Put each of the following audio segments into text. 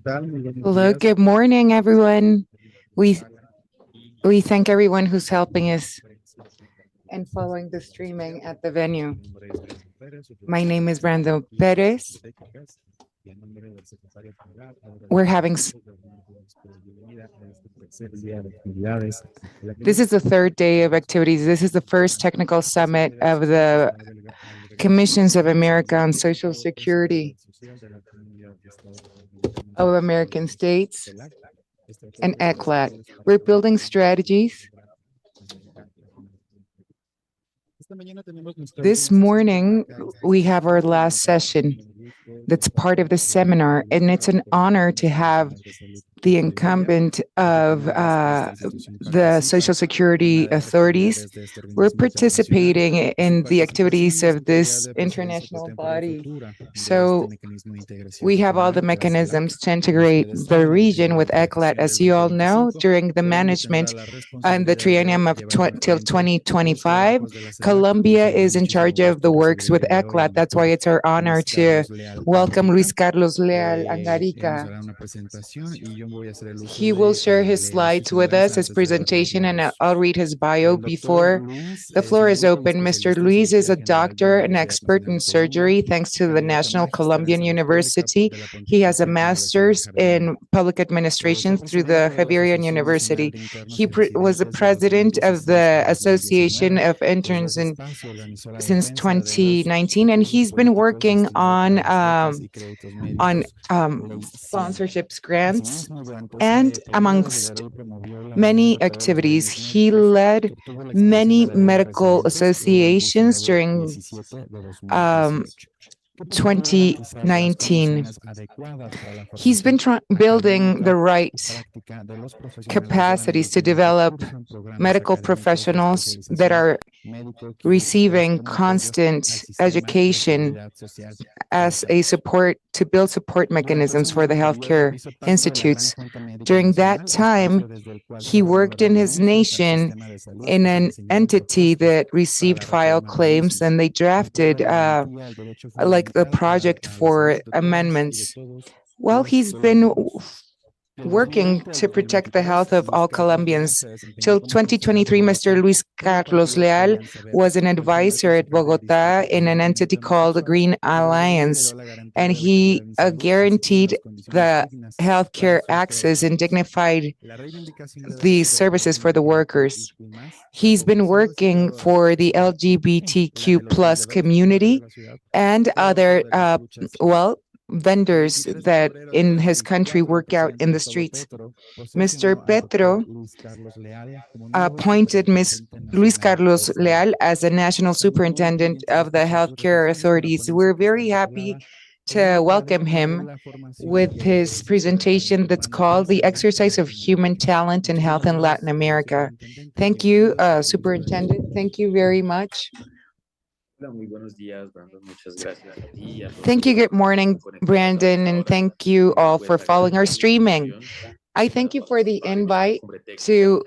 Hello, good morning, everyone. We we thank everyone who's helping us and following the streaming at the venue. My name is Brando Perez. We're having This is the third day of activities. This is the first technical summit of the Commissions of America on Social Security of American states and CELAC. We're building strategies. This morning, we have our last session that's part of the seminar, and it's an honor to have the incumbent of the Social Security authorities. We're participating in the activities of this international body. So we have all the mechanisms to integrate the region with ECLAT. As you all know, during the management and the triennium of till 2025, Colombia is in charge of the works with ECLAT. That's why it's our honor to welcome Luis Carlos Leal Angarica. He will share his slides with us, his presentation, and I'll read his bio before the floor is open. Mr. Luis is a doctor and expert in surgery thanks to the National Colombian University. He has a master's in public administration through the Javerian University. He was the president of the Association of Interns since 2019, and he's been working on sponsorships, grants, and amongst many activities. He led many medical associations during 2019. He's been building the right capacities to develop medical professionals that are receiving constant education as a support to build support mechanisms for the healthcare institutes. During that time, he worked in his nation in an entity that received file claims, and they drafted like the project for amendments. Well, he's been working to protect the health of all Colombians. Till 2023, Mr. Luis Carlos Leal was an advisor at Bogota in an entity called the Green Alliance, and he guaranteed the healthcare access and dignified the services for the workers. He's been working for the LGBTQ plus community and other, vendors that in his country work out in the streets. Mr. Petro appointed Ms. Luis Carlos Leal as the national superintendent of the healthcare authorities. We're very happy to welcome him with his presentation that's called The Exercise of Human Talent in Health in Latin America. Thank you, Superintendent. Thank you very much. Thank you. Good morning, Brandon, and thank you all for following our streaming. I thank you for the invite to.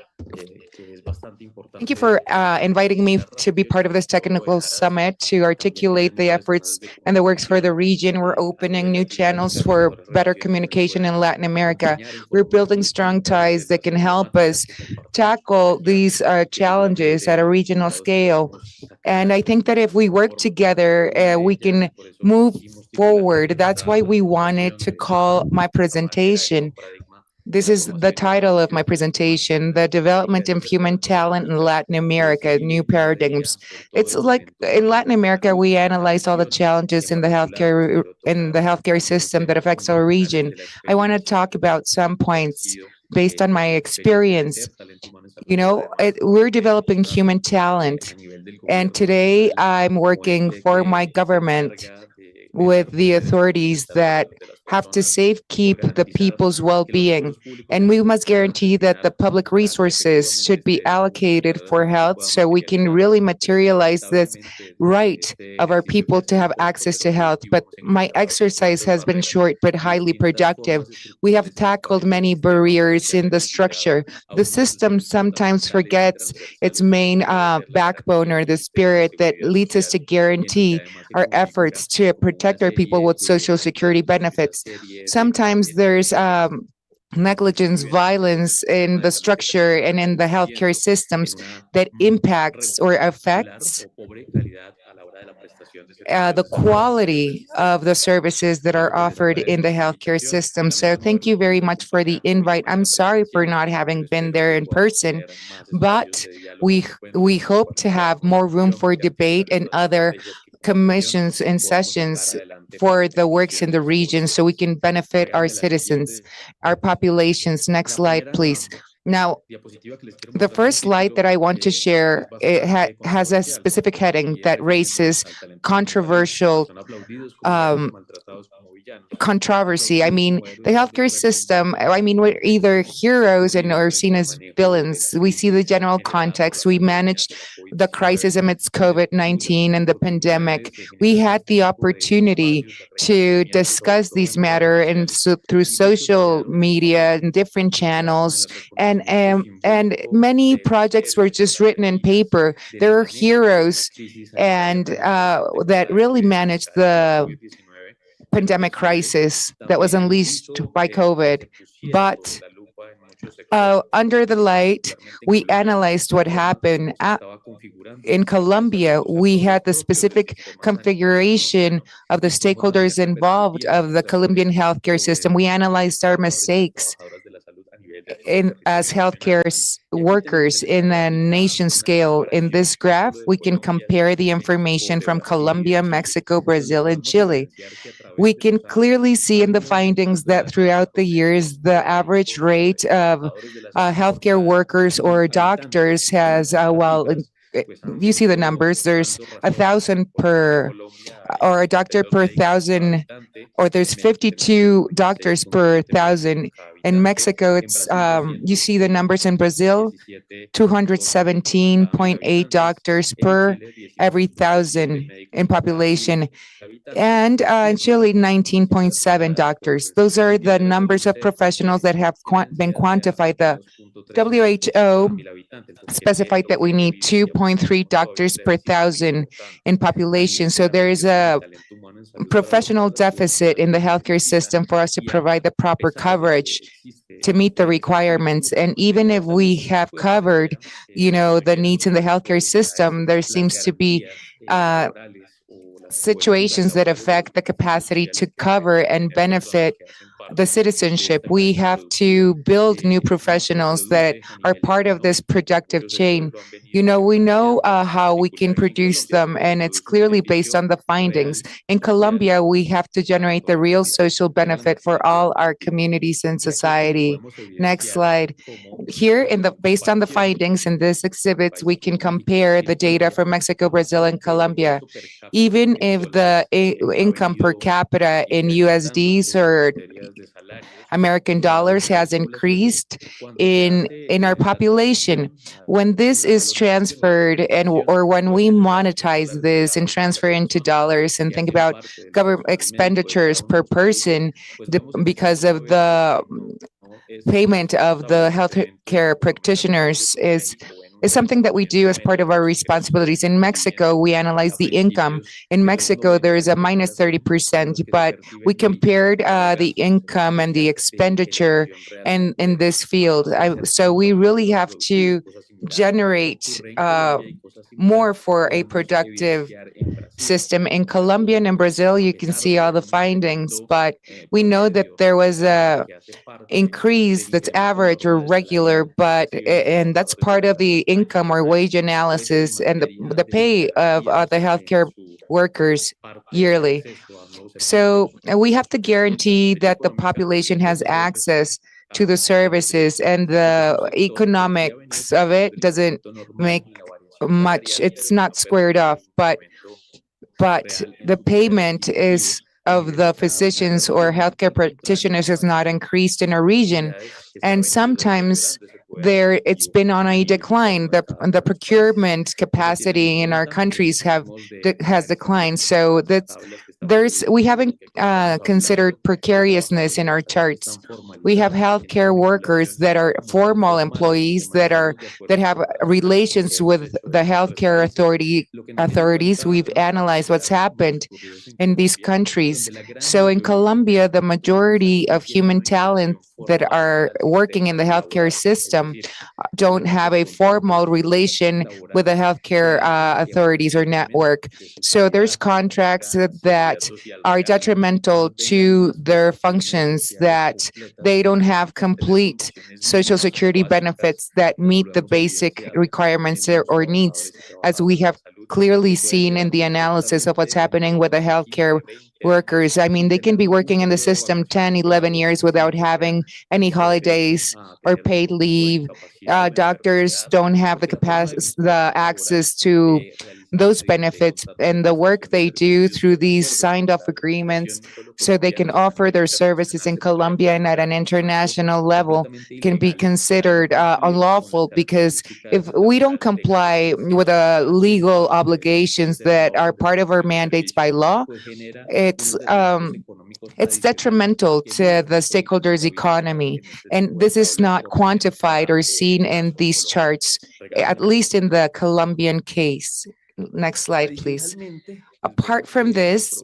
Thank you for inviting me to be part of this technical summit to articulate the efforts and the works for the region. We're opening new channels for better communication in Latin America. We're building strong ties that can help us tackle these challenges at a regional scale. And I think that if we work together, we can move forward. That's why we wanted to call my presentation. This is the title of my presentation, The Development of Human Talent in Latin America, New Paradigms. It's like in Latin America, we analyze all the challenges in the healthcare system that affects our region. I want to talk about some points based on my experience. You know, we're developing human talent, and today I'm working for my government with the authorities that have to safekeep the people's well-being. And we must guarantee that the public resources should be allocated for health so we can really materialize this right of our people to have access to health. But my exercise has been short but highly productive. We have tackled many barriers in the structure. The system sometimes forgets its main backbone or the spirit that leads us to guarantee our efforts to protect our people with Social Security benefits. services. Sometimes there's negligence, violence in the structure and in the healthcare systems that impacts or affects the quality of the services that are offered in the healthcare system. So thank you very much for the invite. I'm sorry for not having been there in person, but we hope to have more room for debate and other commissions and sessions for the works in the region so we can benefit our citizens, our populations. Next slide, please. Now, the first slide that I want to share, it has a specific heading that raises controversial controversy. I mean, the healthcare system, I mean, we're either heroes and or seen as villains. We see the general context. We managed the crisis amidst COVID-19 and the pandemic. We had the opportunity to discuss these matters and so through social media and different channels, and many projects were just written in paper. There are heroes and that really managed the pandemic crisis that was unleashed by COVID. But under the light, we analyzed what happened. In Colombia, we had the specific configuration of the stakeholders involved of the Colombian healthcare system. We analyzed our mistakes as healthcare workers in a nation scale. In this graph, we can compare the information from Colombia, Mexico, Brazil, and Chile. We can clearly see in the findings that throughout the years, the average rate of healthcare workers or doctors has, you see the numbers, there's 1,000 per, or a doctor per 1,000, or there's 52 doctors per 1,000. In Mexico, it's you see the numbers. In Brazil, 217.8 doctors per every 1,000 in population. And in Chile, 19.7 doctors. Those are the numbers of professionals that have been quantified. The WHO specified that we need 2.3 doctors per 1,000 in population. So there is a professional deficit in the healthcare system for us to provide the proper coverage to meet the requirements. And even if we have covered, the needs in the healthcare system, there seems to be situations that affect the capacity to cover and benefit the citizenship. We have to build new professionals that are part of this productive chain. We know how we can produce them, and it's clearly based on the findings. In Colombia, we have to generate the real social benefit for all our communities and society. Next slide. Here, based on the findings in this exhibits, we can compare the data from Mexico, Brazil, and Colombia. Even if the income per capita in USDs or American dollars has increased in our population, when this is transferred or when we monetize this and transfer into dollars and think about government expenditures per person because of the payment of the healthcare practitioners is something that we do as part of our responsibilities. In Mexico, we analyze the income. In Mexico, there is a minus 30%, but we compared the income and the expenditure in this field. So we really have to generate more for a productive system. In Colombia and in Brazil, you can see all the findings, but we know that there was a increase that's average or regular, and that's part of the income or wage analysis and the pay of the healthcare workers yearly. So we have to guarantee that the population has access to the services, and the economics of it doesn't make much. It's not squared off, but the payment is of the physicians or healthcare practitioners has not increased in a region, and sometimes it's been on a decline. The procurement capacity in our countries has declined. So we haven't considered precariousness in our charts. We have healthcare workers that are formal employees that have relations with the healthcare authorities. We've analyzed what's happened in these countries. So in Colombia, the majority of human talent that are working in the healthcare system don't have a formal relation with the healthcare authorities or network. So there's contracts that are detrimental to their functions, that they don't have complete social security benefits that meet the basic requirements or needs, as we have clearly seen in the analysis of what's happening with the healthcare workers. I mean, they can be working in the system 10, 11 years without having any holidays or paid leave. Doctors don't have the capacity, the access to those benefits and the work they do through these signed off agreements, so they can offer their services in Colombia and at an international level, can be considered unlawful, because if we don't comply with the legal obligations that are part of our mandates by law, it's it's detrimental to the stakeholders' economy. And this is not quantified or seen in these charts, at least in the Colombian case. Next slide, please. Apart from this,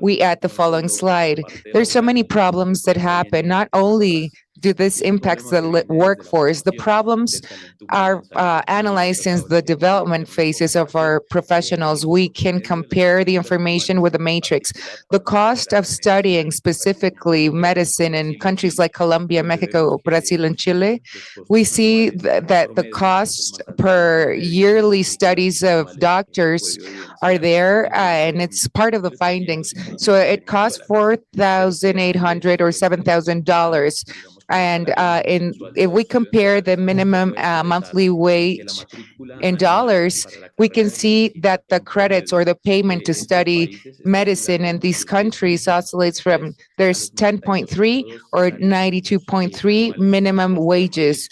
we add the following slide. There's so many problems that happen. Not only do this impact the workforce, the problems are analyzed since the development phases of our professionals. We can compare the information with the matrix. The cost of studying specifically medicine in countries like Colombia, Mexico, Brazil, and Chile, we see that the cost per yearly studies of doctors are there, and it's part of the findings. So it costs $4,800 or $7,000. And if we compare the minimum monthly wage in dollars, we can see that the credits or the payment to study medicine in these countries oscillates from there's 10.3 or 92.3 minimum wages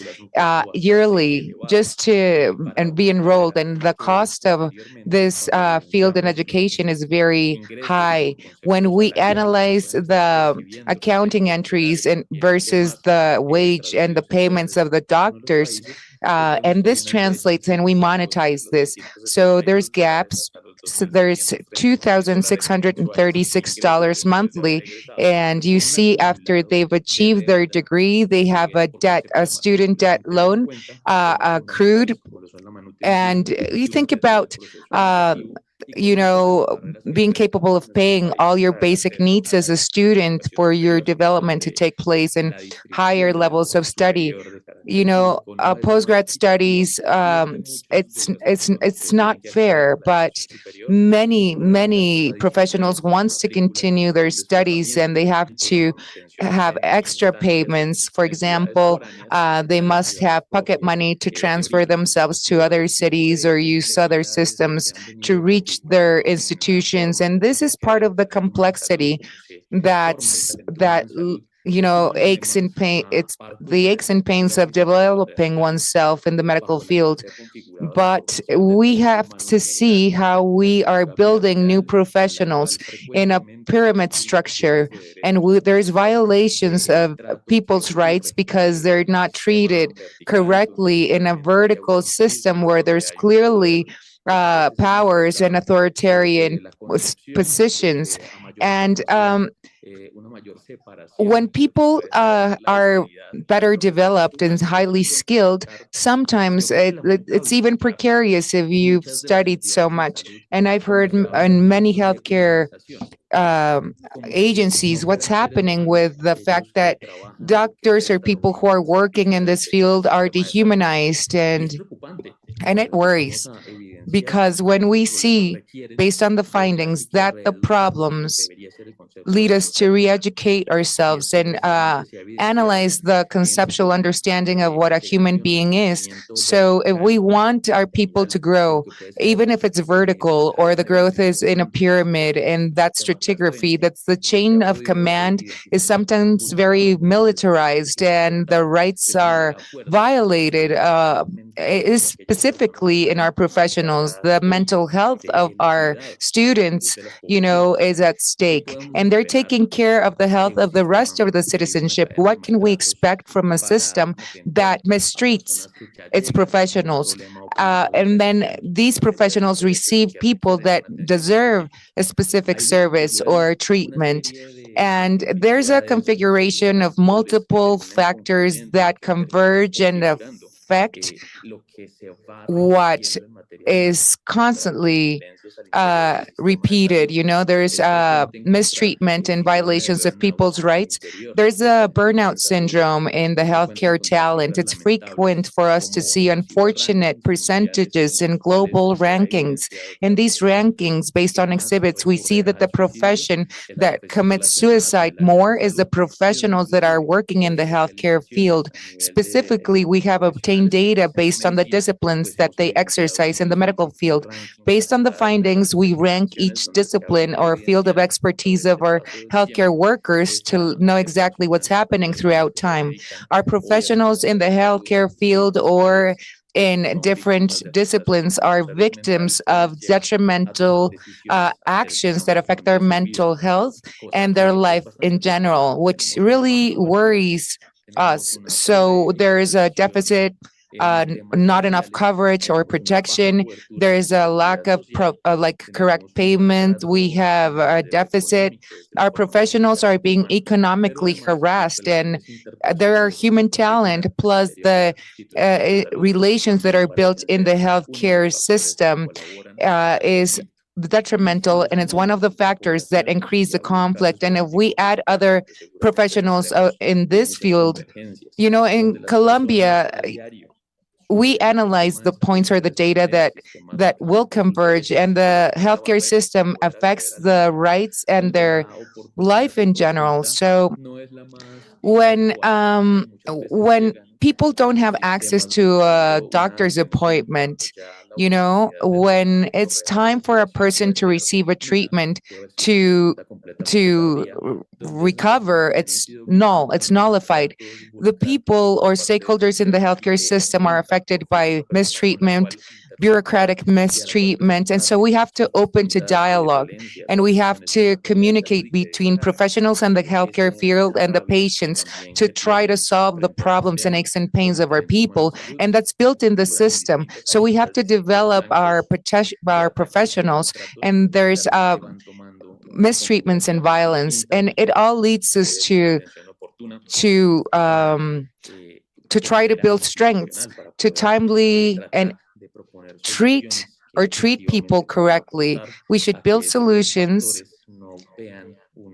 yearly just to and be enrolled. And the cost of this field in education is very high. When we analyze the accounting entries and versus the wage and the payments of the doctors, and this translates and we monetize this. So there's gaps. So there's $2,636 monthly. And you see, after they've achieved their degree, they have a student debt loan accrued. And you think about being capable of paying all your basic needs as a student for your development to take place in higher levels of study. Postgrad studies, it's not fair, but many professionals wants to continue their studies, and they have to have extra payments. For example, they must have pocket money to transfer themselves to other cities or use other systems to reach their institutions. And this is part of the complexity that aches and pain. It's the aches and pains of developing oneself in the medical field. But we have to see how we are building new professionals in a pyramid structure, and there's violations of people's rights because they're not treated correctly in a vertical system where there's clearly powers and authoritarian positions. And when people are better developed and highly skilled, sometimes it's even precarious if you've studied so much. And I've heard in many healthcare agencies what's happening with the fact that doctors or people who are working in this field are dehumanized, and it worries, because when we see, based on the findings, that the problems lead us to re-educate ourselves and analyze the conceptual understanding of what a human being is. So if we want our people to grow, even if it's vertical or the growth is in a pyramid, and that stratigraphy, that's the chain of command, is sometimes very militarized and the rights are violated is specifically in our professionals. The mental health of our students, is at stake, and they're taking care of the health of the rest of the citizenship. What can we expect from a system that mistreats its professionals? And then these professionals receive people that deserve a specific service or treatment. And there's a configuration of multiple factors that converge and affect what is constantly repeated. There's mistreatment and violations of people's rights. There's a burnout syndrome in the healthcare talent. It's frequent for us to see unfortunate percentages in global rankings. In these rankings, based on exhibits, we see that the profession that commits suicide more is the professionals that are working in the healthcare field. Specifically, we have obtained data based on the disciplines that they exercise in the medical field. Based on the findings, we rank each discipline or field of expertise of our healthcare workers to know exactly what's happening throughout time. Our professionals in the healthcare field or in different disciplines are victims of detrimental actions that affect their mental health and their life in general, which really worries us. So there is a deficit, not enough coverage or protection. There is a lack of correct payment. We have a deficit. Our professionals are being economically harassed, and there are human talent plus the relations that are built in the healthcare system is detrimental, and it's one of the factors that increase the conflict. And if we add other professionals in this field, in Colombia, we analyze the points or the data that will converge, and the healthcare system affects the rights and their life in general. So when people don't have access to a doctor's appointment, when it's time for a person to receive a treatment to recover, it's null, it's nullified. The people or stakeholders in the healthcare system are affected by mistreatment, bureaucratic mistreatment. And so we have to open to dialogue, and we have to communicate between professionals and the healthcare field and the patients to try to solve the problems and aches and pains of our people. And that's built in the system. So we have to develop our professionals, and there's mistreatments and violence, and it all leads us to try to build strengths to timely and treat people correctly. We should build solutions,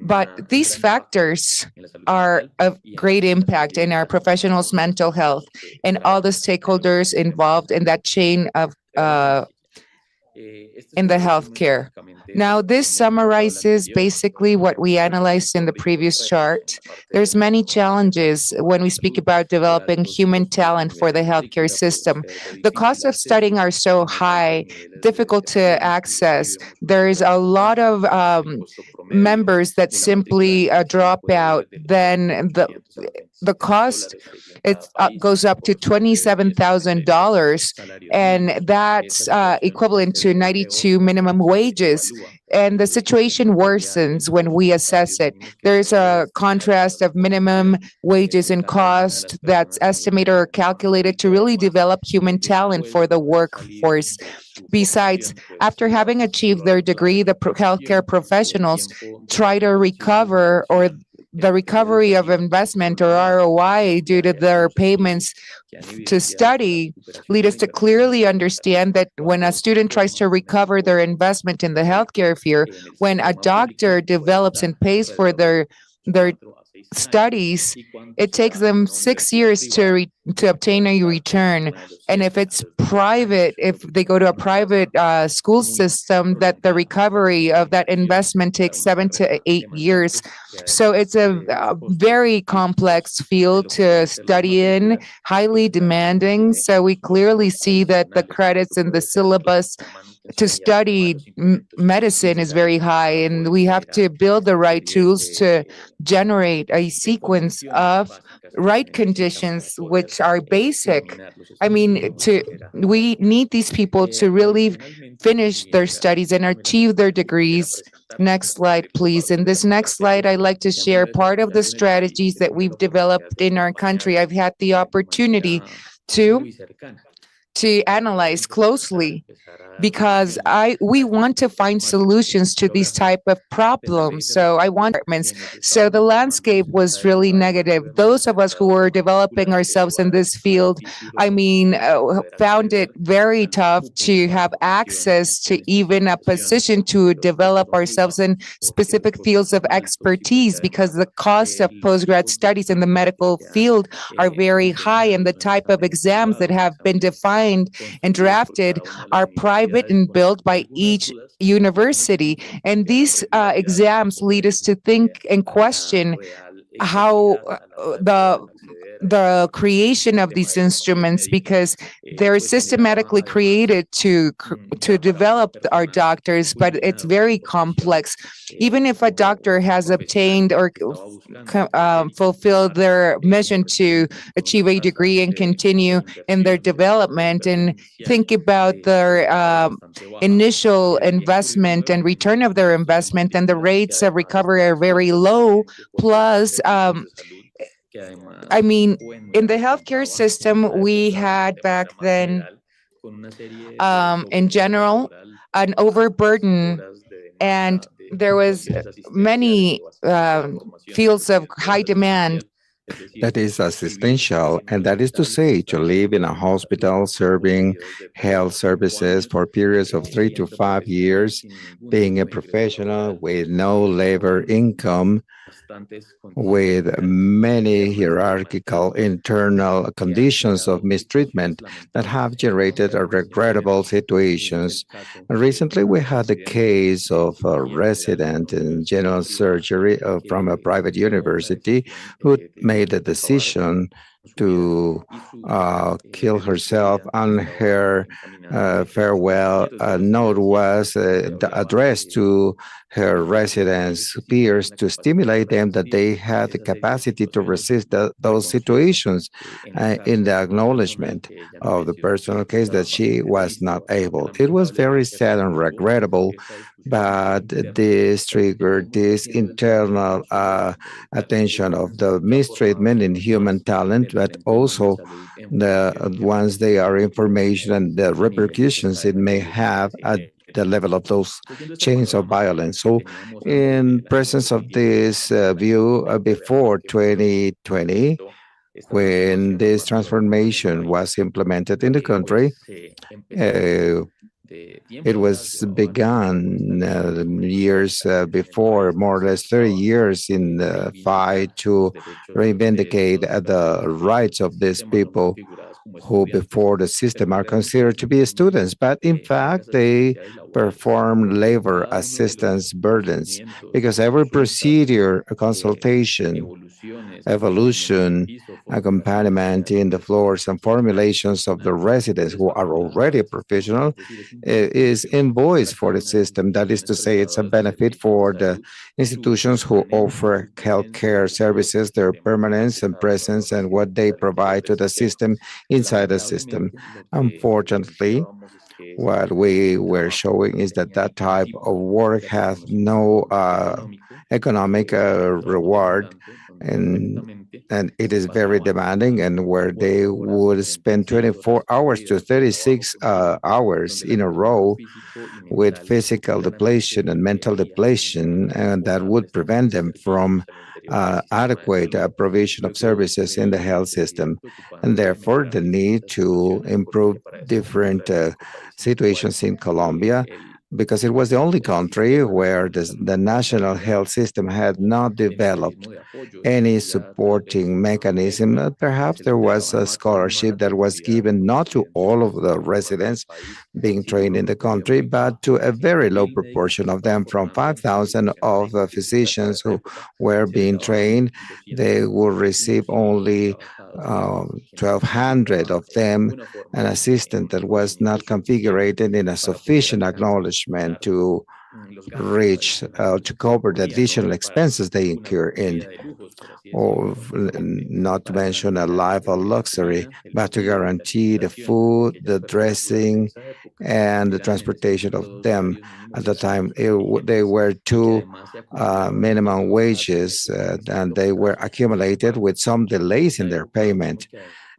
but these factors are of great impact in our professionals' mental health and all the stakeholders involved in that chain of in the healthcare. Now, this summarizes basically what we analyzed in the previous chart. There's many challenges when we speak about developing human talent for the healthcare system. The costs of studying are so high, difficult to access. There's a lot of members that simply drop out. Then the cost, it goes up to $27,000, and that's equivalent to 92 minimum wages. And the situation worsens when we assess it. There's a contrast of minimum wages and cost that's estimated or calculated to really develop human talent for the workforce. Besides, after having achieved their degree, the healthcare professionals try to recover, or the recovery of investment or ROI due to their payments to study lead us to clearly understand that when a student tries to recover their investment in the healthcare field, when a doctor develops and pays for their studies, it takes them 6 years to obtain a return. And if it's private, if they go to a private school system, that the recovery of that investment takes 7 to 8 years. So it's a very complex field to study in, highly demanding. So we clearly see that the credits in the syllabus to study medicine is very high, and we have to build the right tools to generate a sequence of right conditions, which are basic. I mean, we need these people to really finish their studies and achieve their degrees. Next slide, please. In this next slide, I'd like to share part of the strategies that we've developed in our country. I've had the opportunity to analyze closely because we want to find solutions to these type of problems. So I want apartments. So the landscape was really negative. Those of us who were developing ourselves in this field, I mean, found it very tough to have access to even a position to develop ourselves in specific fields of expertise because the cost of postgrad studies in the medical field are very high, and the type of exams that have been defined and drafted are private and built by each university. And these exams lead us to think and question how the creation of these instruments, because they're systematically created to develop our doctors, but it's very complex. Even if a doctor has obtained or fulfilled their mission to achieve a degree and continue in their development, and think about their initial investment and return of their investment, and the rates of recovery are very low. Plus, I mean, in the healthcare system, we had back then, in general, an overburden, and there was many fields of high demand. That is assistential, and that is to say, to live in a hospital serving health services for periods of 3 to 5 years, being a professional with no labor income, with many hierarchical internal conditions of mistreatment that have generated regrettable situations. Recently, we had a case of a resident in general surgery from a private university who made a decision to kill herself, and her farewell note was addressed to her residents' peers to stimulate them that they had the capacity to resist those situations, in the acknowledgement of the personal case that she was not able. It was very sad and regrettable, but this triggered this internal attention of the mistreatment in human talent, but also once they are information and the repercussions it may have at the level of those chains of violence. So, in presence of this view, before 2020, when this transformation was implemented in the country, it was begun years before, more or less 30 years in the fight to reivindicate the rights of these people who before the system are considered to be students, but in fact they perform labor assistance burdens, because every procedure, a consultation, evolution, accompaniment in the floors and formulations of the residents who are already professional is invoiced for the system. That is to say, it's a benefit for the institutions who offer healthcare services, their permanence and presence, and what they provide to the system inside the system. Unfortunately, what we were showing is that that type of work has no economic reward, and it is very demanding, and where they would spend 24 hours to 36 hours in a row with physical depletion and mental depletion, and that would prevent them from adequate provision of services in the health system, and therefore the need to improve different situations in Colombia, because it was the only country where the national health system had not developed any supporting mechanism. Perhaps there was a scholarship that was given not to all of the residents being trained in the country, but to a very low proportion of them. From 5,000 of the physicians who were being trained, they would receive only 1,200 of them, an assistant that was not configured in a sufficient acknowledgement to reach to cover the additional expenses they incur in. or not to mention a life of luxury, but to guarantee the food, the dressing, and the transportation of them. At the time, they were two minimum wages, and they were accumulated with some delays in their payment.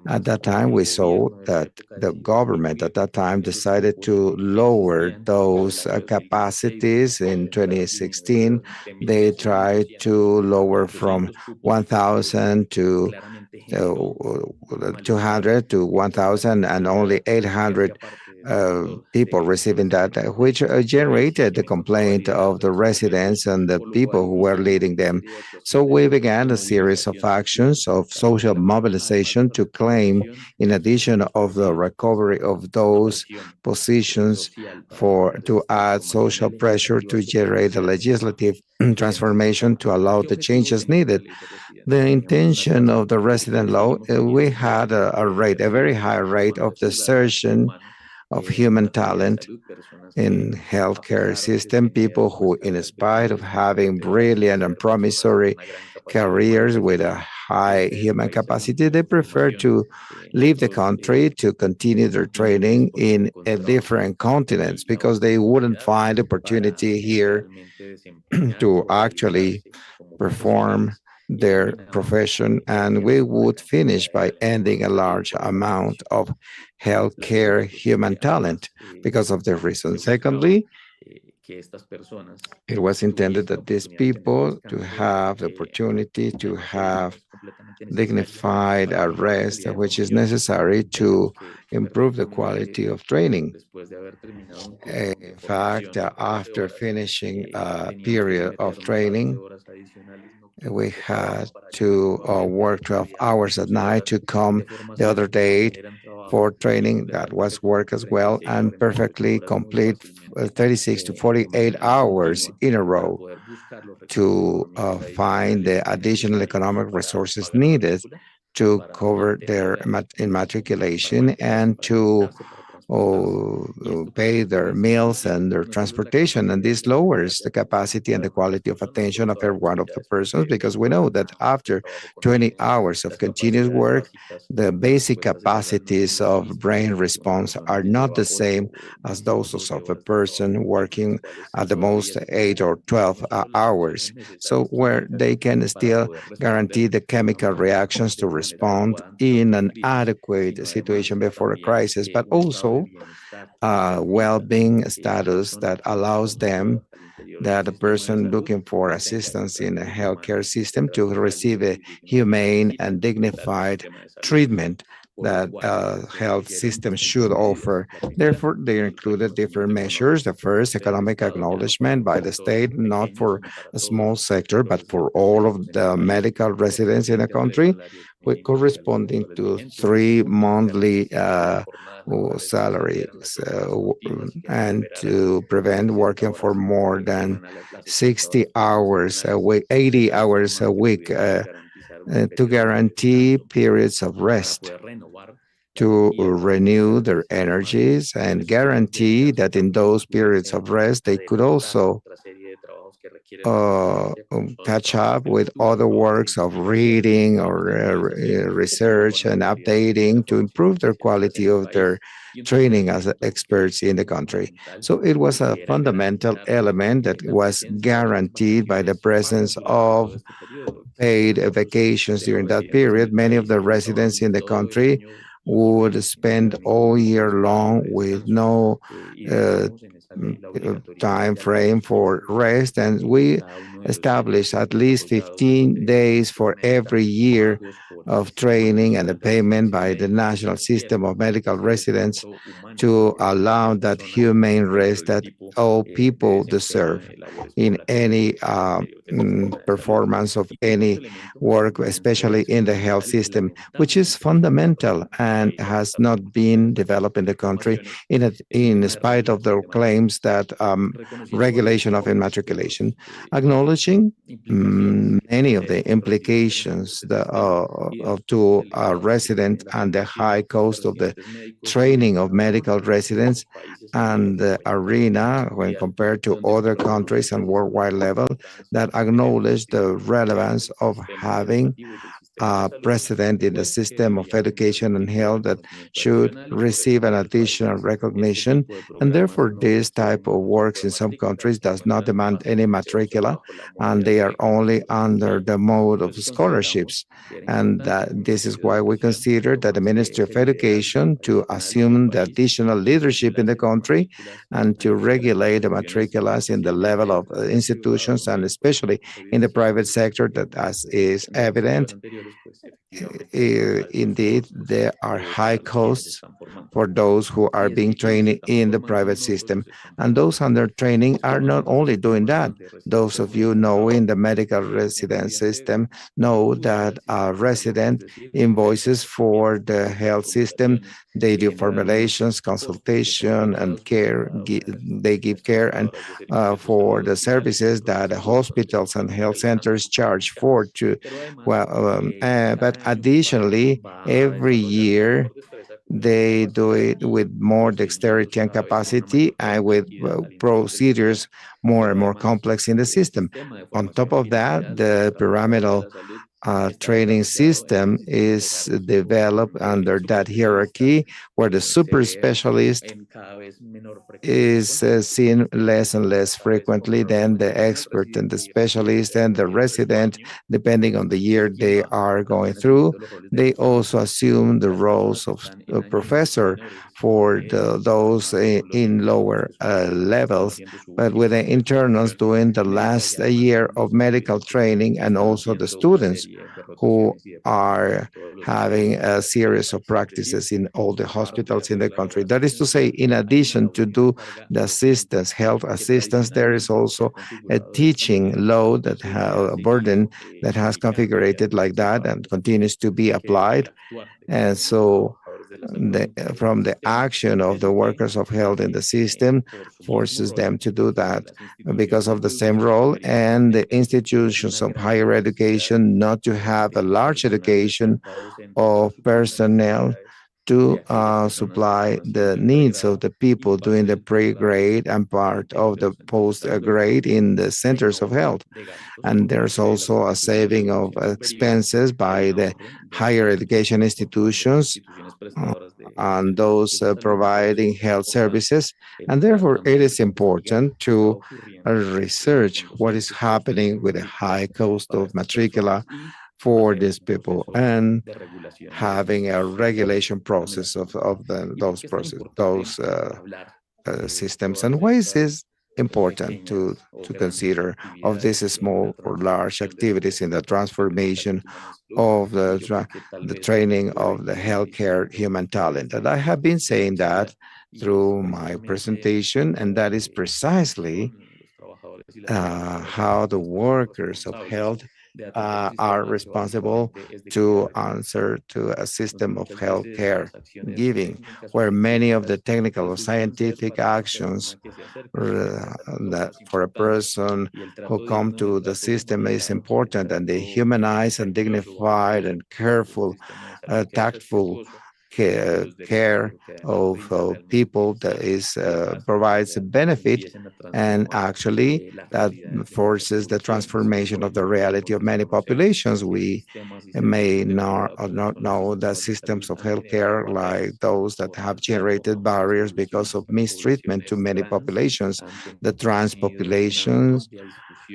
At that time, we saw that the government at that time decided to lower those capacities. In 2016, they tried to lower from 1,000 to 200 to 1,000, and only 800 people receiving that, which generated the complaint of the residents and the people who were leading them. So we began a series of actions of social mobilization to claim, in addition of the recovery of those positions, for to add social pressure to generate a legislative transformation to allow the changes needed. The intention of the resident law, we had a rate, a very high rate of desertion of human talent in healthcare system, people who, in spite of having brilliant and promissory careers with a high human capacity, they prefer to leave the country to continue their training in a different continents because they wouldn't find opportunity here to actually perform their profession, and we would finish by ending a large amount of healthcare human talent because of this reason. Secondly, it was intended that these people to have the opportunity to have dignified rest, which is necessary to improve the quality of training. In fact, after finishing a period of training, we had to work 12 hours at night to come the other day for training. That was work as well, and perfectly complete 36 to 48 hours in a row to find the additional economic resources needed to cover their immatriculation and to pay their meals and their transportation. And this lowers the capacity and the quality of attention of every one of the persons, because we know that after 20 hours of continuous work, the basic capacities of brain response are not the same as those of a person working at the most 8 or 12 hours. So where they can still guarantee the chemical reactions to respond in an adequate situation before a crisis, but also well-being status that allows them, that a person looking for assistance in a healthcare system, to receive a humane and dignified treatment that health systems should offer. Therefore, they included different measures. The first, economic acknowledgement by the state, not for a small sector, but for all of the medical residents in the country, with corresponding to 3 monthly salaries, and to prevent working for more than 60 hours a week, 80 hours a week, to guarantee periods of rest, to renew their energies, and guarantee that in those periods of rest they could also catch up with other works of reading or research and updating to improve their quality of their training as experts in the country. So it was a fundamental element that was guaranteed by the presence of paid vacations during that period. Many of the residents in the country would spend all year long with no time frame for rest, and we established at least 15 days for every year of training and the payment by the national system of medical residents to allow that humane rest that all people deserve in any performance of any work, especially in the health system, which is fundamental. And and has not been developed in the country in spite of the claims that regulation of immatriculation, acknowledging many of the implications of to a resident and the high cost of the training of medical residents and the arena when compared to other countries and worldwide level that acknowledge the relevance of having precedent in the system of education and health that should receive an additional recognition. And therefore, this type of works in some countries does not demand any matricula, and they are only under the mode of scholarships. And this is why we consider that the Ministry of Education to assume the additional leadership in the country and to regulate the matriculas in the level of institutions and especially in the private sector, that as is evident, indeed, there are high costs for those who are being trained in the private system. And those under training are not only doing that. Those of you know in the medical resident system know that a resident invoices for the health system. They do formulations, consultation, and care. They give care and for the services that hospitals and health centers charge for. But additionally, every year they do it with more dexterity and capacity and with procedures more and more complex in the system. On top of that, the pyramidal training system is developed under that hierarchy where the super specialist is seen less and less frequently than the expert and the specialist and the resident, depending on the year they are going through. They also assume the roles of a professor for those in lower levels, but with the internals doing the last year of medical training and also the students who are having a series of practices in all the hospitals in the country. That is to say, in addition to do the assistance, health assistance, there is also a teaching load that a burden that has configured like that and continues to be applied. And so from the action of the workers of health in the system forces them to do that because of the same role, and the institutions of higher education not to have a large education of personnel to supply the needs of the people doing the pre-grade and part of the post-grade in the centers of health. And there's also a saving of expenses by the higher education institutions and those providing health services. And therefore, it is important to research what is happening with the high cost of matricula for these people and having a regulation process of those systems. And why is this important to consider of these small or large activities in the transformation of the training of the healthcare human talent? And I have been saying that through my presentation, and that is precisely how the workers of health are responsible to answer to a system of healthcare giving, where many of the technical or scientific actions that for a person who come to the system is important, and the humanized and dignified and careful, tactful care of people that is provides a benefit, and actually that forces the transformation of the reality of many populations. We may not know that systems of healthcare like those that have generated barriers because of mistreatment to many populations. The trans populations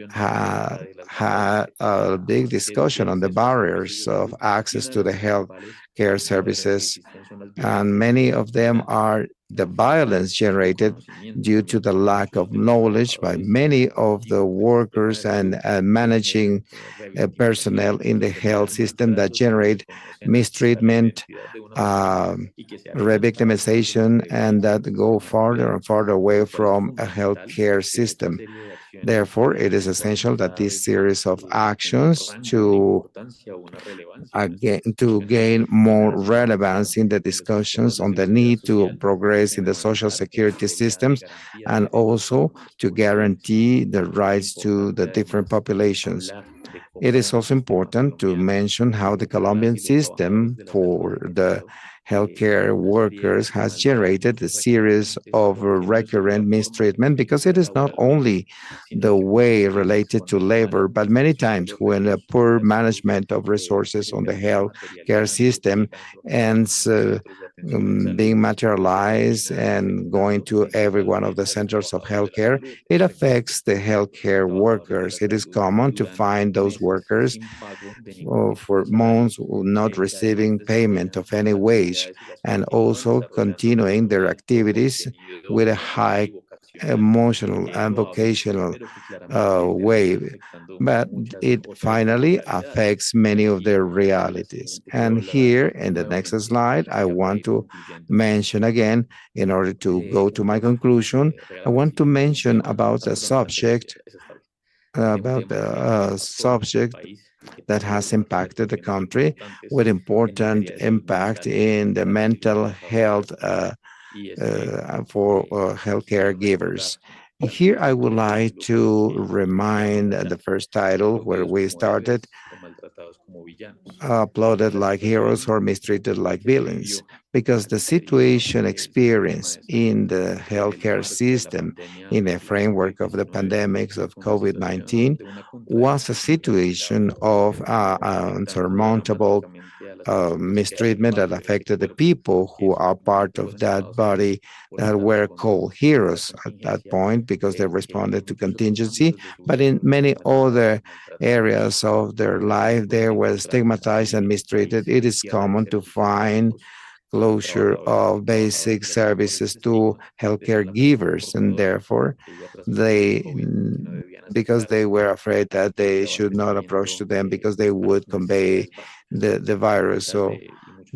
had a big discussion on the barriers of access to the health care services, and many of them are the violence generated due to the lack of knowledge by many of the workers and managing personnel in the health system that generate mistreatment, um, re-victimization, and that go farther and farther away from a healthcare system. Therefore, it is essential that this series of actions to gain more relevance in the discussions on the need to progress in the social security systems and also to guarantee the rights to the different populations. It is also important to mention how the Colombian system for the healthcare workers has generated a series of recurrent mistreatment because it is not only the way related to labor, but many times when a poor management of resources on the healthcare system ends being materialized and going to every one of the centers of healthcare, it affects the healthcare workers. It is common to find those workers for months not receiving payment of any wage and also continuing their activities with a high emotional and vocational way. But it finally affects many of their realities. And here in the next slide, I want to mention again, in order to go to my conclusion, I want to mention about the subject that has impacted the country with important impact in the mental health for healthcare givers. Here, I would like to remind the first title where we started, applauded like heroes or mistreated like villains, because the situation experienced in the healthcare system in the framework of the pandemics of COVID-19 was a situation of unsurmountable mistreatment that affected the people who are part of that body that were called heroes at that point because they responded to contingency. But in many other areas of their life, they were stigmatized and mistreated. It is common to find closure of basic services to healthcare givers, and therefore they because they were afraid that they should not approach to them because they would convey the virus. So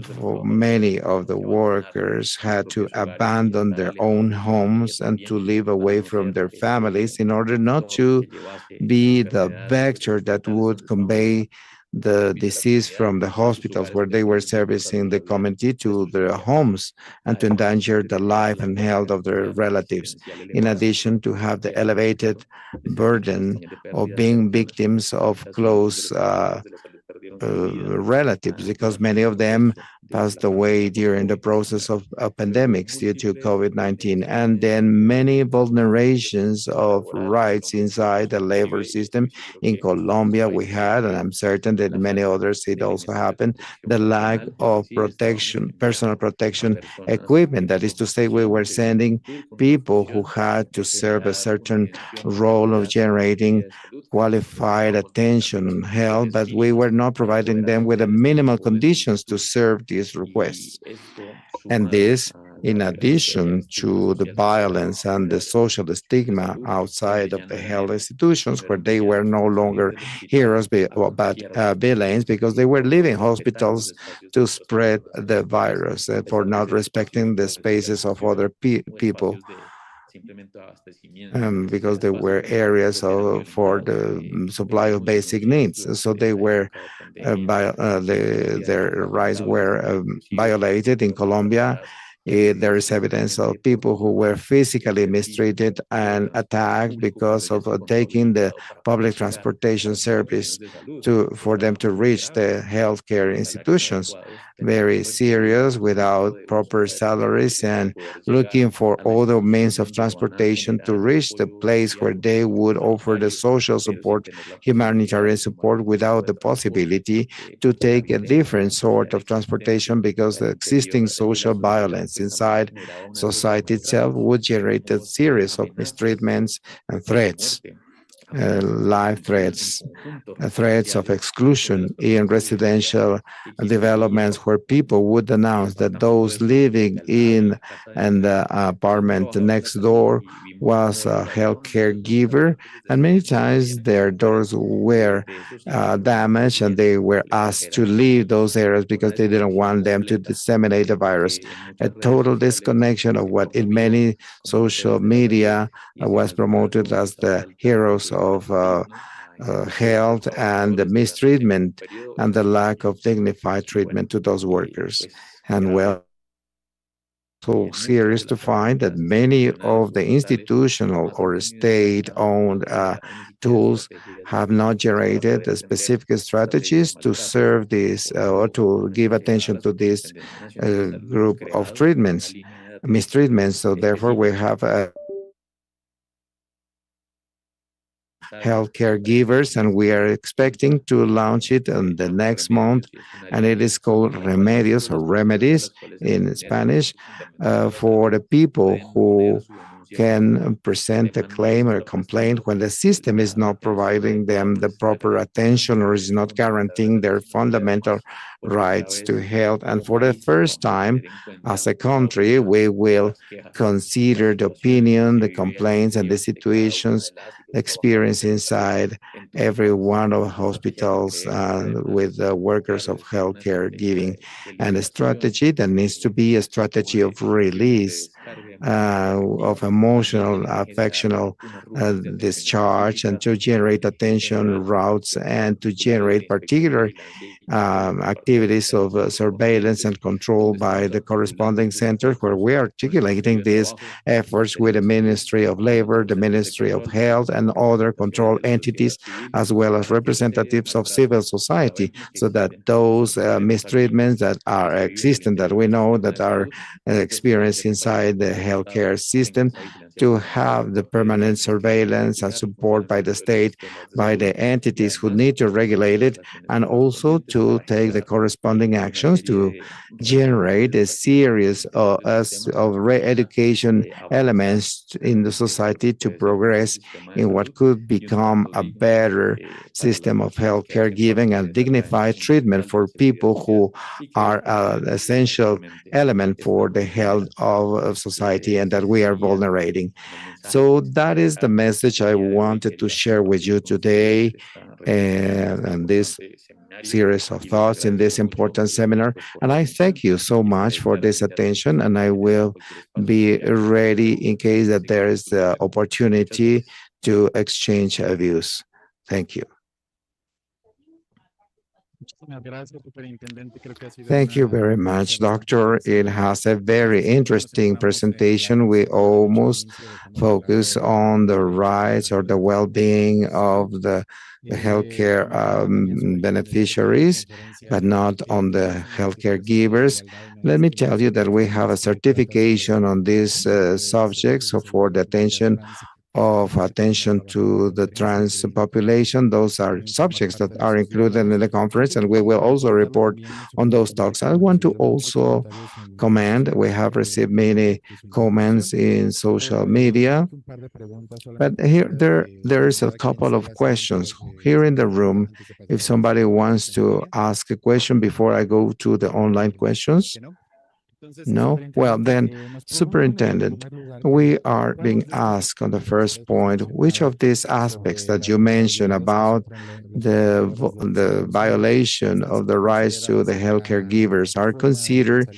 for many of the workers had to abandon their own homes and to live away from their families in order not to be the vector that would convey the disease from the hospitals where they were servicing the community to their homes and to endanger the life and health of their relatives. In addition to have the elevated burden of being victims of close relatives, because many of them passed away during the process of pandemics due to COVID-19, and then many vulnerations of rights inside the labor system. In Colombia, we had, and I'm certain that in many others it also happened, the lack of protection, personal protection equipment. That is to say, we were sending people who had to serve a certain role of generating qualified attention and help, but we were not providing them with the minimal conditions to serve these requests. And this, in addition to the violence and the social stigma outside of the health institutions, where they were no longer heroes but villains, because they were leaving hospitals to spread the virus for not respecting the spaces of other people. Because there were areas for the supply of basic needs. So they were, their rights were violated in Colombia. There is evidence of people who were physically mistreated and attacked because of taking the public transportation service for them to reach the healthcare institutions. Very serious, without proper salaries and looking for other means of transportation to reach the place where they would offer the social support, humanitarian support, without the possibility to take a different sort of transportation because the existing social violence inside society itself would generate a series of mistreatments and threats. life threats of exclusion in residential developments where people would announce that those living in an apartment next door was a healthcare giver, and many times their doors were damaged and they were asked to leave those areas because they didn't want them to disseminate the virus. A total disconnection of what in many social media was promoted as the heroes of health, and the mistreatment and the lack of dignified treatment to those workers. And well, so serious to find that many of the institutional or state-owned tools have not generated the specific strategies to serve this or to give attention to this group of treatments, mistreatments. So therefore, we have healthcare givers, and we are expecting to launch it in the next month. And it is called Remedios or Remedies in Spanish for the people who can present a claim or a complaint when the system is not providing them the proper attention or is not guaranteeing their fundamental rights to health. And for the first time, as a country, we will consider the opinion, the complaints, and the situations experienced inside every one of hospitals with workers of healthcare giving, and a strategy that needs to be a strategy of release of emotional, affectional discharge, and to generate attention routes and to generate particular activities of surveillance and control by the corresponding centers, where we are articulating these efforts with the Ministry of Labor, the Ministry of Health, and other control entities, as well as representatives of civil society, so that those mistreatments that are existent, that we know that are experienced inside the healthcare system, to have the permanent surveillance and support by the state, by the entities who need to regulate it, and also to take the corresponding actions to generate a series of re-education elements in the society to progress in what could become a better system of healthcare giving and dignified treatment for people who are an essential element for the health of society and that we are vulnerating. So that is the message I wanted to share with you today, and this series of thoughts in this important seminar. And I thank you so much for this attention, and I will be ready in case that there is the opportunity to exchange views. Thank you. Thank you very much, Doctor. It has a very interesting presentation. We almost focus on the rights or the well-being of the healthcare beneficiaries, but not on the healthcare givers. Let me tell you that we have a certification on these subjects for the attention to the trans population. Those are subjects that are included in the conference, and we will also report on those talks. I want to also comment, we have received many comments in social media, but here there is a couple of questions here in the room. If somebody wants to ask a question before I go to the online questions. No? Well, then, Superintendent, we are being asked on the first point, which of these aspects that you mentioned about the violation of the rights to the healthcare givers are considered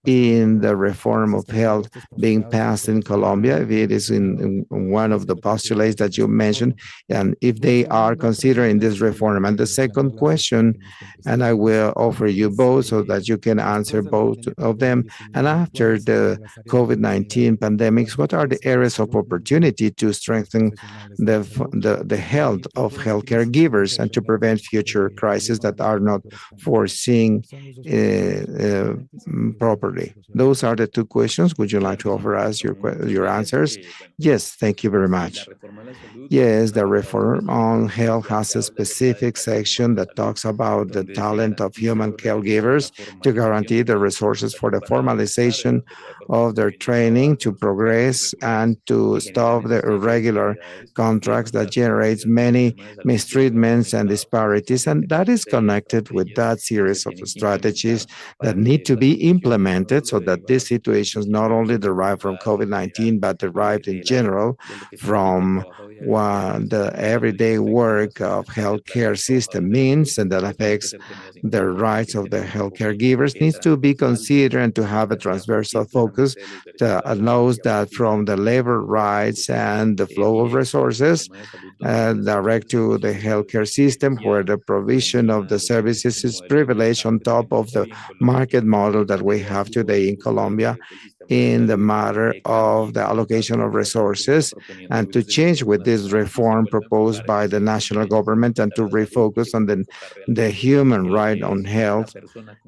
in the reform of health being passed in Colombia, if it is in one of the postulates that you mentioned, and if they are considered in this reform? And the second question, and I will offer you both so that you can answer both of them. And after the COVID-19 pandemics, what are the areas of opportunity to strengthen the health of healthcare givers and to prevent future crises that are not foreseen properly? Those are the two questions. Would you like to offer us your answers? Yes, thank you very much. Yes, the reform on health has a specific section that talks about the talent of human caregivers to guarantee the resources for the formalization of their training to progress and to stop the irregular contracts that generates many mistreatments and disparities. And that is connected with that series of strategies that need to be implemented so that these situations not only derive from COVID-19, but derived in general from what the everyday work of healthcare system means and that affects the rights of the healthcare givers needs to be considered and to have a transversal focus that allows that from the labor rights and the flow of resources direct to the healthcare system, where the provision of the services is privileged on top of the market model that we have today in Colombia in the matter of the allocation of resources, and to change with this reform proposed by the national government and to refocus on the human right on health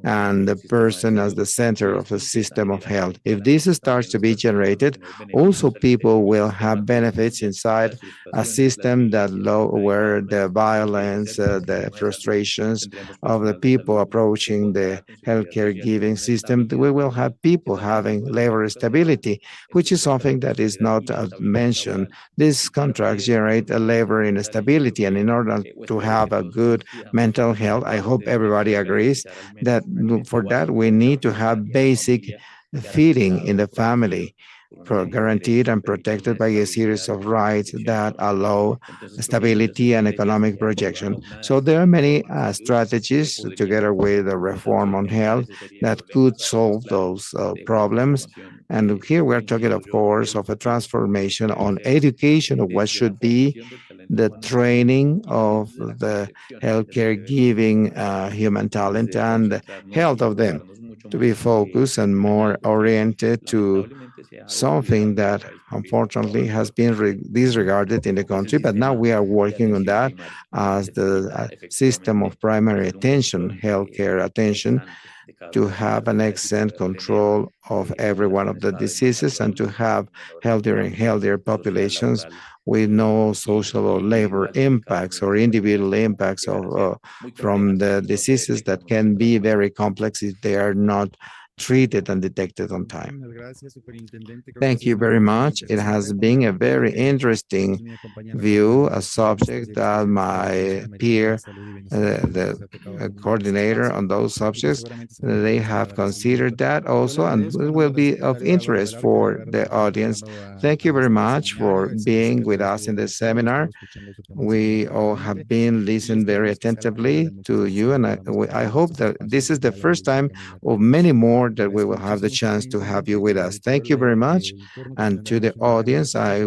and the person as the center of a system of health. If this starts to be generated, also people will have benefits inside a system that lower the violence, the frustrations of the people approaching the healthcare giving system. We will have people having labor stability, which is something that is not mentioned. These contracts generate a labor instability, and in order to have a good mental health, I hope everybody agrees that for that we need to have basic feeding in the family, guaranteed and protected by a series of rights that allow stability and economic projection. So there are many strategies together with the reform on health that could solve those problems. And here we're talking, of course, of a transformation on education of what should be the training of the healthcare giving human talent and the health of them to be focused and more oriented to something that unfortunately has been disregarded in the country, but now we are working on that as the system of primary attention, healthcare attention, to have an excellent control of every one of the diseases and to have healthier and healthier populations with no social or labor impacts or individual impacts from the diseases that can be very complex if they are not treated and detected on time. Thank you very much. It has been a very interesting view, a subject that my peer, the coordinator on those subjects, they have considered that also, and it will be of interest for the audience. Thank you very much for being with us in this seminar. We all have been listening very attentively to you, and I hope that this is the first time of many more that we will have the chance to have you with us. Thank you very much. And to the audience, I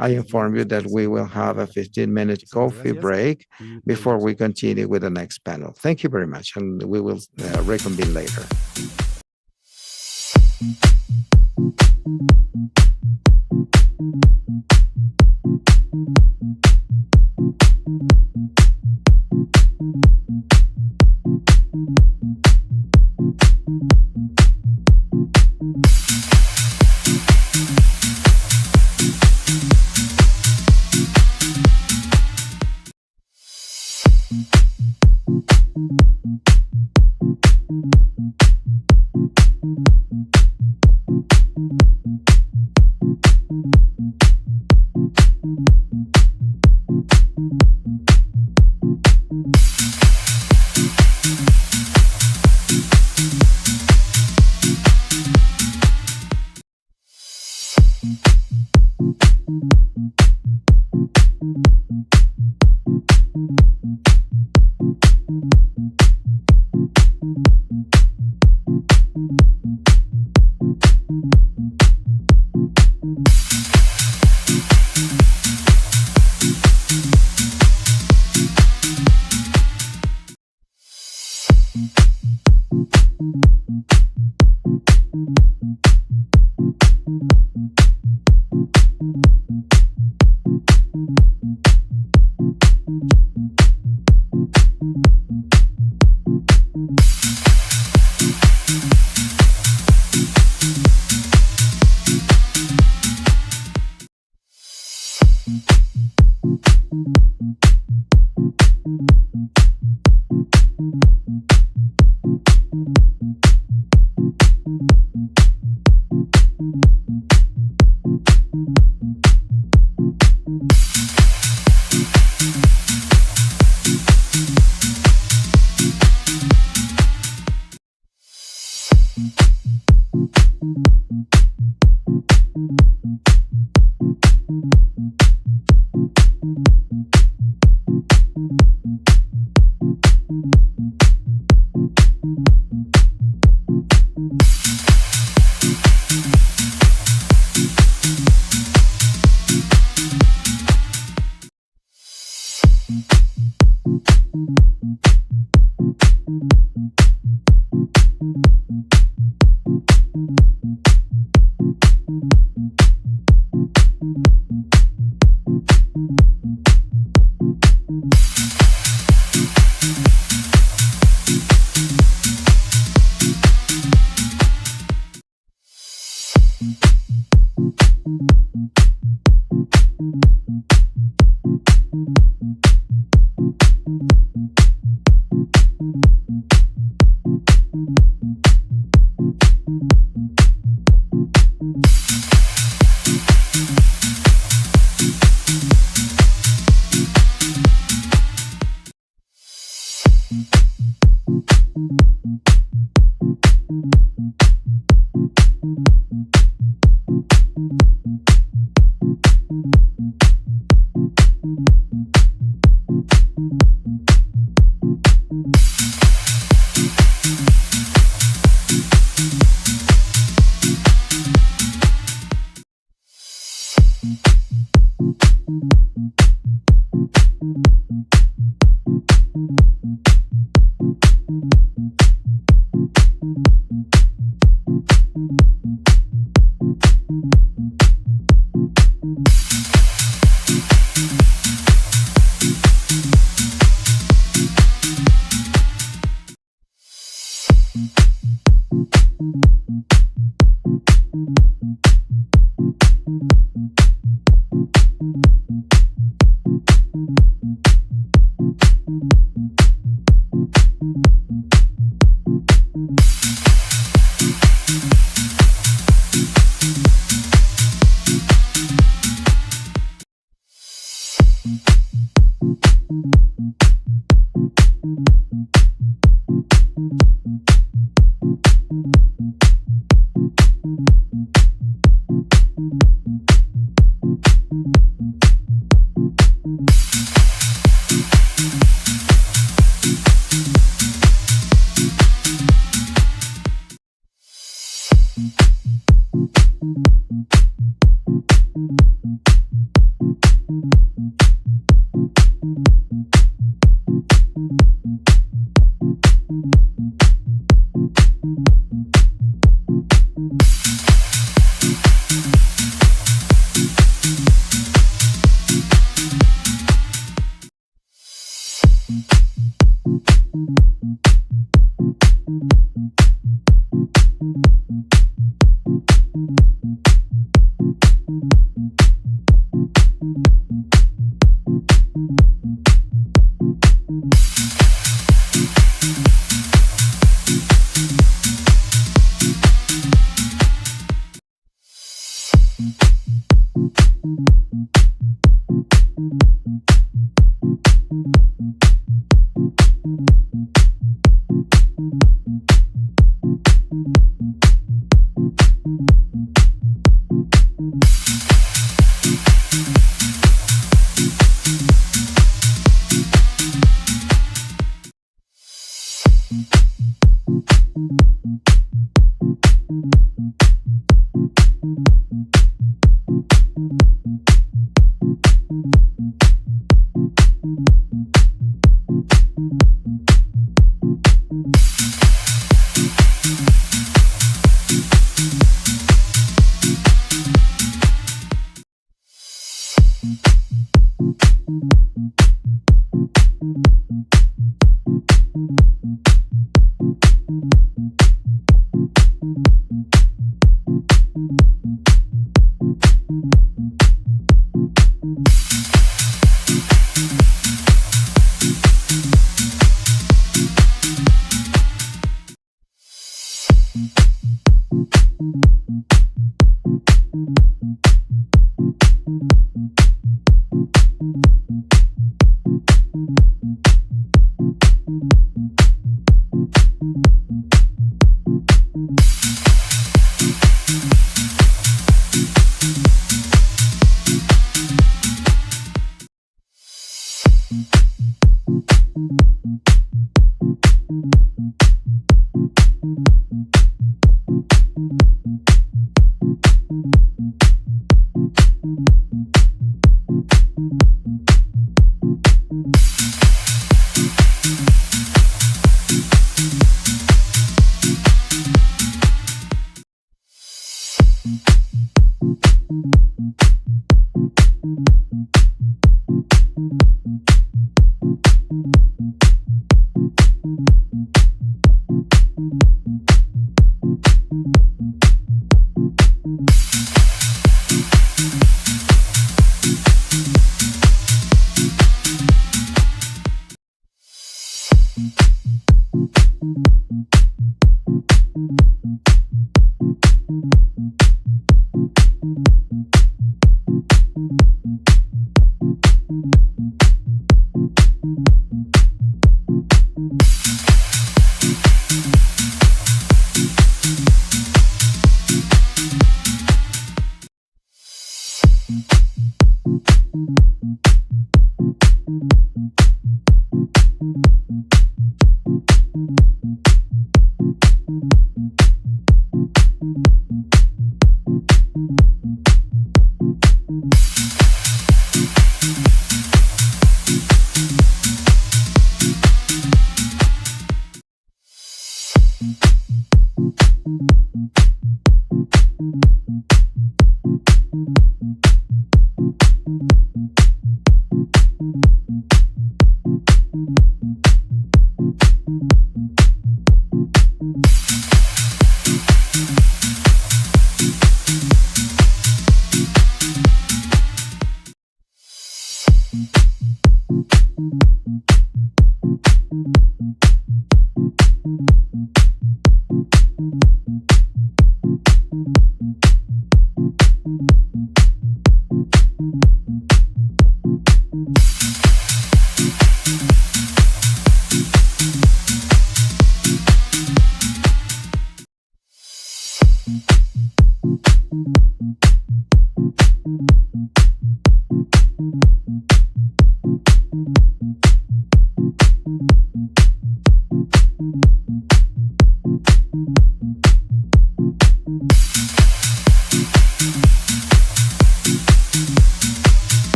inform you that we will have a 15-minute coffee break before we continue with the next panel. Thank you very much, and we will reconvene later.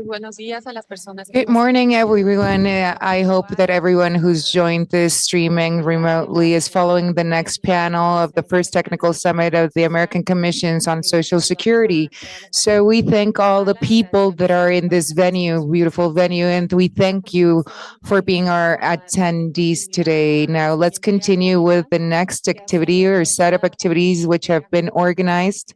Good morning, everyone. I hope that everyone who's joined this streaming remotely is following the next panel of the first technical summit of the American Commissions on Social Security. So we thank all the people that are in this venue, beautiful venue, and we thank you for being our attendees today. Now let's continue with the next activity or set of activities which have been organized.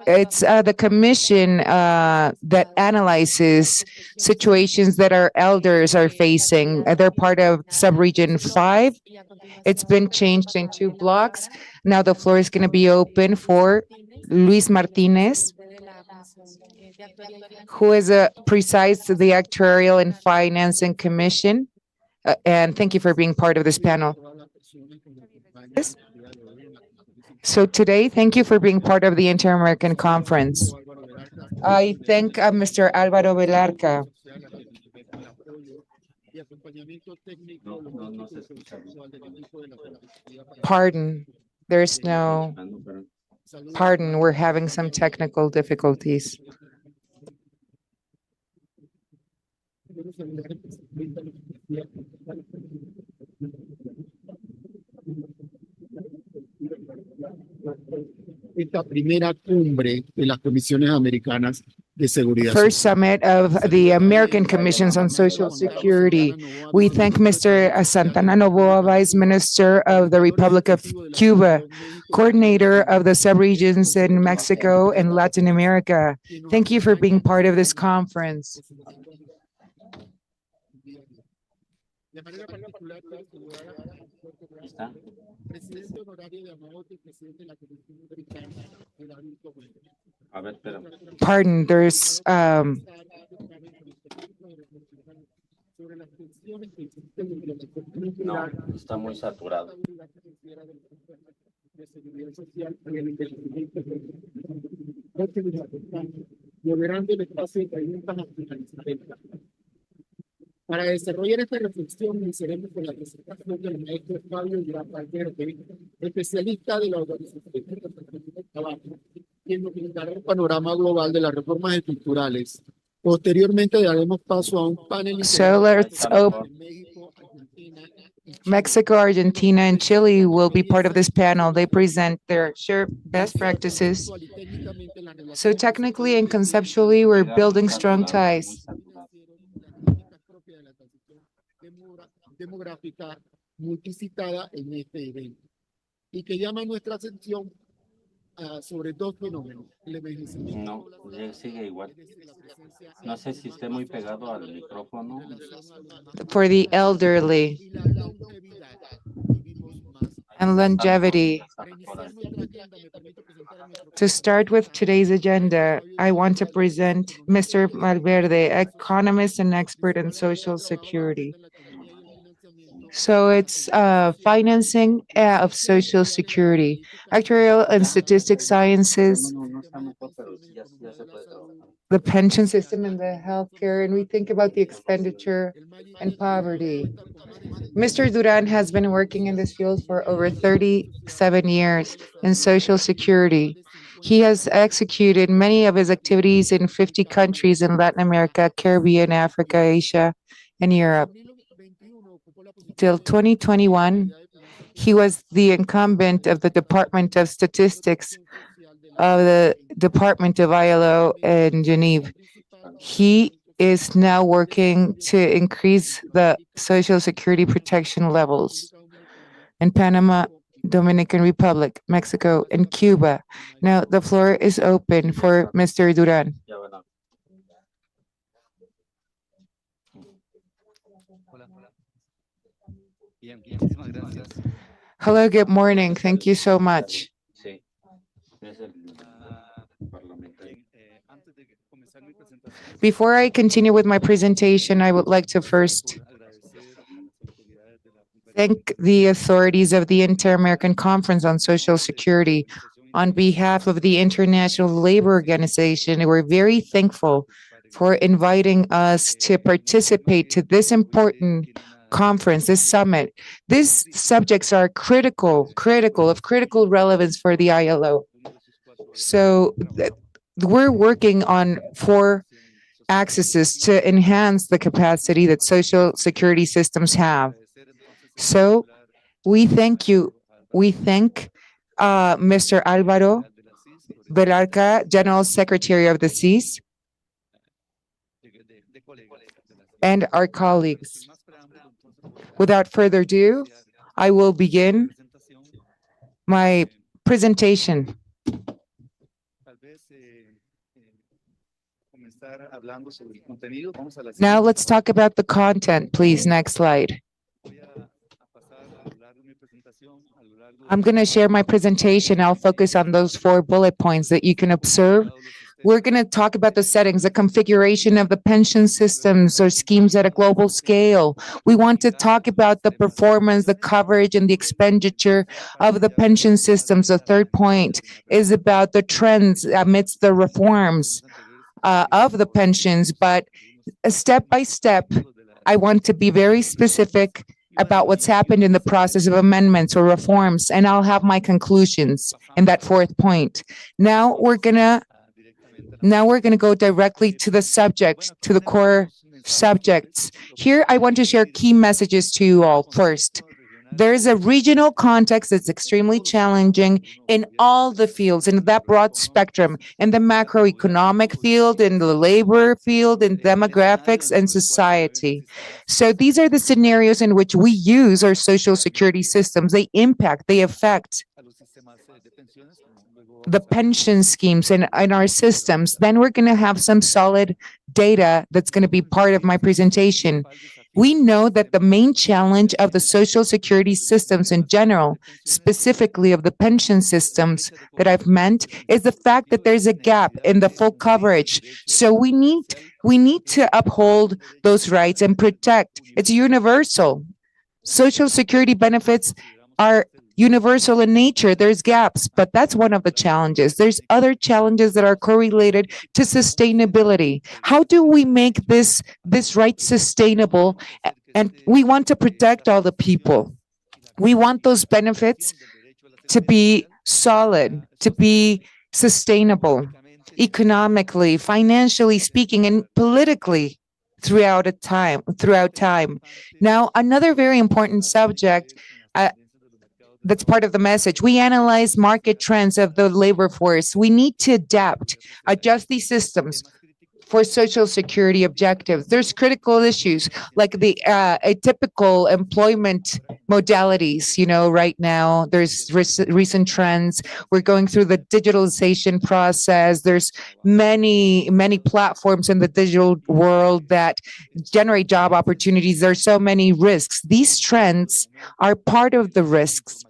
It's the commission that analyzes situations that our elders are facing. They're part of subregion 5. It's been changed in 2 blocks. Now the floor is going to be open for Luis Martinez, who is presides the Actuarial and Financing Commission. And thank you for being part of this panel. So today, thank you for being part of the Inter-American Conference. I thank Mr. Álvaro Velarca. Pardon, there's no pardon, we're having some technical difficulties. Esta primera cumbre de las comisiones americanas de seguridad. First summit of the American Commissions on Social Security. We thank Mr. Santana Novoa, Vice Minister of the Republic of Cuba, coordinator of the subregions in Mexico and Latin America. Thank you for being part of this conference. Pardon, there's No, está muy saturado. Moderando el espacio de preguntas a finalizar. Para desarrollar esta reflexión, iniciaremos con la presentación del maestro Fabio Durán Valverde, especialista de la Organización del Trabajo, quien nos brindará un panorama global de las reformas estructurales. Posteriormente daremos paso a un panel. So let's open. Mexico, Argentina, and Chile will be part of this panel. They present their shared best practices. So technically and conceptually, we're building strong ties. Demográfica multicitada en este evento y que llama nuestra atención sobre 2 fenómenos. El envejecimiento. No, sigue igual. No sé si esté muy pegado al micrófono. For the elderly and longevity. To start with today's agenda, I want to present Mr. Valverde, economist and expert in Social Security. So it's financing of Social Security, actuarial and statistics sciences, the pension system and the healthcare, and we think about the expenditure and poverty. Mr. Duran has been working in this field for over 37 years in Social Security. He has executed many of his activities in 50 countries in Latin America, Caribbean, Africa, Asia, and Europe. Till 2021, he was the incumbent of the Department of Statistics of the Department of ILO in Geneva. He is now working to increase the Social Security protection levels in Panama, Dominican Republic, Mexico, and Cuba. Now the floor is open for Mr. Duran. Hello, good morning. Thank you so much. Before I continue with my presentation, I would like to first thank the authorities of the Inter-American Conference on Social Security. On behalf of the International Labor Organization, we're very thankful for inviting us to participate to this important conference, this summit. These subjects are critical of critical relevance for the ILO. So we're working on 4 axes to enhance the capacity that social security systems have. So we thank you. We thank Mr. Álvaro Berarca, General Secretary of the CISS, and our colleagues. Without further ado, I will begin my presentation. Now let's talk about the content, please. Next slide. I'm going to share my presentation. I'll focus on those 4 bullet points that you can observe. We're going to talk about the settings, the configuration of the pension systems or schemes at a global scale. We want to talk about the performance, the coverage, and the expenditure of the pension systems. The third point is about the trends amidst the reforms of the pensions, but step by step, I want to be very specific about what's happened in the process of amendments or reforms, and I'll have my conclusions in that 4th point. Now we're gonna go directly to the subject, to the core subjects. Here, I want to share key messages to you all. First, there's a regional context that's extremely challenging in all the fields, in that broad spectrum, in the macroeconomic field, in the labor field, in demographics, and society. So these are the scenarios in which we use our social security systems. They impact, they affect the pension schemes in our systems. Then we're going to have some solid data that's going to be part of my presentation. We know that the main challenge of the social security systems in general, specifically of the pension systems that I've meant, is the fact that there's a gap in the full coverage. So we need to uphold those rights and protect. It's universal. Social security benefits are universal in nature. There's gaps, but that's one of the challenges. There's other challenges that are correlated to sustainability. How do we make this right sustainable? And we want to protect all the people. We want those benefits to be solid, to be sustainable, economically, financially speaking, and politically throughout time. Now, another very important subject that's part of the message. We analyze market trends of the labor force. We need to adapt, adjust these systems for social security objectives. There's critical issues like the atypical employment modalities. Right now, there's recent trends. We're going through the digitalization process. There's many platforms in the digital world that generate job opportunities. There are so many risks. These trends are part of the risks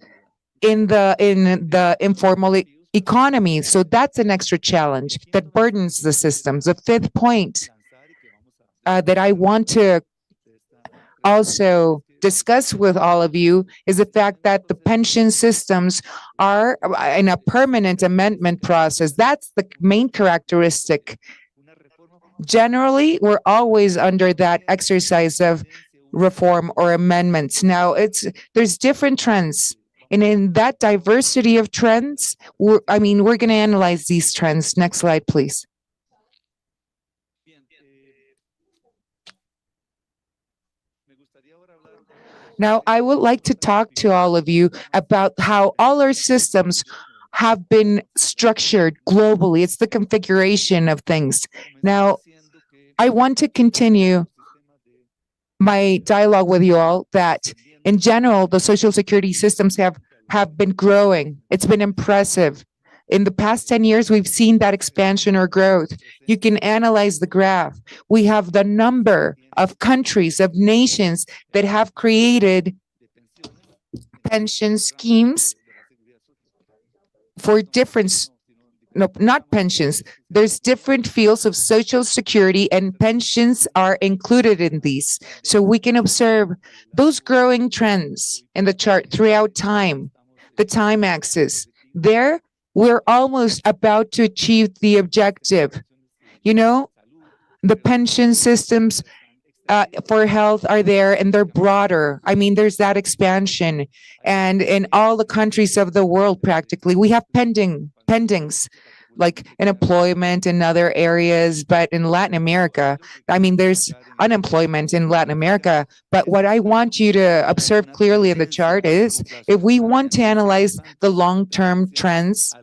in the informal economy. So that's an extra challenge that burdens the systems. The 5th point that I want to also discuss with all of you is the fact that the pension systems are in a permanent amendment process. That's the main characteristic. Generally, we're always under that exercise of reform or amendments. Now, there's different trends. And in that diversity of trends, we're going to analyze these trends. Next slide, please. Now, I would like to talk to all of you about how all our systems have been structured globally. It's the configuration of things. Now, I want to continue my dialogue with you all that in general, the social security systems have been growing. It's been impressive. In the past 10 years, we've seen that expansion or growth. You can analyze the graph. We have the number of countries, of nations that have created pension schemes for different, no, not pensions. There's different fields of social security, and pensions are included in these. So we can observe those growing trends in the chart throughout time, the time axis. There, we're almost about to achieve the objective. The pension systems for health are there, and they're broader. There's that expansion. And in all the countries of the world, practically, we have pendings. like unemployment in other areas, but in Latin America, I mean, there's unemployment in Latin America. But what I want you to observe clearly in the chart is if we want to analyze the long-term trends,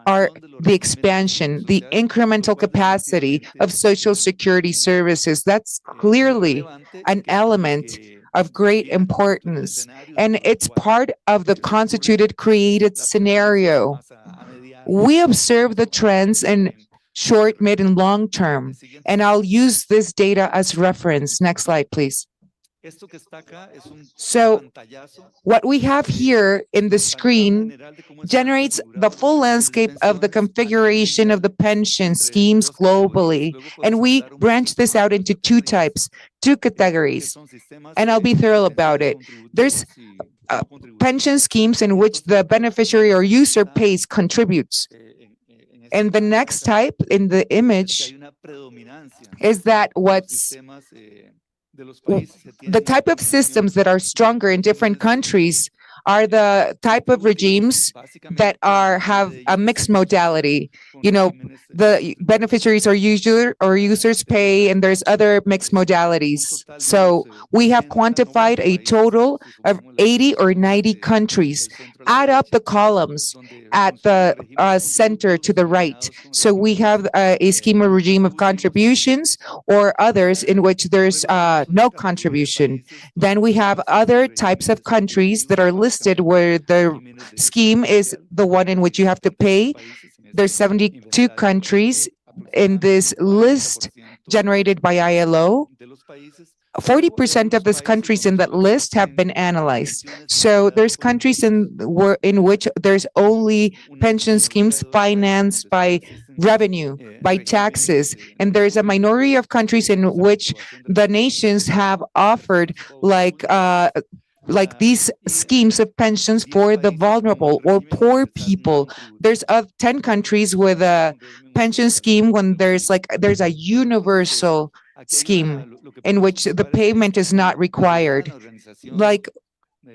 are the expansion, the incremental capacity of social security services. That's clearly an element of great importance. And it's part of the constituted created scenario. We observe the trends in short, mid, and long term. And I'll use this data as reference. Next slide, please. So what we have here in the screen generates the full landscape of the configuration of the pension schemes globally. And we branch this out into two types, two categories. And I'll be thorough about it. There's pension schemes in which the beneficiary or user pays, contributes. And the next type in the image is that what's the type of systems that are stronger in different countries are the type of regimes that have a mixed modality. You know, the beneficiaries or users pay, and there's other mixed modalities. So we have quantified a total of 80 or 90 countries. Add up the columns at the center to the right. So we have a schema regime of contributions or others in which there's no contribution. Then we have other types of countries that are listed where the scheme is the one in which you have to pay. There's 72 countries in this list generated by ILO. 40% of these countries in that list have been analyzed. So there's countries in which there's only pension schemes financed by revenue, by taxes. And there's a minority of countries in which the nations have offered like these schemes of pensions for the vulnerable or poor people. There's 10 countries with a pension scheme when there's a universal scheme in which the payment is not required.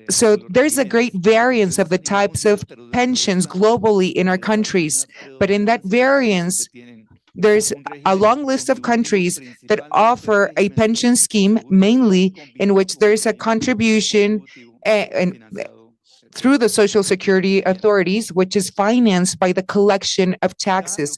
So there's a great variance of the types of pensions globally in our countries. But in that variance, there's a long list of countries that offer a pension scheme, mainly in which there's a contribution through the Social Security authorities, which is financed by the collection of taxes,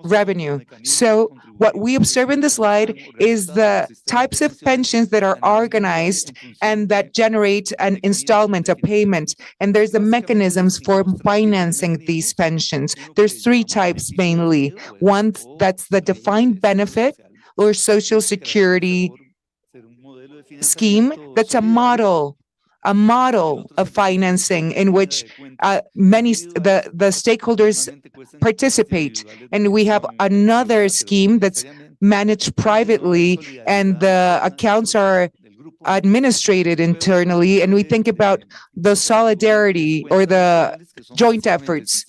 revenue. So what we observe in the slide is the types of pensions that are organized and that generate an installment, a payment. And there's the mechanisms for financing these pensions. There's three types mainly. One, that's the defined benefit or Social Security scheme. That's a model of financing in which many the stakeholders participate. And we have another scheme that's managed privately, and the accounts are administrated internally. And we think about the solidarity or the joint efforts.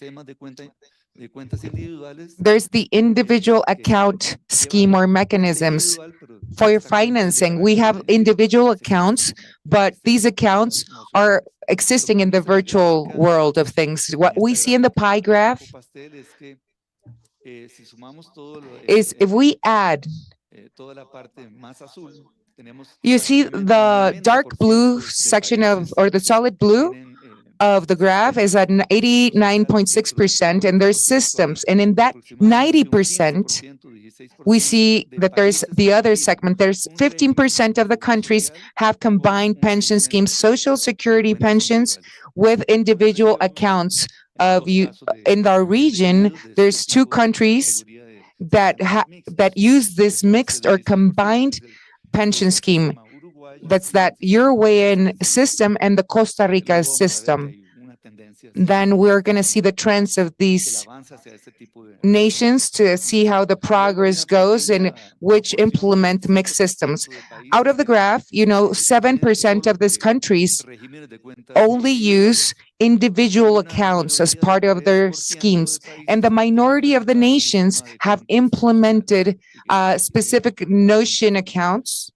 There's the individual account scheme or mechanisms for financing. We have individual accounts, but these accounts are existing in the virtual world of things. What we see in the pie graph is if we add, you see the dark blue section or the solid blue of the graph is at 89.6%, and there's systems. And in that 90%, we see that there's the other segment. There's 15% of the countries have combined pension schemes, Social Security pensions with individual accounts of you. In our region, there's two countries that use this mixed or combined pension scheme. That's that Uruguayan system and the Costa Rica system. Then we're going to see the trends of these nations to see how the progress goes and which implement mixed systems. Out of the graph, 7% of these countries only use individual accounts as part of their schemes. And the minority of the nations have implemented specific notion accounts.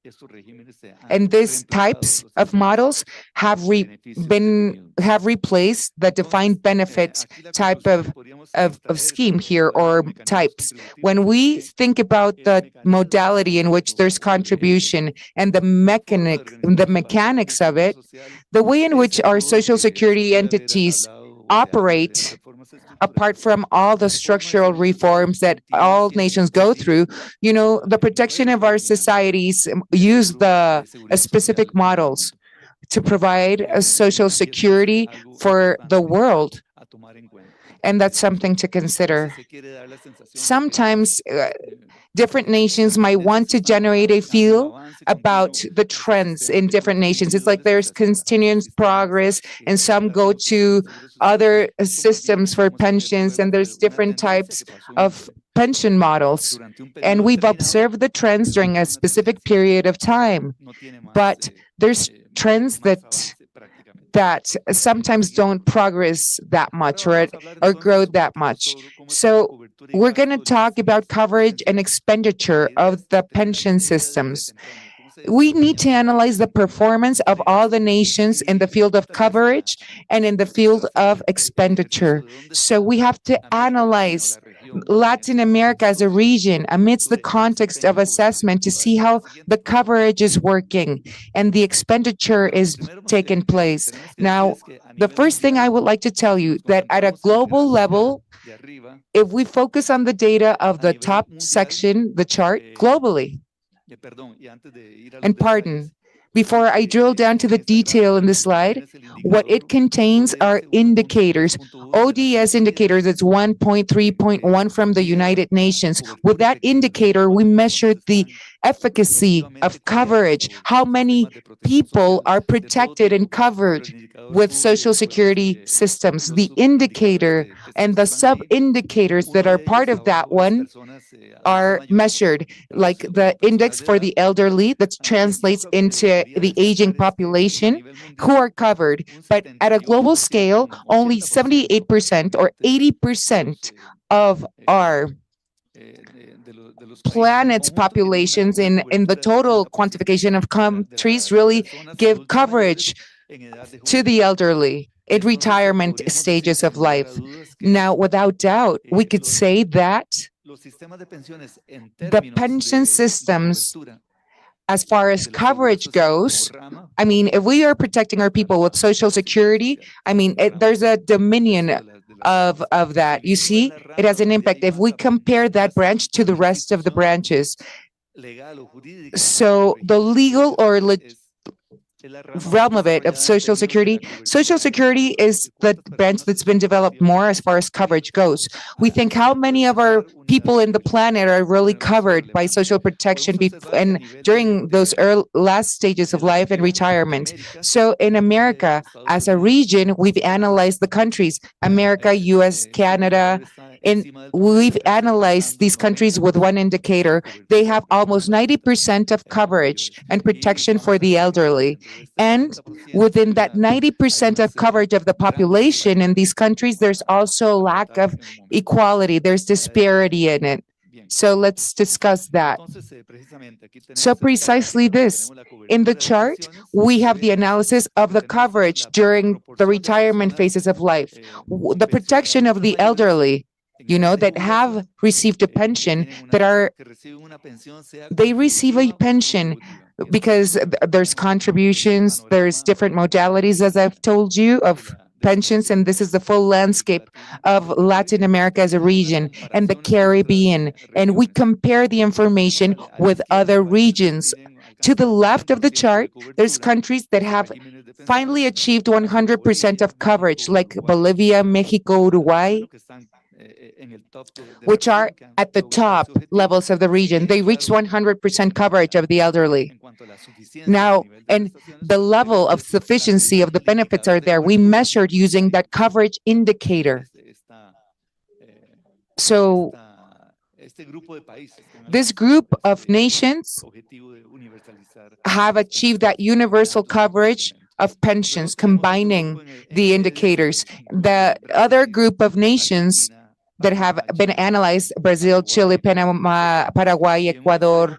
And these types of models have been have replaced the defined benefit type of scheme here, or types. When we think about the modality in which there's contribution and the mechanics of it, the way in which our social security entities operate, apart from all the structural reforms that all nations go through, the protection of our societies use the specific models to provide a social security for the world. And that's something to consider. Sometimes different nations might want to generate a feel about the trends in different nations. It's like there's continuous progress, and some go to other systems for pensions, and there's different types of pension models. And we've observed the trends during a specific period of time. But there's trends that sometimes don't progress that much or grow that much. So we're going to talk about coverage and expenditure of the pension systems. We need to analyze the performance of all the nations in the field of coverage and in the field of expenditure. So we have to analyze Latin America as a region amidst the context of assessment to see how the coverage is working and the expenditure is taking place. Now, the first thing I would like to tell you that at a global level, if we focus on the data of the top section, the chart, globally, and pardon, before I drill down to the detail in the slide, what it contains are indicators. ODS indicator, that's 1.3.1 from the United Nations. With that indicator, we measured the efficacy of coverage, how many people are protected and covered with social security systems. The indicator and the sub-indicators that are part of that one are measured, like the index for the elderly that translates into the aging population who are covered. But at a global scale, only 78% or 80% of our planet's populations in the total quantification of countries really give coverage to the elderly in retirement stages of life. Now, without doubt, we could say that the pension systems, as far as coverage goes, I mean, if we are protecting our people with Social Security, I mean, there's a dominion of that. You see, it has an impact if we compare that branch to the rest of the branches. So the legal or realm of it, of Social Security is the branch that's been developed more as far as coverage goes. We think how many of our people in the planet are really covered by social protection and during those last stages of life and retirement. So in America, as a region, we've analyzed the countries, America, US, Canada, and we've analyzed these countries with one indicator. They have almost 90% of coverage and protection for the elderly. And within that 90% of coverage of the population in these countries, there's also a lack of equality. There's disparity in it. So let's discuss that. So precisely this. In the chart, we have the analysis of the coverage during the retirement phases of life. The protection of the elderly, that have received a pension, they receive a pension because there's contributions, there's different modalities, as I've told you, of pensions, and this is the full landscape of Latin America as a region and the Caribbean. And we compare the information with other regions. To the left of the chart, there's countries that have finally achieved 100% of coverage, like Bolivia, Mexico, Uruguay, which are at the top levels of the region. They reached 100% coverage of the elderly. Now, and the level of sufficiency of the benefits are there. We measured using that coverage indicator. So this group of nations have achieved that universal coverage of pensions, combining the indicators. The other group of nations that have been analyzed, Brazil, Chile, Panama, Paraguay, Ecuador.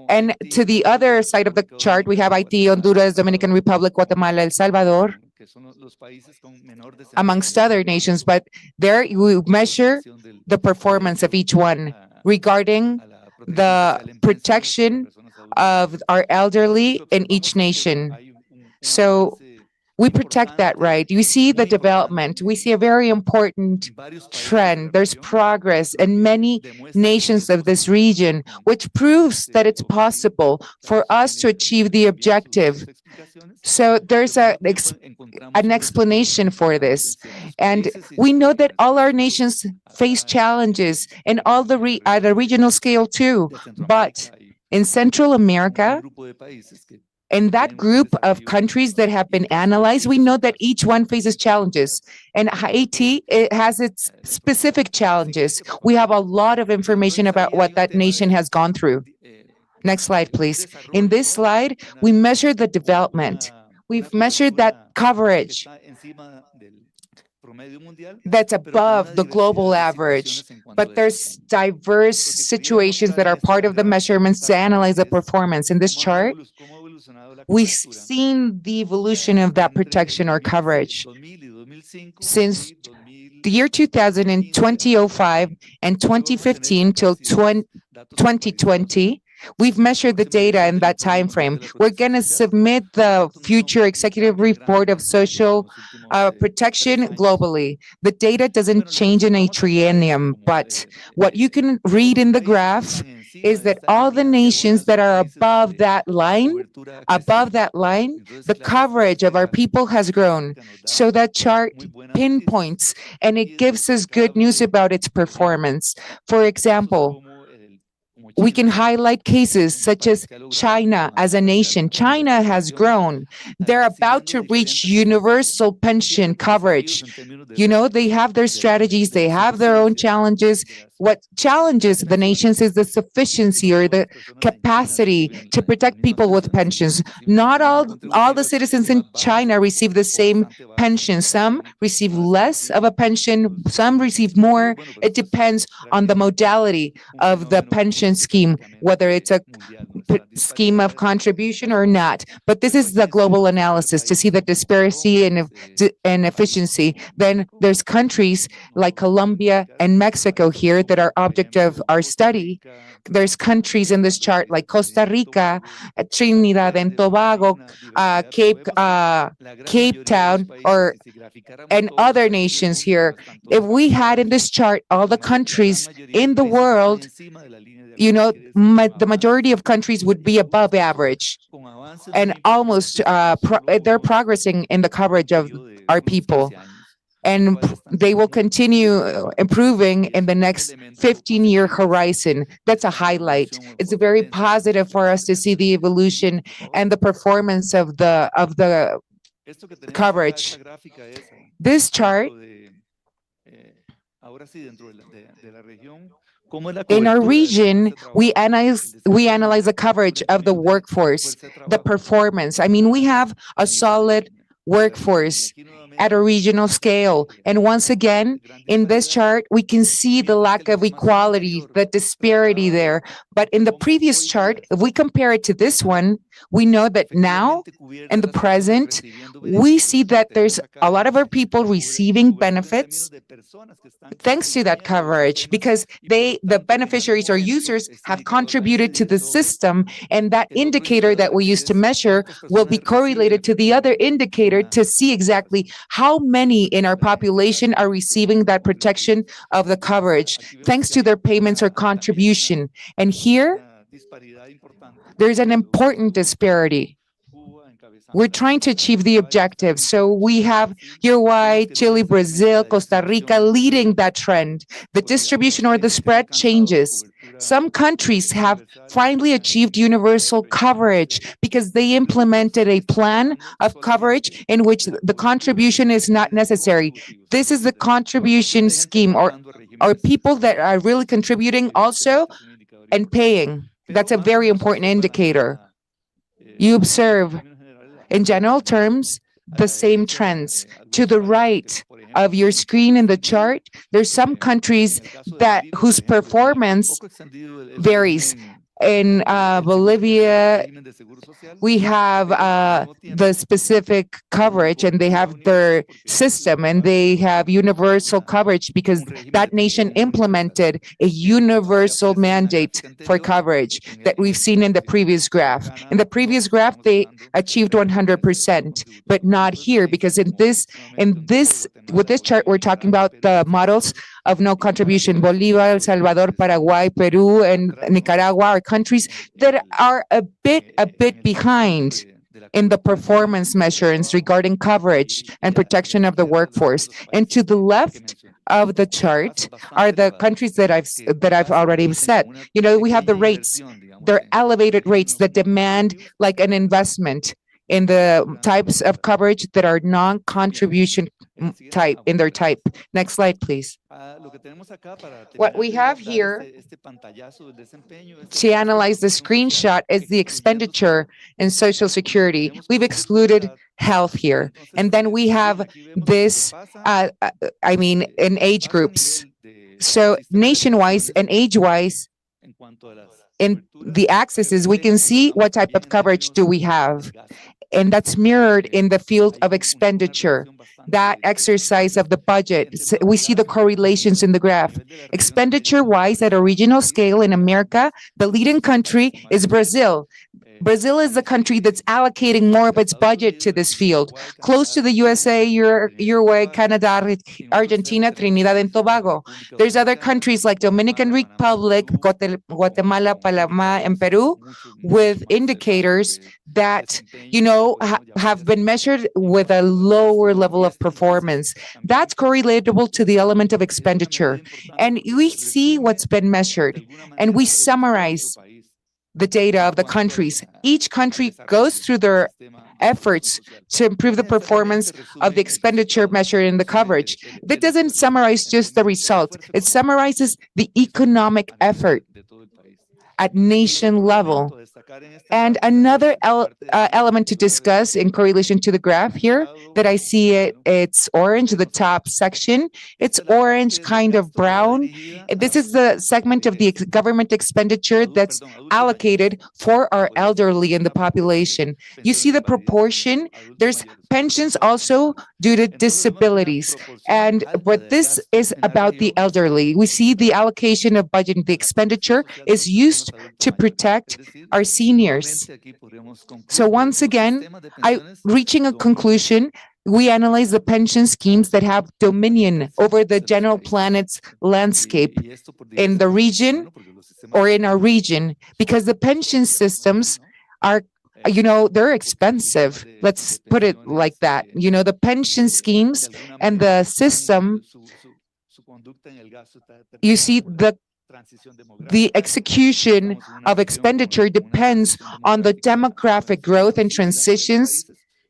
And to the other side of the chart, we have Haiti, Honduras, Dominican Republic, Guatemala, El Salvador. amongst other nations, but there you measure the performance of each one regarding the protection of our elderly in each nation. So we protect that right. You see the development. We see a very important trend. There's progress in many nations of this region, which proves that it's possible for us to achieve the objective. So there's an explanation for this. And we know that all our nations face challenges and all at a regional scale too. But in Central America, in that group of countries that have been analyzed, we know that each one faces challenges. And Haiti, it has its specific challenges. We have a lot of information about what that nation has gone through. Next slide, please. In this slide, we measure the development. We've measured that coverage that's above the global average. But there's diverse situations that are part of the measurements to analyze the performance. In this chart, we've seen the evolution of that protection or coverage since the year 2000 and 2005 and 2015 till 2020. We've measured the data in that time frame. We're going to submit the future executive report of social protection globally. The data doesn't change in a triennium, but what you can read in the graph is that all the nations that are above that line, the coverage of our people has grown. So that chart pinpoints and it gives us good news about its performance. For example, we can highlight cases such as China as a nation. China has grown. They're about to reach universal pension coverage. You know, they have their strategies, they have their own challenges. What challenges the nations is the sufficiency or the capacity to protect people with pensions. Not all the citizens in China receive the same pension. Some receive less of a pension, some receive more. It depends on the modality of the pension scheme, whether it's a scheme of contribution or not. But this is the global analysis to see the disparity and efficiency. Then there's countries like Colombia and Mexico here that are object of our study. There's countries in this chart like Costa Rica, Trinidad and Tobago, Cape Town, and other nations here. If we had in this chart all the countries in the world, you know, the majority of countries would be above average, and almost they're progressing in the coverage of our people. And they will continue improving in the next 15-year horizon. That's a highlight. It's very positive for us to see the evolution and the performance of the coverage. This chart, in our region, we analyze the coverage of the workforce, the performance. I mean, we have a solid workforce at a regional scale. And once again, in this chart, we can see the lack of equality, the disparity there. But in the previous chart, if we compare it to this one, we know that now, in the present, we see that there's a lot of our people receiving benefits thanks to that coverage, because the beneficiaries or users have contributed to the system, and that indicator that we use to measure will be correlated to the other indicator to see exactly how many in our population are receiving that protection of the coverage, thanks to their payments or contribution. And here, there's an important disparity. We're trying to achieve the objective. So we have Uruguay, Chile, Brazil, Costa Rica leading that trend. The distribution or the spread changes. Some countries have finally achieved universal coverage because they implemented a plan of coverage in which the contribution is not necessary. This is the contribution scheme, or people that are really contributing also and paying. That's a very important indicator. You observe, in general terms, the same trends. To the right of your screen in the chart, there's some countries whose performance varies. In Bolivia, we have the specific coverage, and they have their system, and they have universal coverage because that nation implemented a universal mandate for coverage that we've seen in the previous graph. In the previous graph, they achieved 100%, but not here because with this chart, we're talking about the models of no contribution. Bolivia, El Salvador, Paraguay, Peru, and Nicaragua are countries that are a bit behind in the performance measures regarding coverage and protection of the workforce. And to the left of the chart are the countries that I've already said. We have the rates. They're elevated rates that demand like an investment in the types of coverage that are non-contribution type in their type. Next slide, please. What we have here to analyze the screenshot is the expenditure in Social Security. We've excluded health here. And then we have this, in age groups. So nation-wise and age-wise, in the axes, we can see what type of coverage do we have. And that's mirrored in the field of expenditure, that exercise of the budget. So we see the correlations in the graph. Expenditure-wise, at a regional scale in America, the leading country is Brazil. Brazil is the country that's allocating more of its budget to this field, close to the USA, Uruguay, Canada, Argentina, Trinidad and Tobago. There's other countries like Dominican Republic, Guatemala, Panama, and Peru, with indicators that, have been measured with a lower level of performance. That's correlatable to the element of expenditure. And we see what's been measured, and we summarize the data of the countries. Each country goes through their efforts to improve the performance of the expenditure measured in the coverage. That doesn't summarize just the result. It summarizes the economic effort at nation level. And another element to discuss in correlation to the graph here that I see it's orange, the top section. It's orange, kind of brown. This is the segment of the government expenditure that's allocated for our elderly in the population. You see the proportion. There's pensions also due to disabilities. But this is about the elderly. We see the allocation of budget, the expenditure is used to protect our seniors. So once again, reaching a conclusion, we analyze the pension schemes that have dominion over the general planet's landscape in the region or in our region, because the pension systems are, they're expensive. Let's put it like that. The pension schemes and the system, you see the execution of expenditure depends on the demographic growth and transitions.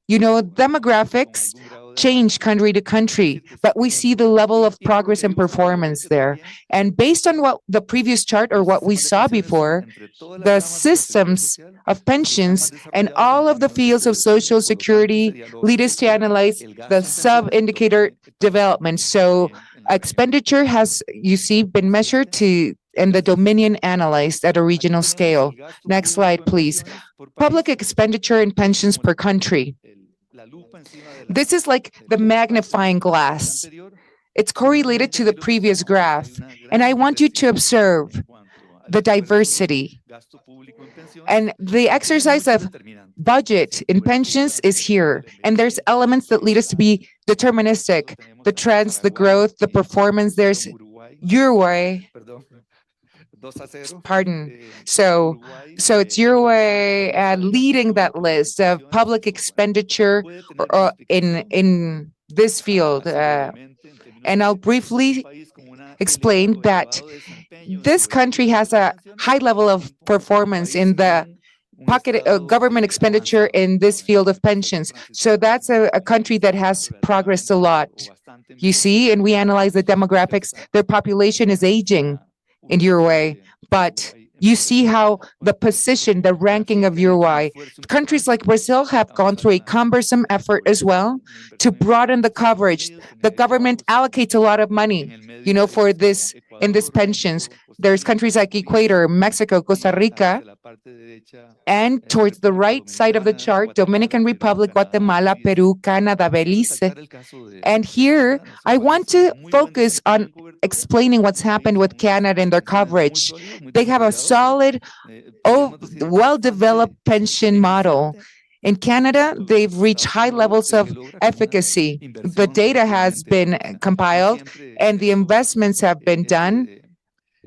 Demographics change country to country, but we see the level of progress and performance there. And based on what the previous chart or what we saw before, the systems of pensions and all of the fields of Social Security lead us to analyze the sub-indicator development. So expenditure has, been measured and the dominion analyzed at a regional scale. Next slide, please. Public expenditure and pensions per country. This is like the magnifying glass. It's correlated to the previous graph. And I want you to observe the diversity. And the exercise of budget in pensions is here. And there's elements that lead us to be deterministic. The trends, the growth, the performance. There's Uruguay. So it's Uruguay leading that list of public expenditure in this field. And I'll briefly explain that this country has a high level of performance in the government expenditure in this field of pensions. So that's a country that has progressed a lot. And we analyze the demographics. Their population is aging in Uruguay, but you see how the position, the ranking of Uruguay. Countries like Brazil have gone through a cumbersome effort as well to broaden the coverage. The government allocates a lot of money, for this in these pensions. There's countries like Ecuador, Mexico, Costa Rica, and towards the right side of the chart, Dominican Republic, Guatemala, Peru, Canada, Belize. And here, I want to focus on explaining what's happened with Canada and their coverage. They have a solid, well-developed pension model. In Canada, they've reached high levels of efficacy. The data has been compiled and the investments have been done.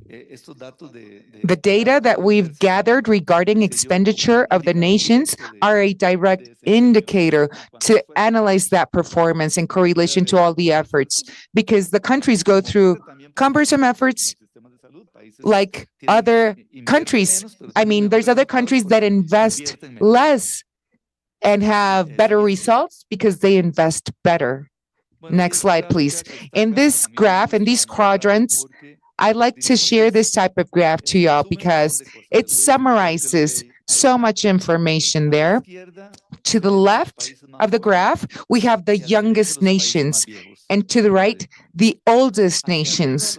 The data that we've gathered regarding expenditure of the nations are a direct indicator to analyze that performance in correlation to all the efforts, because the countries go through cumbersome efforts like other countries. I mean, there's other countries that invest less and have better results because they invest better. Next slide, please. In this graph, in these quadrants, I like to share this type of graph to y'all because it summarizes so much information there. To the left of the graph, we have the youngest nations, and to the right, the oldest nations.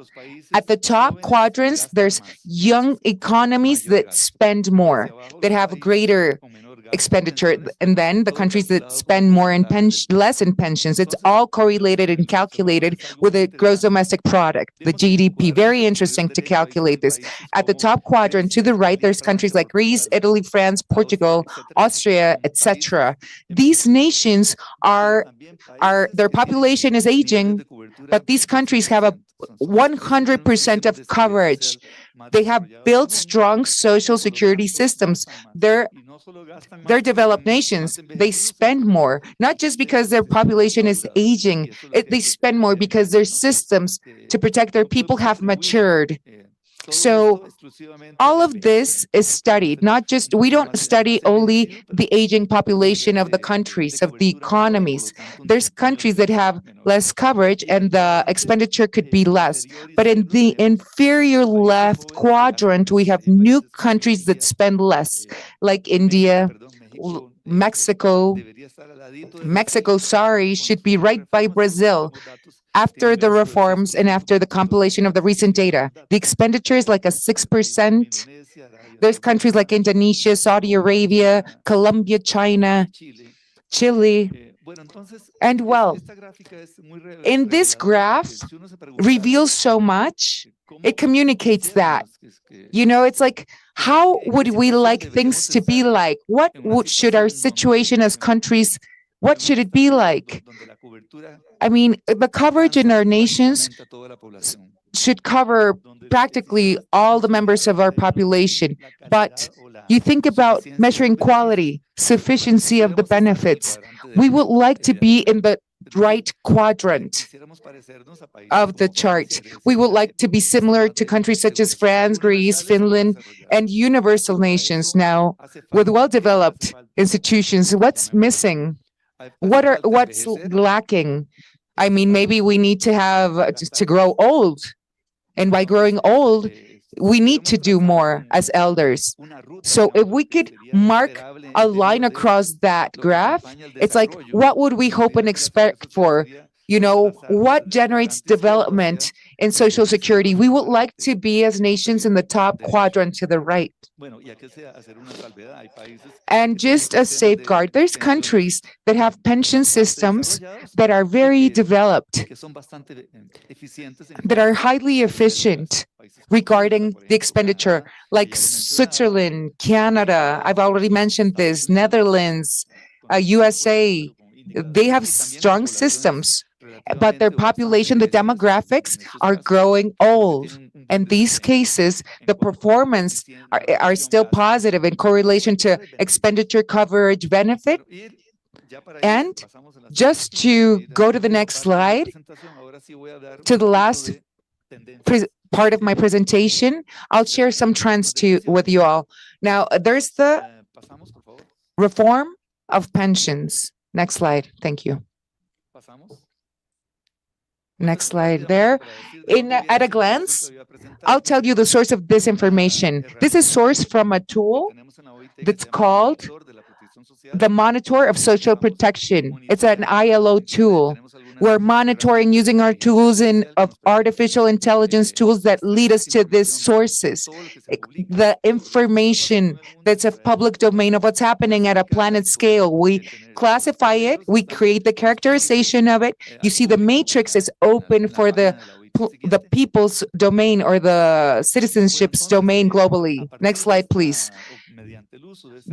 At the top quadrants, there's young economies that spend more, that have greater expenditure, and then the countries that spend more in less in pensions. It's all correlated and calculated with the gross domestic product, the GDP. Very interesting to calculate this. At the top quadrant to the right, there's countries like Greece, Italy, France, Portugal, Austria, etc. These nations their population is aging, but these countries have a 100% of coverage. They have built strong social security systems. They're developed nations. They spend more, not just because their population is aging. They spend more because their systems to protect their people have matured. So all of this is studied, we don't study only the aging population of the countries, of the economies. There's countries that have less coverage and the expenditure could be less. But in the inferior left quadrant, we have new countries that spend less, like India, Mexico. Mexico, should be right by Brazil. After the reforms and after the compilation of the recent data, the expenditure is like a 6%. There's countries like Indonesia, Saudi Arabia, Colombia, China, Chile. And well, in this graph reveals so much. It communicates that. It's like, how would we like things to be like? What should our situation as countries, what should it be like? I mean, the coverage in our nations should cover practically all the members of our population. But you think about measuring quality, sufficiency of the benefits. We would like to be in the right quadrant of the chart. We would like to be similar to countries such as France, Greece, Finland, and universal nations now with well-developed institutions. What's missing? What's lacking? I mean, maybe we need to grow old. And by growing old, we need to do more as elders. So if we could mark a line across that graph, it's like, what would we hope and expect for? What generates development in social security? We would like to be as nations in the top quadrant to the right. And just a safeguard, there's countries that have pension systems that are very developed, that are highly efficient regarding the expenditure, like Switzerland, Canada, I've already mentioned this, Netherlands, USA. They have strong systems, but their population, the demographics are growing old. In these cases, the performance are still positive in correlation to expenditure coverage benefit. And just to go to the next slide, to the last part of my presentation, I'll share some trends with you all. Now, there's the reform of pensions. Next slide. Thank you. Next slide there. At a glance, I'll tell you the source of this information. This is sourced from a tool that's called the Monitor of Social Protection. It's an ILO tool. We're monitoring using our tools of artificial intelligence tools that lead us to these sources. The information that's of public domain of what's happening at a planet scale. We classify it, we create the characterization of it. You see the matrix is open for the people's domain or the citizenship's domain globally. Next slide, please.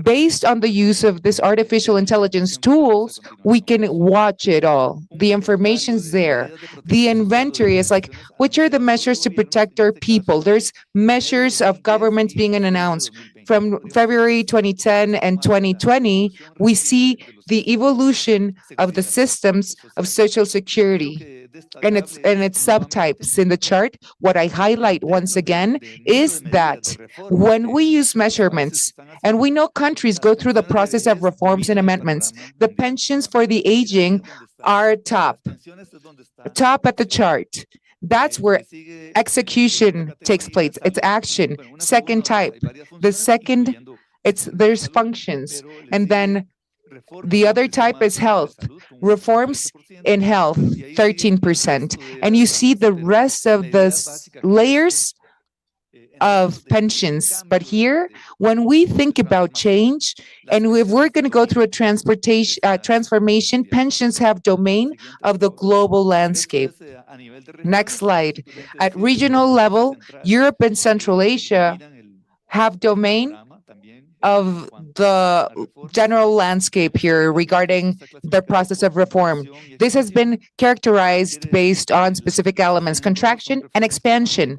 Based on the use of this artificial intelligence tools, we can watch it all. The information's there. The inventory is like, which are the measures to protect our people? There's measures of governments being announced. From February 2010 and 2020, we see the evolution of the systems of Social Security and its subtypes in the chart. What I highlight once again is that when we use measurements, and we know countries go through the process of reforms and amendments, the pensions for the aging are top at the chart. That's where execution takes place. It's action. Second type. The second, there's functions. And then the other type is health. Reforms in health, 13%. And you see the rest of the layers of pensions. But here, when we think about change, and if we're going to go through a transformation, pensions have domain of the global landscape. Next slide. At regional level, Europe and Central Asia have domain of the general landscape here regarding the process of reform. This has been characterized based on specific elements, contraction and expansion.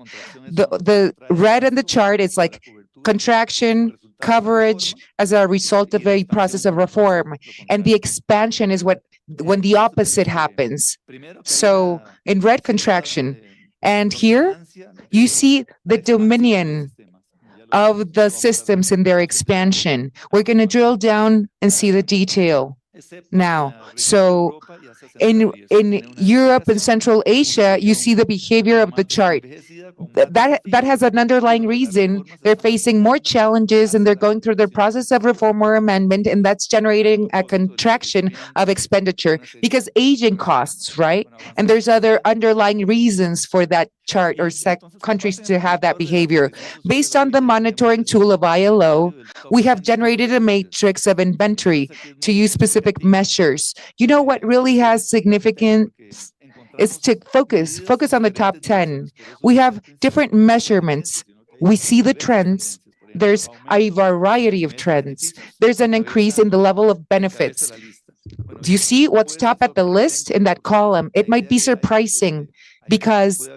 The red in the chart is like contraction, coverage as a result of a process of reform. And the expansion is when the opposite happens. So in red, contraction. And here you see the dominion of the systems in their expansion. We're going to drill down and see the detail now. So in Europe and Central Asia, you see the behavior of the chart. That has an underlying reason. They're facing more challenges and they're going through their process of reform or amendment, and that's generating a contraction of expenditure because aging costs, right? And there's other underlying reasons for that chart or countries to have that behavior. Based on the monitoring tool of ILO, we have generated a matrix of inventory to use specific measures. You know what really has significance is to focus on the top 10. We have different measurements. We see the trends. There's a variety of trends. There's an increase in the level of benefits. Do you see what's top at the list in that column? It might be surprising because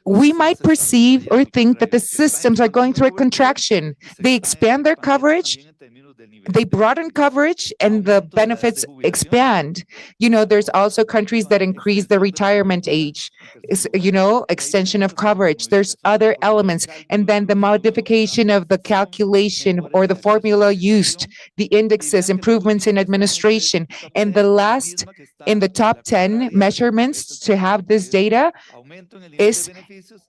we might perceive or think that the systems are going through a contraction. They expand their coverage, they broaden coverage, and the benefits expand. You know, there's also countries that increase the retirement age, extension of coverage. There's other elements. And then the modification of the calculation or the formula used, the indexes, improvements in administration. And the last in the top 10 measurements to have this data is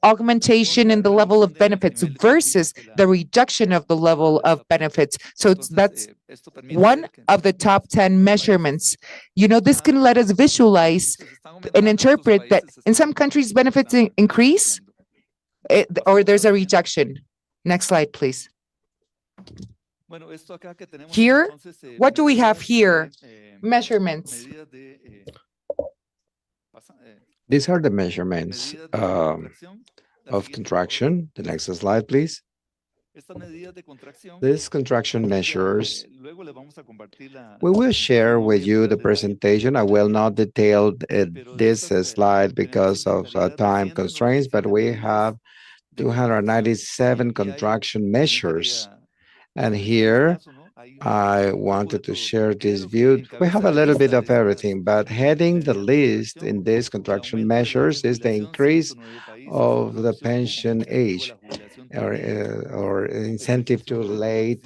augmentation in the level of benefits versus the reduction of the level of benefits. So that's one of the top 10 measurements. This can let us visualize and interpret that in some countries benefits increase or there's a reduction. Next slide, please. Here, what do we have here? Measurements. These are the measurements of contraction. The next slide, please. This contraction measures, we will share with you the presentation. I will not detail this slide because of time constraints, but we have 297 contraction measures. And here, I wanted to share this view. We have a little bit of everything, but heading the list in these contraction measures is the increase of the pension age or incentive to late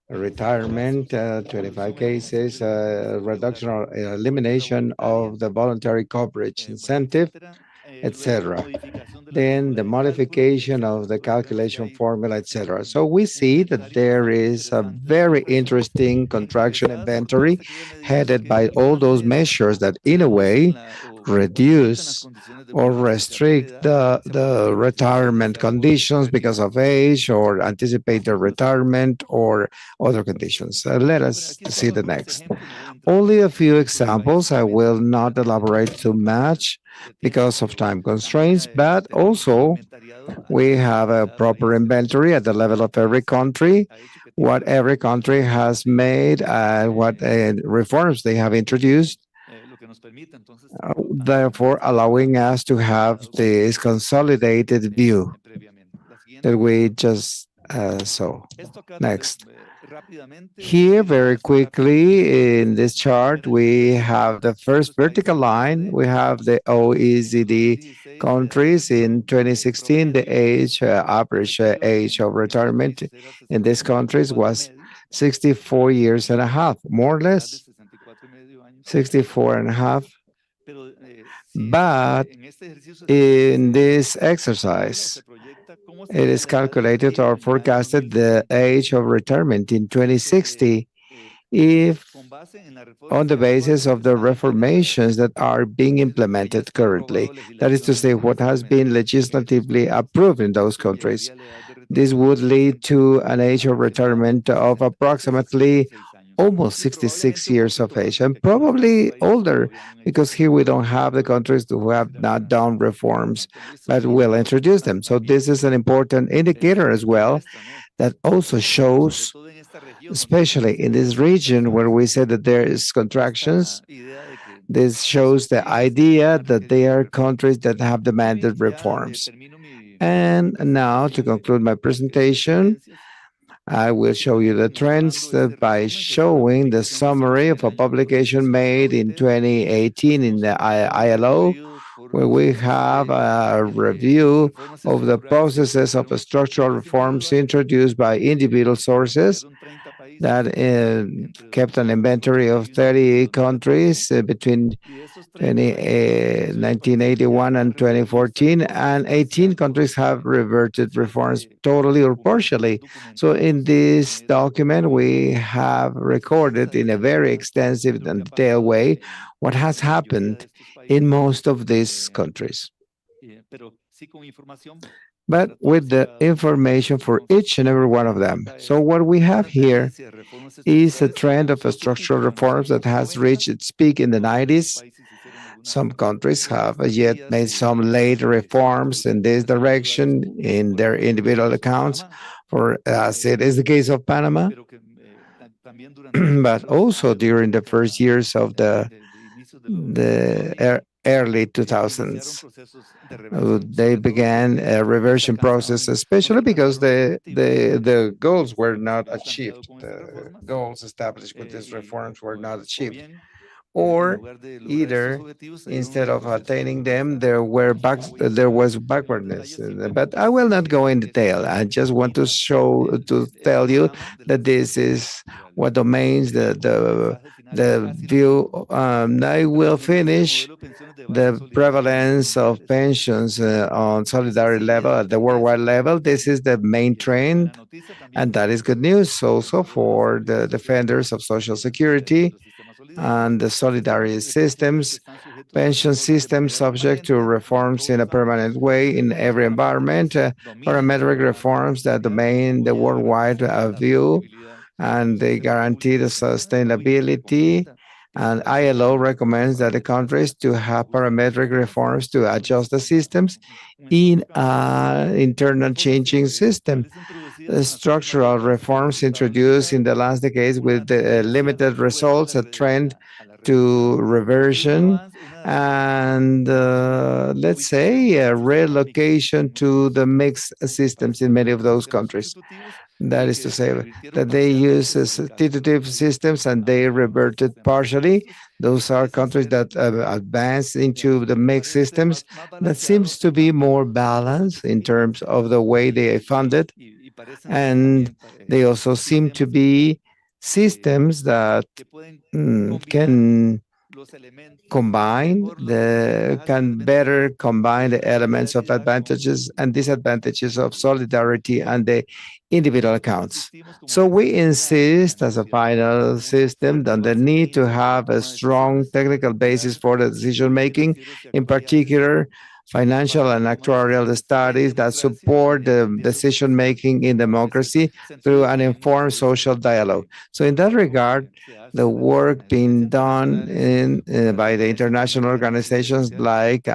retirement, 25 cases, reduction or elimination of the voluntary coverage incentive, etc. Then the modification of the calculation formula, etc. So we see that there is a very interesting contraction inventory headed by all those measures that, in a way, reduce or restrict the retirement conditions because of age or anticipate the retirement or other conditions. Let us see the next. Only a few examples. I will not elaborate too much because of time constraints, but also we have a proper inventory at the level of every country, what every country has made, what reforms they have introduced, therefore allowing us to have this consolidated view that we just saw. Next. Here, very quickly, in this chart, we have the first vertical line. We have the OECD countries. In 2016, the average age of retirement in these countries was 64 years and a half, more or less, 64 and a half. But in this exercise, it is calculated or forecasted the age of retirement in 2060 if on the basis of the reformations that are being implemented currently. That is to say, what has been legislatively approved in those countries. This would lead to an age of retirement of approximately almost 66 years of age, and probably older, because here we don't have the countries who have not done reforms, but will introduce them. So this is an important indicator as well that also shows, especially in this region where we said that there is contractions, this shows the idea that they are countries that have demanded reforms. And now, to conclude my presentation, I will show you the trends by showing the summary of a publication made in 2018 in the ILO, where we have a review of the processes of structural reforms introduced by individual sources that kept an inventory of 30 countries between 1981 and 2014, and 18 countries have reverted reforms totally or partially. So in this document, we have recorded in a very extensive and detailed way what has happened in most of these countries, but with the information for each and every one of them. So what we have here is a trend of structural reforms that has reached its peak in the 90s. Some countries have yet made some late reforms in this direction in their individual accounts, for as it is the case of Panama, but also during the first years of the early 2000s. They began a reversion process, especially because the goals were not achieved. The goals established with these reforms were not achieved. Or either instead of attaining them, there was backwardness. But I will not go in detail. I just want to tell you that this is what domains the view. I will finish the prevalence of pensions on solidarity level at the worldwide level. This is the main trend, and that is good news also for the defenders of Social Security and the solidarity systems, pension systems subject to reforms in a permanent way in every environment, parametric reforms that domain the worldwide view, and they guarantee the sustainability. And ILO recommends that the countries to have parametric reforms to adjust the systems in an internal changing system. The structural reforms introduced in the last decades with limited results, a trend to reversion, and let's say a relocation to the mixed systems in many of those countries. That is to say that they use substitutive systems and they reverted partially. Those are countries that advance into the mixed systems that seems to be more balanced in terms of the way they are funded. And they also seem to be systems that can can better combine the elements of advantages and disadvantages of solidarity and the individual accounts. So we insist as a final system on the need to have a strong technical basis for the decision making, in particular financial and actuarial studies that support the decision making in democracy through an informed social dialogue. So in that regard, the work being done by the international organizations like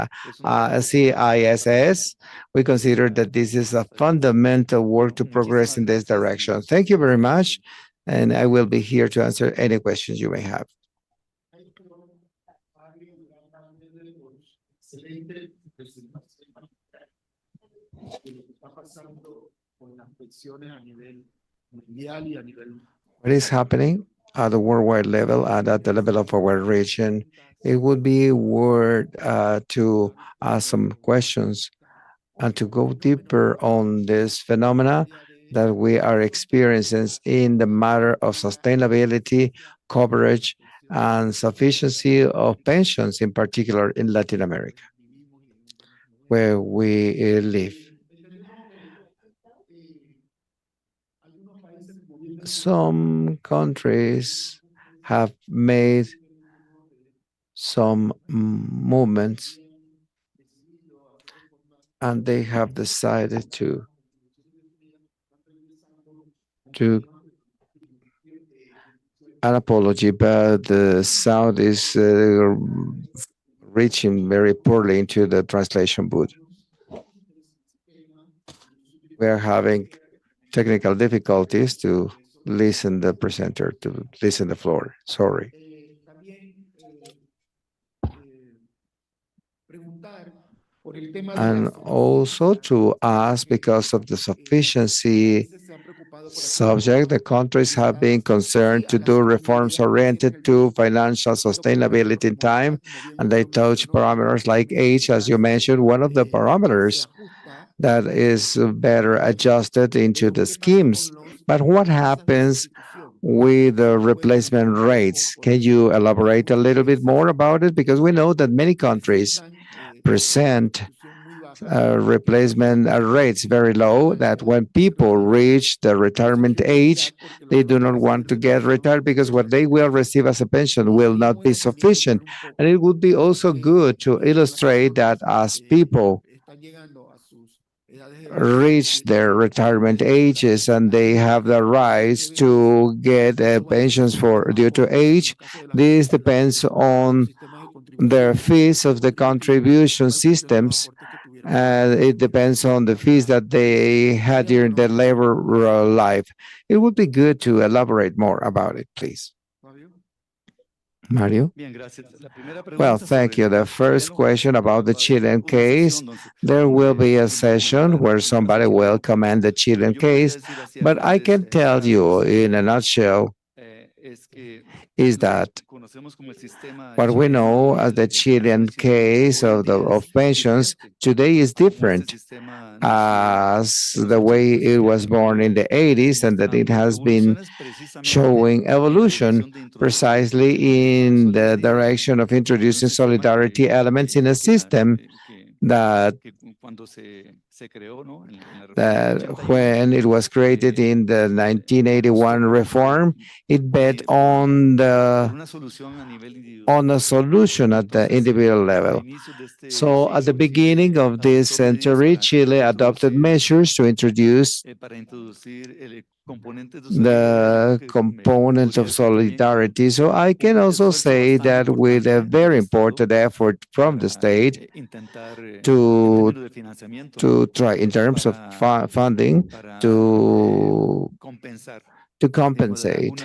CISS, we consider that this is a fundamental work to progress in this direction. Thank you very much, and I will be here to answer any questions you may have. What is happening at the worldwide level and at the level of our region? It would be worth to ask some questions and to go deeper on this phenomena that we are experiencing in the matter of sustainability, coverage, and sufficiency of pensions, in particular in Latin America, where we live. Some countries have made some movements and they have decided to an apology, but the sound is reaching very poorly into the translation booth. We are having technical difficulties to listen the presenter, to listen the floor. Sorry. And also to ask, because of the sufficiency subject, the countries have been concerned to do reforms oriented to financial sustainability in time, and they touch parameters like age, as you mentioned, one of the parameters that is better adjusted into the schemes. But what happens with the replacement rates? Can you elaborate a little bit more about it? Because we know that many countries present replacement rates very low, that when people reach the retirement age, they do not want to get retired because what they will receive as a pension will not be sufficient. And it would be also good to illustrate that as people reach their retirement ages and they have the rights to get pensions for due to age, this depends on the fees of the contribution systems. It depends on the fees that they had during their labor life. It would be good to elaborate more about it, please. Mario? Well, thank you. The first question about the Chilean case, there will be a session where somebody will comment the Chilean case, but I can tell you in a nutshell is that what we know as the Chilean case of pensions today is different as the way it was born in the 80s, and that it has been showing evolution precisely in the direction of introducing solidarity elements in a system that when it was created in the 1981 reform, it bet on a solution at the individual level. So at the beginning of this century, Chile adopted measures to introduce the components of solidarity. So I can also say that with a very important effort from the state to try in terms of funding to compensate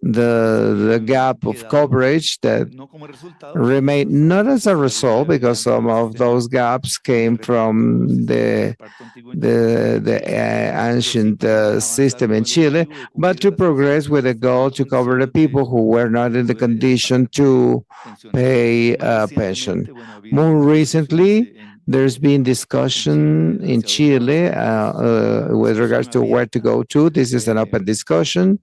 the gap of coverage that remained, not as a result, because some of those gaps came from the ancient system in Chile, but to progress with a goal to cover the people who were not in the condition to pay a pension. More recently, there's been discussion in Chile with regards to where to go to. This is an open discussion.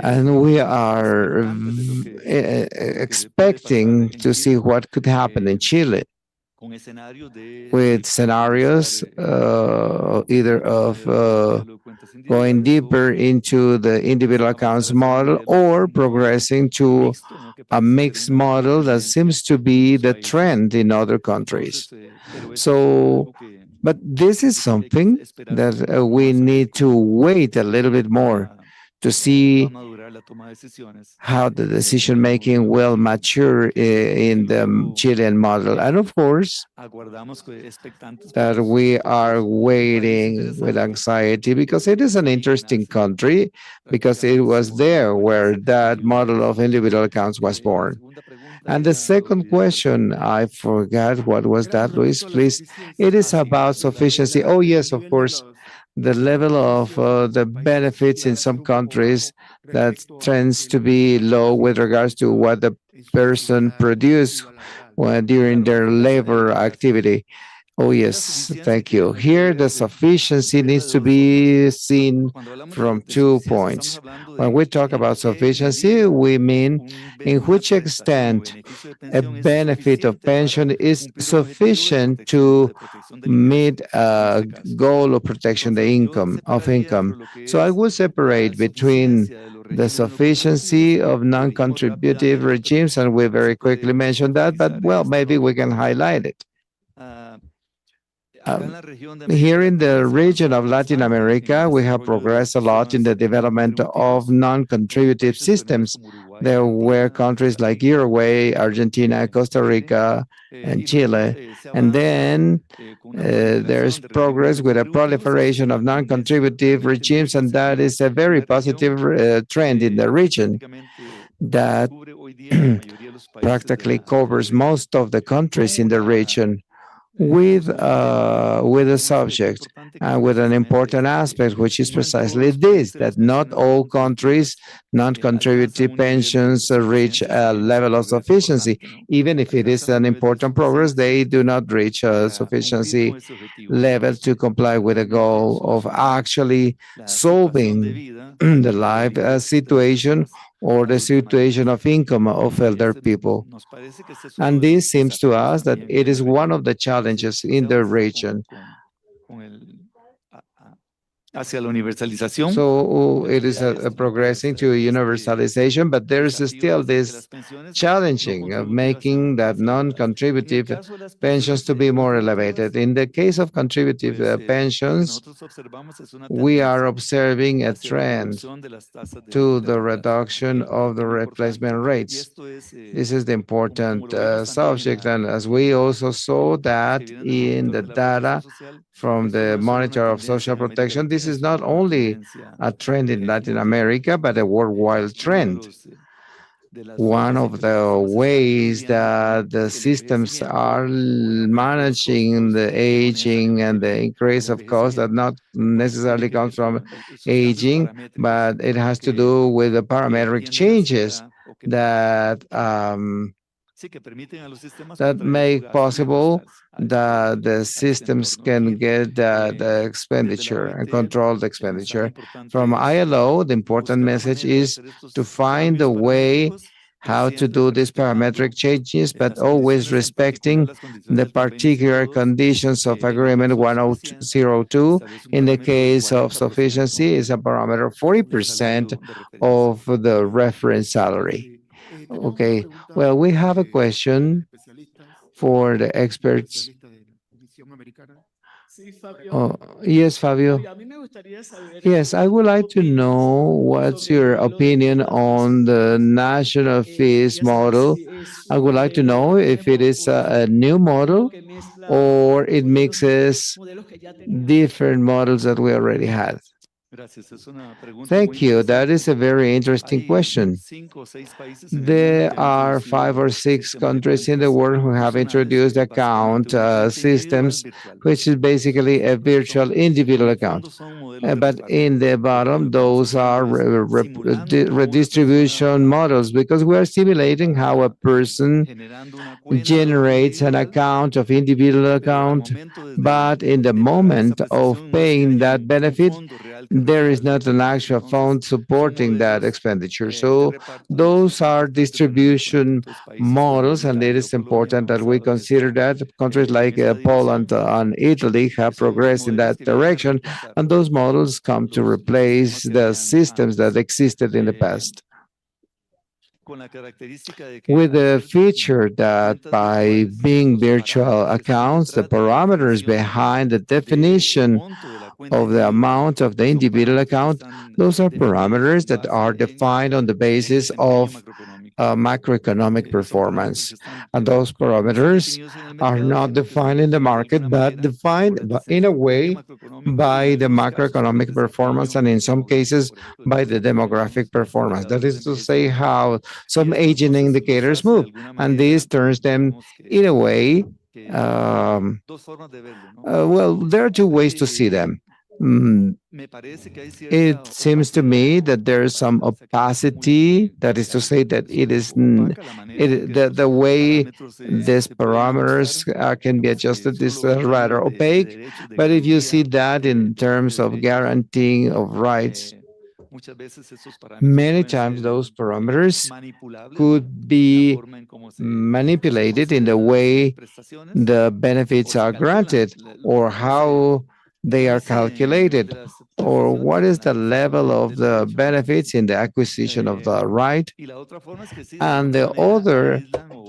And we are expecting to see what could happen in Chile with scenarios either of going deeper into the individual accounts model or progressing to a mixed model that seems to be the trend in other countries. So, but this is something that we need to wait a little bit more to see how the decision making will mature in the Chilean model. And of course, that we are waiting with anxiety because it is an interesting country, because it was there where that model of individual accounts was born. And the second question, I forgot what was that, Luis, please. It is about sufficiency. Oh, yes, of course. The level of the benefits in some countries that tends to be low with regards to what the person produced during their labor activity. Oh, yes, thank you. Here, the sufficiency needs to be seen from 2 points. When we talk about sufficiency, we mean in which extent a benefit of pension is sufficient to meet a goal of protection the income. So I will separate between the sufficiency of non-contributive regimes, and we very quickly mentioned that, but well, maybe we can highlight it. Here in the region of Latin America, we have progressed a lot in the development of non-contributive systems. There were countries like Uruguay, Argentina, Costa Rica, and Chile. And then there's progress with a proliferation of non-contributive regimes, and that is a very positive trend in the region that practically covers most of the countries in the region with a subject and with an important aspect, which is precisely this, that not all countries, non-contributive pensions reach a level of sufficiency. Even if it is an important progress, they do not reach a sufficiency level to comply with the goal of actually solving the life situation or the situation of income of elder people. And this seems to us that it is one of the challenges in the region. So it is a progressing to universalization, but there is still this challenging of making that non-contributive pensions to be more elevated. In the case of contributive pensions, we are observing a trend to the reduction of the replacement rates. This is the important subject, and as we also saw that in the data from the Monitor of Social Protection, this is not only a trend in Latin America, but a worldwide trend. One of the ways that the systems are managing the aging and the increase of cost that not necessarily comes from aging, but it has to do with the parametric changes that that make possible that the systems can get the expenditure and control the expenditure. From ILO, the important message is to find a way how to do these parametric changes, but always respecting the particular conditions of Agreement 1002. In the case of sufficiency, is a parameter of 40% of the reference salary. Okay, well, we have a question for the experts. Oh, yes, Fabio. Yes, I would like to know what's your opinion on the national fees model. I would like to know if it is a new model or it mixes different models that we already had. Thank you. That is a very interesting question. There are 5 or 6 countries in the world who have introduced account systems, which is basically a virtual individual account. But in the bottom, those are redistribution models, because we are simulating how a person generates an account of individual account, but in the moment of paying that benefit, there is not an actual fund supporting that expenditure. So those are distribution models, and it is important that we consider that countries like Poland and Italy have progressed in that direction, and those models come to replace the systems that existed in the past, with the feature that by being virtual accounts, the parameters behind the definition of the amount of the individual account, those are parameters that are defined on the basis of macroeconomic performance. And those parameters are not defined in the market, but defined in a way by the macroeconomic performance and in some cases by the demographic performance. That is to say, how some aging indicators move. And this turns them in a way, well, there are two ways to see them. It seems to me that there is some opacity, that is to say that it is the way these parameters can be adjusted is rather opaque. But if you see that in terms of guaranteeing of rights, many times those parameters could be manipulated in the way the benefits are granted, or how they are calculated, or what is the level of the benefits in the acquisition of the right. And the other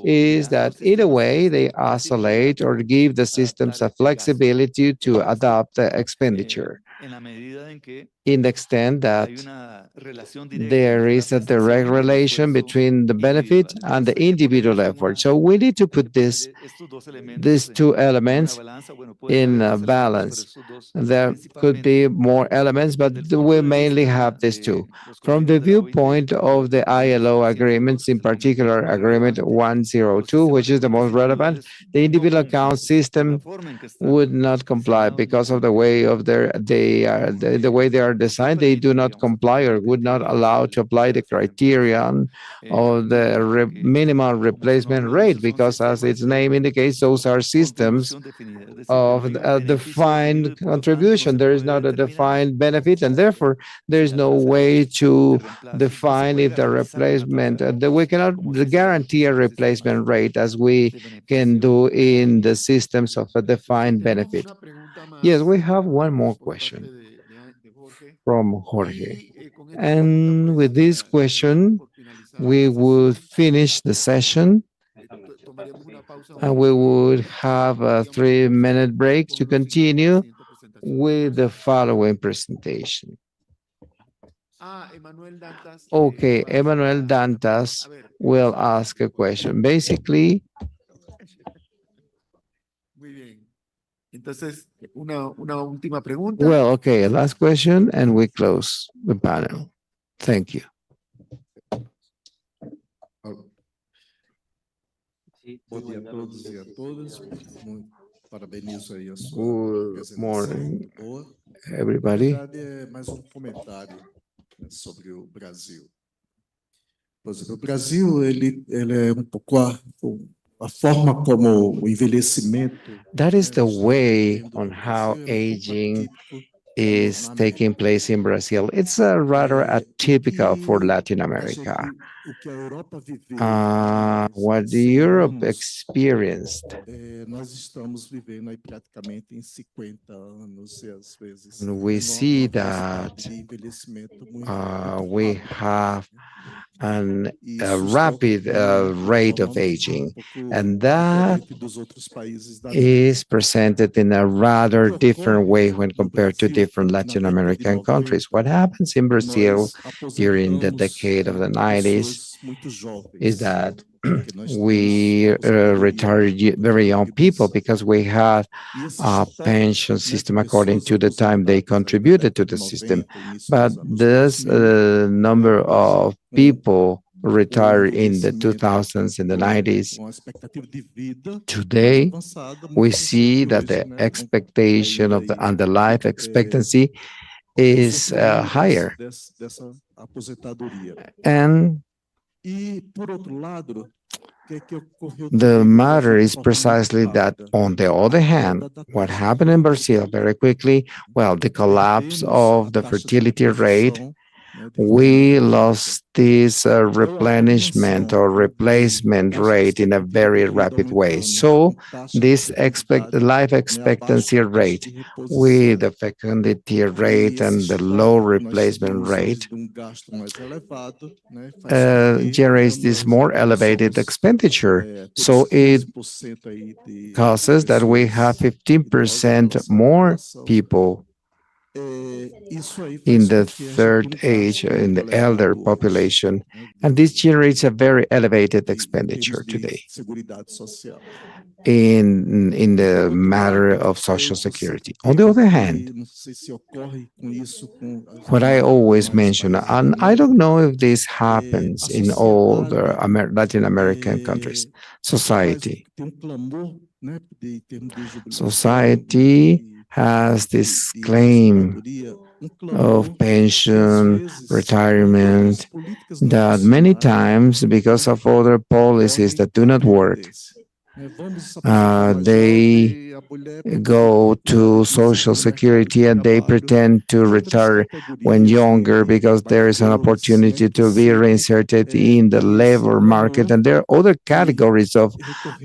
is that in a way they isolate or give the systems a flexibility to adopt the expenditure in the extent that there is a direct relation between the benefit and the individual effort. So we need to put these two elements in a balance. There could be more elements, but we mainly have these two. From the viewpoint of the ILO agreements, in particular Agreement 102, which is the most relevant, the individual account system would not comply because of the way of the way they are designed. They do not comply or would not allow to apply the criterion of the minimal replacement rate, because as its name indicates, those are systems of a defined contribution. There is not a defined benefit, and therefore there is no way to define if the replacement, that we cannot guarantee a replacement rate as we can do in the systems of a defined benefit. Yes, we have one more question from Jorge. And with this question, we would finish the session, and we would have a 3-minute break to continue with the following presentation. Okay, Emmanuel Dantas will ask a question. Basically, well, okay, last question, and we close the panel. Thank you. Bom dia a todos e a todas. Parabenizo aí a sua Good morning, boa. everybody. Na verdade, é mais comentário, né, sobre o Brasil. Por exemplo, o Brasil ele é pouco a forma como o envelhecimento. That is the way on how aging is taking place in Brazil. It's rather atypical for Latin America. What Europe experienced, Nós estamos vivendo aí praticamente em 50 anos e às vezes we see that we have a rapid rate of aging, and that is presented in a rather different way when compared to different Latin American countries. What happens in Brazil during the decade of the 90s is that we retire very young people because we had a pension system according to the time they contributed to the system. But this number of people retired in the 2000s and the 90s, today we see that the expectation of the life expectancy is higher. And The matter is precisely that, on the other hand, what happened in Brazil very quickly, well, the collapse of the fertility rate, we lost this replenishment or replacement rate in a very rapid way. So this life expectancy rate with the fecundity rate and the low replacement rate generates this more elevated expenditure. So it causes that we have 15% more people in the third age, in the elder population, and this generates a very elevated expenditure today in the matter of social security. On the other hand, what I always mention, and I don't know if this happens in all the Latin American countries, society. Society has this claim of pension, retirement, that many times, because of other policies that do not work, they go to Social Security and they pretend to retire when younger because there is an opportunity to be reinserted in the labor market. And there are other categories of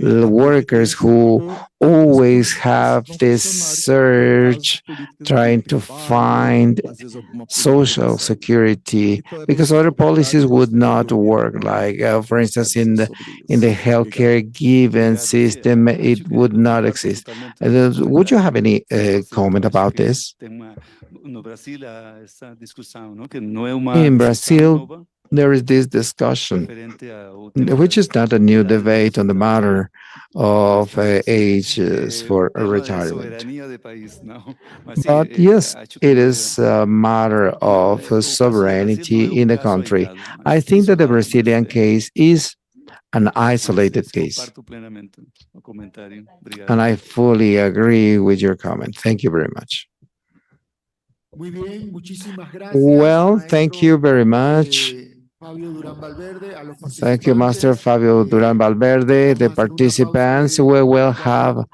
workers who always have this search trying to find Social Security because other policies would not work. Like, for instance, in the healthcare given system, it would not exist. Would you have any comment about this? In Brazil, there is this discussion, which is not a new debate on the matter of ages for retirement. But yes, it is a matter of sovereignty in the country. I think that the Brazilian case is an isolated case. And I fully agree with your comment. Thank you very much. Well, thank you very much. Thank you, Master Fabio Duran Valverde. The participants, we will have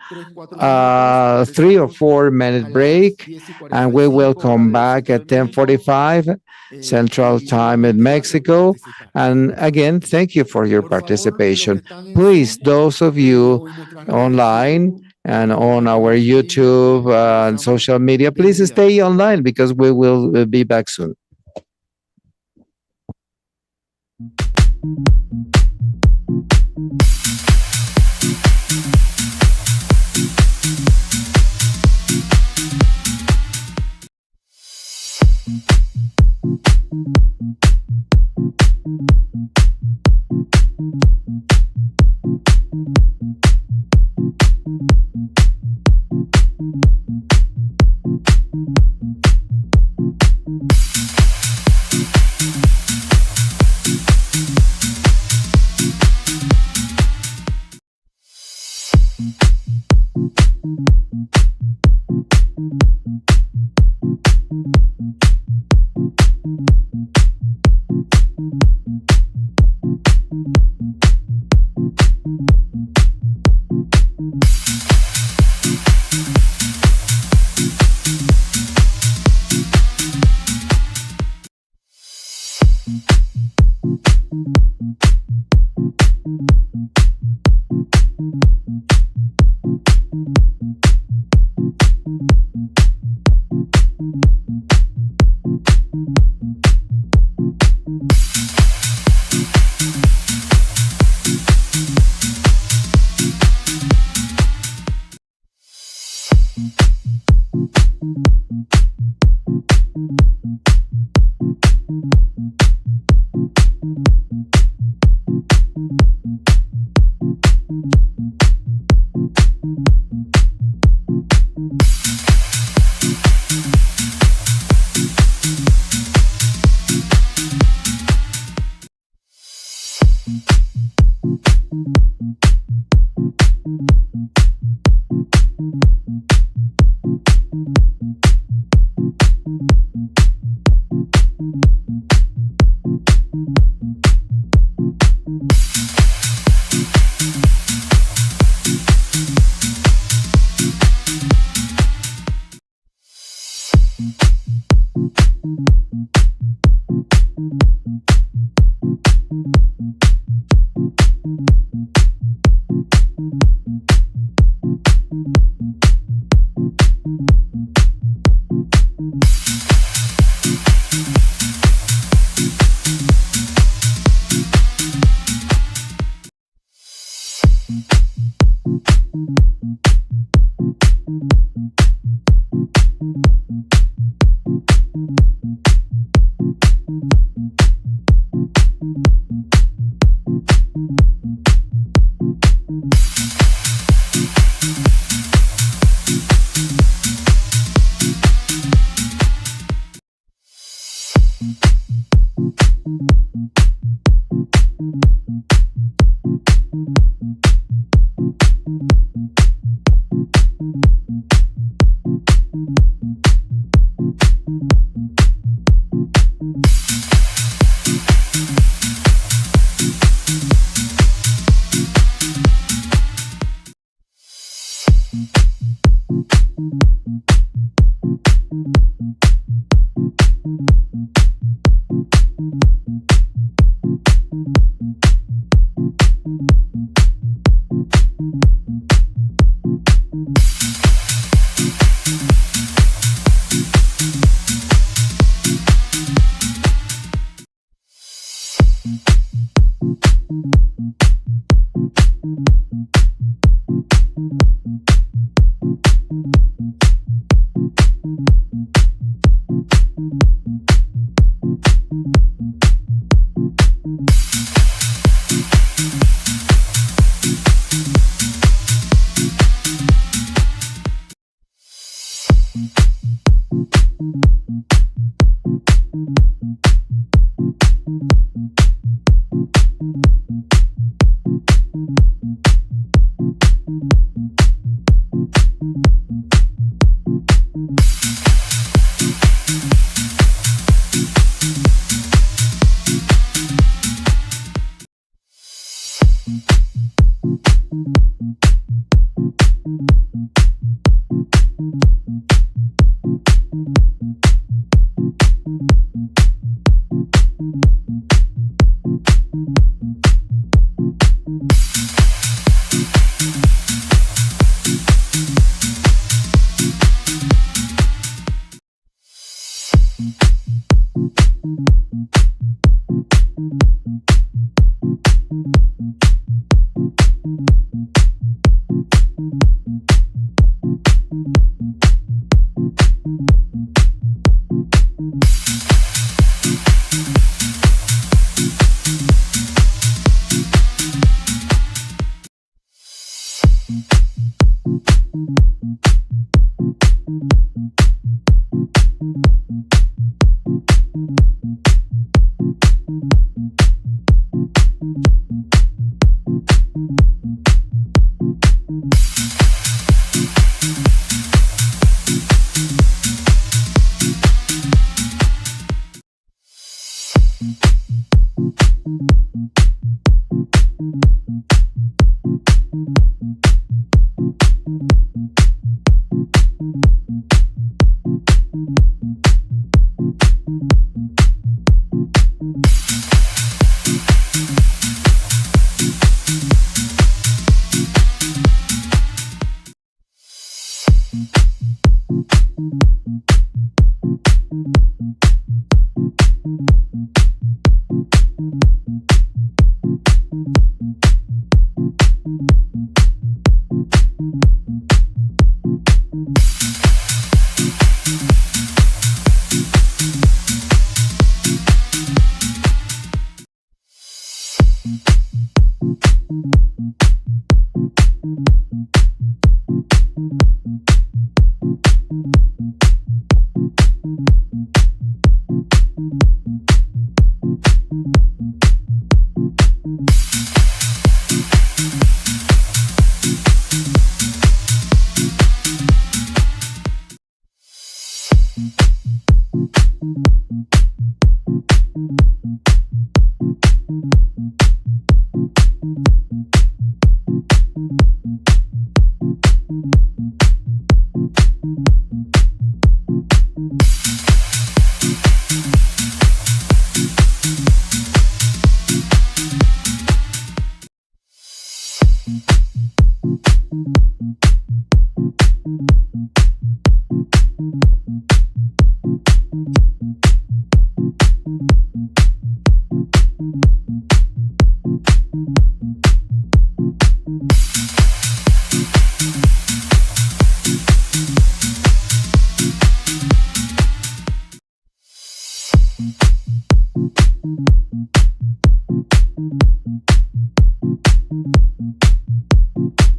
a 3 or 4 minute break, and we will come back at 10:45 Central Time in Mexico. And again, thank you for your participation. Please, those of you online and on our YouTube and social media, please stay online because we will be back soon.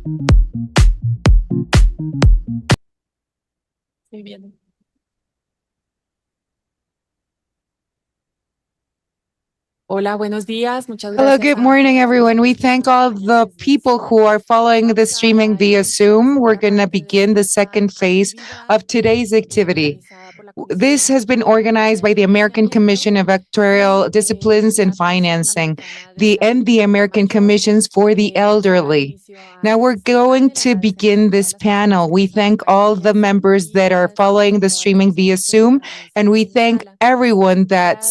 Muy bien. Hola, buenos días. Muchas Hello, gracias. good morning, everyone. We thank all the people who are following the streaming via Zoom. We're going to begin the second phase of today's activity. This has been organized by the American Commission of Actuarial Disciplines and Financing, the American Commissions for the Elderly. Now we're going to begin this panel. We thank all the members that are following the streaming via Zoom, and we thank everyone that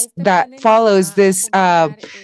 follows this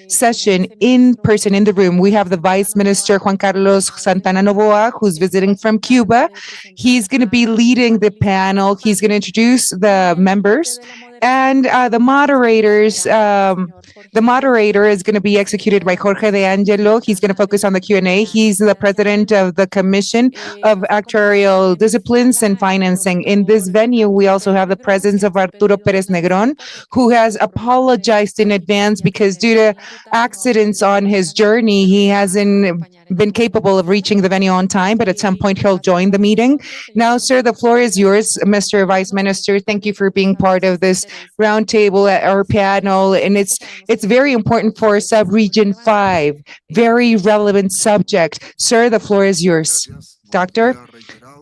session in person in the room. We have the Vice Minister Juan Carlos Santana Novoa, who's visiting from Cuba. He's going to be leading the panel. He's going to introduce the members and the moderators. The moderator is going to be executed by Jorge de Angelo. He's going to focus on the Q&A. He's the president of the Commission of Actuarial Disciplines and Financing. In this venue, we also have the presence of Arturo Perez Negron, who has apologized in advance because due to accidents on his journey, he hasn't been capable of reaching the venue on time, but at some point he'll join the meeting. Now, sir, the floor is yours, Mr. Vice Minister. Thank you for being part of this roundtable at our panel. And it's very important for Sub-Region 5, very relevant subject. Sir, the floor is yours. Doctor?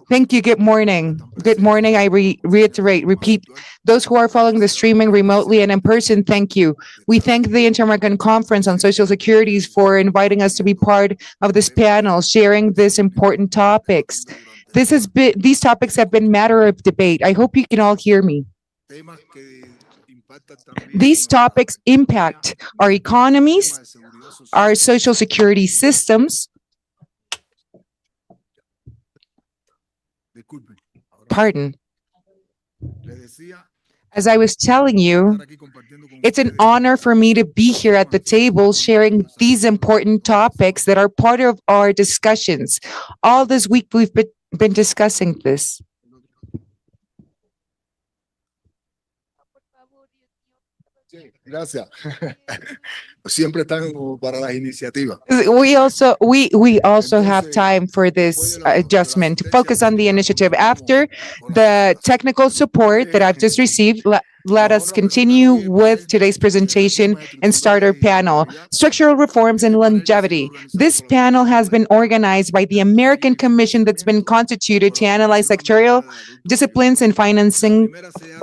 Thank you. Good morning. Good morning. I repeat, those who are following the streaming remotely and in person, thank you. We thank the Inter-American Conference on Social Securities for inviting us to be part of this panel, sharing these important topics. These topics have been matter of debate. I hope you can all hear me. These topics impact our economies, our social security systems. Pardon. As I was telling you, it's an honor for me to be here at the table sharing these important topics that are part of our discussions. All this week, we've been discussing this. Gracias. Siempre están para las iniciativas. We also have time for this adjustment to focus on the initiative. After the technical support that I've just received, let us continue with today's presentation and start our panel, Structural Reforms and Longevity. This panel has been organized by the American Commission that's been constituted to analyze actuarial disciplines and financing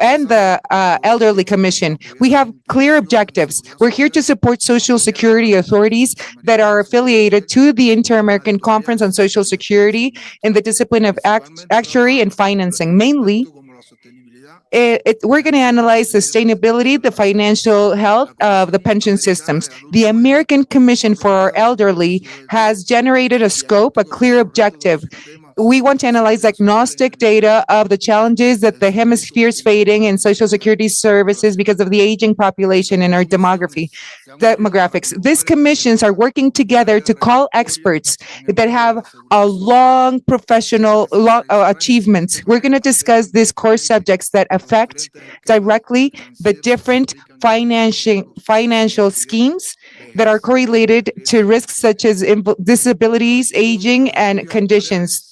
and the Elderly Commission. We have clear objectives. We're here to support Social Security authorities that are affiliated to the Inter-American Conference on Social Security in the discipline of actuary and financing. Mainly, we're going to analyze sustainability, the financial health of the pension systems. The American Commission for our Elderly has generated a scope, a clear objective. We want to analyze agnostic data of the challenges that the hemisphere is facing in Social Security services because of the aging population and our demographics. These commissions are working together to call experts that have a long professional achievements. We're going to discuss these core subjects that affect directly the different financial schemes that are correlated to risks such as disabilities, aging, and conditions.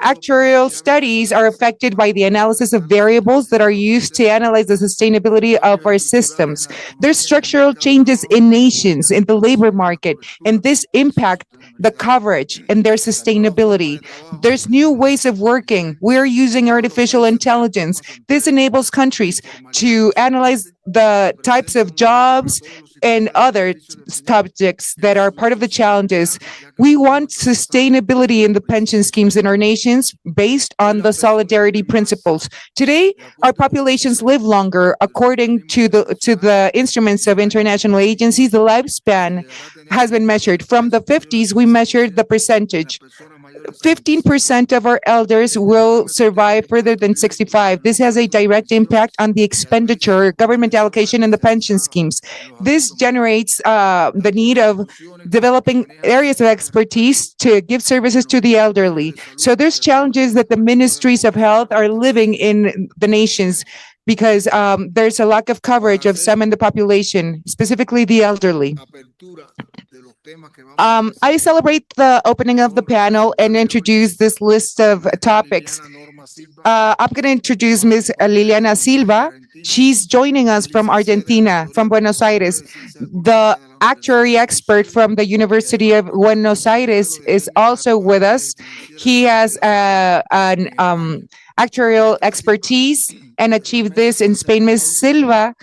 Actuarial studies are affected by the analysis of variables that are used to analyze the sustainability of our systems. There's structural changes in nations, in the labor market, and this impact the coverage and their sustainability. There's new ways of working. We're using artificial intelligence. This enables countries to analyze the types of jobs and other subjects that are part of the challenges. We want sustainability in the pension schemes in our nations based on the solidarity principles. Today, our populations live longer. According to the instruments of international agencies, the lifespan has been measured. From the 50s, we measured the percentage. 15% of our elders will survive further than 65. This has a direct impact on the expenditure, government allocation, and the pension schemes. This generates the need of developing areas of expertise to give services to the elderly. So there's challenges that the ministries of health are living in the nations because there's a lack of coverage of some in the population, specifically the elderly. I celebrate the opening of the panel and introduce this list of topics. I'm going to introduce Ms. Liliana Silva. She's joining us from Argentina, from Buenos Aires. The actuary expert from the University of Buenos Aires is also with us. He has an actuarial expertise and achieved this in Spain. Ms. Silva,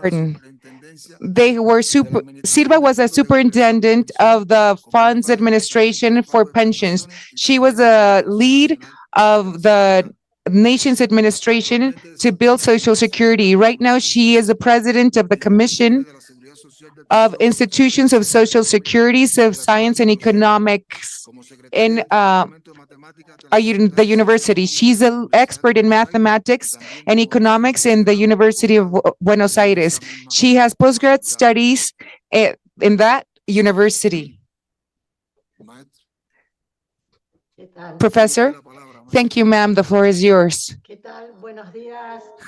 pardon. Silva was a superintendent of the funds administration for pensions. She was a lead of the nation's administration to build Social Security. Right now, she is the president of the Commission of Institutions of Social Securities of Science and Economics in the university. She's an expert in mathematics and economics in the University of Buenos Aires. She has postgrad studies in that university. Professor? Thank you, ma'am. The floor is yours.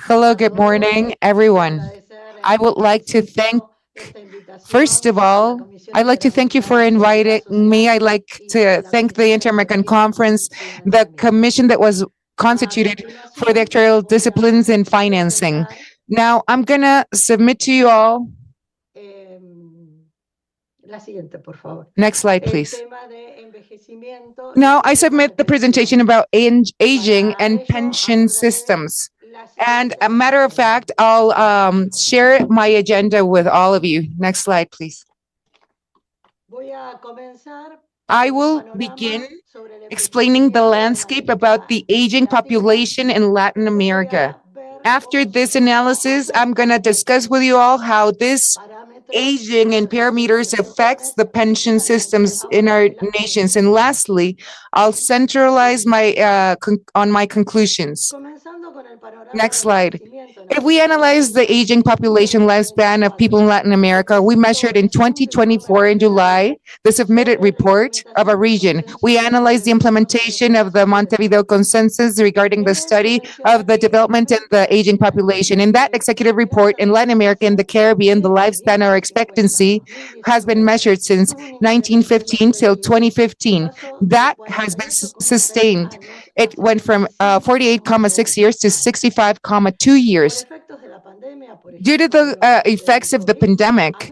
Hello, good morning, everyone. I would like to thank, first of all, I'd like to thank you for inviting me. I'd like to thank the Inter-American Conference, the commission that was constituted for the actuarial disciplines in financing. Now, I'm going to submit to you all. Next slide, please. Now, I submit the presentation about aging and pension systems. And a matter of fact, I'll share my agenda with all of you. Next slide, please. I will begin explaining the landscape about the aging population in Latin America. After this analysis, I'm going to discuss with you all how this aging and parameters affects the pension systems in our nations. And lastly, I'll centralize on my conclusions. Next slide. If we analyze the aging population lifespan of people in Latin America, we measured in 2024 in July the submitted report of a region. We analyzed the implementation of the Montevideo Consensus regarding the study of the development and the aging population. In that executive report, in Latin America and the Caribbean, the lifespan or expectancy has been measured since 1915 till 2015. That has been sustained. It went from 48.6 years to 65.2 years. Due to the effects of the pandemic,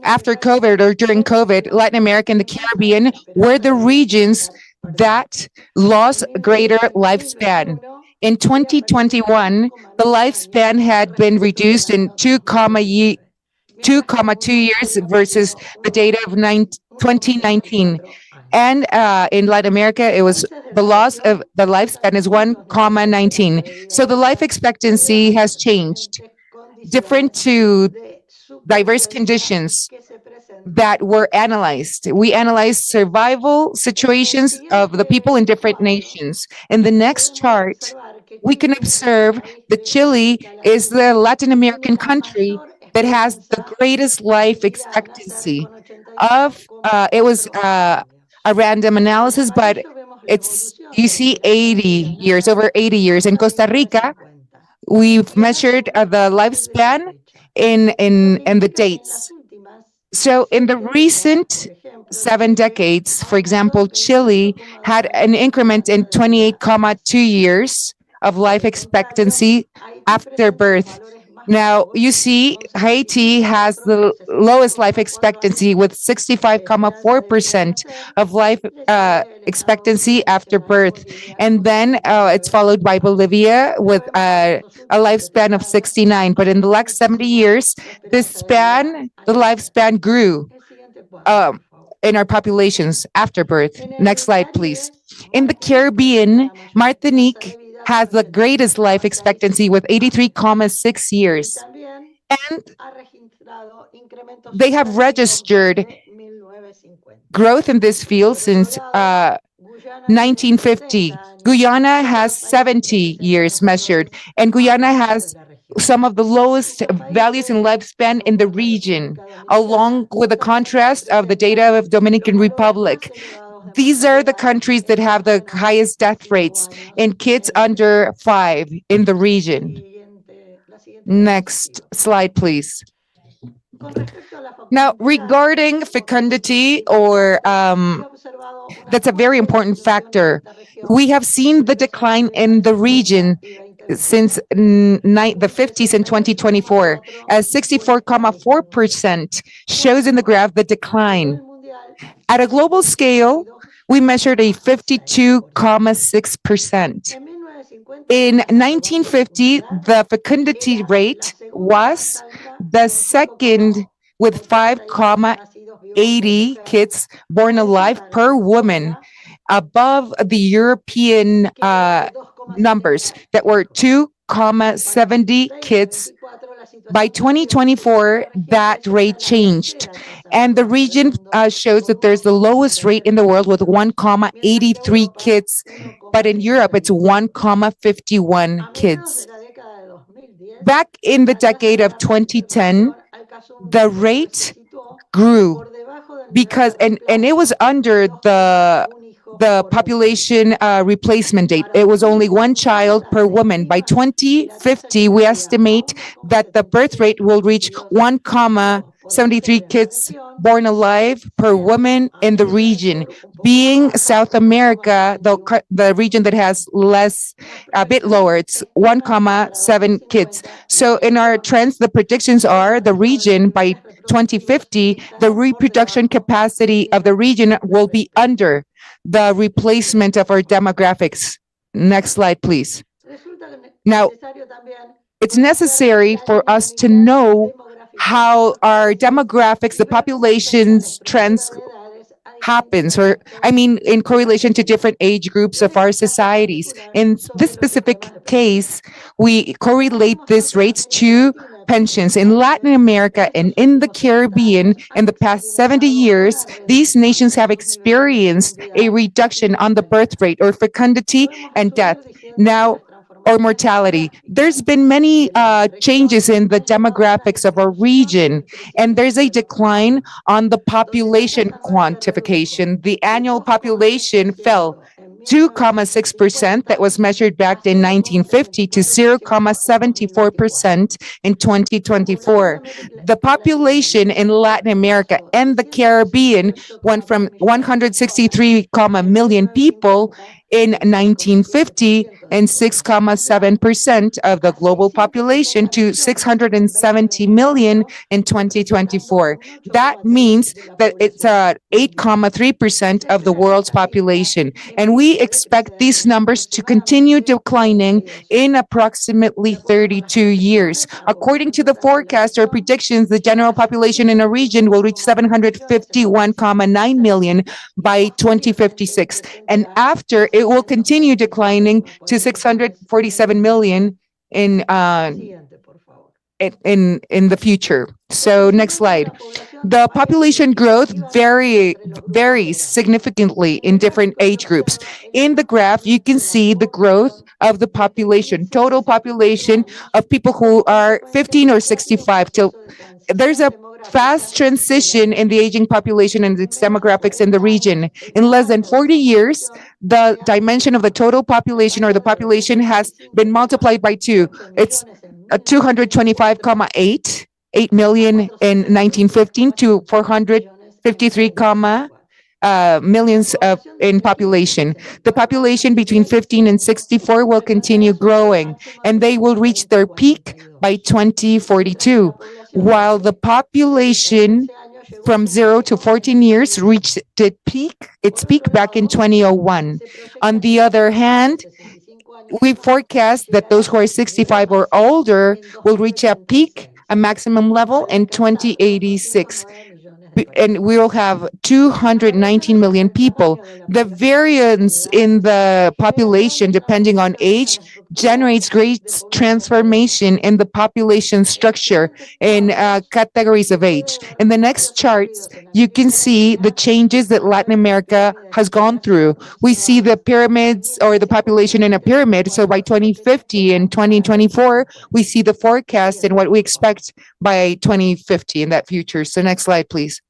after COVID or during COVID, Latin America and the Caribbean were the regions that lost greater lifespan. In 2021, the lifespan had been reduced in 2.2 years versus the data of 2019. And in Latin America, it was the loss of the lifespan is 1.19. So the life expectancy has changed, different to diverse conditions that were analyzed. We analyzed survival situations of the people in different nations. In the next chart, we can observe that Chile is the Latin American country that has the greatest life expectancy. It was a random analysis, but you see 80 years, over 80 years. In Costa Rica, we've measured the lifespan in the dates. So in the recent 7 decades, for example, Chile had an increment in 28.2 years of life expectancy after birth. Now, you see, Haiti has the lowest life expectancy with 65.4% of life expectancy after birth. And then it's followed by Bolivia with a lifespan of 69. But in the last 70 years, the lifespan grew in our populations after birth. Next slide, please. In the Caribbean, Martinique has the greatest life expectancy with 83.6 years. And they have registered growth in this field since 1950. Guyana has 70 years measured, and Guyana has some of the lowest values in lifespan in the region, along with the contrast of the data of Dominican Republic. These are the countries that have the highest death rates in kids under 5 in the region. Next slide, please. Now, regarding fecundity, that's a very important factor. We have seen the decline in the region since the 50s in 2024, as 64.4% shows in the graph the decline. At a global scale, we measured a 52.6%. In 1950, the fecundity rate was the second with 5.80 kids born alive per woman, above the European numbers that were 2.70 kids. By 2024, that rate changed, and the region shows that there's the lowest rate in the world with 1.83 kids, but in Europe, it's 1.51 kids. Back in the decade of 2010, the rate grew because, and it was under the population replacement date. It was only one child per woman. By 2050, we estimate that the birth rate will reach 1.73 kids born alive per woman in the region, being South America, the region that has less, a bit lower, it's 1.7 kids. So in our trends, the predictions are the region by 2050, the reproduction capacity of the region will be under the replacement of our demographics. Next slide, please. Now, it's necessary for us to know how our demographics, the population's trends happens, or I mean, in correlation to different age groups of our societies. In this specific case, we correlate these rates to pensions. In Latin America and in the Caribbean, in the past 70 years, these nations have experienced a reduction on the birth rate or fecundity and death. Now, or mortality. There's been many changes in the demographics of our region, and there's a decline on the population quantification. The annual population fell 2.6% that was measured back in 1950 to 0.74% in 2024. The population in Latin America and the Caribbean went from 163 million people in 1950 and 6.7% of the global population to 670 million in 2024. That means that it's 8.3% of the world's population. And we expect these numbers to continue declining in approximately 32 years. According to the forecast or predictions, the general population in a region will reach 751.9 million by 2056. And after, it will continue declining to 647 million in the future. So next slide. The population growth varies significantly in different age groups. In the graph, you can see the growth of the population, total population of people who are 15 or 65 till there's a fast transition in the aging population and its demographics in the region. In less than 40 years, the dimension of the total population or the population has been multiplied by 2. It's 225.8 million in 1915 to 453 millions in population. The population between 15 and 64 will continue growing, and they will reach their peak by 2042, while the population from 0 to 14 years reached its peak back in 2001. On the other hand, we forecast that those who are 65 or older will reach a maximum level in 2086. And we will have 219 million people. The variance in the population, depending on age, generates great transformation in the population structure in categories of age. In the next charts, you can see the changes that Latin America has gone through. We see the pyramids or the population in a pyramid. So by 2050 and 2024, we see the forecast and what we expect by 2050 in that future. So next slide, please.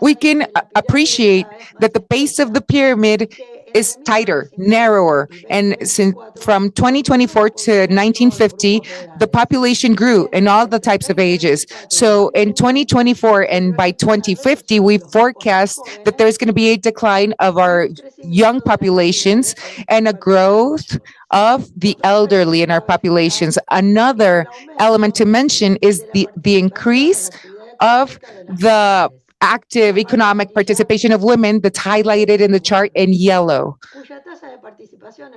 we can appreciate that the base of the pyramid is tighter, narrower. And since from 2024 to 1950, the population grew in all the types of ages. So in 2024 and by 2050, we forecast that there's going to be a decline of our young populations and a growth of the elderly in our populations. Another element to mention is the increase of the active economic participation of women that's highlighted in the chart in yellow.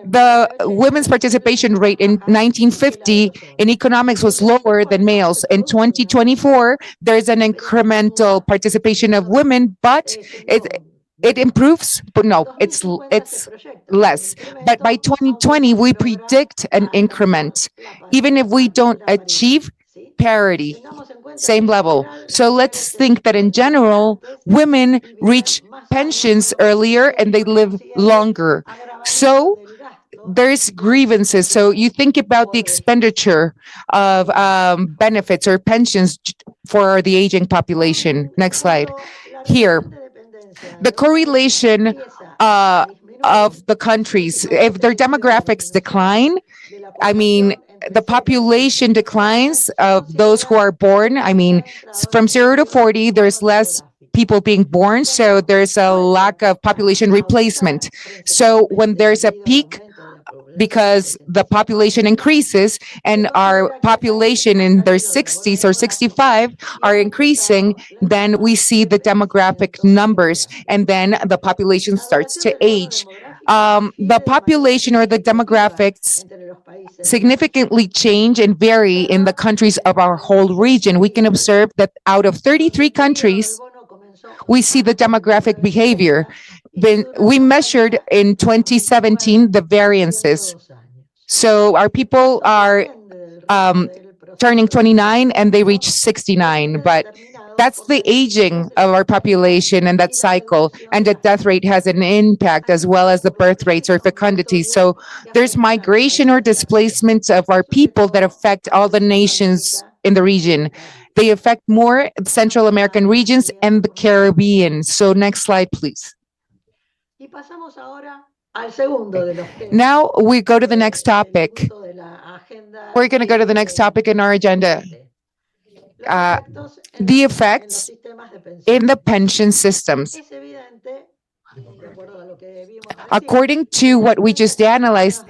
The women's participation rate in 1950 in economics was lower than males. In 2024, there's an incremental participation of women, but it improves, but no, it's less. But by 2020, we predict an increment, even if we don't achieve parity, same level. So let's think that in general, women reach pensions earlier and they live longer. So there's grievances. So you think about the expenditure of benefits or pensions for the aging population. Next slide. Here, the correlation of the countries, if their demographics decline, I mean, the population declines of those who are born. I mean, from 0 to 40, there's less people being born, so there's a lack of population replacement. So when there's a peak, because the population increases and our population in their 60s or 65 are increasing, then we see the demographic numbers and then the population starts to age. The population or the demographics significantly change and vary in the countries of our whole region. We can observe that out of 33 countries, we see the demographic behavior. We measured in 2017 the variances. So our people are turning 29 and they reach 69, but that's the aging of our population and that cycle, and the death rate has an impact as well as the birth rates or fecundity. So there's migration or displacement of our people that affect all the nations in the region. They affect more Central American regions and the Caribbean. So next slide, please. Now we go to the next topic. We're going to go to the next topic in our agenda. The effects in the pension systems. According to what we just analyzed,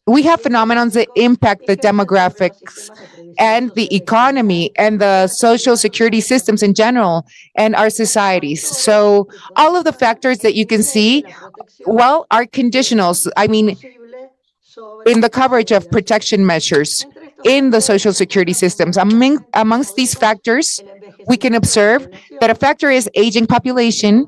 we have phenomena that impact the demographics and the economy and the social security systems in general and our societies. So all of the factors that you can see, well, are conditionals. I mean, in the coverage of protection measures in the social security systems. Amongst these factors, we can observe that a factor is aging population,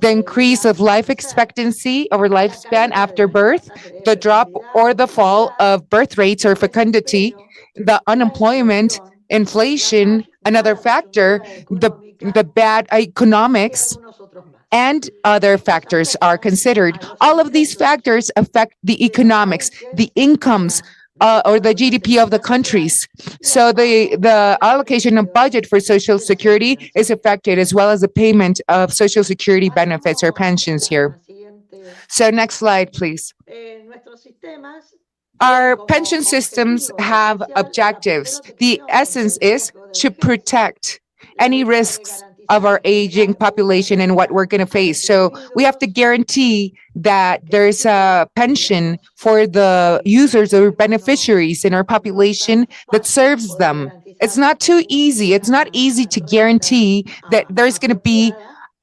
the increase of life expectancy or lifespan after birth, the drop or the fall of birth rates or fecundity, the unemployment, inflation, another factor, the bad economics, and other factors are considered. All of these factors affect the economics, the incomes, or the GDP of the countries. So the allocation of budget for Social Security is affected, as well as the payment of Social Security benefits or pensions here. So next slide, please. Our pension systems have objectives. The essence is to protect any risks of our aging population and what we're going to face. So we have to guarantee that there's a pension for the users or beneficiaries in our population that serves them. It's not too easy. It's not easy to guarantee that there's going to be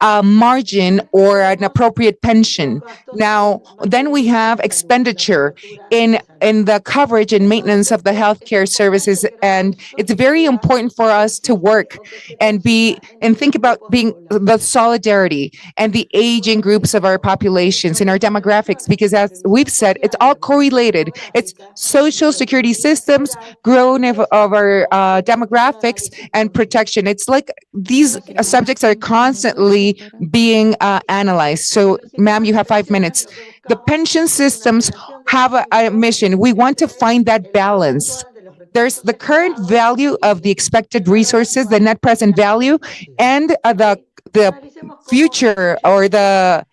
a margin or an appropriate pension. Now, then we have expenditure in the coverage and maintenance of the healthcare services, and it's very important for us to work and think about being the solidarity and the aging groups of our populations and our demographics, because as we've said, it's all correlated. It's social security systems, growth of our demographics, and protection. It's like these subjects are constantly being analyzed. So, ma'am, you have 5 minutes. The pension systems have a mission. We want to find that balance There's the current value of the expected resources, the net present value, and the future or the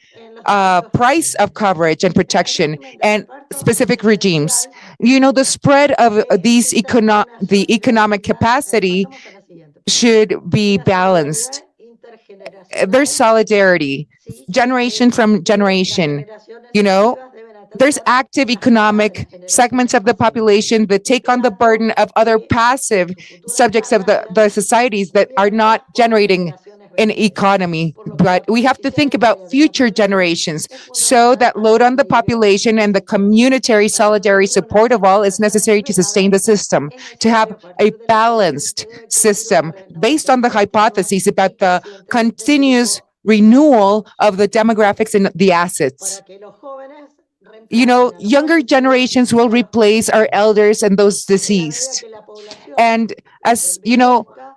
price of coverage and protection and specific regimes. The spread of the economic capacity should be balanced. There's solidarity, generation from generation. There's active economic segments of the population that take on the burden of other passive subjects of the societies that are not generating an economy. But we have to think about future generations. So that load on the population and the communitary solidarity support of all is necessary to sustain the system, to have a balanced system based on the hypotheses about the continuous renewal of the demographics and the assets. Younger generations will replace our elders and those deceased. And as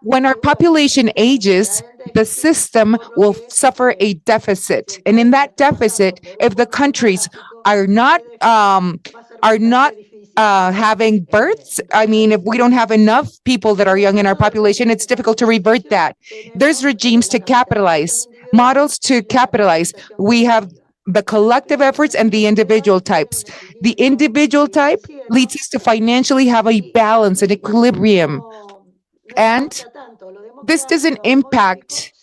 when our population ages, the system will suffer a deficit. And in that deficit, if the countries are not having births, if we don't have enough people that are young in our population, it's difficult to revert that. There's regimes to capitalize, models to capitalize. We have the collective efforts and the individual types. The individual type leads us to financially have a balance, an equilibrium. And this doesn't impact,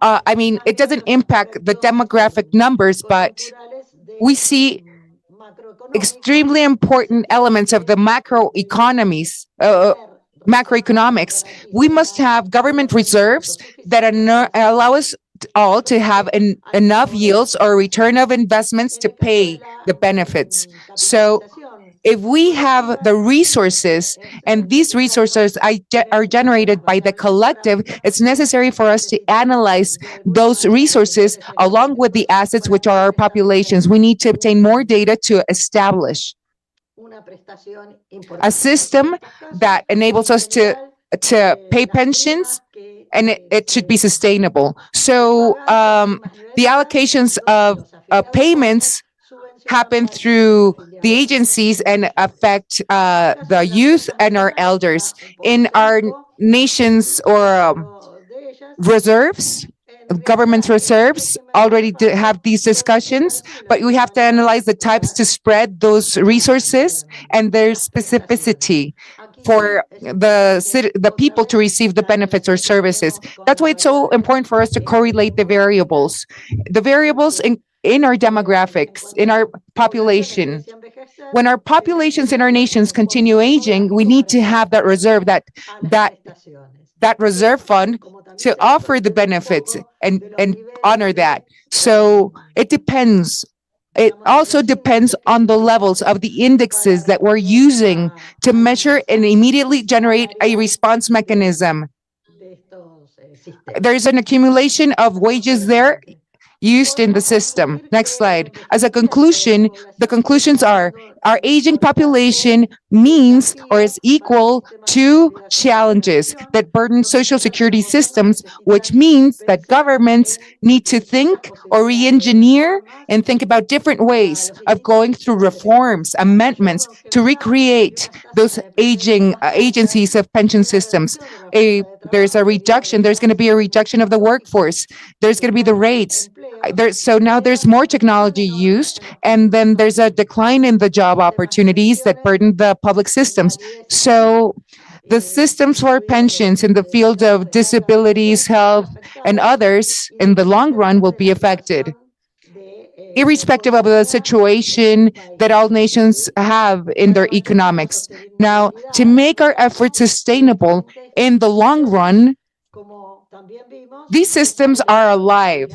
it doesn't impact the demographic numbers, but we see extremely important elements of the macroeconomics. We must have government reserves that allow us all to have enough yields or return of investments to pay the benefits. So if we have the resources and these resources are generated by the collective, it's necessary for us to analyze those resources along with the assets, which are our populations. We need to obtain more data to establish a system that enables us to pay pensions, and it should be sustainable. So the allocations of payments happen through the agencies and affect the youth and our elders. In our nations or reserves, government reserves already have these discussions, but we have to analyze the types to spread those resources and their specificity for the people to receive the benefits or services. That's why it's so important for us to correlate the variables in our demographics, in our population. When our populations in our nations continue aging, we need to have that reserve, that reserve fund to offer the benefits and honor that. So it depends. It also depends on the levels of the indexes that we're using to measure and immediately generate a response mechanism. There's an accumulation of wages there used in the system. Next slide. As a conclusion, the conclusions are our aging population means or is equal to challenges that burden social security systems, which means that governments need to think or re-engineer and think about different ways of going through reforms, amendments to recreate those aging agencies of pension systems. There's a reduction. There's going to be a reduction of the workforce. There's going to be the rates. So now there's more technology used, and then there's a decline in the job opportunities that burden the public systems. So the systems for pensions in the field of disabilities, health, and others in the long run will be affected, irrespective of the situation that all nations have in their economics. Now, to make our efforts sustainable in the long run, these systems are alive.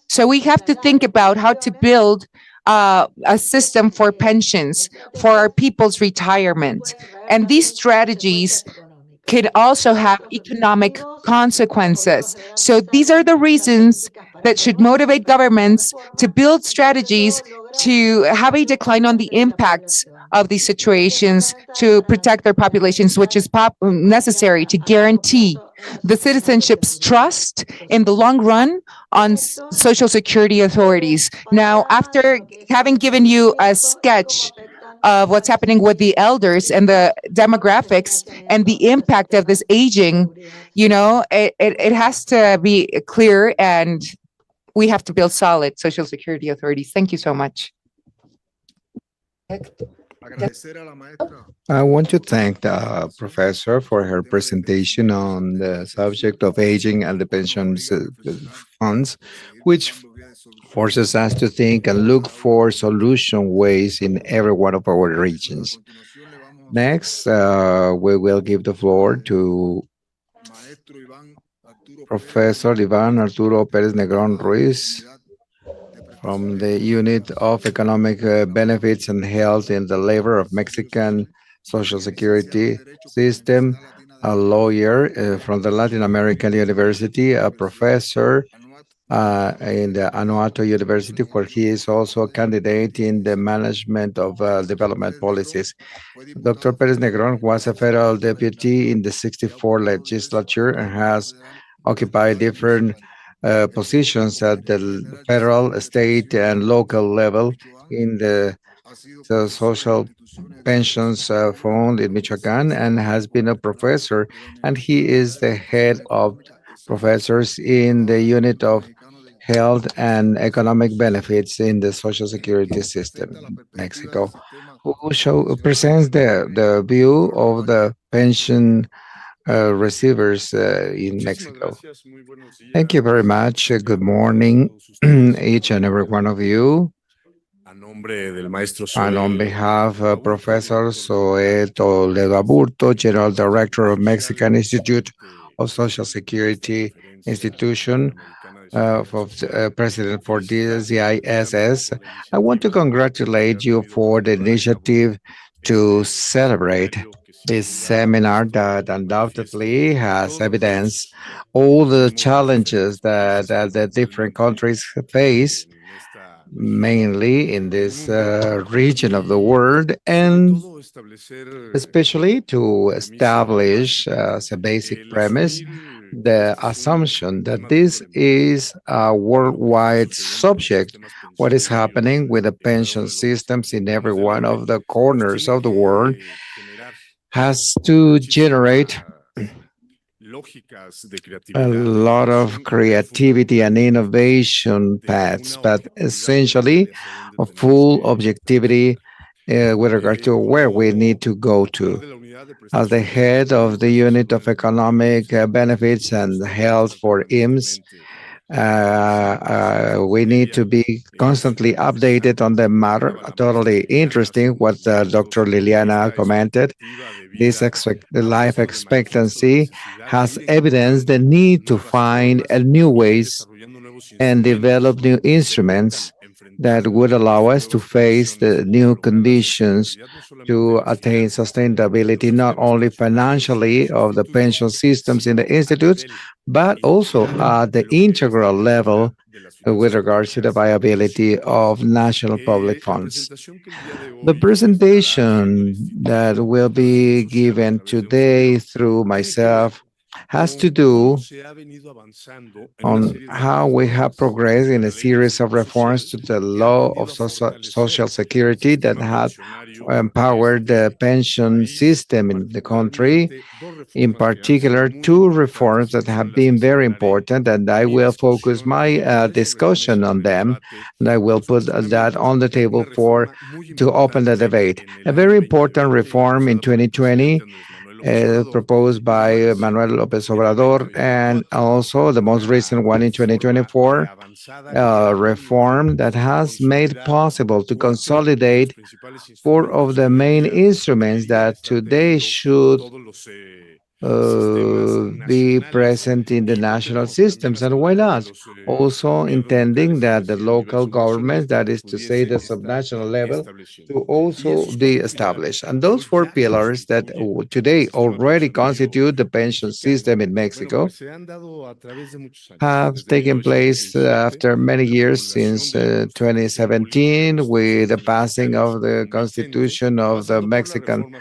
So we have to think about how to build a system for pensions, for our people's retirement. And these strategies can also have economic consequences. So these are the reasons that should motivate governments to build strategies to have a decline on the impacts of these situations to protect their populations, which is necessary to guarantee the citizenship's trust in the long run on social security authorities. Now, after having given you a sketch of what's happening with the elders and the demographics and the impact of this aging, it has to be clear, and we have to build solid social security authorities. Thank you so much. I want to thank the professor for her presentation on the subject of aging and the pensions funds, which forces us to think and look for solution ways in every one of our regions. Next, we will give the floor to Professor Iván Arturo Pérez Negrón Ruiz from the Unit of Economic Benefits and Health in the Labor of Mexican Social Security System, a lawyer from the Latin American University, a professor in the Anuato University, where he is also a candidate in the management of development policies. Dr. Perez Negron was a federal deputy in the 64 legislature and has occupied different positions at the federal, state, and local level in the social pensions fund in Michoacan, and has been a professor, and he is the head of professors in the unit of health and economic benefits in the social security system in Mexico, who presents the view of the pension receivers in Mexico. Thank you very much. Good morning, each and every one of you. And on behalf of Professor Zoe Toledo Aburto, General Director of Mexican Institute of Social Security Institution, President for the CISS, I want to congratulate you for the initiative to celebrate this seminar that undoubtedly has evidenced all the challenges that the different countries face, mainly in this region of the world, and especially to establish as a basic premise the assumption that this is a worldwide subject. What is happening with the pension systems in every one of the corners of the world has to generate a lot of creativity and innovation paths, but essentially a full objectivity with regard to where we need to go to. As the head of the unit of economic benefits and health for IMSS, we need to be constantly updated on the matter. Totally interesting what Dr. Liliana commented. The life expectancy has evidenced the need to find new ways and develop new instruments that would allow us to face the new conditions to attain sustainability, not only financially of the pension systems in the institutes, but also at the integral level with regards to the viability of national public funds. The presentation that will be given today through myself has to do on how we have progressed in a series of reforms to the law of social security that have empowered the pension system in the country. In particular, two reforms that have been very important, and I will focus my discussion on them, and I will put that on the table to open the debate. A very important reform in 2020 proposed by Manuel López Obrador, and also the most recent one in 2024, reform that has made possible to consolidate four of the main instruments that today should be present in the national systems. And why not? Also intending that the local government, that is to say the subnational level, to also be established. And those four pillars that today already constitute the pension system in Mexico have taken place after many years, since 2017, with the passing of the constitution of the Mexican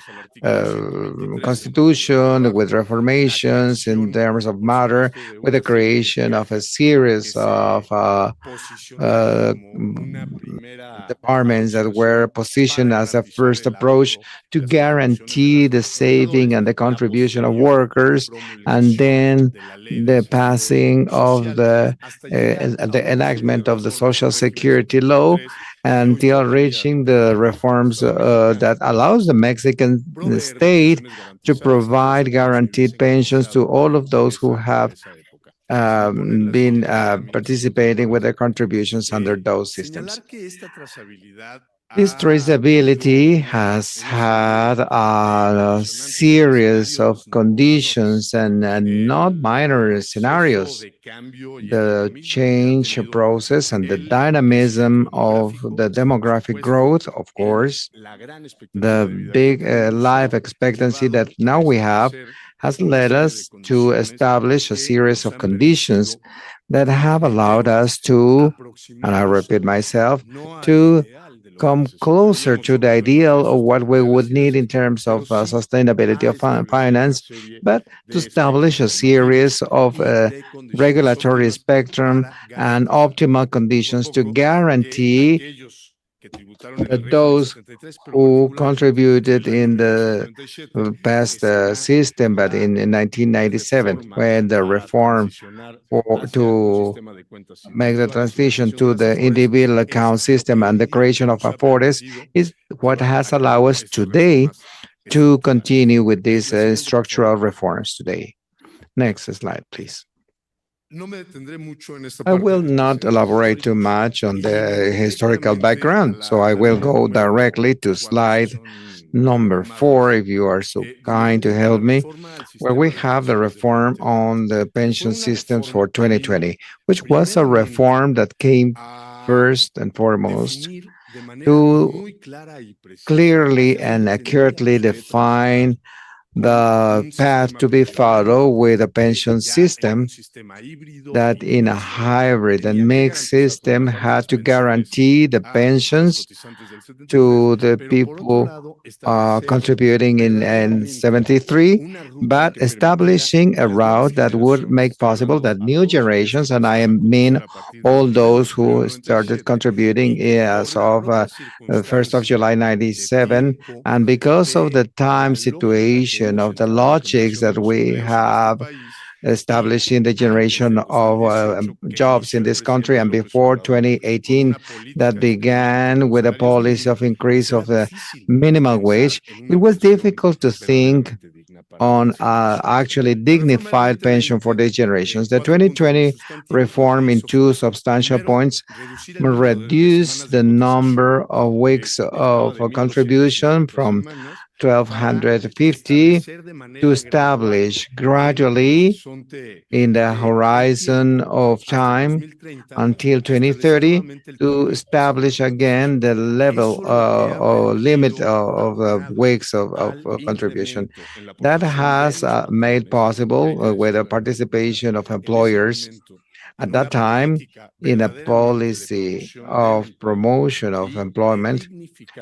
Constitution, with reformations in terms of matter, with the creation of a series of departments that were positioned as a first approach to guarantee the saving and the contribution of workers, and then the passing of the enactment of the Social Security law until reaching the reforms that allows the Mexican state to provide guaranteed pensions to all of those who have been participating with their contributions under those systems. This traceability has had a series of conditions and not minor scenarios. The change process and the dynamism of the demographic growth, of course, the big life expectancy that now we have has led us to establish a series of conditions that have allowed us to, and I repeat myself, to come closer to the ideal of what we would need in terms of sustainability of finance, but to establish a series of regulatory spectrum and optimal conditions to guarantee that those who contributed in the past system, but in 1997, when the reform to make the transition to the individual account system and the creation of Afores is what has allowed us today to continue with these structural reforms today. Next slide, please. I will not elaborate too much on the historical background, so I will go directly to slide number 4, if you are so kind to help me, where we have the reform on the pension systems for 2020, which was a reform that came first and foremost to clearly and accurately define the path to be followed with a pension system that in a hybrid and mixed system had to guarantee the pensions to the people contributing in 73, but establishing a route that would make possible that new generations, and I mean all those who started contributing as of 1st of July 97, and because of the time situation of the logics that we have establishing the generation of jobs in this country, and before 2018 that began with a policy of increase of the minimum wage, it was difficult to think on actually dignified pension for these generations. The 2020 reform in 2 substantial points reduced the number of weeks of contribution from 1,250 to establish gradually in the horizon of time until 2030 to establish again the level or limit of weeks of contribution. That has made possible with the participation of employers at that time in a policy of promotion of employment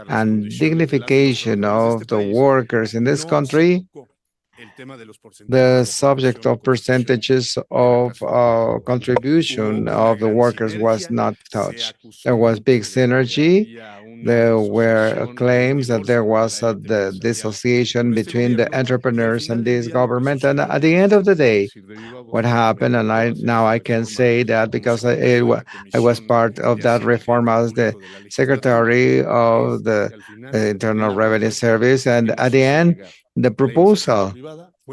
and dignification of the workers in this country. The subject of percentages of contribution of the workers was not touched. There was big synergy. There were claims that there was the dissociation between the entrepreneurs and this government. And at the end of the day, what happened, and now I can say that because I was part of that reform as the secretary of the Internal Revenue Service, and at the end, the proposal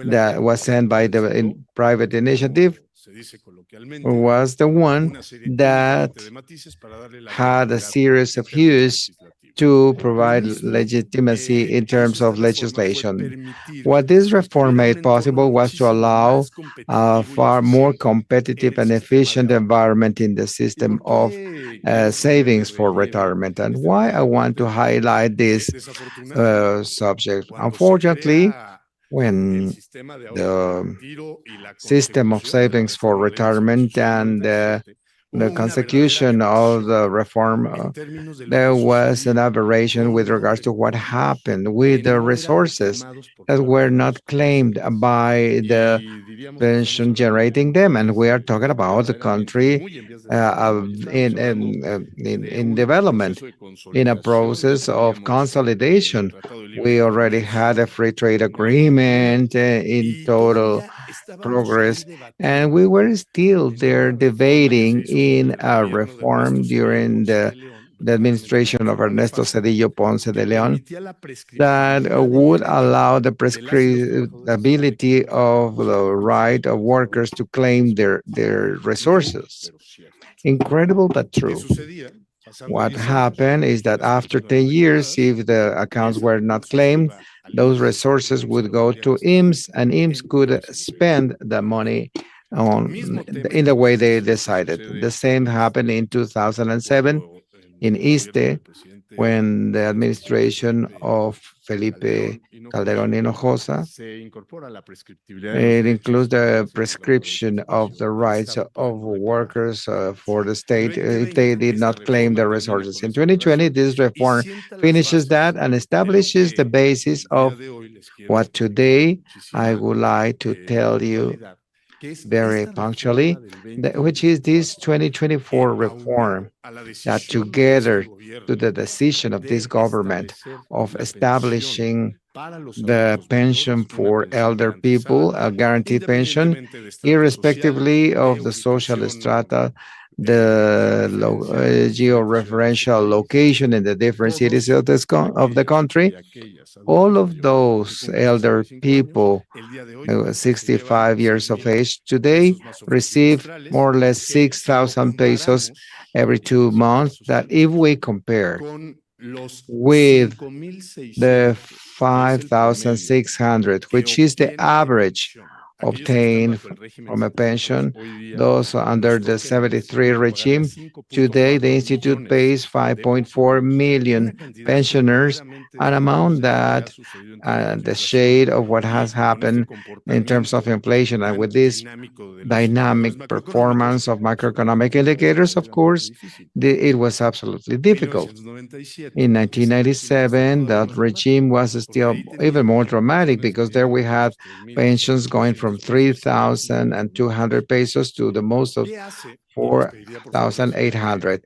that was sent by the private initiative was the one that had a series of hues to provide legitimacy in terms of legislation. What this reform made possible was to allow a far more competitive and efficient environment in the system of savings for retirement. And why I want to highlight this subject. Unfortunately, when the system of savings for retirement and the consecution of the reform, there was an aberration with regards to what happened with the resources that were not claimed by the pension generating them. And we are talking about the country in development, in a process of consolidation. We already had a free trade agreement in total progress, and we were still there debating in a reform during the administration of Ernesto Cedillo Ponce de Leon that would allow the prescriptability of the right of workers to claim their resources. Incredible but true. What happened is that after 10 years, if the accounts were not claimed, those resources would go to IMSS, and IMSS could spend the money in the way they decided. The same happened in 2007 in ISTE, when the administration of Felipe Calderón Hinojosa, it includes the prescription of the rights of workers for the state if they did not claim the resources. In 2020, this reform finishes that and establishes the basis of what today I would like to tell you very punctually, which is this 2024 reform that together to the decision of this government of establishing the pension for elder people, a guaranteed pension, irrespectively of the social strata, the georeferential location in the different cities of the country. All of those elder people, 65 years of age today, receive more or less 6,000 pesos every 2 months. That if we compare with the 5,600, which is the average obtained from a pension, those under the 73 regime, today the Institute pays 5.4 million pensioners, an amount that the shade of what has happened in terms of inflation. And with this dynamic performance of macroeconomic indicators, of course, it was absolutely difficult. In 1997, that regime was still even more dramatic because there we had pensions going from 3,200 pesos to the most of 4,800.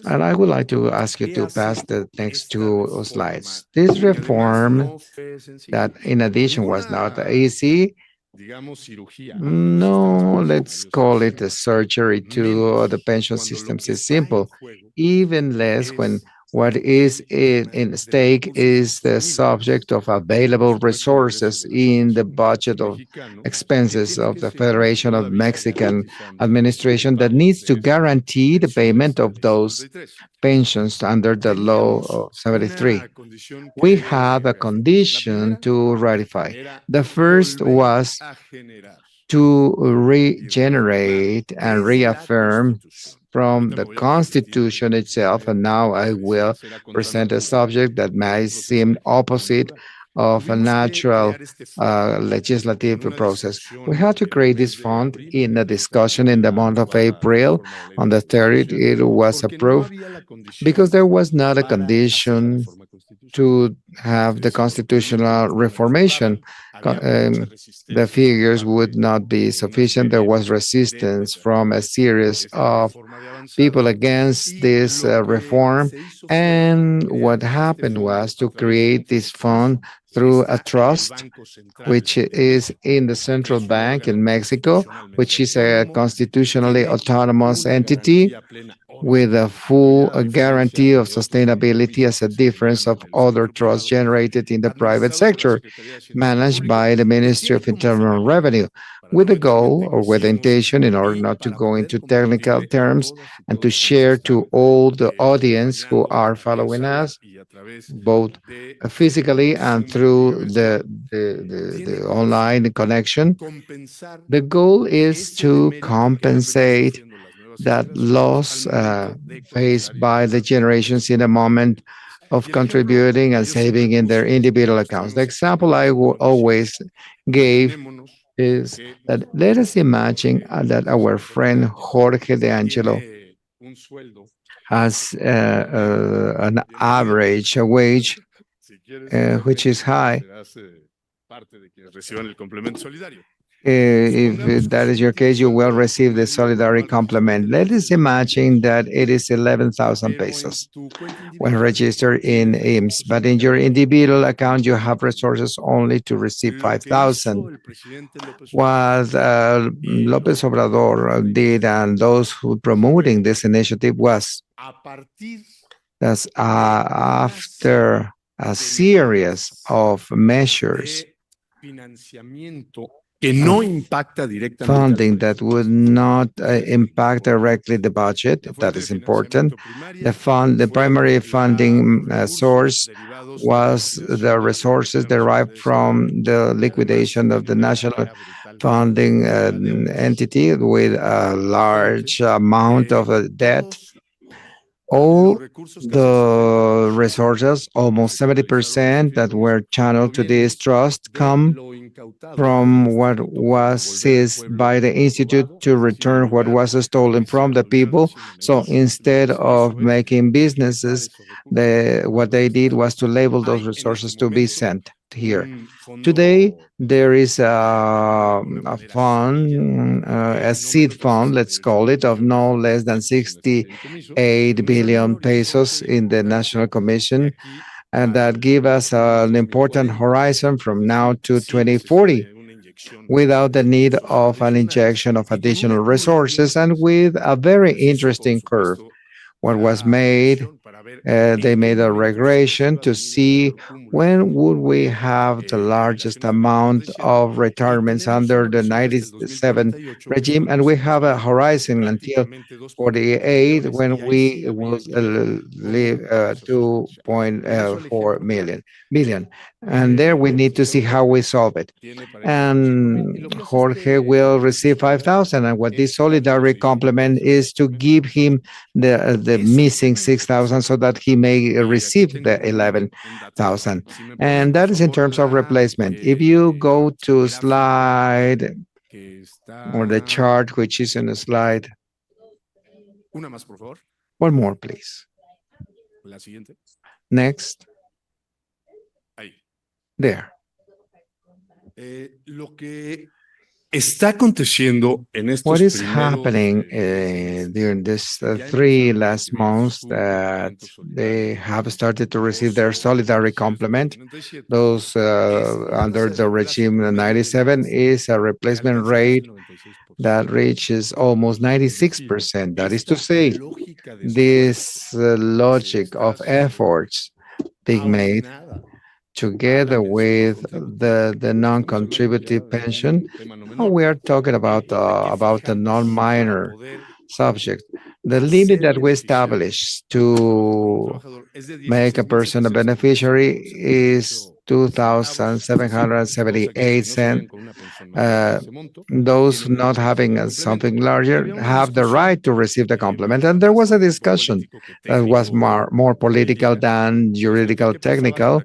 And I would like to ask you to pass the next two slides. This reform that in addition was not easy, no, let's call it a surgery to the pension systems is simple, even less when what is in stake is the subject of available resources in the budget of expenses of the Federation of Mexican Administration that needs to guarantee the payment of those pensions under the law of 73. We have a condition to ratify. The first was to regenerate and reaffirm from the Constitution itself, and now I will present a subject that may seem opposite of a natural legislative process. We had to create this fund in a discussion in the month of April. On the 30th, it was approved because there was not a condition to have the constitutional reformation. The figures would not be sufficient. There was resistance from a series of people against this reform. And what happened was to create this fund through a trust, which is in the central bank in Mexico, which is a constitutionally autonomous entity with a full guarantee of sustainability as a difference of other trusts generated in the private sector, managed by the Ministry of Internal Revenue, with the goal or with the intention, in order not to go into technical terms, and to share to all the audience who are following us, both physically and through the online connection. The goal is to compensate that loss faced by the generations in a moment of contributing and saving in their individual accounts. The example I always gave is that let us imagine that our friend Jorge de Angelo has an average wage which is high. If that is your case, you will receive the solidarity complement. Let us imagine that it is 11,000 pesos when registered in IMSS, but in your individual account, you have resources only to receive 5,000. What Lopez Obrador did and those who promoting this initiative was that after a series of measures funding that would not impact directly the budget. That is important. The primary funding source was the resources derived from the liquidation of the national funding entity with a large amount of debt. All the resources, almost 70% that were channeled to this trust, come from what was seized by the institute to return what was stolen from the people. So instead of making businesses, what they did was to label those resources to be sent here. Today, there is a fund, a seed fund, let's call it, of no less than 68 billion pesos in the National Commission, and that give us an important horizon from now to 2040 without the need of an injection of additional resources and with a very interesting curve. What was made, they made a regression to see when would we have the largest amount of retirements under the 97 regime, and we have a horizon until 48 when we will live 2.4 billion. And there we need to see how we solve it. And Jorge will receive 5,000. And what this solidarity complement is to give him the missing 6,000 so that he may receive the 11,000. And that is in terms of replacement. If you go to slide or the chart, which is in the slide. One more, please. Next. There. What is happening during this 3 last months that they have started to receive their solidarity complement? Those under the regime 97 is a replacement rate that reaches almost 96%. That is to say, this logic of efforts being made together with the non-contributive pension, we are talking about a non-minor subject. The limit that we established to make a person a beneficiary is 2,778 cents. Those not having something larger have the right to receive the complement. And there was a discussion that was more political than juridical technical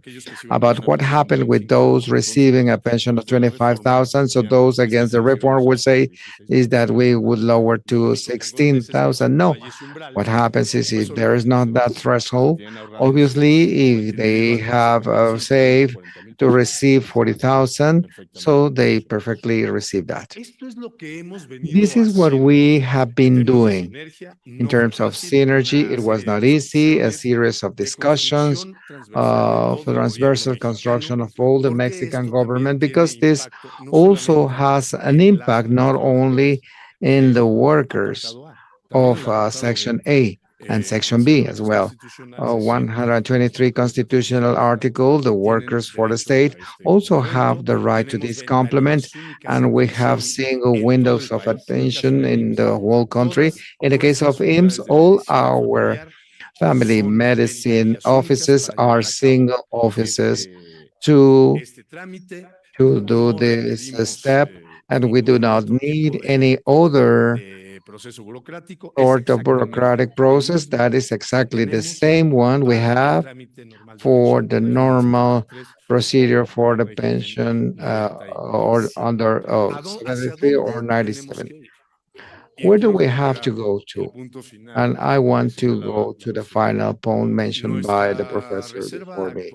about what happened with those receiving a pension of 25,000. So those against the reform would say is that we would lower to 16,000. No, what happens is if there is not that threshold, obviously if they have saved to receive 40,000, so they perfectly receive that. This is what we have been doing. In terms of synergy, it was not easy, a series of discussions of transversal construction of all the Mexican government, because this also has an impact not only in the workers of Section A and Section B as well. 123 constitutional article, the workers for the state also have the right to this complement, and we have single windows of attention in the whole country. In the case of IMSS, all our family medicine offices are single offices to do this step, and we do not need any other sort of bureaucratic process. That is exactly the same one we have for the normal procedure for the pension or under 73 or 97. Where do we have to go to? And I want to go to the final point mentioned by the professor before me.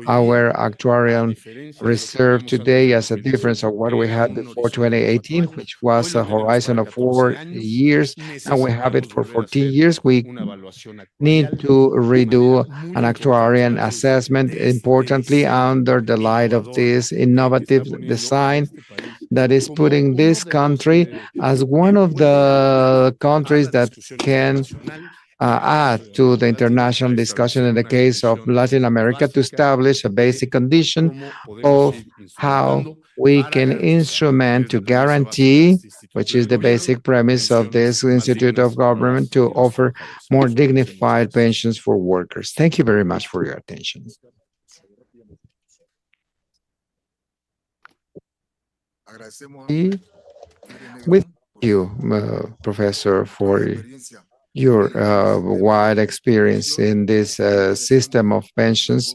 Our actuarial reserve today as a difference of what we had before 2018, which was a horizon of 4 years, and we have it for 14 years. We need to redo an actuarial assessment, importantly, under the light of this innovative design that is putting this country as one of the countries that can add to the international discussion in the case of Latin America to establish a basic condition of how we can instrument to guarantee, which is the basic premise of this Institute of Government, to offer more dignified pensions for workers. Thank you very much for your attention. We thank you, Professor, for your wide experience in this system of pensions.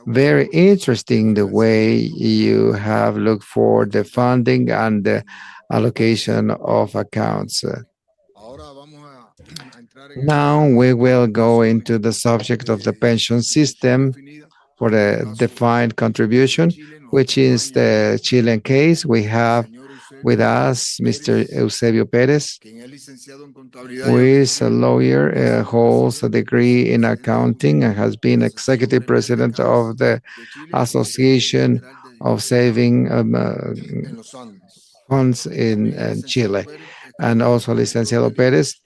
Very interesting the way you have looked for the funding and the allocation of accounts. Now we will go into the subject of the pension system for the defined contribution, which is the Chilean case. We have with us Mr. Eusebio Perez, who is a lawyer, holds a degree in accounting, and has been executive president of the Association of Saving Funds in Chile. And also Licenciado Perez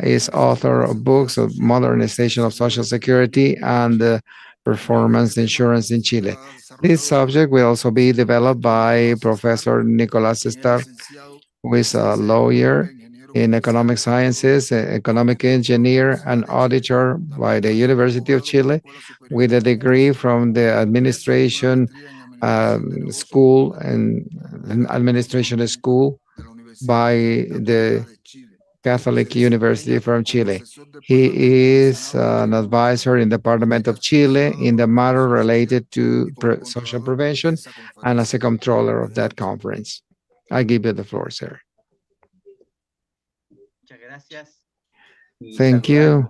is author of books of modernization of Social Security and performance insurance in Chile. This subject will also be developed by Professor Nicolás Star, who is a lawyer in economic sciences, economic engineer, and auditor by the University of Chile, with a degree from the administration school and administration school by the Catholic University from Chile. He is an advisor in the Parliament of Chile in the matter related to social prevention and as a controller of that conference. I give you the floor, sir. Thank you.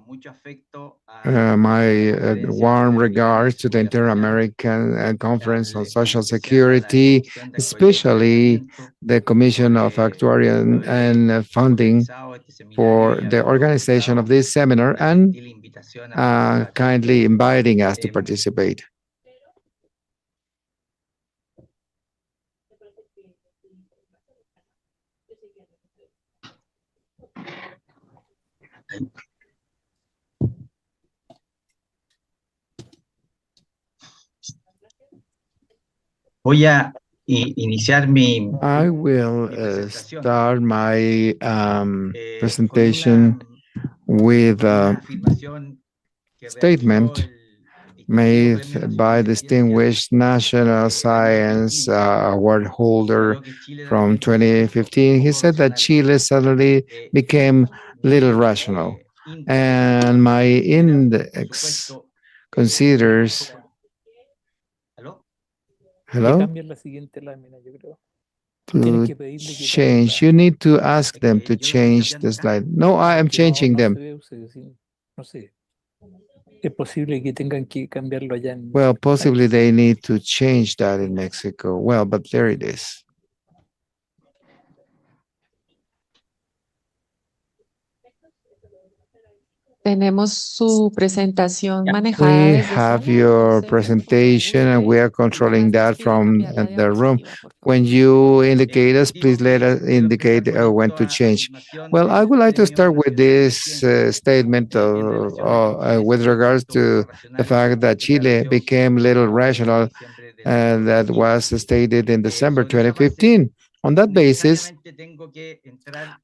My warm regards to the Inter-American Conference on Social Security, especially the Commission of Actuarial and Funding for the organization of this seminar and kindly inviting us to participate. I will start my presentation with a statement made by distinguished National Science Award holder from 2015. He said that Chile suddenly became little rational, and my index considers. Hello? To change. You need to ask them to change the slide. No, I am changing them. Well, possibly they need to change that in Mexico. Well, but there it is. Tenemos su presentación manejada We desde have Zoom. your presentation and we are controlling that from the room. When you indicate us, please let us indicate when to change. Well, I would like to start with this statement with regards to the fact that Chile became little rational, and that was stated in December 2015. On that basis,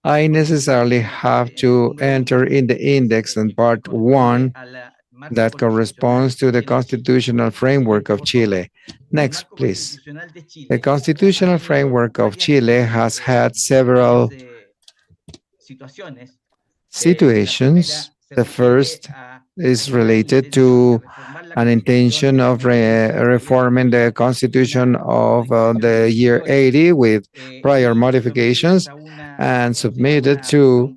I necessarily have to enter in the index in part 1 that corresponds to the constitutional framework of Chile. Next, please. The constitutional framework of Chile has had several situations. The first is related to an intention of reforming the constitution of the year 80 with prior modifications and submitted to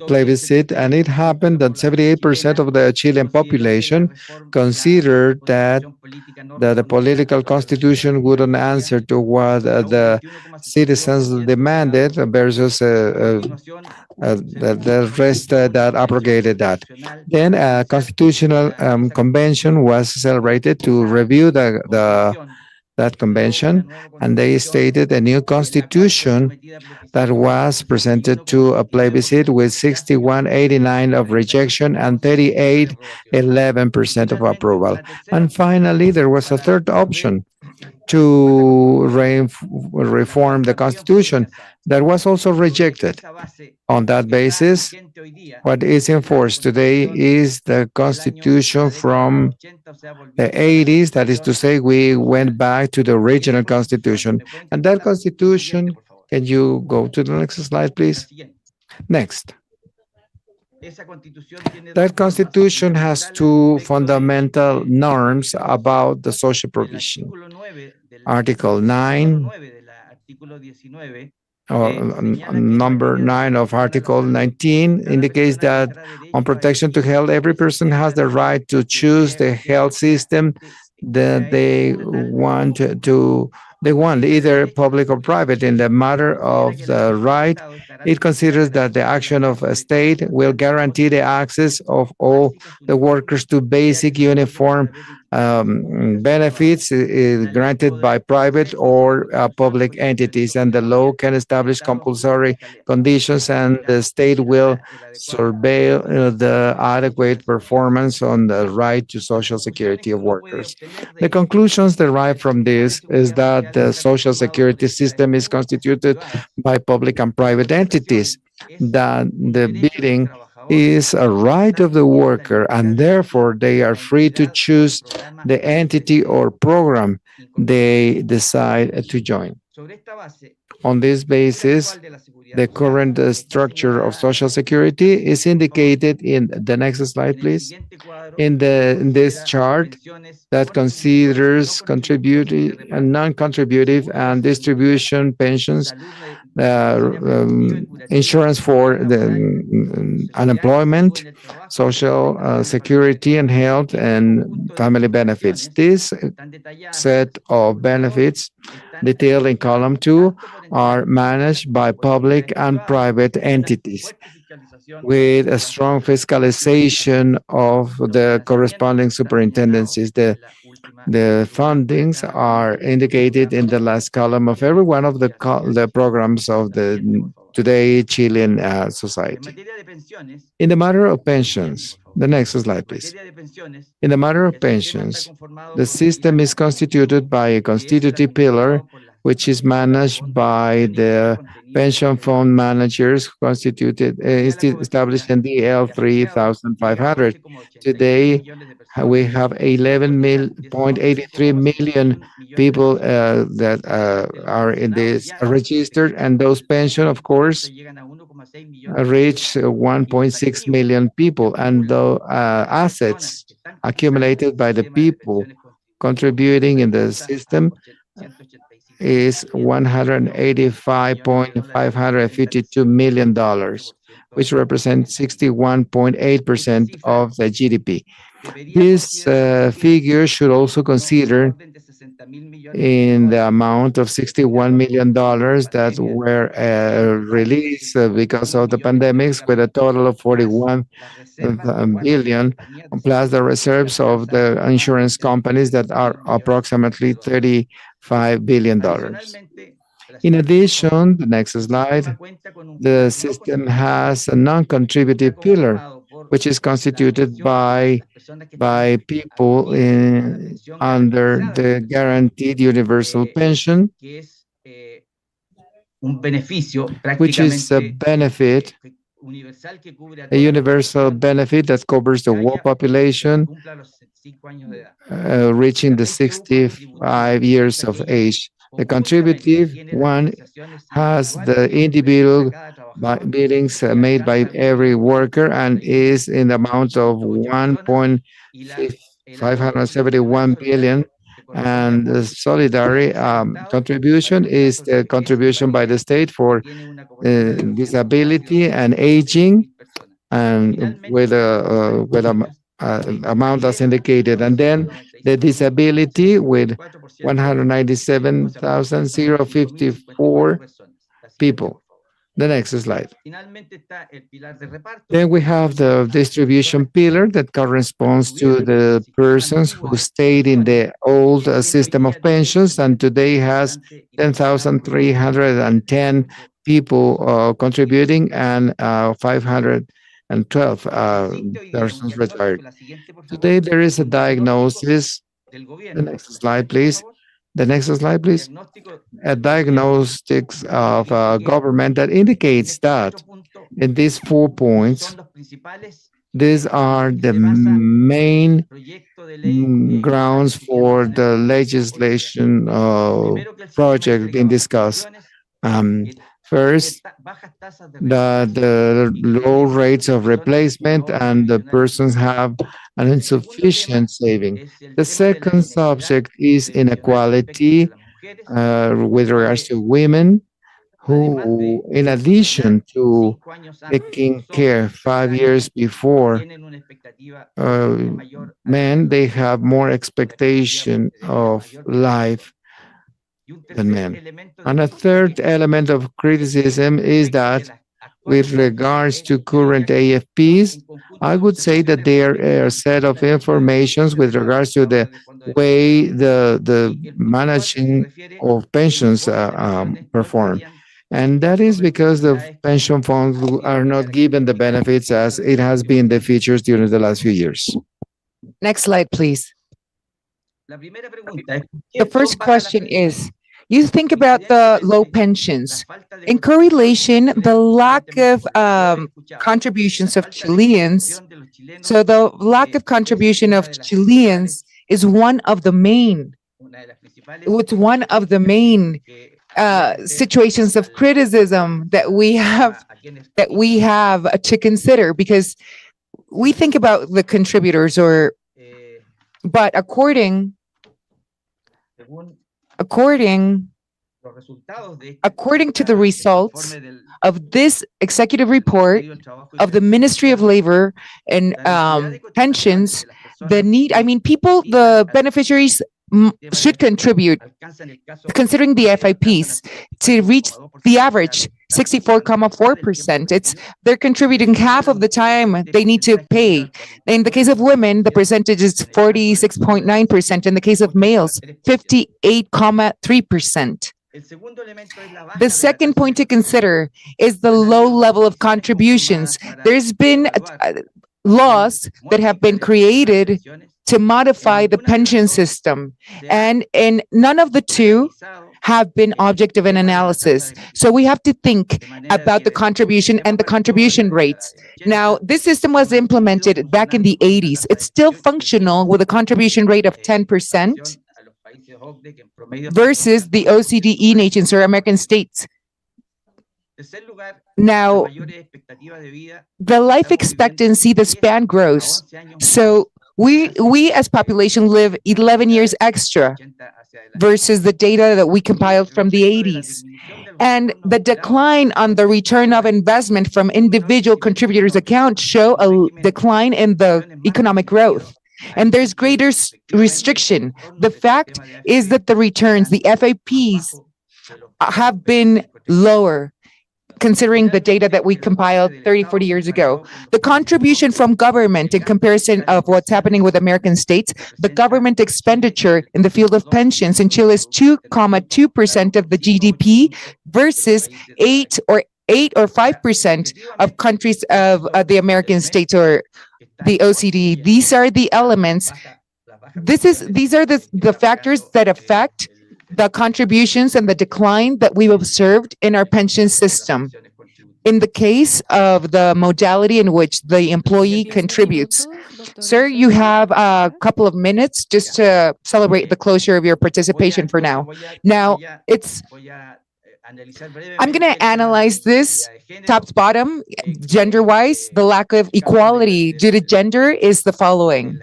plebiscite, and it happened that 78% of the Chilean population considered that the political constitution wouldn't answer to what the citizens demanded versus the rest that abrogated that. Then a constitutional convention was celebrated to review that convention, and they stated a new constitution that was presented to a plebiscite with 61.89 of rejection and 38.11% of approval. And finally, there was a third option to reform the constitution that was also rejected. On that basis, what is enforced today is the constitution from the 80s. That is to say, we went back to the original constitution. And that constitution, can you go to the next slide, please? Next. That constitution has two fundamental norms about the social provision. Article 9, number 9 of Article 19 indicates that on protection to health, every person has the right to choose the health system that they want, either public or private. In the matter of the right, it considers that the action of a state will guarantee the access of all the workers to basic uniform benefits granted by private or public entities, and the law can establish compulsory conditions, and the state will surveil the adequate performance on the right to social security of workers. The conclusions derived from this is that the social security system is constituted by public and private entities, that the bidding is a right of the worker, and therefore they are free to choose the entity or program they decide to join. On this basis, the current structure of Social Security is indicated in the next slide, please. In this chart that considers contributing and non-contributive and distribution pensions, insurance for the unemployment, social security and health, and family benefits. This set of benefits detailed in column 2 are managed by public and private entities with a strong fiscalization of the corresponding superintendencies. The fundings are indicated in the last column of every one of the programs of the today Chilean society. In the matter of pensions, the next slide, please. In the matter of pensions, the system is constituted by a constitutive pillar, which is managed by the pension fund managers established in DL 3500. Today, we have 11.83 million people that are in this registered, and those pensions, of course, reach 1.6 million people, and the assets accumulated by the people contributing in the system is $185.552 million, which represents 61.8% of the GDP. This figure should also consider in the amount of $61 million that were released because of the pandemics, with a total of 41 billion, plus the reserves of the insurance companies that are approximately $35 billion. In addition, the next slide, the system has a non-contributive pillar, which is constituted by people under the guaranteed universal pension, which is a benefit, a universal benefit that covers the whole population reaching the 65 years of age. The contributive one has the individual billings made by every worker and is in the amount of 1.571 billion. And the solidary contribution is the contribution by the state for disability and aging, and with a amount as indicated. And then the disability with 197,054 people. The next slide. Then we have the distribution pillar that corresponds to the persons who stayed in the old system of pensions and today has 10,310 people contributing and 512 persons retired. Today there is a diagnosis. The next slide, please. The next slide, please. A diagnostics of government that indicates that in these 4 points, these are the main grounds for the legislation project being discussed. First, the low rates of replacement and the persons have an insufficient saving. The second subject is inequality with regards to women who, in addition to taking care 5 years before men, they have more expectation of life than men. And a third element of criticism is that with regards to current AFPs, I would say that there are a set of informations with regards to the way the managing of pensions perform. And that is because the pension funds are not given the benefits as it has been the features during the last few years. Next slide, please. The first question is, you think about the low pensions. In correlation, the lack of contributions of Chileans, so the lack of contribution of Chileans is one of the main situations of criticism that we have to consider, because we think about the contributors, but according to the results of this executive report of the Ministry of Labor and pensions, the beneficiaries should contribute, considering the FIPs, to reach the average 64.4%. They're contributing half of the time they need to pay. In the case of women, the percentage is 46.9%. In the case of males, 58.3%. The second point to consider is the low level of contributions. There's been laws that have been created to modify the pension system, and none of the two have been object of an analysis. So we have to think about the contribution and the contribution rates. Now, this system was implemented back in the 80s. It's still functional with a contribution rate of 10% versus the OCDE nations or American states. Now, the life expectancy, the span grows. So we as population live 11 years extra versus the data that we compiled from the 80s. And the decline on the return of investment from individual contributors' accounts show a decline in the economic growth. And there's greater restriction. The fact is that the returns, the FIPs, have been lower, considering the data that we compiled 30, 40 years ago. The contribution from government in comparison of what's happening with American states, the government expenditure in the field of pensions in Chile is 2.2% of the GDP versus 8 or 5% of countries of the American states or the OECD. These are the elements. These are the factors that affect the contributions and the decline that we've observed in our pension system. in the case of the modality in which the employee contributes. Sir, you have a couple of minutes just to celebrate the closure of your participation for now. Now, I'm going to analyze this top to bottom, gender-wise. The lack of equality due to gender is the following.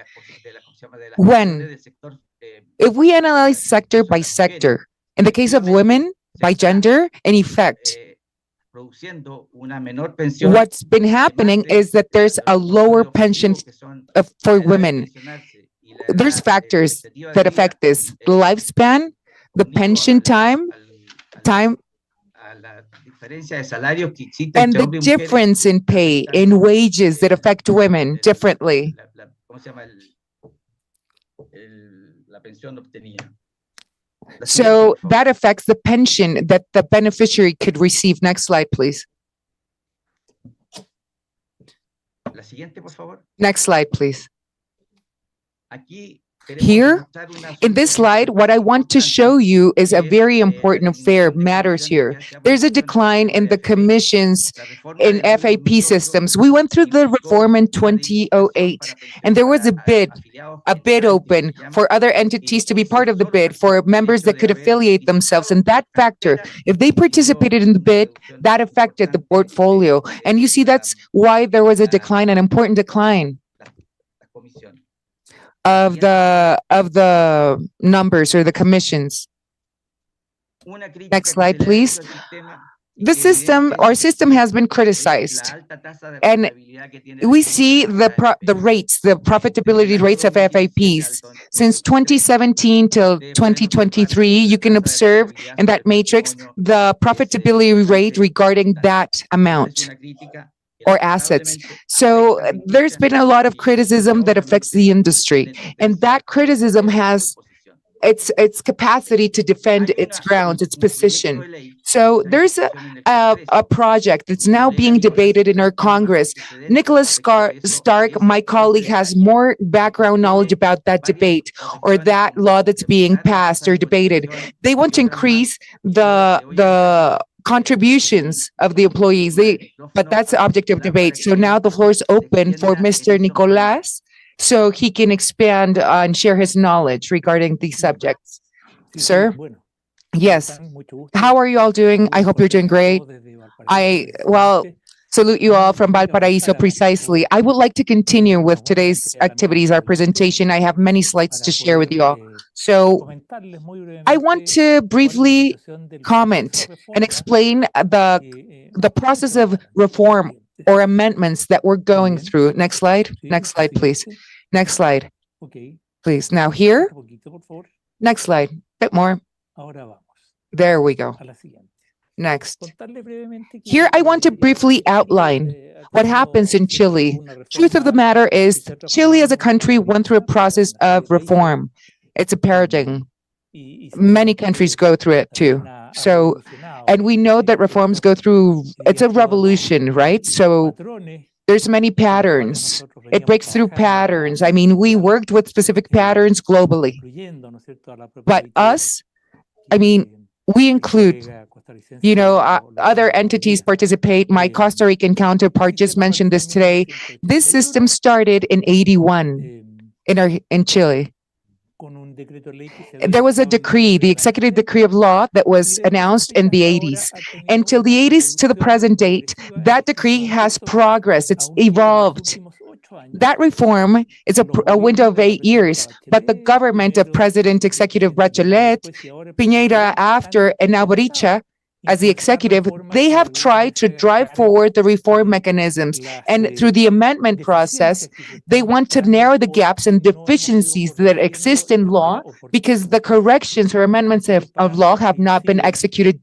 If we analyze sector by sector, in the case of women, by gender, in effect, what's been happening is that there's a lower pension for women. There's factors that affect this. The lifespan, the pension time, and the difference in pay, in wages that affect women differently. So that affects the pension that the beneficiary could receive. Next slide, please. Next slide, please. Here, in this slide, what I want to show you is a very important affair matters here. There's a decline in the commissions in FAP systems. We went through the reform in 2008, and there was a bid open for other entities to be part of the bid, for members that could affiliate themselves. And that factor, if they participated in the bid, that affected the portfolio. And you see, that's why there was a decline, an important decline of the numbers or the commissions. Next slide, please. Our system has been criticized, and we see the profitability rates of FAPs. Since 2017 till 2023, you can observe in that matrix the profitability rate regarding that amount or assets. So there's been a lot of criticism that affects the industry, and that criticism has its capacity to defend its grounds, its position. So there's a project that's now being debated in our Congress. Nicholas Stark, my colleague, has more background knowledge about that debate or that law that's being passed or debated. They want to increase the contributions of the employees. But that's the object of debate. So now the floor is open for Mr. Nicolás, so he can expand and share his knowledge regarding these subjects. Sir? Yes. How are you all doing? I hope you're doing great. Salute you all from Valparaíso precisely. I would like to continue with today's activities, our presentation. I have many slides to share with you all. So I want to briefly comment and explain the process of reform or amendments that we're going through. Next slide. Next slide, please. Next slide. Please. Now here. Next slide. Bit more. There we go. Next. Here, I want to briefly outline what happens in Chile. Truth of the matter is, Chile as a country went through a process of reform. It's a paradigm. Many countries go through it too. So, and we know that reforms go through, it's a revolution, right? So there's many patterns. It breaks through patterns. I mean, we worked with specific patterns globally. But us, I mean, we include, other entities participate. My Costa Rican counterpart just mentioned this today. This system started in 81 in Chile. There was a decree, the executive decree of law that was announced in the 80s. Until the 80s to the present date, that decree has progressed. It's evolved. That reform is a window of 8 years, but the government of President Executive Bachelet, Piñera after, and now Boricha as the executive, they have tried to drive forward the reform mechanisms. And through the amendment process, they want to narrow the gaps and deficiencies that exist in law because the corrections or amendments of law have not been executed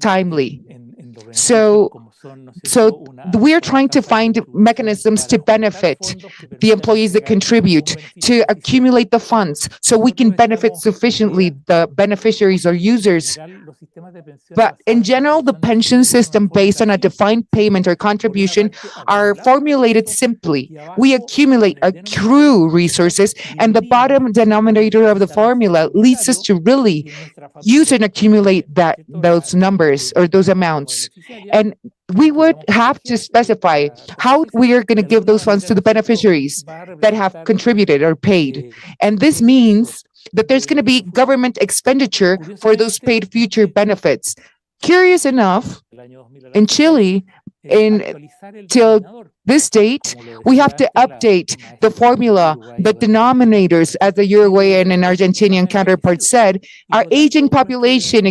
timely. So we're trying to find mechanisms to benefit the employees that contribute, to accumulate the funds so we can benefit sufficiently the beneficiaries or users. But in general, the pension system based on a defined payment or contribution are formulated simply. We accrue resources, and the bottom denominator of the formula leads us to really use and accumulate those numbers or those amounts. And we would have to specify how we are going to give those funds to the beneficiaries that have contributed or paid. And this means that there's going to be government expenditure for those paid future benefits. Curious enough, in Chile, till this date, we have to update the formula, the denominators, as the Uruguayan and Argentinian counterparts said. Our aging population,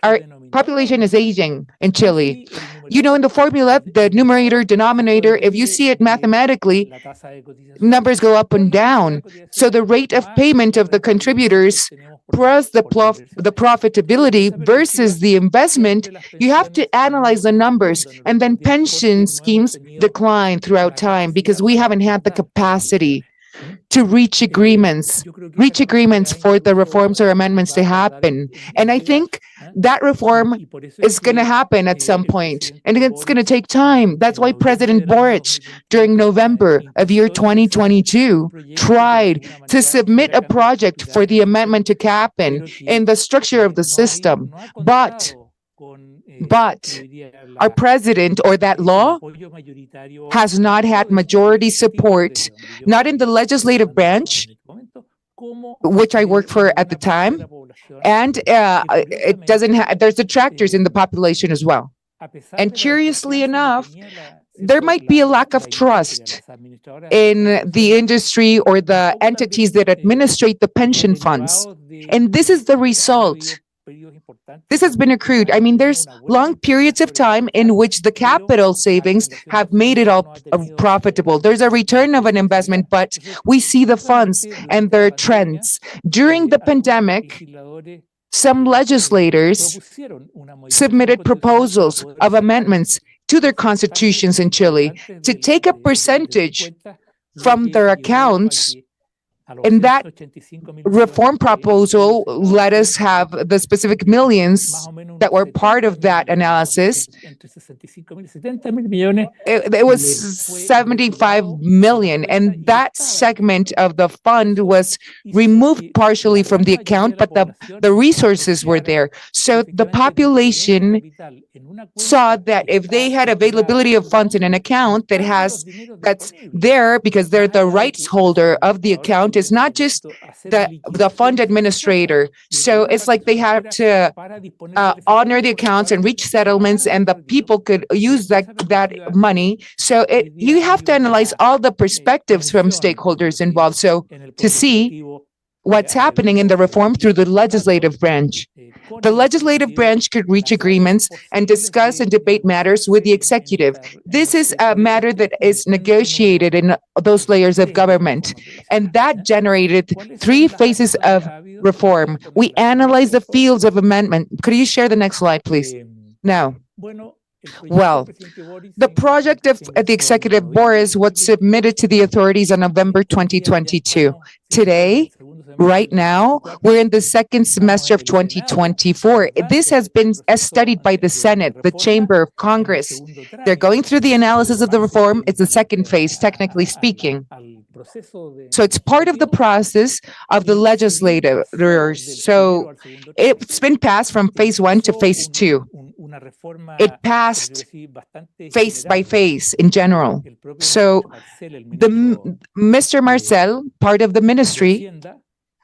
our population is aging in Chile. You know, in the formula, the numerator, denominator, if you see it mathematically, numbers go up and down. So the rate of payment of the contributors plus the profitability versus the investment, you have to analyze the numbers. And then pension schemes decline throughout time because we haven't had the capacity to reach agreements for the reforms or amendments to happen. And I think that reform is going to happen at some point, and it's going to take time. That's why President Boric, during November of year 2022, tried to submit a project for the amendment to happen in the structure of the system. But our president, or that law, has not had majority support, not in the legislative branch, which I worked for at the time, and it doesn't have, there's detractors in the population as well. And curiously enough, there might be a lack of trust in the industry or the entities that administrate the pension funds. And this is the result. This has been accrued. I mean, there's long periods of time in which the capital savings have made it all profitable. There's a return of an investment, but we see the funds and their trends. During the pandemic, some legislators submitted proposals of amendments to their constitutions in Chile to take a percentage from their accounts. And that reform proposal let us have the specific millions that were part of that analysis. It was 75 million, and that segment of the fund was removed partially from the account, but the resources were there. So the population saw that if they had availability of funds in an account that's there because they're the rights holder of the account, it's not just the fund administrator. So it's like they have to honor the accounts and reach settlements, and the people could use that money. So you have to analyze all the perspectives from stakeholders involved. So to see what's happening in the reform through the legislative branch. The legislative branch could reach agreements and discuss and debate matters with the executive. This is a matter that is negotiated in those layers of government, and that generated 3 phases of reform. We analyzed the fields of amendment. Could you share the next slide, please? Now. Well, the project of the executive Boris was submitted to the authorities on November 2022. Today, right now, we're in the second semester of 2024. This has been studied by the Senate, the Chamber of Congress. They're going through the analysis of the reform. It's the second phase, technically speaking. So it's part of the process of the legislators. So it's been passed from phase 1 to phase 2. It passed phase by phase in general. So Mr. Marcel, part of the Ministry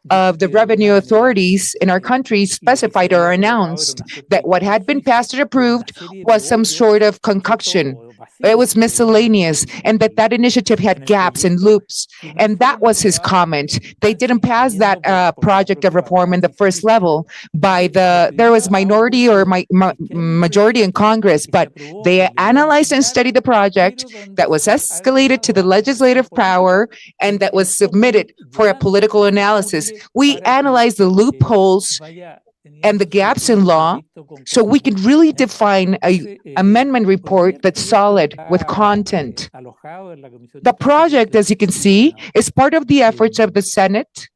of the revenue authorities in our country, specified or announced that what had been passed and approved was some sort of concoction. It was miscellaneous, and that initiative had gaps and loops. And that was his comment. They didn't pass that project of reform in the first level there was minority or majority in Congress, but they analyzed and studied the project that was escalated to the legislative power and that was submitted for a political analysis. We analyzed the loopholes and the gaps in law, so we can really define an amendment report that's solid with content. The project, as you can see, is part of the efforts of the Senate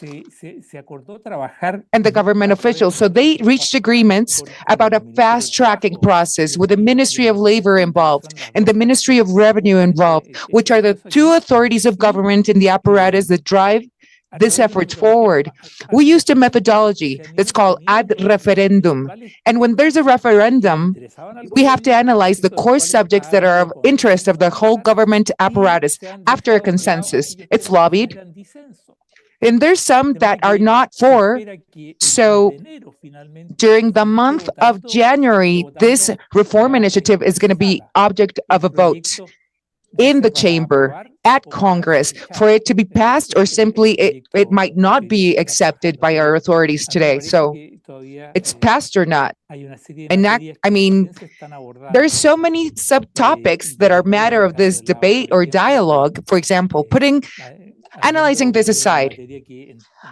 and the government officials. So they reached agreements about a fast-tracking process with the Ministry of Labor involved and the Ministry of Revenue involved, which are the 2 authorities of government in the apparatus that drive this effort forward. We used a methodology that's called ad referendum. And when there's a referendum, we have to analyze the core subjects that are of interest of the whole government apparatus after a consensus. It's lobbied. And there's some that are not for. So during the month of January, this reform initiative is going to be object of a vote in the chamber at Congress for it to be passed, or simply it might not be accepted by our authorities today. So it's passed or not. And that, I mean, there's so many subtopics that are matter of this debate or dialogue. For example, analyzing this aside,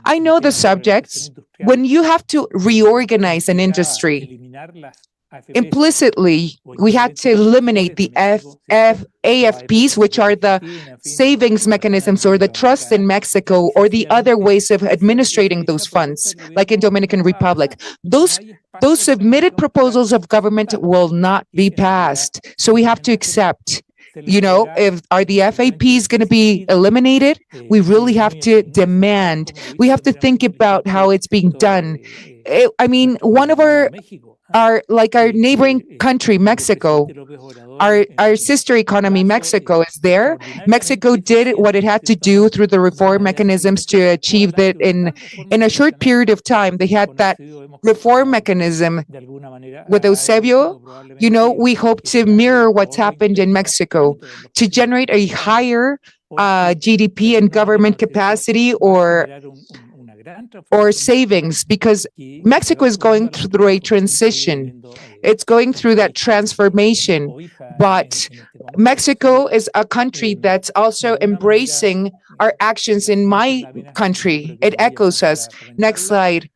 I know the subjects. When you have to reorganize an industry, implicitly, we had to eliminate the AFPs, which are the savings mechanisms or the trusts in Mexico, or the other ways of administrating those funds, like in Dominican Republic. Those submitted proposals of government will not be passed. So we have to accept. If the FAPs going to be eliminated, we really have to demand. We have to think about how it's being done. One of our neighboring country, Mexico, our sister economy, Mexico, is there. Mexico did what it had to do through the reform mechanisms to achieve that in a short period of time. They had that reform mechanism with Eusebio. We hope to mirror what's happened in Mexico to generate a higher GDP and government capacity or savings, because Mexico is going through a transition. It's going through that transformation. But Mexico is a country that's also embracing our actions in my country. It echoes us. Next slide.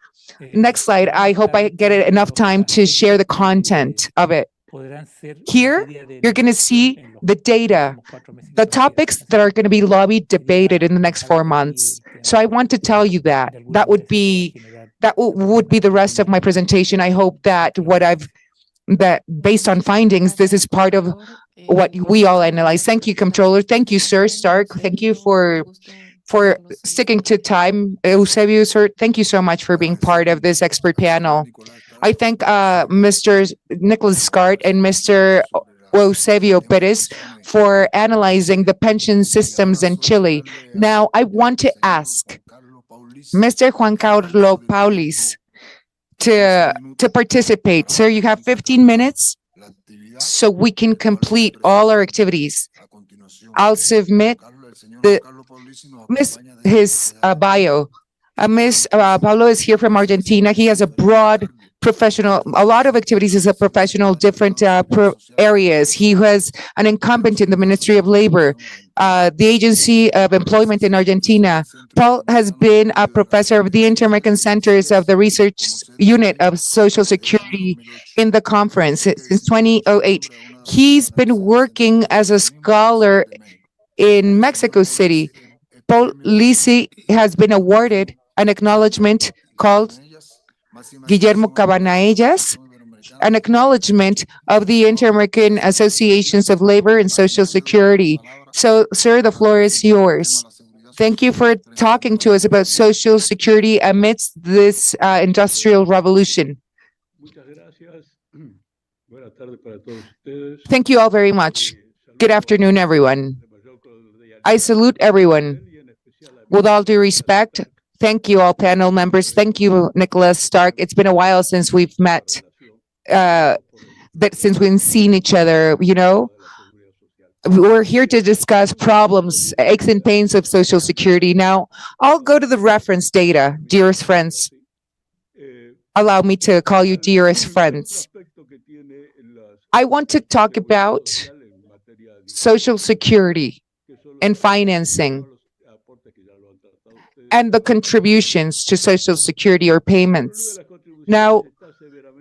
I hope I get enough time to share the content of it. Here, you're going to see the data, the topics that are going to be lobbied, debated in the next 4 months. So I want to tell you that. That would be the rest of my presentation. I hope that based on findings, this is part of what we all analyze. Thank you, Comptroller. Thank you, Sir Stark. Thank you for sticking to time. Eusebio, sir, thank you so much for being part of this expert panel. I thank Mr. Nicholas Scart and Mr. Eusebio Perez for analyzing the pension systems in Chile. Now, I want to ask Mr. Juan Carlo Paulis to participate. Sir, you have 15 minutes so we can complete all our activities. I'll submit his bio. Ms. Paulo is here from Argentina. He has a lot of activities as a professional, different areas. He was an incumbent in the Ministry of Labor, the Agency of Employment in Argentina. Paul has been a professor of the Inter-American Centers of the Research Unit of Social Security in the conference since 2008. He's been working as a scholar in Mexico City. Paul Lisi has been awarded an acknowledgement called Guillermo Cabanellas, an acknowledgement of the Inter-American Associations of Labor and Social Security. So, sir, the floor is yours. Thank you for talking to us about Social Security amidst this industrial revolution. Thank you all very much. Good afternoon, everyone. I salute everyone. With all due respect, thank you all panel members. Thank you, Nicholas Stark. It's been a while since we've met, since we've seen each other, We're here to discuss problems, aches and pains of Social Security. Now, I'll go to the reference data, dearest friends. Allow me to call you dearest friends. I want to talk about Social Security and financing and the contributions to Social Security or payments. Now,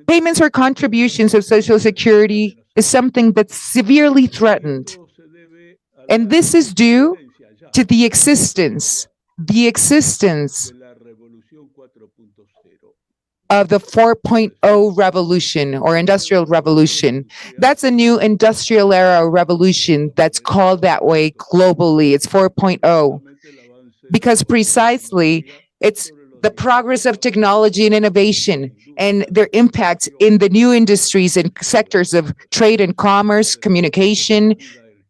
payments or contributions of Social Security is something that's severely threatened. And this is due to the existence of the 4.0 revolution or industrial revolution. That's a new industrial era revolution that's called that way globally. It's 4.0. because precisely it's the progress of technology and innovation and their impact in the new industries and sectors of trade and commerce, communication,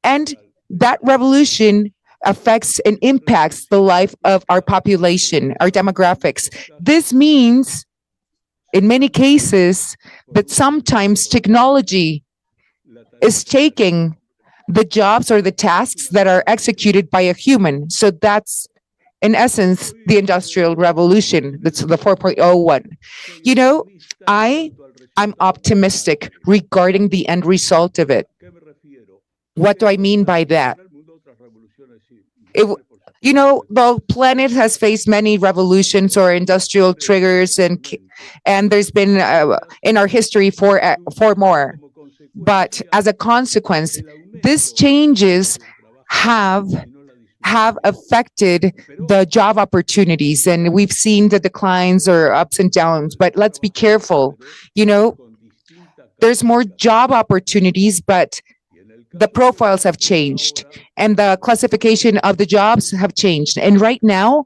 and that revolution affects and impacts the life of our population, our demographics. This means, in many cases, that sometimes technology is taking the jobs or the tasks that are executed by a human. So that's, in essence, the Industrial Revolution. That's the 4.0 one. You know, I'm optimistic regarding the end result of it. What do I mean by that? You know, the planet has faced many revolutions or industrial triggers, and there's been in our history four more. But as a consequence, these changes have affected the job opportunities, and we've seen the declines or ups and downs. But let's be careful. You know, there's more job opportunities, but the profiles have changed and the classification of the jobs have changed. And right now,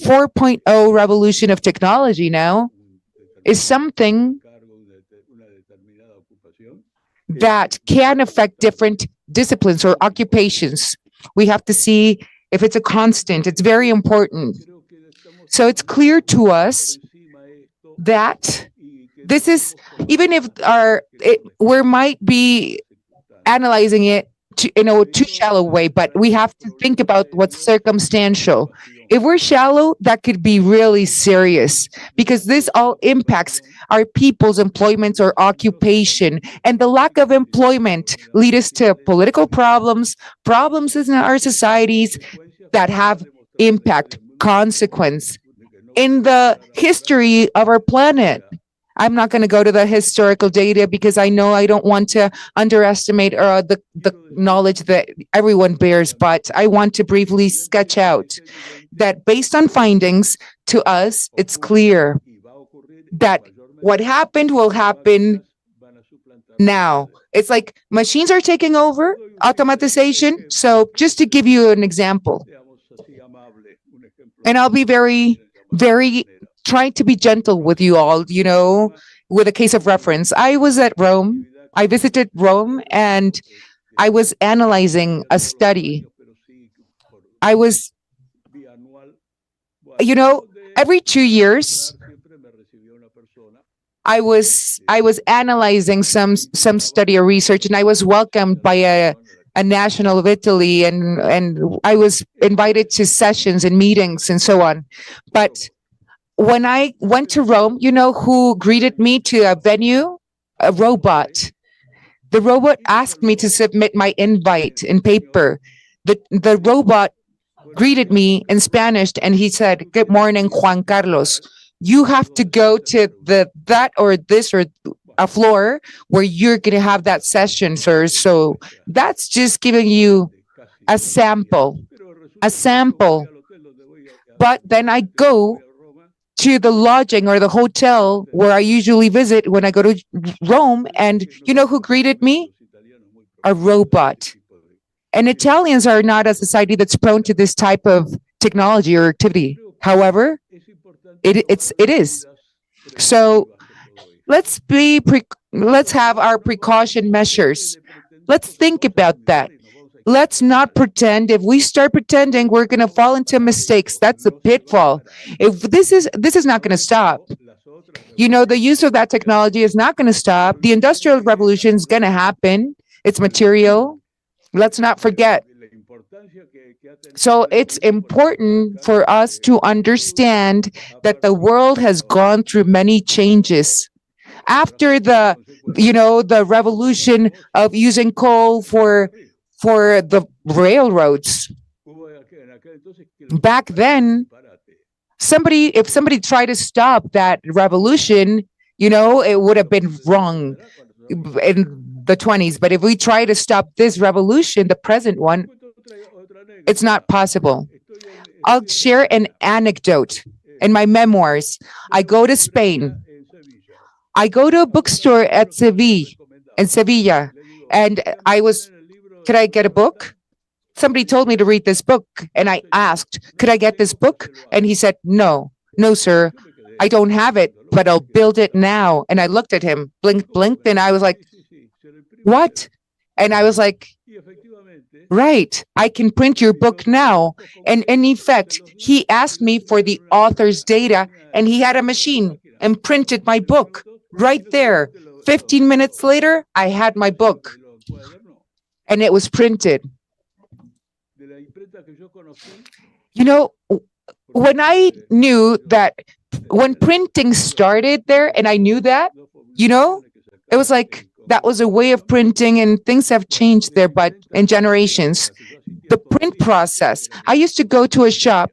4.0 revolution of technology now is something that can affect different disciplines or occupations. We have to see if it's a constant. It's very important. So it's clear to us that this is, even if we might be analyzing it in a too shallow way, but we have to think about what's circumstantial. If we're shallow, that could be really serious, because this all impacts our people's employment or occupation, and the lack of employment lead us to political problems in our societies that have impact, consequence in the history of our planet. I'm not going to go to the historical data because I know I don't want to underestimate the knowledge that everyone bears, but I want to briefly sketch out that based on findings, to us, it's clear that what happened will happen now. It's like machines are taking over, automatization. So just to give you an example, and I'll be very, very trying to be gentle with you all, you know, with a case of reference. I was at Rome. I visited Rome and I was analyzing a study. I was, you know, every 2 years, I was analyzing some study or research, and I was welcomed by a national of Italy, and I was invited to sessions and meetings and so on. But when I went to Rome, you know who greeted me to a venue? A robot. The robot asked me to submit my invite in paper. The robot greeted me in Spanish, and he said, "Good morning, Juan Carlos. You have to go to that or this or a floor where you're going to have that session, sir." So that's just giving you a sample. But then I go to the lodging or the hotel where I usually visit when I go to Rome, and you know who greeted me? A robot. And Italians are not a society that's prone to this type of technology or activity. However, it is. So let's have our precaution measures. Let's think about that. Let's not pretend. If we start pretending, we're going to fall into mistakes. That's a pitfall. If this is not going to stop. You know, the use of that technology is not going to stop. The Industrial Revolution is going to happen. It's material. Let's not forget. So it's important for us to understand that the world has gone through many changes. After the revolution of using coal for the railroads, back then, if somebody tried to stop that revolution, you know, it would have been wrong in the 20s. But if we try to stop this revolution, the present one, it's not possible. I'll share an anecdote in my memoirs. I go to Spain. I go to a bookstore in Sevilla, and could I get a book? somebody told me to read this book, and I asked, could I get this book? And he said, no, sir, I don't have it, but I'll build it now. And I looked at him, blinked, and I was like, what? And I was like, right, I can print your book now. And in effect, he asked me for the author's data, and he had a machine and printed my book right there. 15 minutes later, I had my book, and it was printed. You know, when I knew that, when printing started there, and I knew that, you know, it was like, that was a way of printing, and things have changed there, but in generations. The print process, I used to go to a shop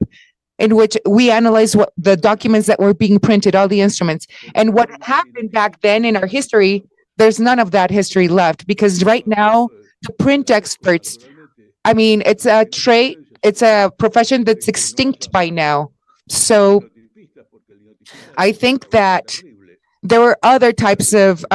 in which we analyzed what the documents that were being printed, all the instruments. And what happened back then in our history, there's none of that history left, because right now, the print experts, I mean, it's a trade, it's a profession that's extinct by now. So I think that there were other types of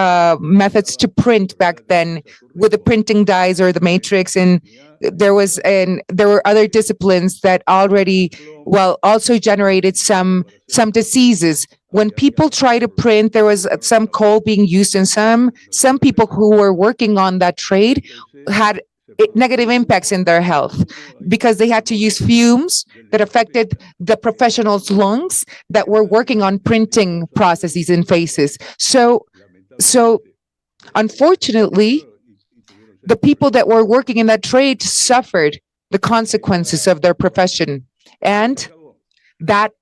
methods to print back then, with the printing dies or the matrix, and there were other disciplines that already, well, also generated some diseases. When people try to print, there was some coal being used, and some people who were working on that trade had negative impacts in their health, because they had to use fumes that affected the professionals' lungs that were working on printing processes and faces. So unfortunately, the people that were working in that trade suffered the consequences of their profession, and that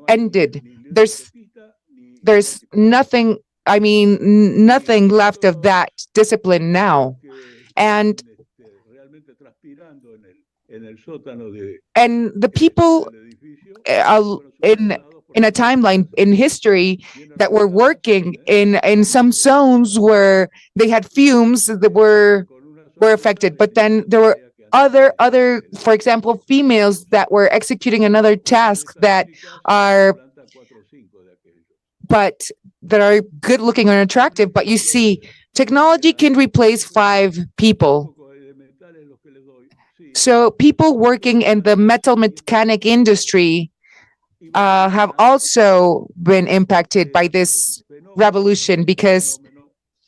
ended. There's nothing, I mean, nothing left of that discipline now. And the people in a timeline in history that were working in some zones where they had fumes that were affected, but then there were other, for example, females that were executing another task that are good looking and attractive. But you see, technology can replace 5 people. So people working in the metal mechanic industry have also been impacted by this revolution, because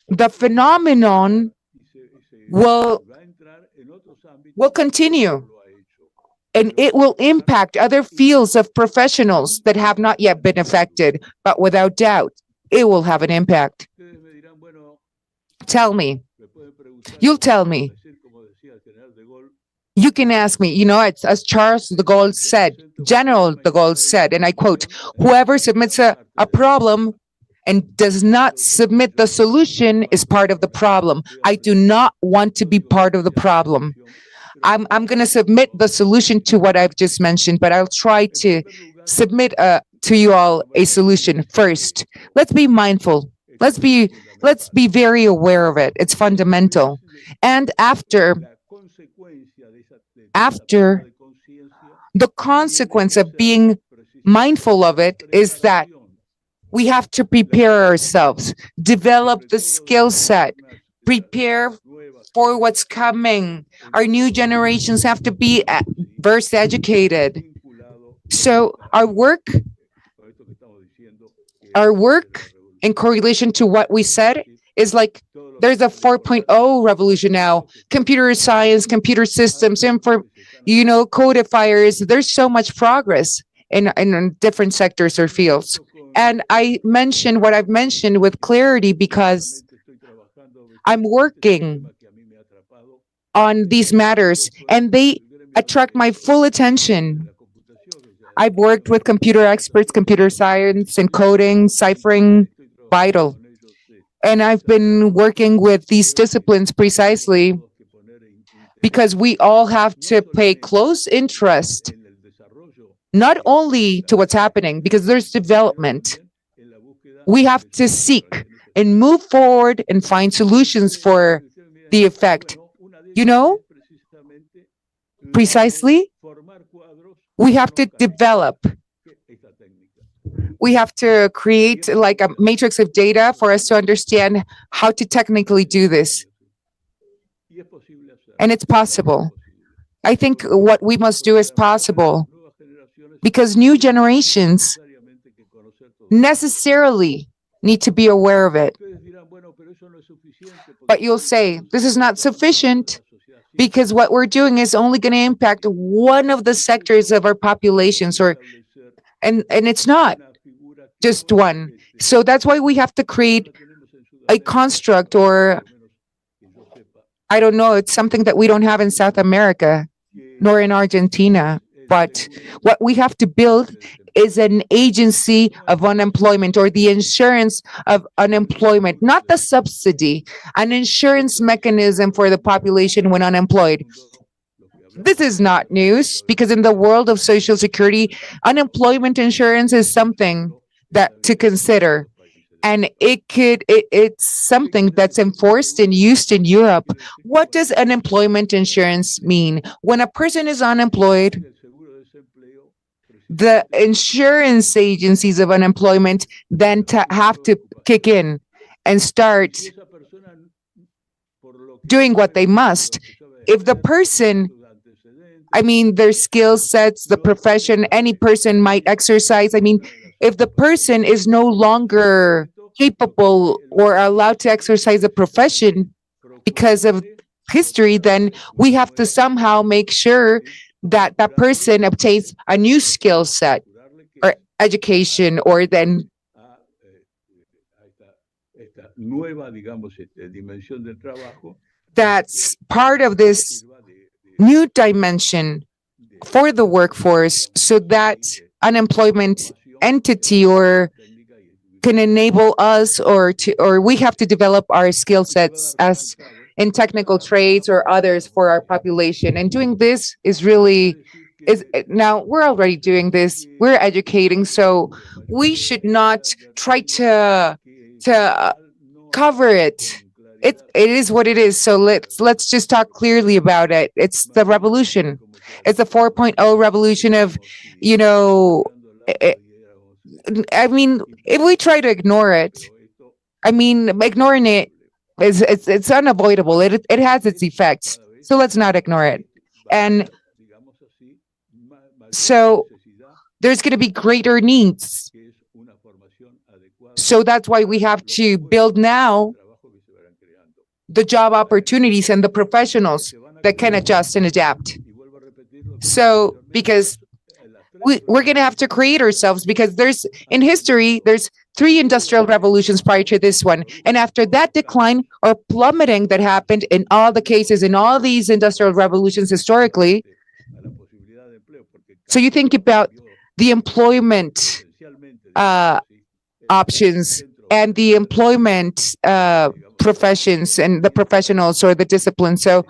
the phenomenon will continue, and it will impact other fields of professionals that have not yet been affected, but without doubt, it will have an impact. Tell me. You'll tell me. You can ask me, you know, as Charles de Gaulle said, General de Gaulle said, and I quote, whoever submits a problem and does not submit the solution is part of the problem. I do not want to be part of the problem. I'm going to submit the solution to what I've just mentioned, but I'll try to submit to you all a solution first. Let's be mindful. Let's be very aware of it. It's fundamental. And after, the consequence of being mindful of it is that we have to prepare ourselves, develop the skill set, prepare for what's coming. Our new generations have to be first educated. So our work in correlation to what we said is like, there's a 4.0 revolution now. Computer science, computer systems, codifiers. There's so much progress in different sectors or fields. And I mentioned what I've mentioned with clarity because I'm working on these matters and they attract my full attention. I've worked with computer experts, computer science and coding, ciphering, vital. And I've been working with these disciplines precisely because we all have to pay close interest, not only to what's happening, because there's development. We have to seek and move forward and find solutions for the effect. You know, precisely, we have to develop. We have to create like a matrix of data for us to understand how to technically do this. And it's possible. I think what we must do is possible, because new generations necessarily need to be aware of it. But you'll say, this is not sufficient because what we're doing is only going to impact one of the sectors of our populations, and it's not just one. So that's why we have to create a construct, or I don't know, it's something that we don't have in South America nor in Argentina. But what we have to build is an agency of unemployment, or the insurance of unemployment, not the subsidy, an insurance mechanism for the population when unemployed. This is not news, because in the world of Social Security, unemployment insurance is something that to consider. And it's something that's enforced and used in Europe. What does unemployment insurance mean? When a person is unemployed, the insurance agencies of unemployment then have to kick in and start doing what they must. If the person, their skill sets, the profession, any person might exercise. If the person is no longer capable or allowed to exercise a profession because of history, then we have to somehow make sure that that person obtains a new skill set or education, or then that's part of this new dimension for the workforce, so that unemployment entity or can enable us, or we have to develop our skill sets as in technical trades or others for our population. And doing this is now we're already doing this. We're educating, so we should not try to cover it. It is what it is. So let's just talk clearly about it. It's the revolution. It's the 4.0 revolution of, if we try to ignore it, ignoring it it's unavoidable. It has its effects. So let's not ignore it. And so there's going to be greater needs. So that's why we have to build now the job opportunities and the professionals that can adjust and adapt. So because we're going to have to create ourselves, because in history, there's 3 industrial revolutions prior to this one. And after that decline or plummeting that happened in all the cases, in all these industrial revolutions historically, so you think about the employment options and the employment professions and the professionals or the discipline. So,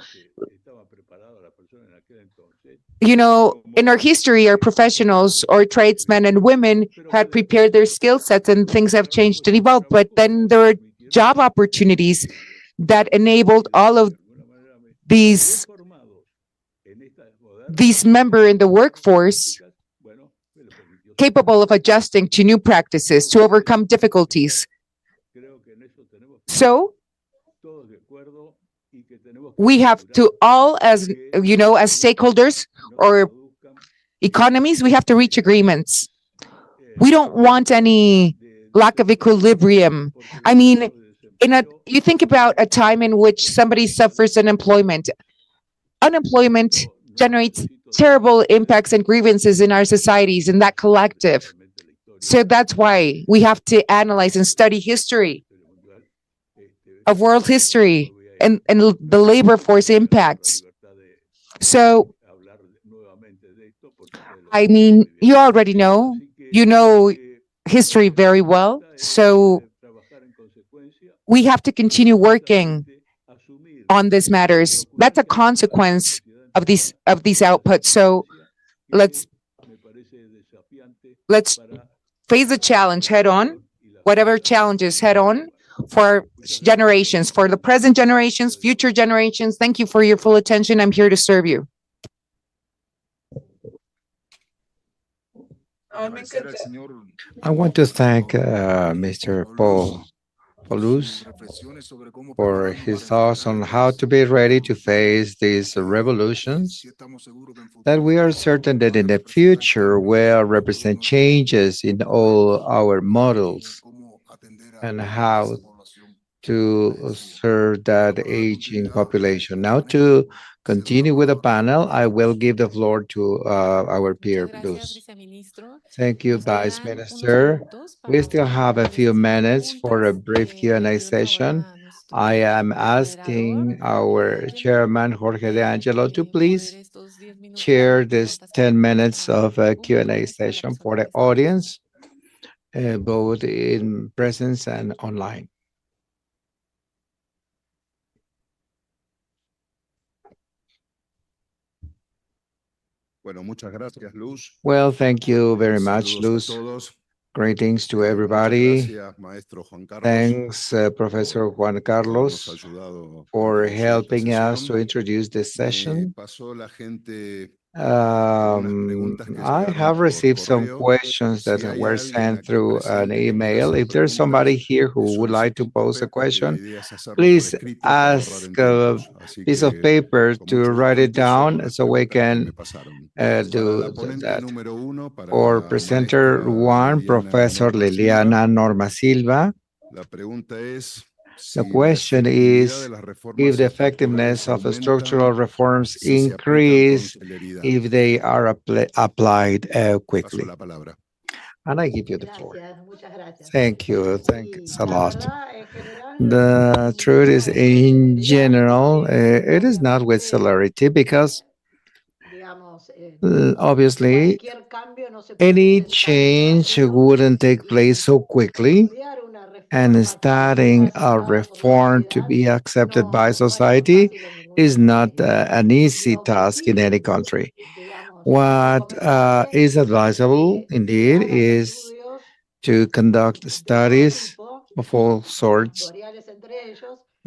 in our history, our professionals or tradesmen and women had prepared their skill sets, and things have changed and evolved. But then there are job opportunities that enabled all of these members in the workforce capable of adjusting to new practices, to overcome difficulties. So we have to all, as stakeholders or economies, we have to reach agreements. We don't want any lack of equilibrium. You think about a time in which somebody suffers unemployment. Unemployment generates terrible impacts and grievances in our societies, in that collective. So that's why we have to analyze and study history of world history and the labor force impacts. So, you already know, history very well. So we have to continue working on these matters. That's a consequence of these outputs. So let's face the challenge head on, whatever challenges head on, for generations, for the present generations, future generations. Thank you for your full attention. I'm here to serve you. I want to thank Mr. Paul Palouse for his thoughts on how to be ready to face these revolutions, that we are certain that in the future will represent changes in all our models and how to serve that aging population. Now, to continue with the panel, I will give the floor to our peer, Luz. Thank you, Vice Minister. We still have a few minutes for a brief Q&A session. I am asking our chairman, Jorge De Angelo, to please chair this 10 minutes of a Q&A session for the audience, both in presence and online. Well, thank you very much, Luz. Greetings to everybody. Thanks, Professor Juan Carlos, for helping us to introduce this session. I have received some questions that were sent through an email. If there's somebody here who would like to pose a question, please ask a piece of paper to write it down so we can do that. For presenter one, Professor Liliana Norma Silva. The question is if the effectiveness of the structural reforms increase if they are applied quickly. And I give you the floor. Thank you. Thanks a lot. The truth is, in general, it is not with celerity because obviously any change wouldn't take place so quickly, and starting a reform to be accepted by society is not an easy task in any country. What is advisable, indeed, is to conduct studies of all sorts,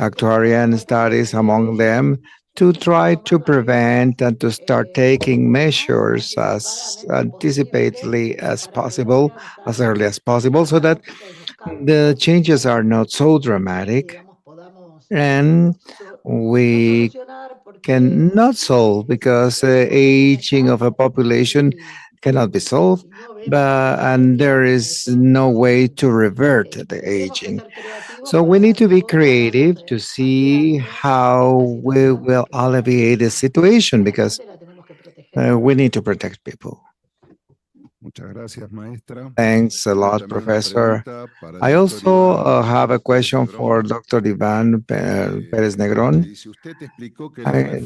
actuarial studies among them, to try to prevent and to start taking measures as anticipatedly as possible, as early as possible, so that the changes are not so dramatic and we can not solve because aging of a population cannot be solved, and there is no way to revert the aging. So we need to be creative to see how we will alleviate the situation because we need to protect people. Thanks a lot, Professor. I also have a question for Dr. Ivan Perez Negron.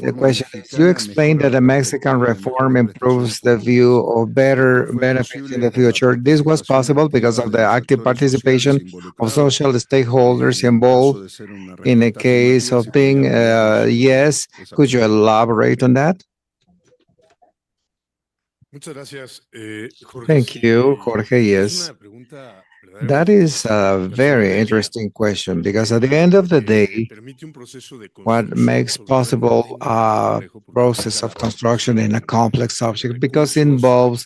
The question is, you explained that the Mexican reform improves the view of better benefits in the future. This was possible because of the active participation of social stakeholders involved in the case of being yes. Could you elaborate on that? Thank you, Jorge. Yes, that is a very interesting question because at the end of the day, what makes possible a process of construction in a complex subject, because it involves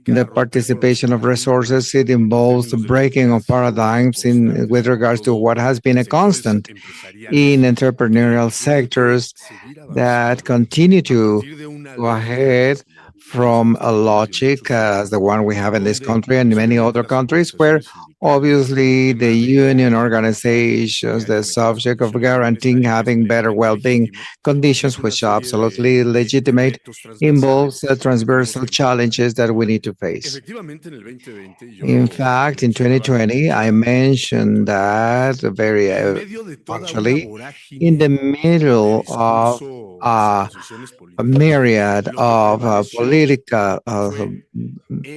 the participation of resources, it involves the breaking of paradigms with regards to what has been a constant in entrepreneurial sectors that continue to go ahead from a logic as the one we have in this country and many other countries, where obviously the union organizations, the subject of guaranteeing having better well-being conditions, which are absolutely legitimate, involves transversal challenges that we need to face. In fact, in 2020, I mentioned that very actually in the middle of a myriad of political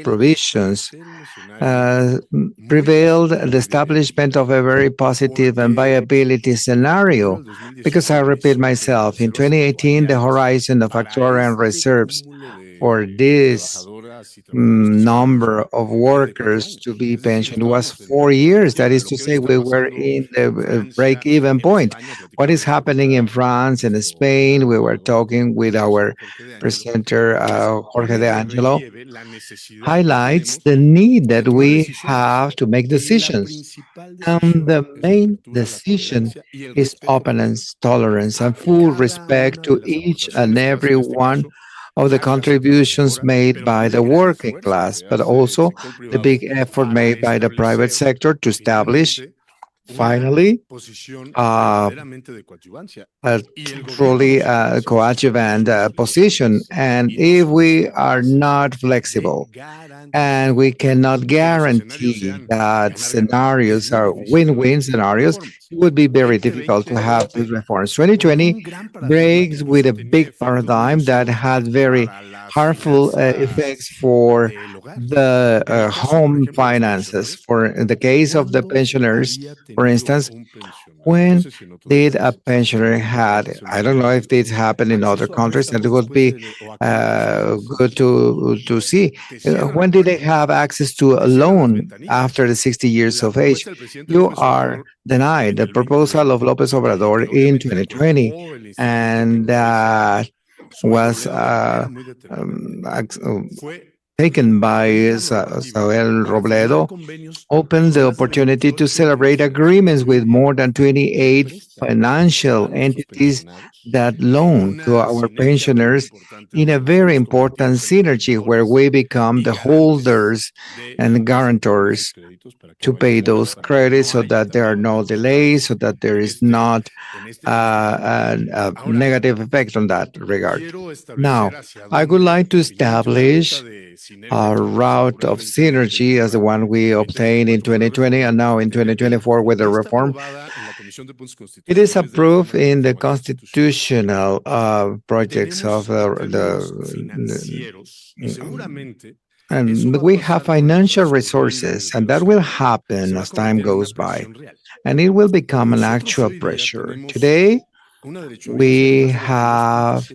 provisions, prevailed the establishment of a very positive and viability scenario. Because I repeat myself, in 2018, the horizon of actuarial reserves for this number of workers to be pensioned was 4 years. That is to say, we were in the break-even point. What is happening in France and Spain? We were talking with our presenter, Jorge de Angelo, highlights the need that we have to make decisions. And the main decision is openness, tolerance, and full respect to each and every one of the contributions made by the working class, but also the big effort made by the private sector to establish, finally, a truly coadjuvant position. And if we are not flexible and we cannot guarantee that scenarios are win-win scenarios, it would be very difficult to have these reforms. 2020 breaks with a big paradigm that had very harmful effects for the home finances. For the case of the pensioners, for instance, when did a pensioner had, I don't know if this happened in other countries, and it would be good to see. When did they have access to a loan after the 60 years of age? You are denied the proposal of López Obrador in 2020, and that was taken by Samuel Robledo, opened the opportunity to celebrate agreements with more than 28 financial entities that loan to our pensioners in a very important synergy where we become the holders and guarantors to pay those credits so that there are no delays, so that there is not a negative effect on that regard. Now, I would like to establish a route of synergy as the one we obtained in 2020 and now in 2024 with the reform. It is approved in the constitutional projects of and we have financial resources, and that will happen as time goes by, and it will become an actual pressure. Today, we have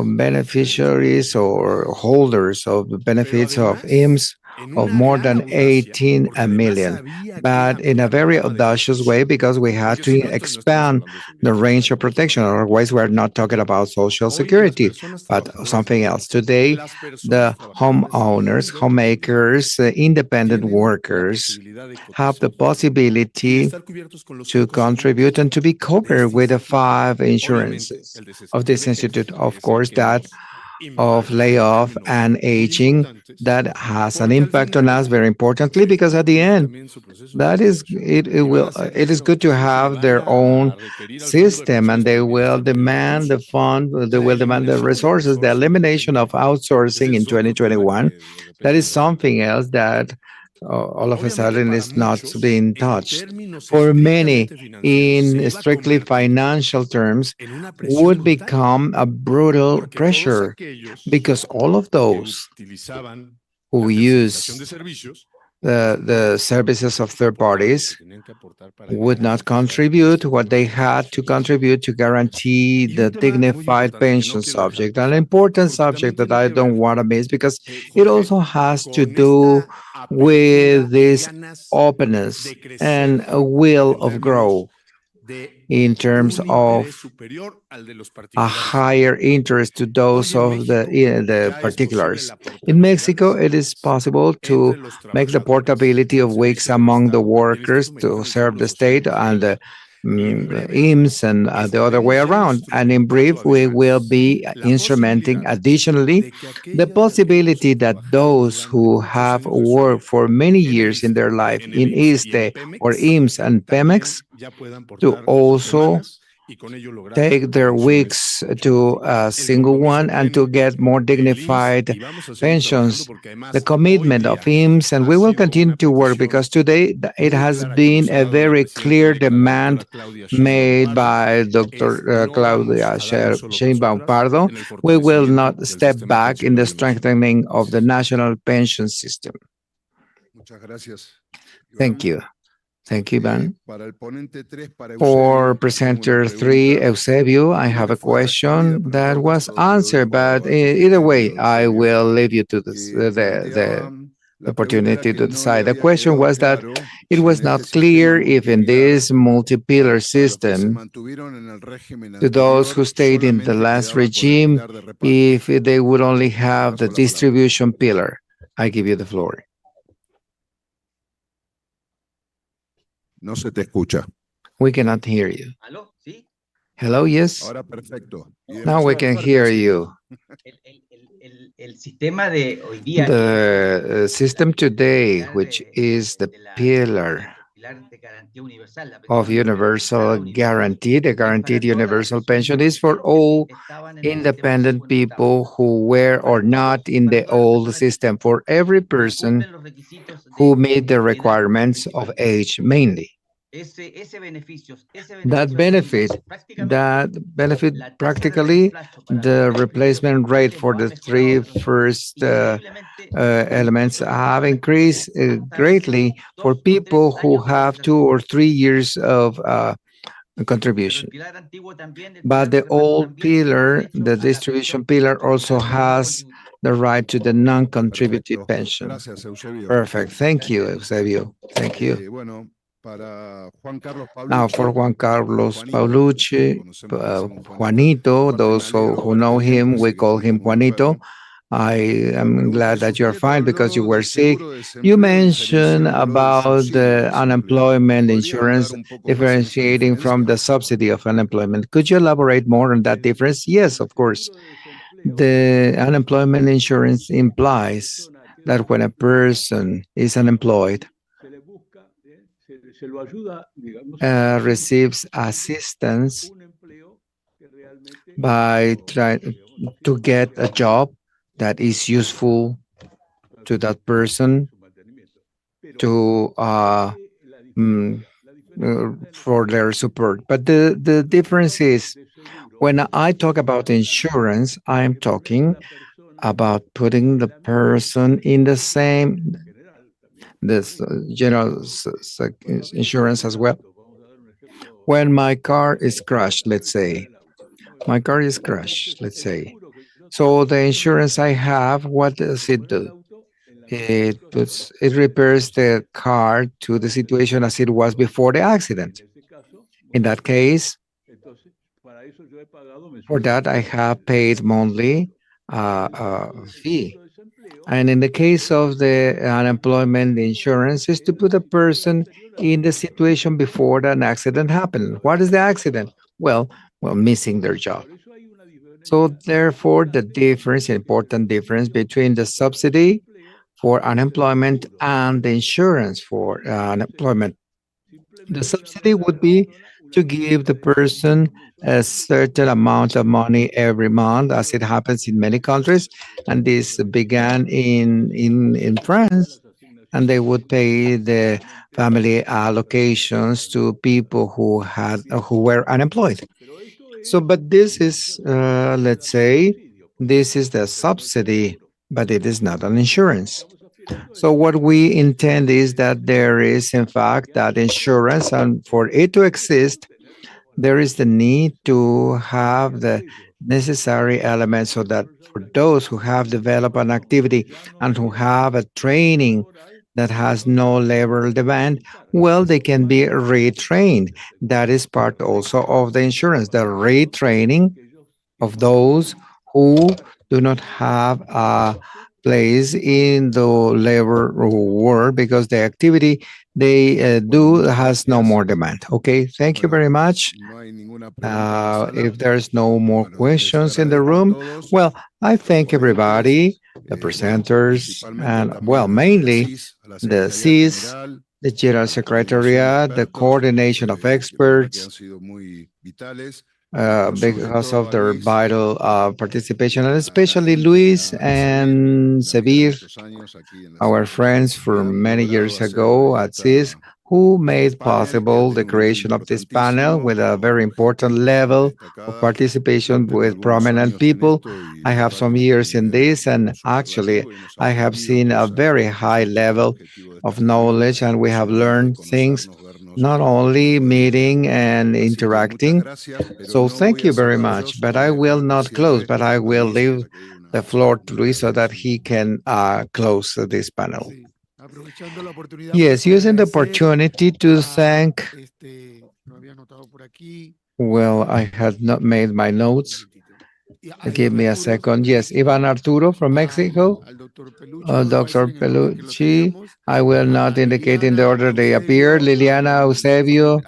beneficiaries or holders of the benefits of IMSS of more than 18 million, but in a very audacious way because we had to expand the range of protection. Otherwise, we're not talking about Social Security, but something else. Today, the homeowners, homemakers, independent workers have the possibility to contribute and to be covered with the 5 insurances of this institute. Of course, that of layoff and aging, that has an impact on us very importantly, because at the end, that is it is good to have their own system, and they will demand the fund, they will demand the resources. The elimination of outsourcing in 2021, that is something else that all of a sudden is not being touched. For many, in strictly financial terms, would become a brutal pressure, because all of those who use the services of third parties would not contribute what they had to contribute to guarantee the dignified pension subject, an important subject that I don't want to miss, because it also has to do with this openness and a will of growth in terms of a higher interest to those of the particulars. In Mexico, it is possible to make the portability of weeks among the workers to serve the state and the IMSS and the other way around. And in brief, we will be instrumenting additionally the possibility that those who have worked for many years in their life in ISSSTE or IMSS and Pemex to also take their weeks to a single one and to get more dignified pensions. The commitment of IMSS, and we will continue to work, because today it has been a very clear demand made by Dr. Claudia Sheinbaum Pardo. We will not step back in the strengthening of the national pension system. Thank you. Thank you, Ivan. Para el ponente 3, para For Eusebio, presenter tengo una 3, pregunta. Eusebio, I Creo have que a fue question respondida, pero no that importa, was se lo digo answered, igual but ahora porque either tengo way, I Eusebio, will leave you to que planteaba, the la pregunta era opportunity que to no le decide. The había question quedado was that claro it si was en este not clear sistema if in multipiliar this multi-pillar a los que se system, mantuvieron en el régimen to those who anterior stayed in the solamente last quedaba con el regime, pilar de reparto. if they would only Le have the paso la palabra. distribution pillar. I give you the floor. No se te escucha. We cannot hear you. ¿Aló? ¿Sí? Hello, yes? Ahora perfecto. Y de Now we paso, can Eduardo, hear sí. you. El sistema de hoy día The system today, which is the pillar de garantía universal, la of pensión universal universal, guarantee, the guaranteed todas las universal personas pension is for all independent people who were or not in the old system, for every person cumplen los requisitos who de meet the edad requirements of principalmente. age mainly. Ese beneficio That benefit la tasa de practically reemplazo para the los tres replacement primeros rate niveles for lo ha the mejorado 3 first increíblemente elements have increased hasta greatly for 2 o 3 people who años de have 2 cotización. or 3 years of Pero contribution. el pilar antiguo también, el But pilar de the reparto old también tiene pillar, derecho the a la distribution pensión pillar, also a la pensión has the right to the non-contributive Perfecto. pension. Gracias, Eusebio. Perfect. Thank you, Eusebio. Thank you. Bueno, para Juan Carlos Now for Paulucci, Juan Carlos Juanito, Paulucci, conocemos, le decimos Juanito. Juanito, Aparte me those alegra who verte know bien, him, porque we sé que call him estuviste muy Juanito. enfermo. I La am pregunta glad es, that you're usted fine because you habló were del sick. seguro de You desempleo mentioned diferenciándolo del about subsidio de the desempleo. unemployment ¿Podría ahondar insurance un poco más en esa differentiating from diferencia? the subsidy of unemployment. Could you elaborate more on that difference? Yes, of course. The unemployment insurance implies that when a person is unemployed, receives assistance by trying to get a job that is useful to that person to for their support. But the difference is when I talk about insurance, I'm talking about putting the person in the same this general insurance as well. When my car is crashed, let's say, my car is crashed, let's say. So the insurance I have, what does it do? It repairs the car to the situation as it was before the accident. In that case, for that I have paid monthly fee. And in the case of the unemployment insurance, is to put a person in the situation before an accident happened. What is the accident? Well, missing their job. So therefore, the difference, important difference between the subsidy for unemployment and the insurance for unemployment. The subsidy would be to give the person a certain amount of money every month, as it happens in many countries. And this began in France. And they would pay the family allocations to people who were unemployed. So, but this is, let's say, this is the subsidy, but it is not an insurance. So what we intend is that there is, in fact, that insurance, and for it to exist, there is the need to have the necessary elements so that for those who have developed an activity and who have a training that has no labor demand, well, they can be retrained. That is part also of the insurance, the retraining of those who do not have a place in the labor world because the activity they do has no more demand. Okay, thank you very much. No hay ninguna pregunta en la sala. If there's no more Bueno, les questions in the agradezco a room, todos, well, I thank ponentes, everybody, the bueno, presenters, principalmente and también well, a la mainly CISS, a la the Secretaría CISS, General, the General la coordinación de Secretariat, the expertos, coordination of que la verdad que experts, han sido muy vitales, el profesor because Víctor of their Luis, vital participation, and la especially gente, Luis a and Sevir, una amiga de Sevir, muchos años aquí en la our CISS, friends que from han many logrado years hacer ago at CISS, who made panel que ha possible the tenido un rol creation of this panel with a very importantísimo, important gente level of destacada. participation Yo tengo with algunos prominent años en people. esto y I la have verdad some que este years in nivel this, and actually, superlativo y nos ha I have permitido seen a cosas very que high siempre fue el level objetivo de of esta reunión, knowledge, and we no have solamente learned things conocernos, vernos not only meeting and interacting. So thank you very much. But I will not close, but I will leave the floor to Luis so that he can close this panel. Yes, using the opportunity to thank. Well, I had not made my notes. Give me a second. Yes, Ivan Arturo from Mexico. Dr. Pelucci. I will not indicate in the order they appear. Liliana Eusebio,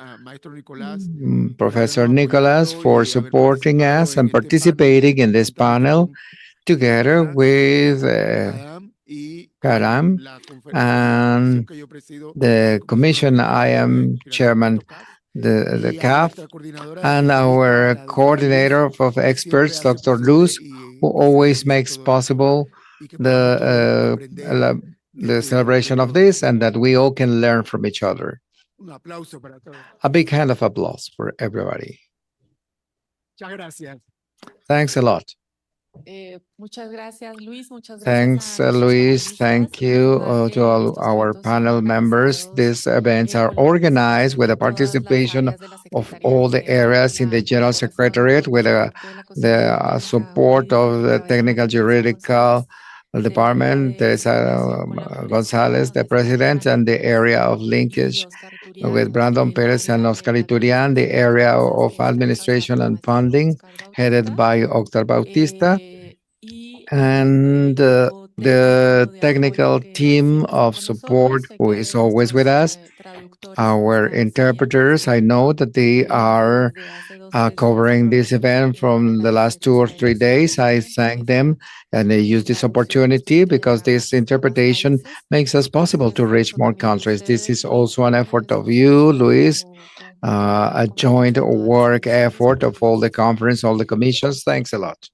Professor Nicolas, for supporting us and participating in this panel together with Karam and the commission. I am chairman, the CAF, and our coordinator of experts, Dr. Luz, who always makes possible the celebration of this, and that we all can learn from each other. A big hand of applause for everybody. Thanks a lot. Thanks, Luis. Thank you to all our panel members. These events are organized with the participation of all the areas in the General Secretariat, with the support of the Technical Juridical Department, Teresa Gonzalez, the President, and the area of linkage with Brandon Perez and Oscar Iturian, the area of administration and funding, headed by Octar Bautista, and the technical team of support who is always with us. Our interpreters, I know that they are covering this event from the last 2 or 3 days. I thank them, and they use this opportunity because this interpretation makes us possible to reach more countries. This is also an effort of you, Luis, a joint work effort of all the conference, all the commissions. Thanks a lot.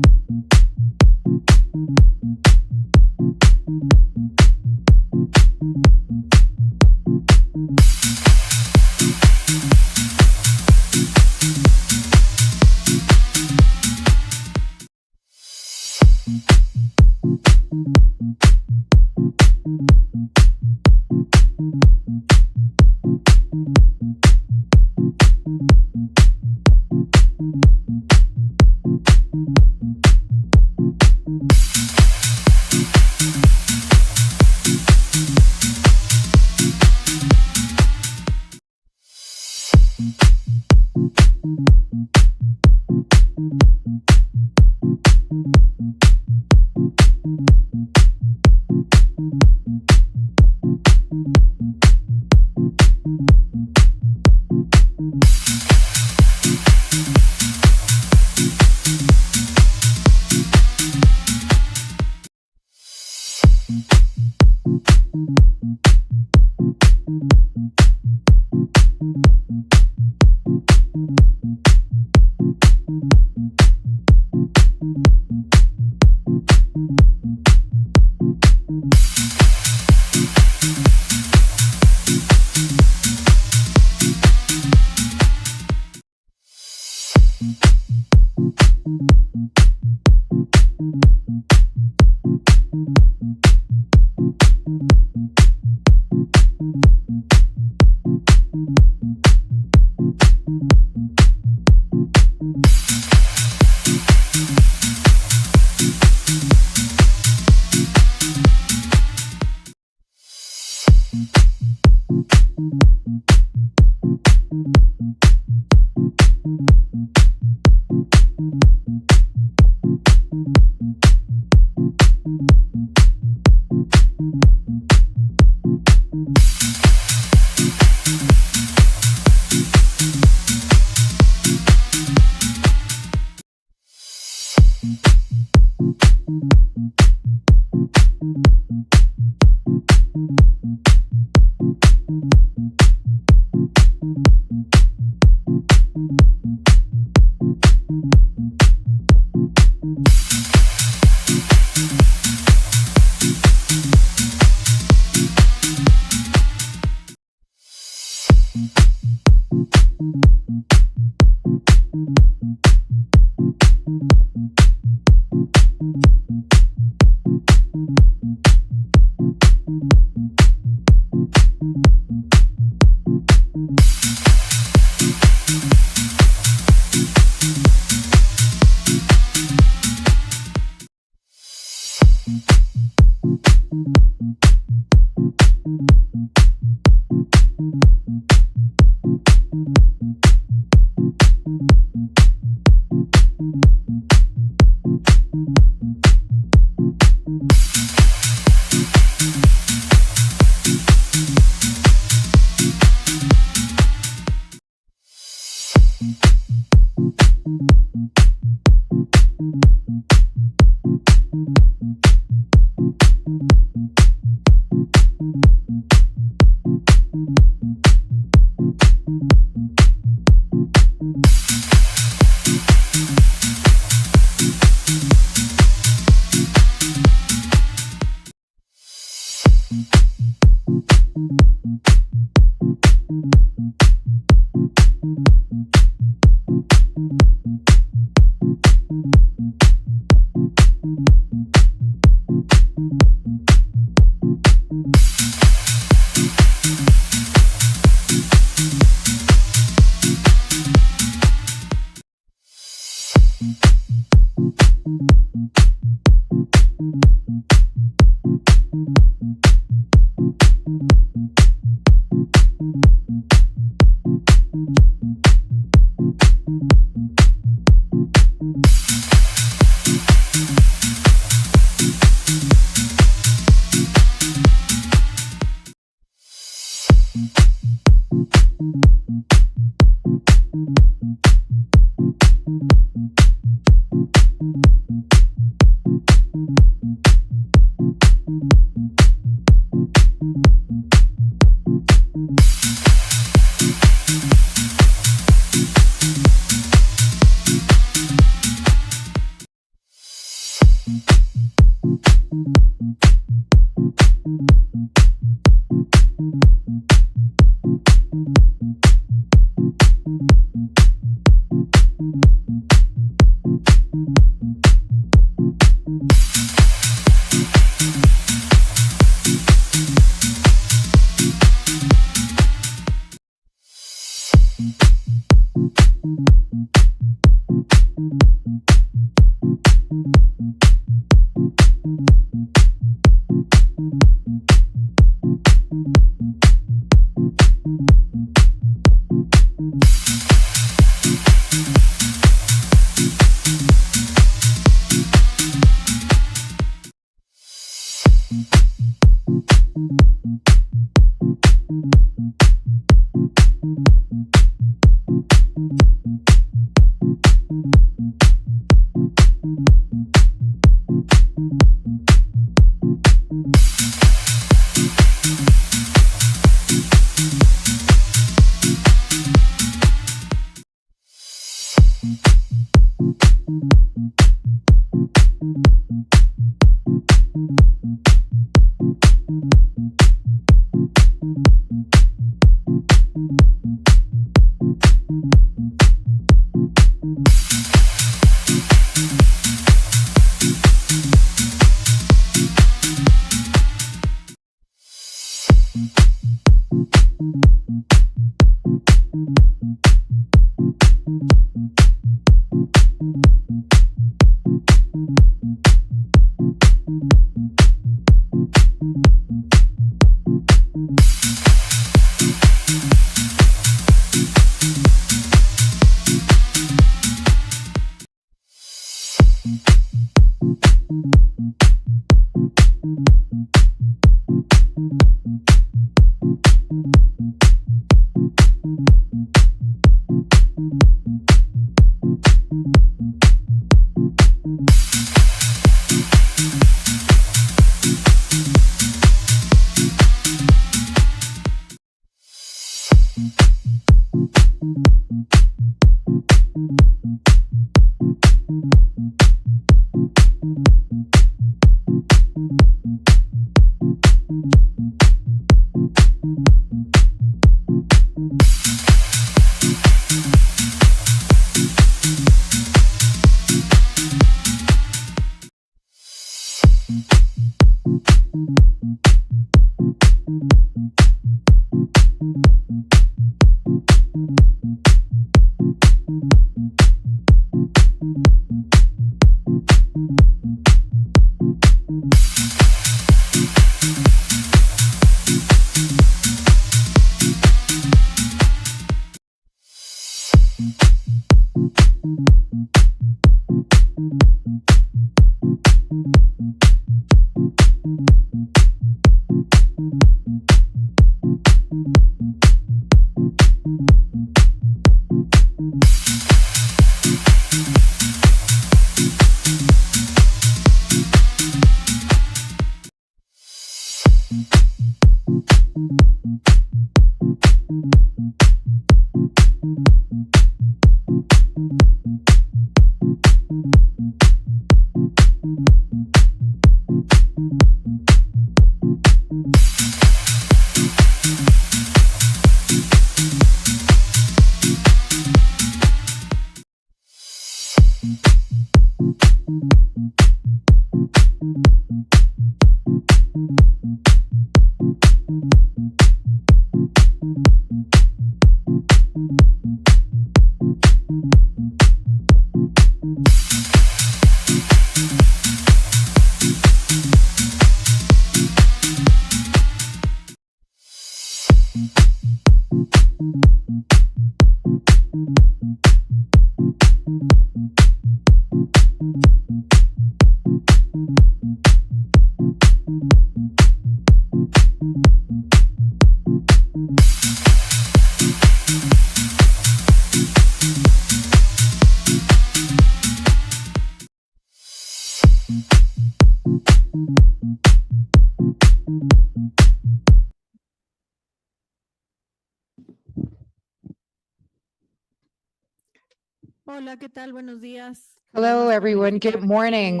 Hello, everyone. Good morning.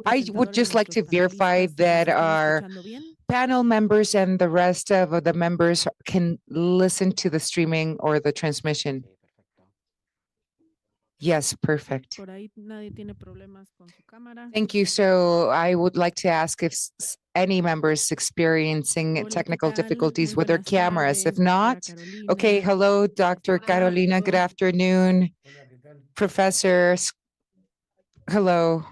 I would just like to verify that our panel members and the rest of the members can listen to the streaming or the transmission. Yes, perfect. Thank you. So I would like to ask if any members experiencing technical difficulties with their cameras. If not, okay. Hello, Dr. Carolina. Good afternoon. Professor, hello.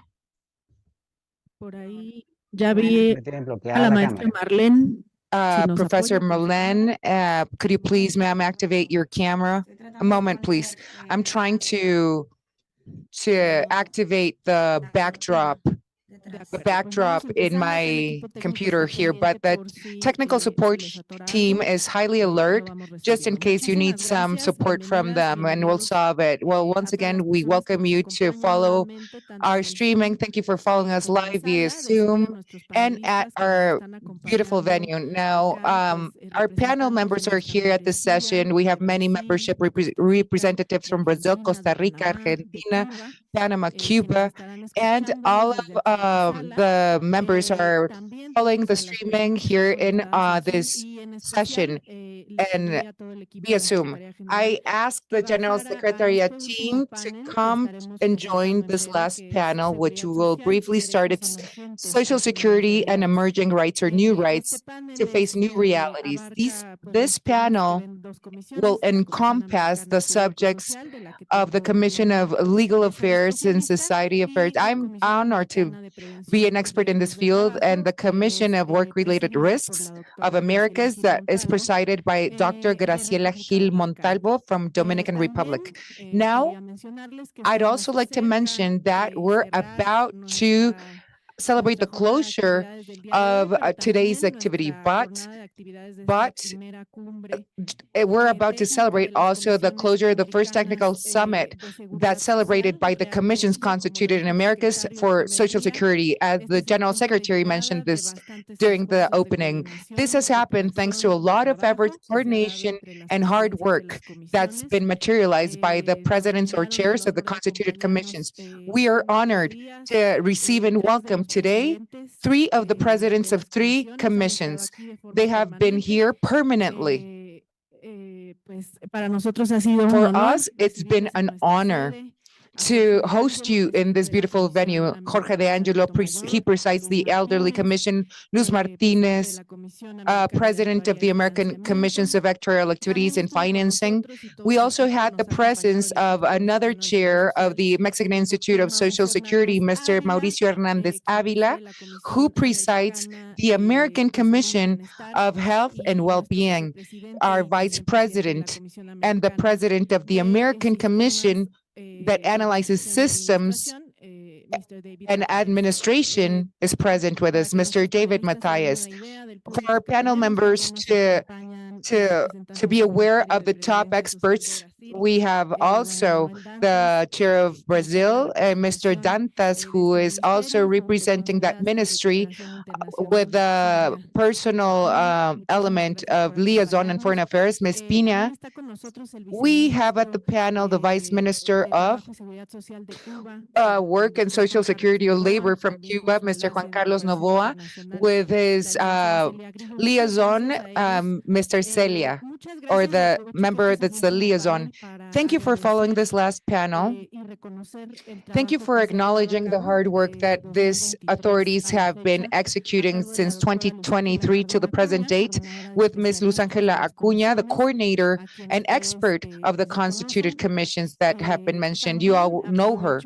Professor Marlene, could you please, ma'am, activate your camera? A moment, please. I'm trying to activate the backdrop. the backdrop in my computer here, but the technical support team is highly alert just in case you need some support from them, and we'll solve it. Well, once again, we welcome you to follow our streaming. Thank you for following us live via Zoom and at our beautiful venue. Now, our panel members are here at this session. We have many membership representatives from Brazil, Costa Rica, Argentina, Panama, Cuba, and all of the members are following the streaming here in this session and via Zoom. I asked the General Secretariat team to come and join this last panel, which will briefly start its Social Security and Emerging Rights or New Rights to Face New Realities. This panel will encompass the subjects of the Commission of Legal Affairs and Society Affairs. I'm honored to be an expert in this field, and the Commission of Work-Related Risks of Americas that is presided by Dr. Graciela Gil Montalvo from Dominican Republic. Now, I'd also like to mention that we're about to celebrate the closure of today's activity, but we're about to celebrate also the closure of the first technical summit that's celebrated by the commissions constituted in Americas for Social Security. As the General Secretary mentioned this during the opening, this has happened thanks to a lot of efforts, coordination, and hard work that's been materialized by the presidents or chairs of the constituted commissions. We are honored to receive and welcome today 3 of the presidents of 3 commissions. They have been here permanently. For us, it's been an honor to host you in this beautiful venue. Jorge De Angelo, he presides the Elderly Commission. Luz Martinez, President of the American Commissions of Actuarial Activities and Financing. We also had the presence of another chair of the Mexican Institute of Social Security, Mr. Mauricio Hernandez Avila, who presides the American Commission of Health and Well-Being, our Vice President, and the President of the American Commission that analyzes systems and administration is present with us, Mr. David Matthias. For our panel members to be aware of the top experts, we have also the chair of Brazil, Mr. Dantas, who is also representing that ministry with a personal element of liaison and foreign affairs, Ms. Pina. We have at the panel the Vice Minister of Work and Social Security or Labor from Cuba, Mr. Juan Carlos Novoa, with his liaison, Mr. Celia, or the member that's the liaison. Thank you for following this last panel. Thank you for acknowledging the hard work that these authorities have been executing since 2023 to the present date with Ms. Luz Angela Acuña, the coordinator and expert of the constituted commissions that have been mentioned. You all know her.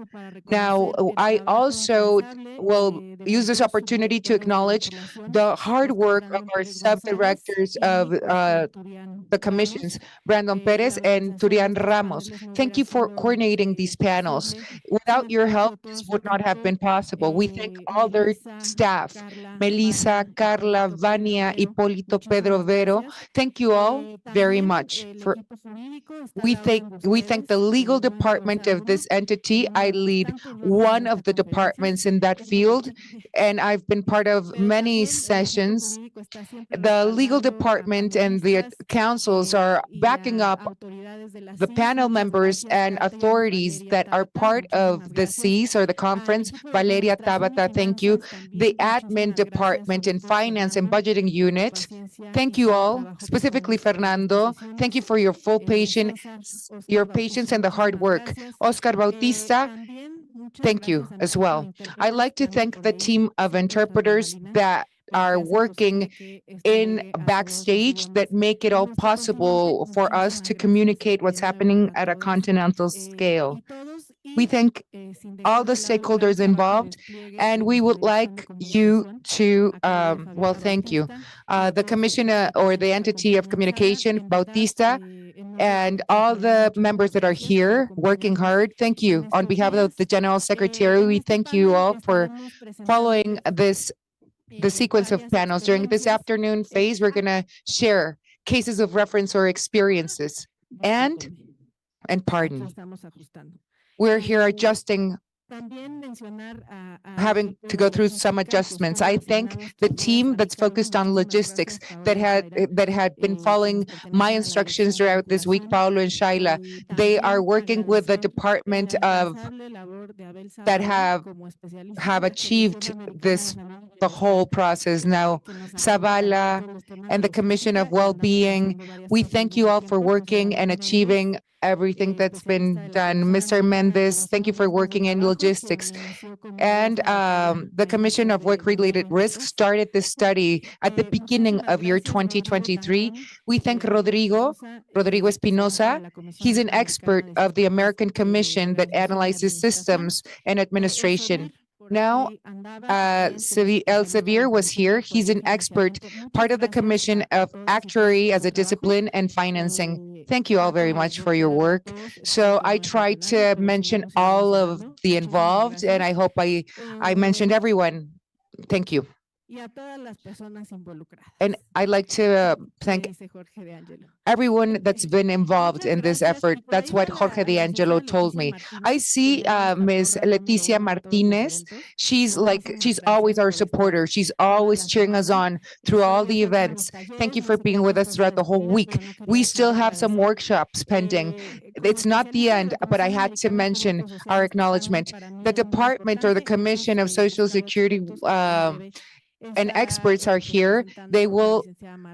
Now, I also will use this opportunity to acknowledge the hard work of our sub-directors of the commissions, Brandon Perez and Turian Ramos. Thank you for coordinating these panels. Without your help, this would not have been possible. We thank all their staff, Melissa, Carla, Vania, Hipólito, Pedro, Vero. Thank you all very much. We thank the legal department of this entity. I lead one of the departments in that field, and I've been part of many sessions. The legal department and the councils are backing up the panel members and authorities that are part of the CESS or the conference. Valeria, Tabata, thank you. The admin department and finance and budgeting unit. Thank you all, specifically Fernando. Thank you for your full patience, and the hard work. Oscar Bautista, thank you as well. I'd like to thank the team of interpreters that are working in backstage that make it all possible for us to communicate what's happening at a continental scale. We thank all the stakeholders involved, and we would like you to, well, thank you. The commission or the entity of communication, Bautista, and all the members that are here working hard. Thank you. On behalf of the General Secretary, we thank you all for following the sequence of panels. During this afternoon phase, we're going to share cases of reference or experiences. And pardon, we're here adjusting, having to go through some adjustments. I thank the team that's focused on logistics that had been following my instructions throughout this week, Paulo and Shaila. They are working with the department of that have achieved the whole process now. Zavala and the Commission of Well-Being, we thank you all for working and achieving everything that's been done. Mr. Mendez, thank you for working in logistics. And the Commission of Work-Related Risks started this study at the beginning of year 2023. We thank Rodrigo Espinosa. He's an expert of the American Commission that analyzes systems and administration. Now, Elsevier was here. He's an expert, part of the Commission of Actuary as a Discipline and Financing. Thank you all very much for your work. So I tried to mention all of the involved, and I hope I mentioned everyone. Thank you. And I'd like to thank everyone that's been involved in this effort. That's what Jorge De Angelo told me. I see Ms. Leticia Martinez. She's always our supporter. She's always cheering us on through all the events. Thank you for being with us throughout the whole week. We still have some workshops pending. It's not the end, but I had to mention our acknowledgement. The department or the Commission of Social Security and experts are here. They will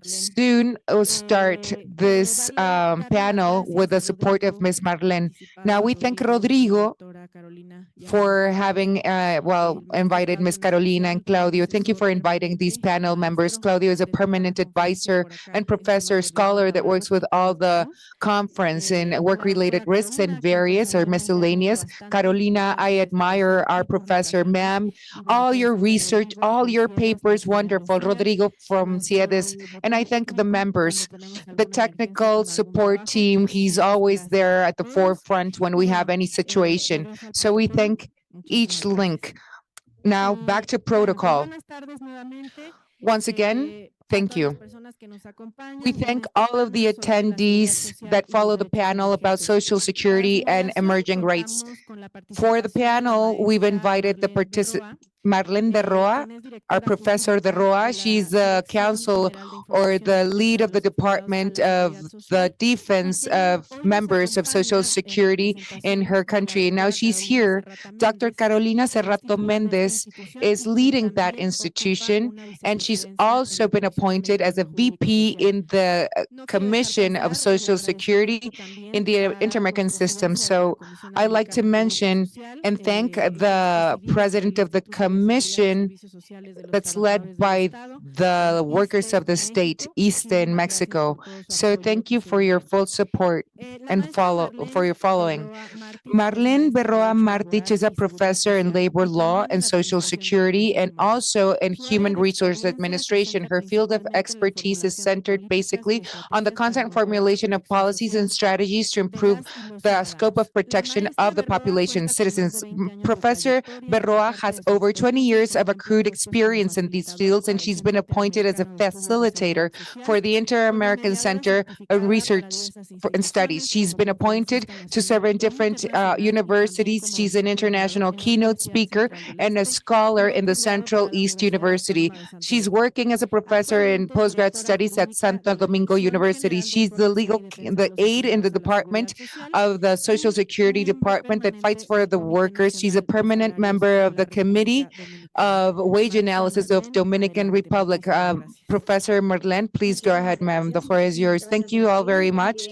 soon start this panel with the support of Ms. Marlene. Now we thank Rodrigo for having, invited Ms. Carolina and Claudio. Thank you for inviting these panel members. Claudio is a permanent advisor and professor, scholar that works with all the conference in work-related risks and various or miscellaneous. Carolina, I admire our professor, ma'am. All your research, all your papers, wonderful. Rodrigo from CISS, and I thank the members, the technical support team. He's always there at the forefront when we have any situation. So we thank each link. Now back to protocol. Once again, thank you. We thank all of the attendees that follow the panel about Social Security and emerging rights. For the panel, we've invited the Marlene de Roa, our Professor de Roa. She's the counsel or the lead of the Department of the Defense of Members of Social Security in her country. Now she's here. Dr. Carolina Serrato Mendez is leading that institution, and she's also been appointed as a VP in the Commission of Social Security in the Inter-American system. So I'd like to mention and thank the president of the commission that's led by the workers of the state, East in Mexico. So thank you for your full support and for your following. Marlene Berroa Martich is a professor in labor law and social security and also in human resource administration. Her field of expertise is centered basically on the content formulation of policies and strategies to improve the scope of protection of the population, citizens. Professor Berroa has over 20 years of accrued experience in these fields, and she's been appointed as a facilitator for the Inter-American Center of Research and Studies. She's been appointed to serve in different universities. She's an international keynote speaker and a scholar in the Central East University. She's working as a professor in postgrad studies at Santo Domingo University. She's the aide in the department of the Social Security Department that fights for the workers. She's a permanent member of the Committee of Wage Analysis of Dominican Republic. Professor Marlene, please go ahead, ma'am. The floor is yours. Thank you all very much.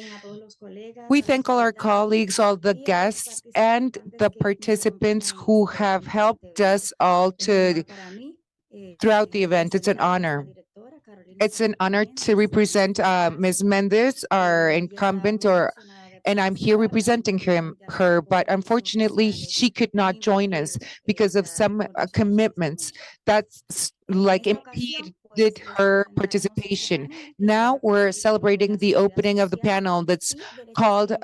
We thank all our colleagues, all the guests, and the participants who have helped us all throughout the event. It's an honor. It's an honor to represent Ms. Mendez, our incumbent, and I'm here representing her, but unfortunately she could not join us because of some commitments that impede did her participation. Now we're celebrating the opening of the panel that's called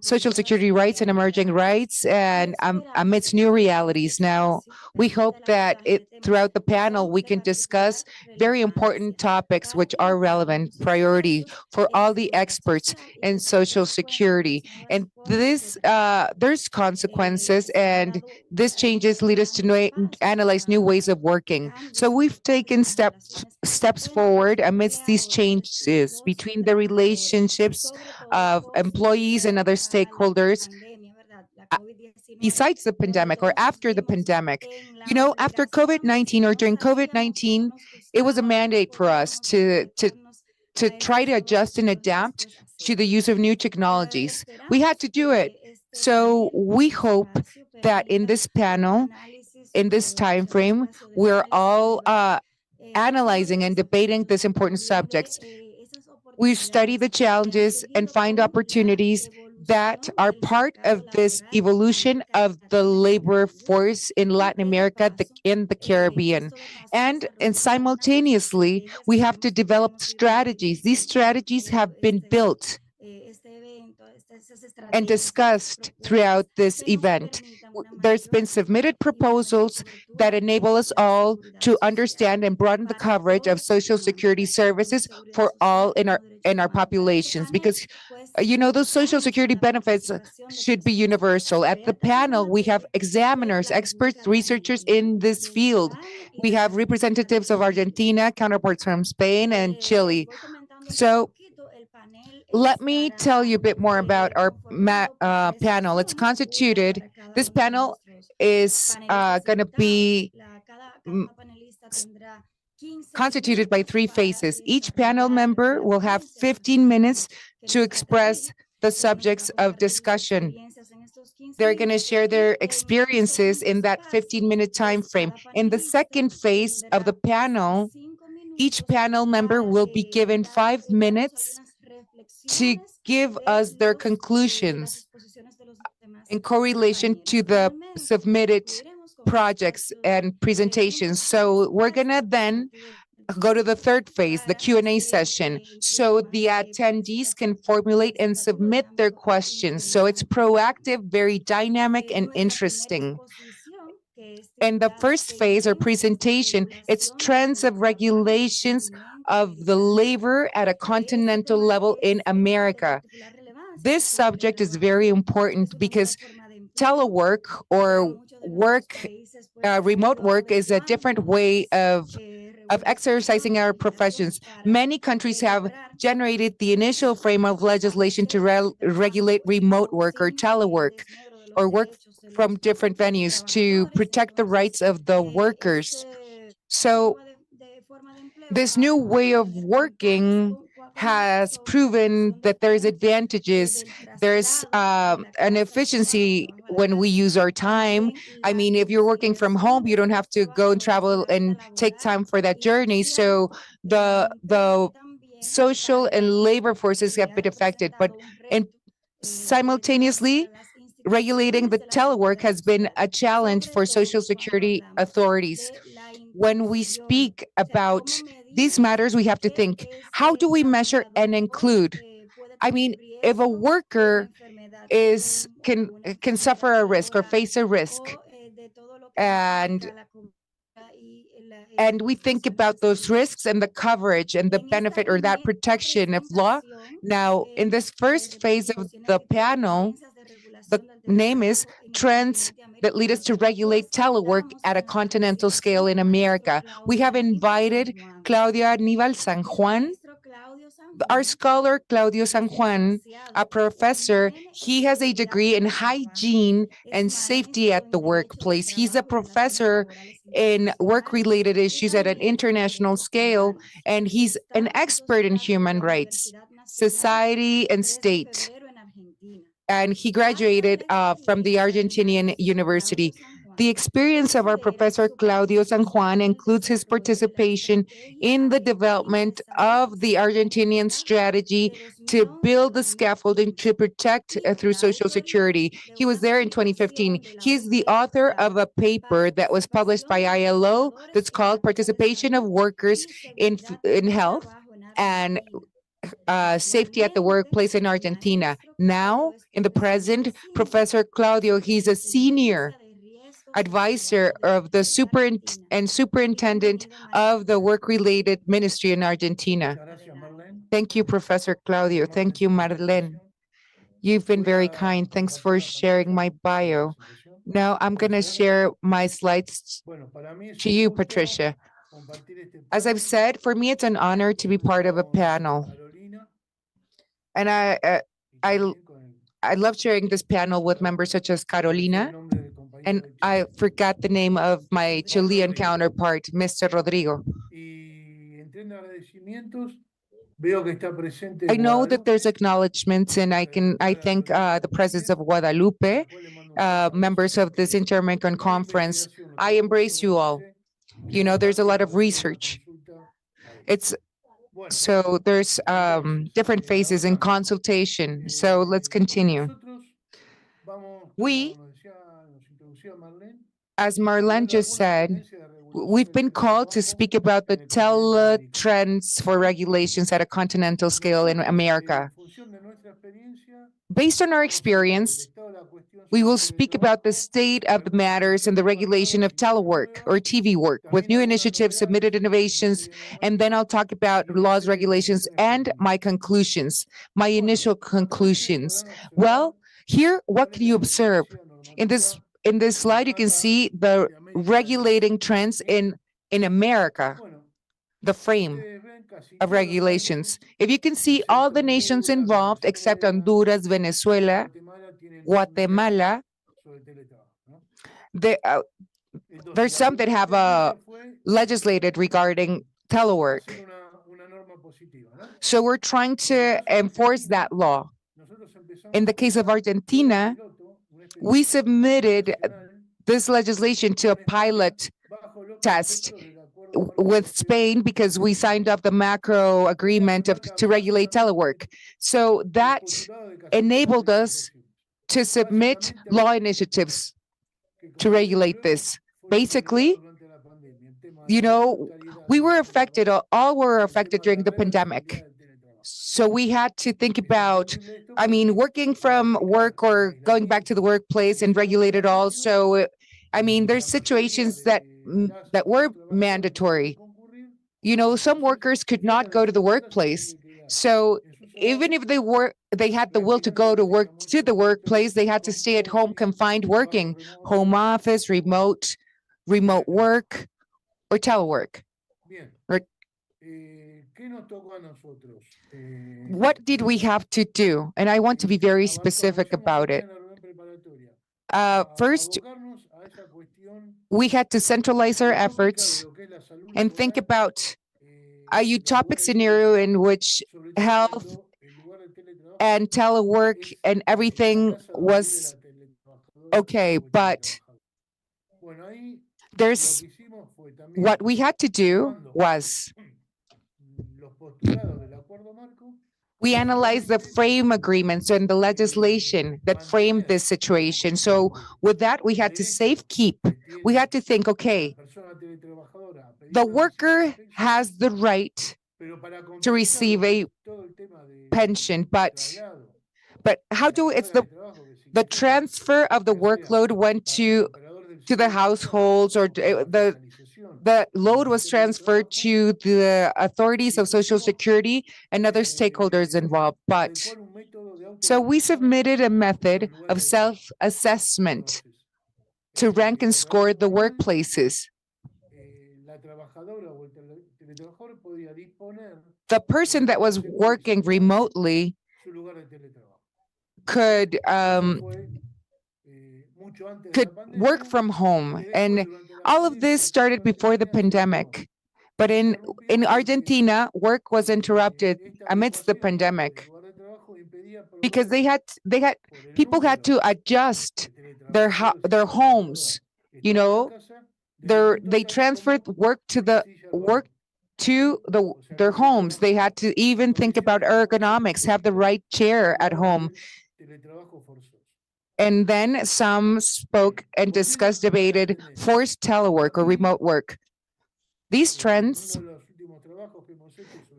Social Security Rights and Emerging Rights and amidst new realities. Now, we hope that throughout the panel we can discuss very important topics which are relevant priority for all the experts in Social Security. And this there's consequences, and this changes lead us to analyze new ways of working. So we've taken steps forward amidst these changes between the relationships of employees and other stakeholders besides the pandemic or after the pandemic. You know, after COVID-19 or during COVID-19, it was a mandate for us to try to adjust and adapt to the use of new technologies. We had to do it. So we hope that in this panel, in this time frame, we're all analyzing and debating these important subjects. We study the challenges and find opportunities that are part of this evolution of the labor force in Latin America, in the Caribbean. And simultaneously, we have to develop strategies. These strategies have been built and discussed throughout this event. There's been submitted proposals that enable us all to understand and broaden the coverage of Social Security services for all in our populations, because you know, those Social Security benefits should be universal. At the panel, we have examiners, experts, researchers in this field. We have representatives of Argentina, counterparts from Spain and Chile. So let me tell you a bit more about our panel. It's constituted, this panel is going to be constituted by 3 phases. Each panel member will have 15 minutes to express the subjects of discussion. They're going to share their experiences in that 15-minute time frame. In the second phase of the panel, each panel member will be given 5 minutes to give us their conclusions in correlation to the submitted projects and presentations. So we're going to then go to the third phase, the Q&A session, so the attendees can formulate and submit their questions. So it's proactive, very dynamic, and interesting. In the first phase or presentation, it's trends of regulations of the labor at a continental level in America. This subject is very important because telework or remote work is a different way of exercising our professions. Many countries have generated the initial frame of legislation to regulate remote work or telework or work from different venues to protect the rights of the workers. So this new way of working has proven that there's advantages. There's an efficiency when we use our time. I mean, if you're working from home, you don't have to go and travel and take time for that journey. So the social and labor forces have been affected, but simultaneously, regulating the telework has been a challenge for Social Security authorities. When we speak about these matters, we have to think, how do we measure and include? I mean, if a worker can suffer a risk or face a risk, and we think about those risks and the coverage and the benefit or that protection of law. Now, in this first phase of the panel, the name is Trends that Lead Us to Regulate Telework at a Continental Scale in America. We have invited Claudia Aníbal San Juan, our scholar Claudio San Juan, a professor. He has a degree in hygiene and safety at the workplace. He's a professor in work-related issues at an international scale, and he's an expert in human rights, society, and state. And he graduated from the Argentinian University. The experience of our Professor Claudio San Juan includes his participation in the development of the Argentinian strategy to build the scaffolding to protect through Social Security. He was there in 2015. He's the author of a paper that was published by ILO that's called Participation of Workers in Health and Safety at the Workplace in Argentina. Now, in the present, Professor Claudio, he's a senior advisor of the superintendent of the work-related ministry in Argentina. Thank you, Professor Claudio. Thank you, Marlene. You've been very kind. Thanks for sharing my bio. Now I'm going to share my slides to you, Patricia. As I've said, for me, it's an honor to be part of a panel. And I love sharing this panel with members such as Carolina, and I forgot the name of my Chilean counterpart, Mr. Rodrigo. I know that there's acknowledgements, and I thank the presence of Guadalupe, members of this Inter-American Conference. I embrace you all. You know, there's a lot of research. So there's different phases in consultation. So let's continue. We, as Marlene just said, we've been called to speak about the trends for regulations at a continental scale in America. Based on our experience, we will speak about the state of the matters and the regulation of telework or TV work with new initiatives, submitted innovations, and then I'll talk about laws, regulations, and my conclusions, my initial conclusions. Well, here, what can you observe? In this slide, you can see the regulating trends in America, the frame of regulations. If you can see all the nations involved except Honduras, Venezuela, Guatemala, there's some that have legislated regarding telework. So we're trying to enforce that law. In the case of Argentina, we submitted this legislation to a pilot test with Spain because we signed up the macro agreement to regulate telework. So that enabled us to submit law initiatives to regulate this. Basically, you know, we were affected, all were affected during the pandemic. So we had to think about, I mean, working from work or going back to the workplace and regulate it all. So, I mean, there's situations that were mandatory. You know, some workers could not go to the workplace. So even if they had the will to go to the workplace, they had to stay at home, confined working, home office, remote work, or telework. What did we have to do? And I want to be very specific about it. First, we had to centralize our efforts and think about a utopic scenario in which health and telework and everything was okay, but what we had to do was we analyzed the frame agreements and the legislation that framed this situation. So with that, we had to safekeep. We had to think, okay, the worker has the right to receive a pension, but how do it's the transfer of the workload went to the households, or the load was transferred to the authorities of Social Security and other stakeholders involved. But so we submitted a method of self-assessment to rank and score the workplaces. The person that was working remotely could work from home, and all of this started before the pandemic. But in Argentina, work was interrupted amidst the pandemic because people had to adjust their homes You know, they transferred work to their homes. They had to even think about ergonomics, have the right chair at home. And then some spoke and discussed, debated forced telework or remote work. These trends,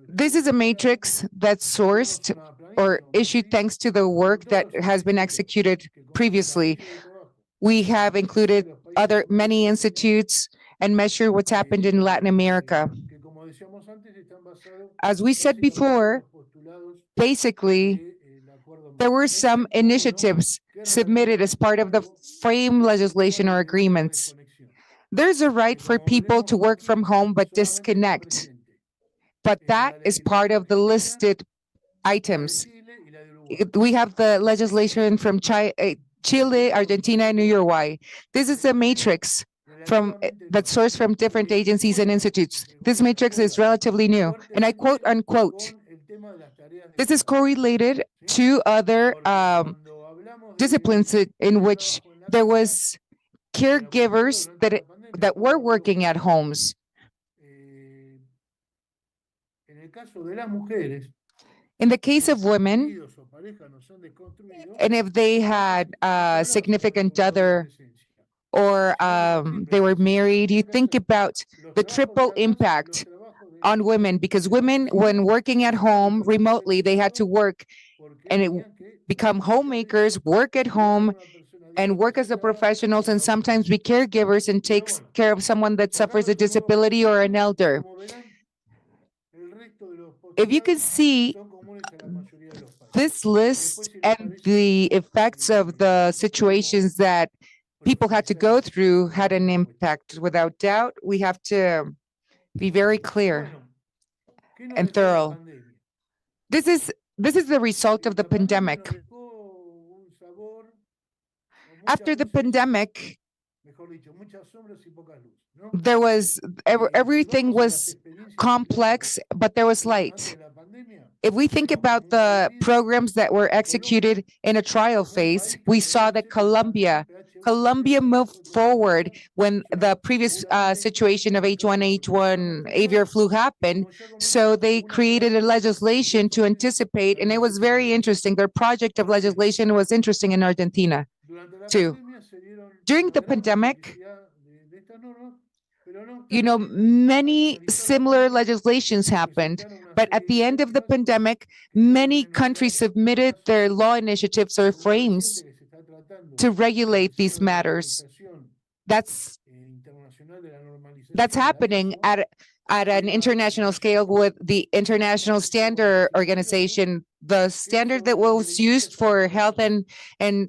this is a matrix that's sourced or issued thanks to the work that has been executed previously. We have included many institutes and measured what's happened in Latin America. As we said before, basically, there were some initiatives submitted as part of the frame legislation or agreements. There's a right for people to work from home but disconnect. But that is part of the listed items. We have the legislation from Chile, Argentina, and Uruguay. This is a matrix that's sourced from different agencies and institutes. This matrix is relatively new, and I quote unquote, this is correlated to other disciplines in which there was caregivers that were working at homes. In the case of women, and if they had a significant other or they were married, you think about the triple impact on women, because women, when working at home remotely, they had to work and become homemakers, work at home, and work as a professionals, and sometimes be caregivers and takes care of someone that suffers a disability or an elder. If you could see this list and the effects of the situations that people had to go through had an impact. Without doubt, we have to be very clear and thorough. This is the result of the pandemic. After the pandemic, there was everything was complex, but there was light. If we think about the programs that were executed in a trial phase, we saw that Colombia moved forward when the previous situation of H1N1 avian flu happened. So they created a legislation to anticipate, and it was very interesting. Their project of legislation was interesting in Argentina too. During the pandemic, many similar legislations happened, but at the end of the pandemic, many countries submitted their law initiatives or frames to regulate these matters. That's happening at an international scale with the International Standard Organization. The standard that was used for health and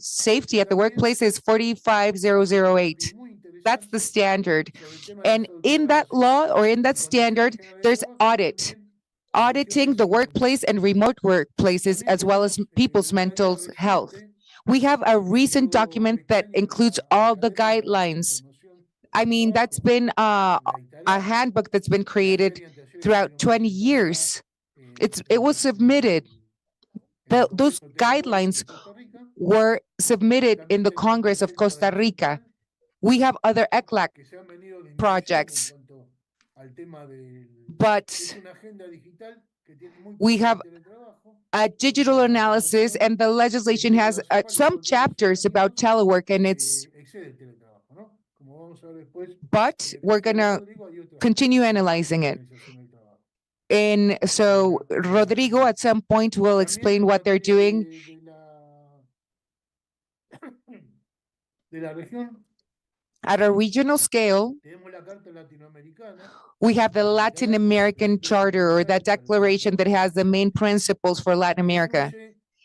safety at the workplace is 45008. That's the standard. And in that law or in that standard, there's auditing the workplace and remote workplaces, as well as people's mental health. We have a recent document that includes all the guidelines. I mean, that's been a handbook that's been created throughout 20 years. It was submitted. Those guidelines were submitted in the Congress of Costa Rica. We have other CELAC projects, but we have a digital analysis, and the legislation has some chapters about telework, and but we're going to continue analyzing it. And so Rodrigo at some point will explain what they're doing. At a regional scale, we have the Latin American Charter, or that declaration that has the main principles for Latin America.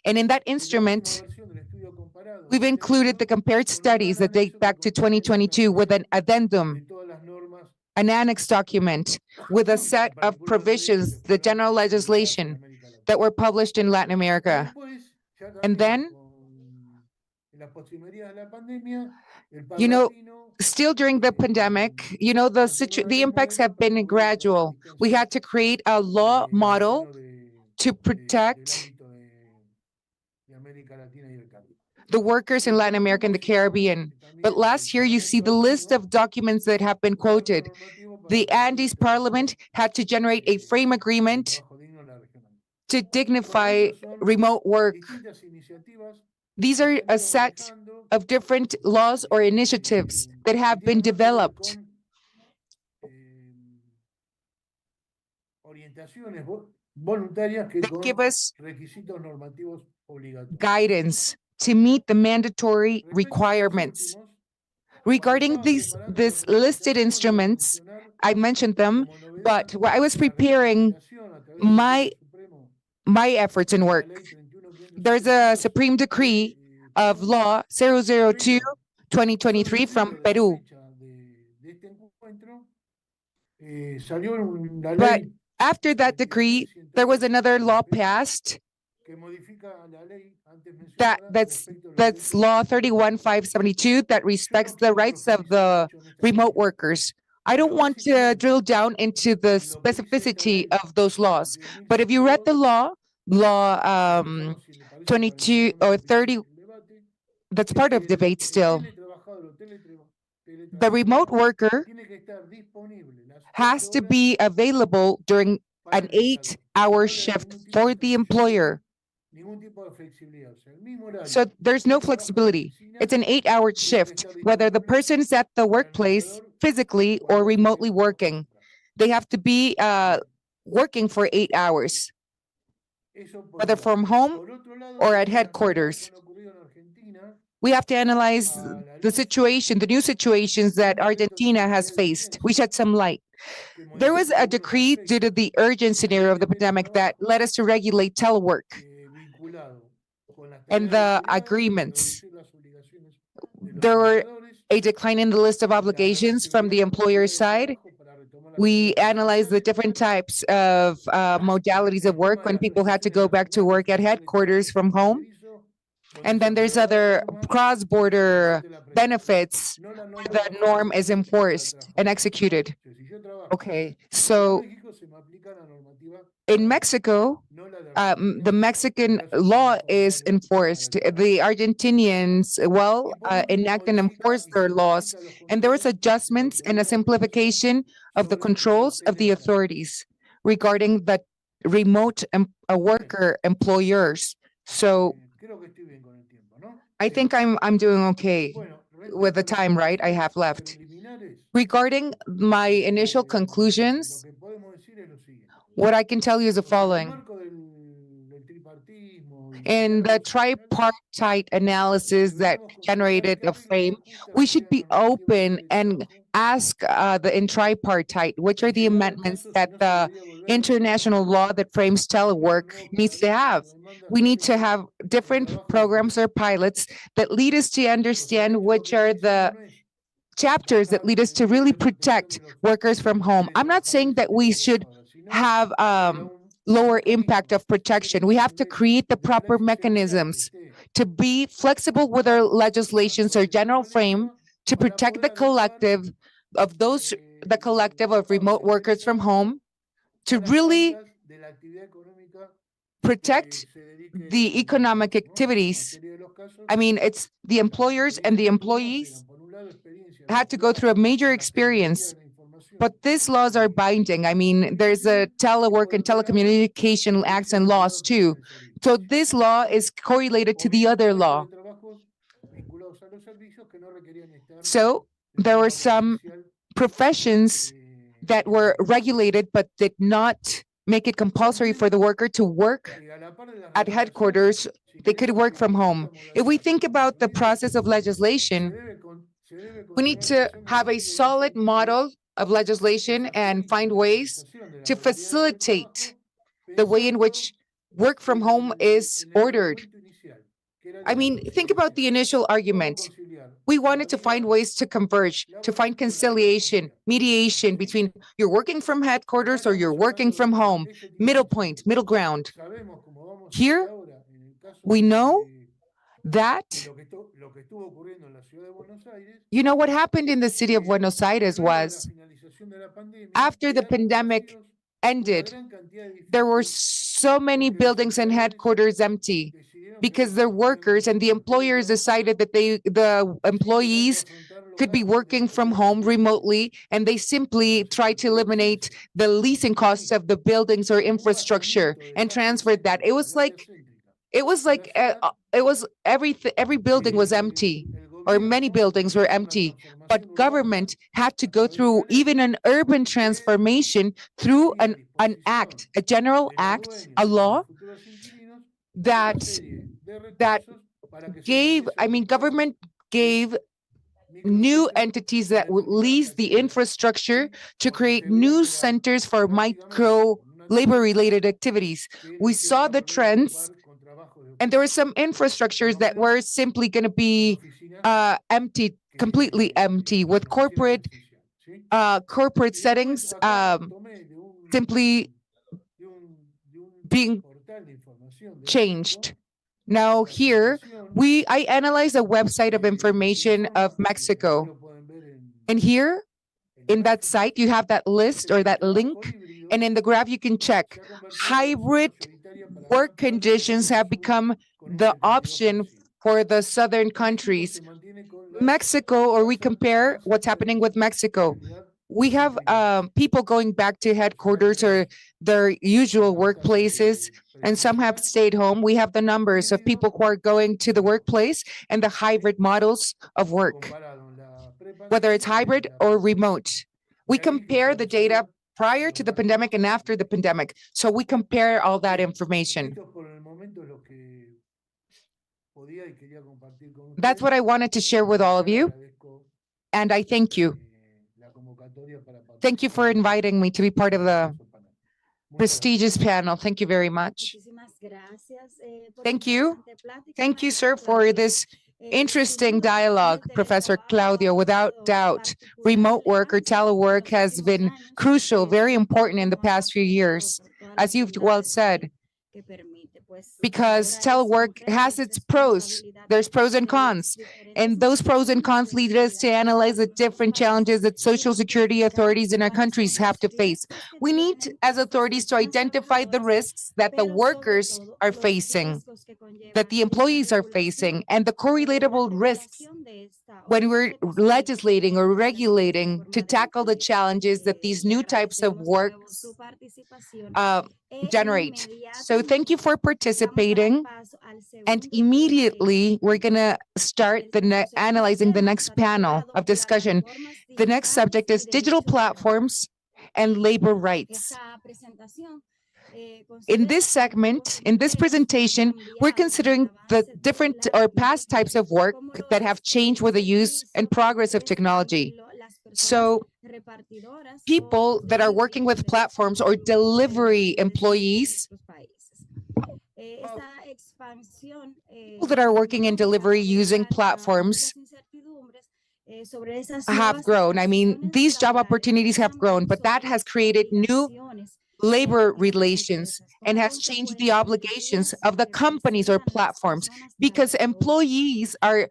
And in that instrument, we've included the compared studies that date back to 2022 with an addendum, an annex document with a set of provisions, the general legislation that were published in Latin America. And then, still during the pandemic, the impacts have been gradual. We had to create a law model to protect the workers in Latin America and the Caribbean. But last year, you see the list of documents that have been quoted. The Andes Parliament had to generate a frame agreement to dignify remote work. These are a set of different laws or initiatives that have been developed that give us guidance to meet the mandatory requirements. Regarding these listed instruments, I mentioned them, but while I was preparing my efforts and work, there's a Supreme Decree of Law 002/2023 from Peru. But after that decree, there was another law passed that's Law 31572 that respects the rights of the remote workers. I don't want to drill down into the specificity of those laws, but if you read the law 22 or 30, that's part of debate still. The remote worker has to be available during an 8-hour shift for the employer. So there's no flexibility. It's an 8-hour shift, whether the person is at the workplace physically or remotely working. They have to be working for 8 hours, whether from home or at headquarters. We have to analyze the situation, the new situations that Argentina has faced. We shed some light. There was a decree due to the urgent scenario of the pandemic that led us to regulate telework and the agreements. There were a decline in the list of obligations from the employer's side. We analyzed the different types of modalities of work when people had to go back to work at headquarters from home. And then there's other cross-border benefits where the norm is enforced and executed. Okay, so in Mexico, the Mexican law is enforced. The Argentinians, enact and enforce their laws. And there was adjustments and a simplification of the controls of the authorities regarding the remote worker employers. So I think I'm doing okay with the time, right, I have left. Regarding my initial conclusions, what I can tell you is the following. In the tripartite analysis that generated the frame, we should be open and ask in tripartite, which are the amendments that the international law that frames telework needs to have. We need to have different programs or pilots that lead us to understand which are the chapters that lead us to really protect workers from home. I'm not saying that we should have lower impact of protection. We have to create the proper mechanisms to be flexible with our legislations or general frame to protect the collective of remote workers from home, to really protect the economic activities. I mean, it's the employers and the employees had to go through a major experience, but these laws are binding. I mean, there's a telework and telecommunication acts and laws too. So this law is correlated to the other law. So there were some professions that were regulated but did not make it compulsory for the worker to work at headquarters. They could work from home. If we think about the process of legislation, we need to have a solid model of legislation and find ways to facilitate the way in which work from home is ordered. I mean, think about the initial argument. We wanted to find ways to converge, to find conciliation, mediation between you're working from headquarters or you're working from home, middle point, middle ground. Here, we know that, you know, what happened in the city of Buenos Aires was after the pandemic ended, there were so many buildings and headquarters empty because the workers and the employers decided that the employees could be working from home remotely, and they simply tried to eliminate the leasing costs of the buildings or infrastructure and transferred that. Every building was empty, or many buildings were empty, but government had to go through even an urban transformation through an act, a general act, a law that government gave new entities that would lease the infrastructure to create new centers for micro labor related activities. We saw the trends, and there were some infrastructures that were simply going to be empty, completely empty, with corporate settings simply being changed. Now here, I analyzed a website of information of Mexico. And here, in that site, you have that list or that link. And in the graph, you can check hybrid work conditions have become the option for the southern countries. Mexico, or we compare what's happening with Mexico. We have people going back to headquarters or their usual workplaces, and some have stayed home. We have the numbers of people who are going to the workplace and the hybrid models of work, whether it's hybrid or remote. We compare the data prior to the pandemic and after the pandemic. So we compare all that information. That's what I wanted to share with all of you. And I thank you. Thank you for inviting me to be part of the prestigious panel. Thank you very much. Thank you. Thank you, sir, for this interesting dialogue, Professor Claudio. Without doubt, remote work or telework has been crucial, very important in the past few years, as you've well said, because telework has its pros. There's pros and cons. And those pros and cons lead us to analyze the different challenges that social security authorities in our countries have to face. We need, as authorities, to identify the risks that the workers are facing, that the employees are facing, and the correlatable risks when we're legislating or regulating to tackle the challenges that these new types of work generate. So thank you for participating. And immediately, we're going to start analyzing the next panel of discussion. The next subject is digital platforms and labor rights. In this segment, in this presentation, we're considering the different or past types of work that have changed with the use and progress of technology. So people that are working with platforms or delivery employees, people that are working in delivery using platforms have grown. I mean, these job opportunities have grown, but that has created new labor relations and has changed the obligations of the companies or platforms because employees are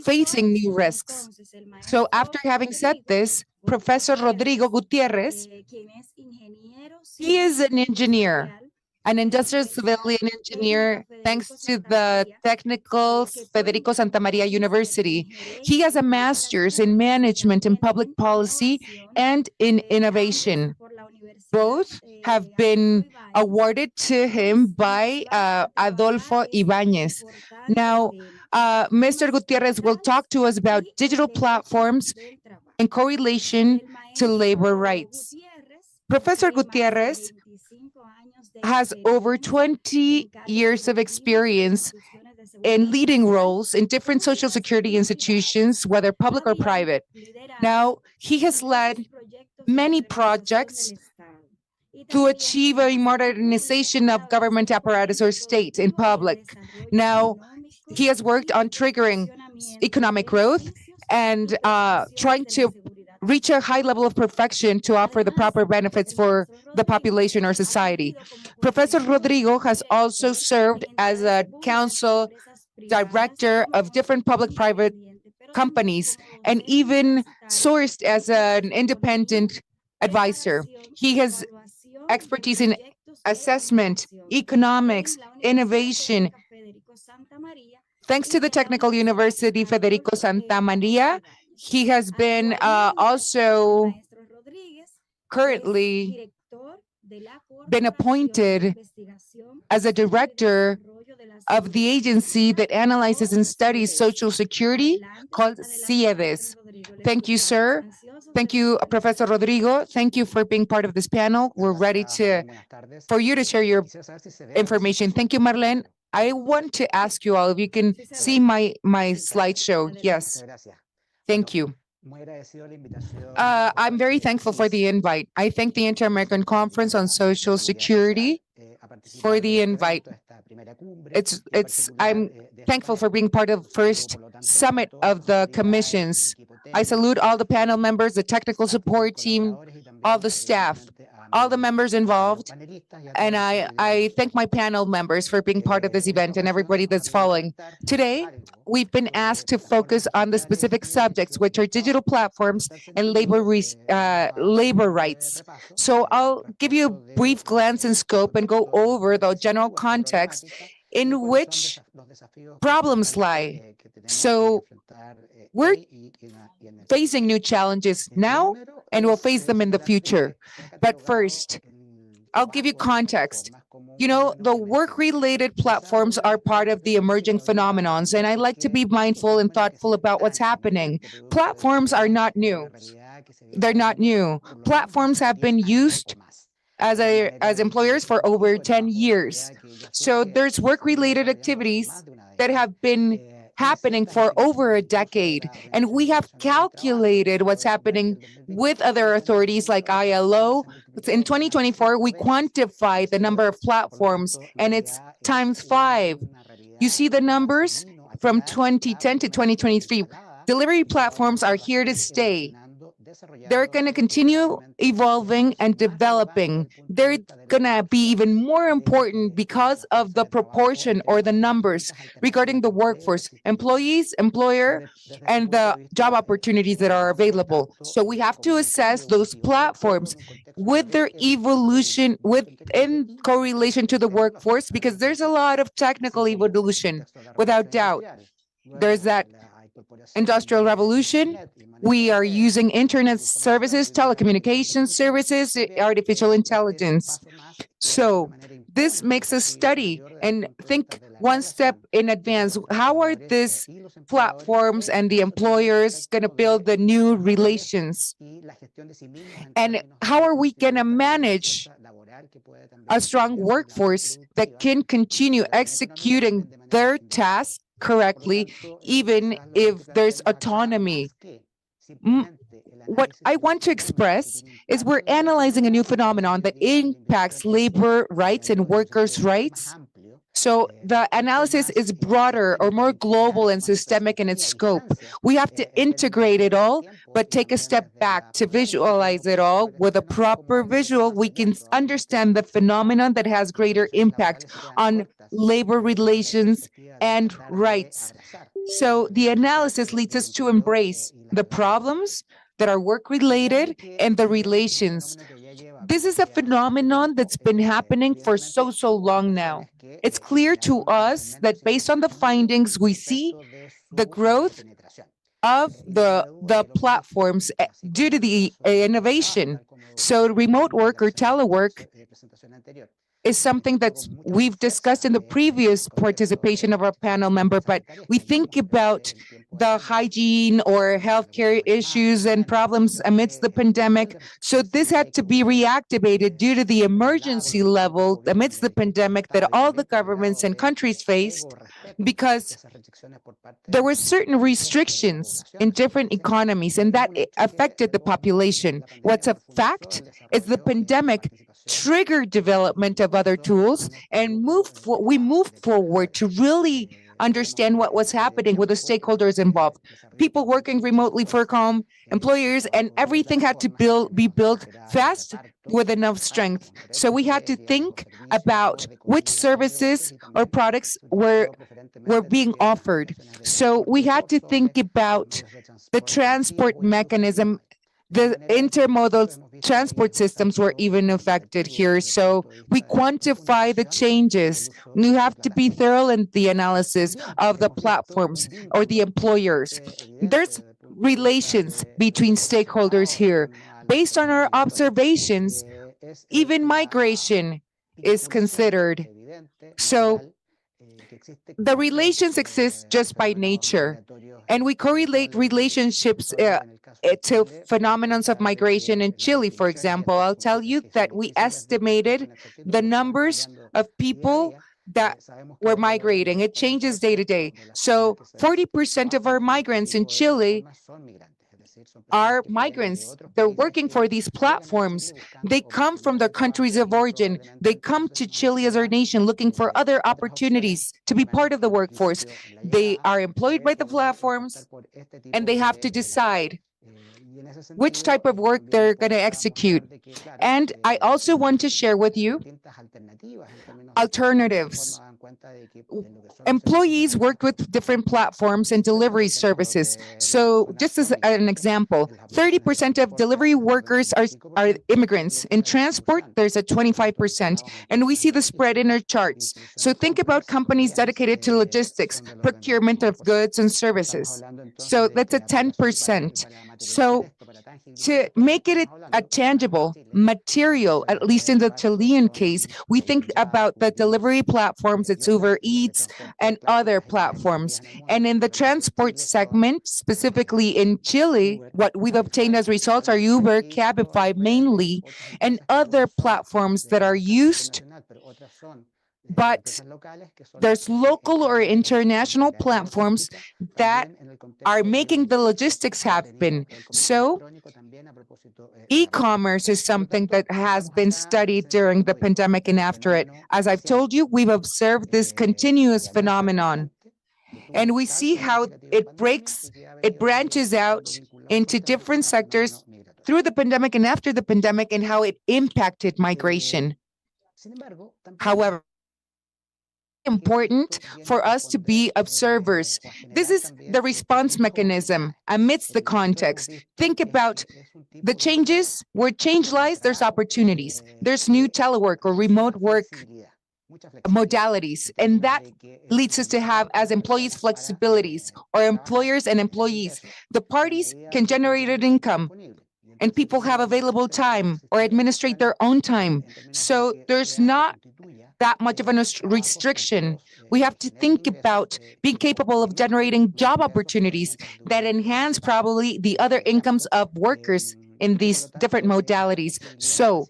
facing new risks. So after having said this, Professor Rodrigo Gutierrez, he is an engineer, an industrial civilian engineer, thanks to the Technical Federico Santa Maria University. He has a master's in management and public policy and in innovation. Both have been awarded to him by Adolfo Ibáñez. Now, Mr. Gutierrez will talk to us about digital platforms in correlation to labor rights. Professor Gutierrez has over 20 years of experience in leading roles in different social security institutions, whether public or private. Now, he has led many projects to achieve a modernization of government apparatus or state in public. Now, he has worked on triggering economic growth and trying to reach a high level of perfection to offer the proper benefits for the population or society. Professor Rodrigo has also served as a council director of different public-private companies and even sourced as an independent advisor. He has expertise in assessment, economics, innovation. Thanks to the Technical University Federico Santa Maria, he has been also currently been appointed as a director of the agency that analyzes and studies Social Security called CISS. Thank you, sir. Thank you, Professor Rodrigo. Thank you for being part of this panel. We're ready for you to share your information. Thank you, Marlene. I want to ask you all if you can see my slideshow. Yes. Thank you. I'm very thankful for the invite. I thank the Inter-American Conference on Social Security for the invite. I'm thankful for being part of the first summit of the commissions. I salute all the panel members, the technical support team, all the staff, all the members involved, and I thank my panel members for being part of this event and everybody that's following. Today, we've been asked to focus on the specific subjects, which are digital platforms and labor rights. So I'll give you a brief glance and scope and go over the general context in which problems lie. So we're facing new challenges now, and we'll face them in the future. But first, I'll give you context. You know, the work-related platforms are part of the emerging phenomenons, and I like to be mindful and thoughtful about what's happening. Platforms are not new. They're not new. Platforms have been used as employers for over 10 years. So there's work-related activities that have been happening for over a decade. And we have calculated what's happening with other authorities like ILO. In 2024, we quantified the number of platforms, and it's ×5. You see the numbers from 2010 to 2023. Delivery platforms are here to stay. They're going to continue evolving and developing. They're going to be even more important because of the proportion or the numbers regarding the workforce, employees, employer, and the job opportunities that are available. So we have to assess those platforms with their evolution in correlation to the workforce, because there's a lot of technical evolution, without doubt. There's that industrial revolution. We are using internet services, telecommunications services, artificial intelligence. So this makes us study and think one step in advance. How are these platforms and the employers going to build the new relations? And how are we going to manage a strong workforce that can continue executing their tasks correctly, even if there's autonomy? What I want to express is we're analyzing a new phenomenon that impacts labor rights and workers' rights. So the analysis is broader or more global and systemic in its scope. We have to integrate it all, but take a step back to visualize it all. With a proper visual, we can understand the phenomenon that has greater impact on labor relations and rights. So the analysis leads us to embrace the problems that are work-related and the relations. This is a phenomenon that's been happening for so long now. It's clear to us that based on the findings, we see the growth of the platforms due to the innovation. So remote work or telework is something that we've discussed in the previous participation of our panel member, but we think about the hygiene or healthcare issues and problems amidst the pandemic. So this had to be reactivated due to the emergency level amidst the pandemic that all the governments and countries faced, because there were certain restrictions in different economies, and that affected the population. What's a fact is the pandemic triggered development of other tools, and we moved forward to really understand what was happening with the stakeholders involved. People working remotely for home, employers, and everything had to be built fast with enough strength. So we had to think about which services or products were being offered. So we had to think about the transport mechanism The intermodal transport systems were even affected here. So we quantify the changes. You have to be thorough in the analysis of the platforms or the employers. There's relations between stakeholders here. Based on our observations, even migration is considered. So the relations exist just by nature, and we correlate relationships to phenomena of migration in Chile, for example. I'll tell you that we estimated the numbers of people that were migrating. It changes day to day. So 40% of our migrants in Chile are migrants. They're working for these platforms. They come from their countries of origin. They come to Chile as our nation looking for other opportunities to be part of the workforce. They are employed by the platforms, and they have to decide which type of work they're going to execute. And I also want to share with you alternatives. Employees work with different platforms and delivery services. So just as an example, 30% of delivery workers are immigrants. In transport, there's a 25%, and we see the spread in our charts. So think about companies dedicated to logistics, procurement of goods and services. So that's a 10%. So to make it a tangible material, at least in the Chilean case, we think about the delivery platforms, it's Uber Eats and other platforms. And in the transport segment, specifically in Chile, what we've obtained as results are Uber, Cabify mainly, and other platforms that are used, but there's local or international platforms that are making the logistics happen. So e-commerce is something that has been studied during the pandemic and after it. As I've told you, we've observed this continuous phenomenon, and we see how it branches out into different sectors through the pandemic and after the pandemic, and how it impacted migration. However, important for us to be observers. This is the response mechanism amidst the context. Think about the changes. Where change lies, there's opportunities. There's new telework or remote work modalities, and that leads us to have, as employees, flexibilities, or employers and employees. The parties can generate an income, and people have available time or administrate their own time. So there's not that much of a restriction. We have to think about being capable of generating job opportunities that enhance probably the other incomes of workers in these different modalities. So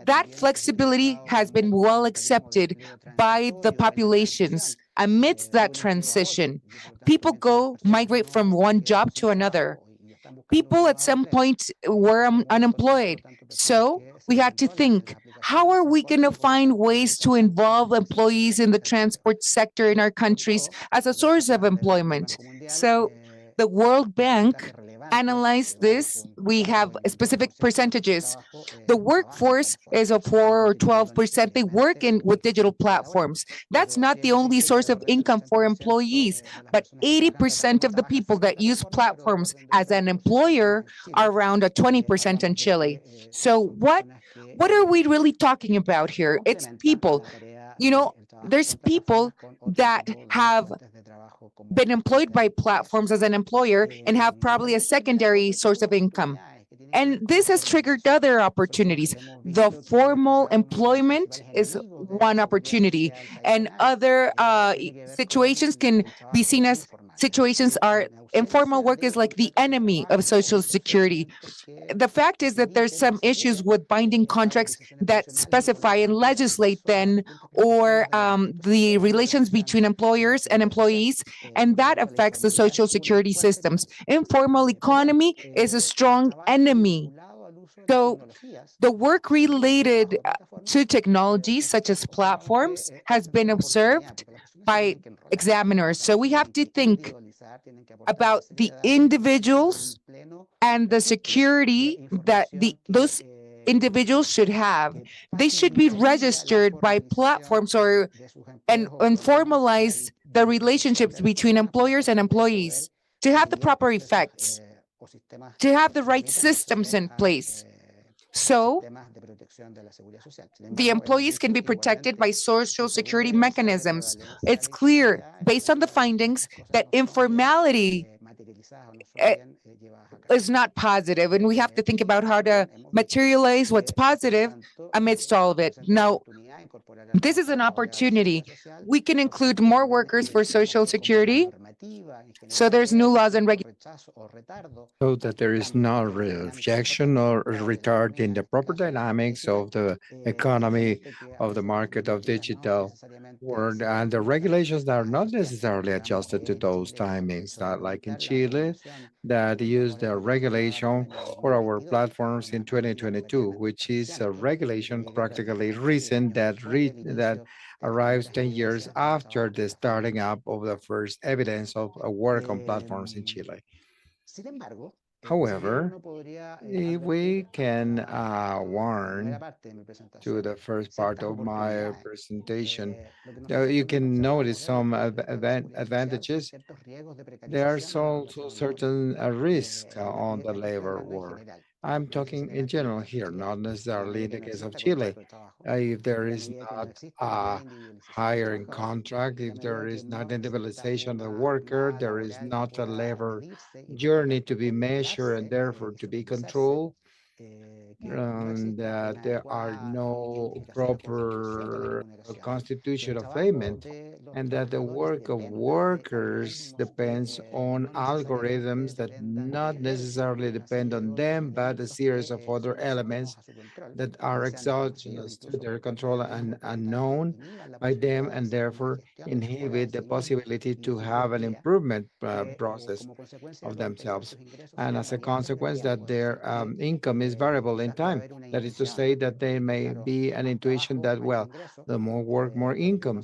that flexibility has been well accepted by the populations amidst that transition. People migrate from one job to another. People at some point were unemployed. So we had to think, how are we going to find ways to involve employees in the transport sector in our countries as a source of employment? So the World Bank analyzed this. We have specific percentages. The workforce is of 4 or 12%. They work with digital platforms. That's not the only source of income for employees, but 80% of the people that use platforms as an employer are around 20% in Chile. So what are we really talking about here? It's people. There's people that have been employed by platforms as an employer and have probably a secondary source of income. And this has triggered other opportunities. The formal employment is one opportunity, and other situations can be seen as situations are informal work is like the enemy of Social Security. The fact is that there's some issues with binding contracts that specify and legislate then, or the relations between employers and employees, and that affects the Social Security systems. Informal economy is a strong enemy. So the work related to technology, such as platforms, has been observed by examiners. So we have to think about the individuals and the security that those individuals should have. They should be registered by platforms and formalize the relationships between employers and employees to have the proper effects. to have the right systems in place so the employees can be protected by social security mechanisms. It's clear, based on the findings, that informality is not positive, and we have to think about how to materialize what's positive amidst all of it. Now, this is an opportunity. We can include more workers for Social Security, so there's new laws and regulations. So that there is no rejection or retard in the proper dynamics of the economy, of the market, of digital world, and the regulations that are not necessarily adjusted to those timings, not like in Chile, that use the regulation for our platforms in 2022, which is a regulation practically recent that arrives 10 years after the starting up of the first evidence of a work on platforms in Chile. However, if we can warn to the first part of my presentation, you can notice some advantages. There are also certain risks on the labor world. I'm talking in general here, not necessarily in the case of Chile. If there is not a hiring contract, if there is not individualization of the worker, there is not a labor journey to be measured and therefore to be controlled, and that there are no proper constitution of payment, and that the work of workers depends on algorithms that not necessarily depend on them, but a series of other elements that are exogenous to their control and unknown by them, and therefore inhibit the possibility to have an improvement process of themselves. And as a consequence, that their income is variable in time. That is to say that there may be an intuition that, well, the more work, more income.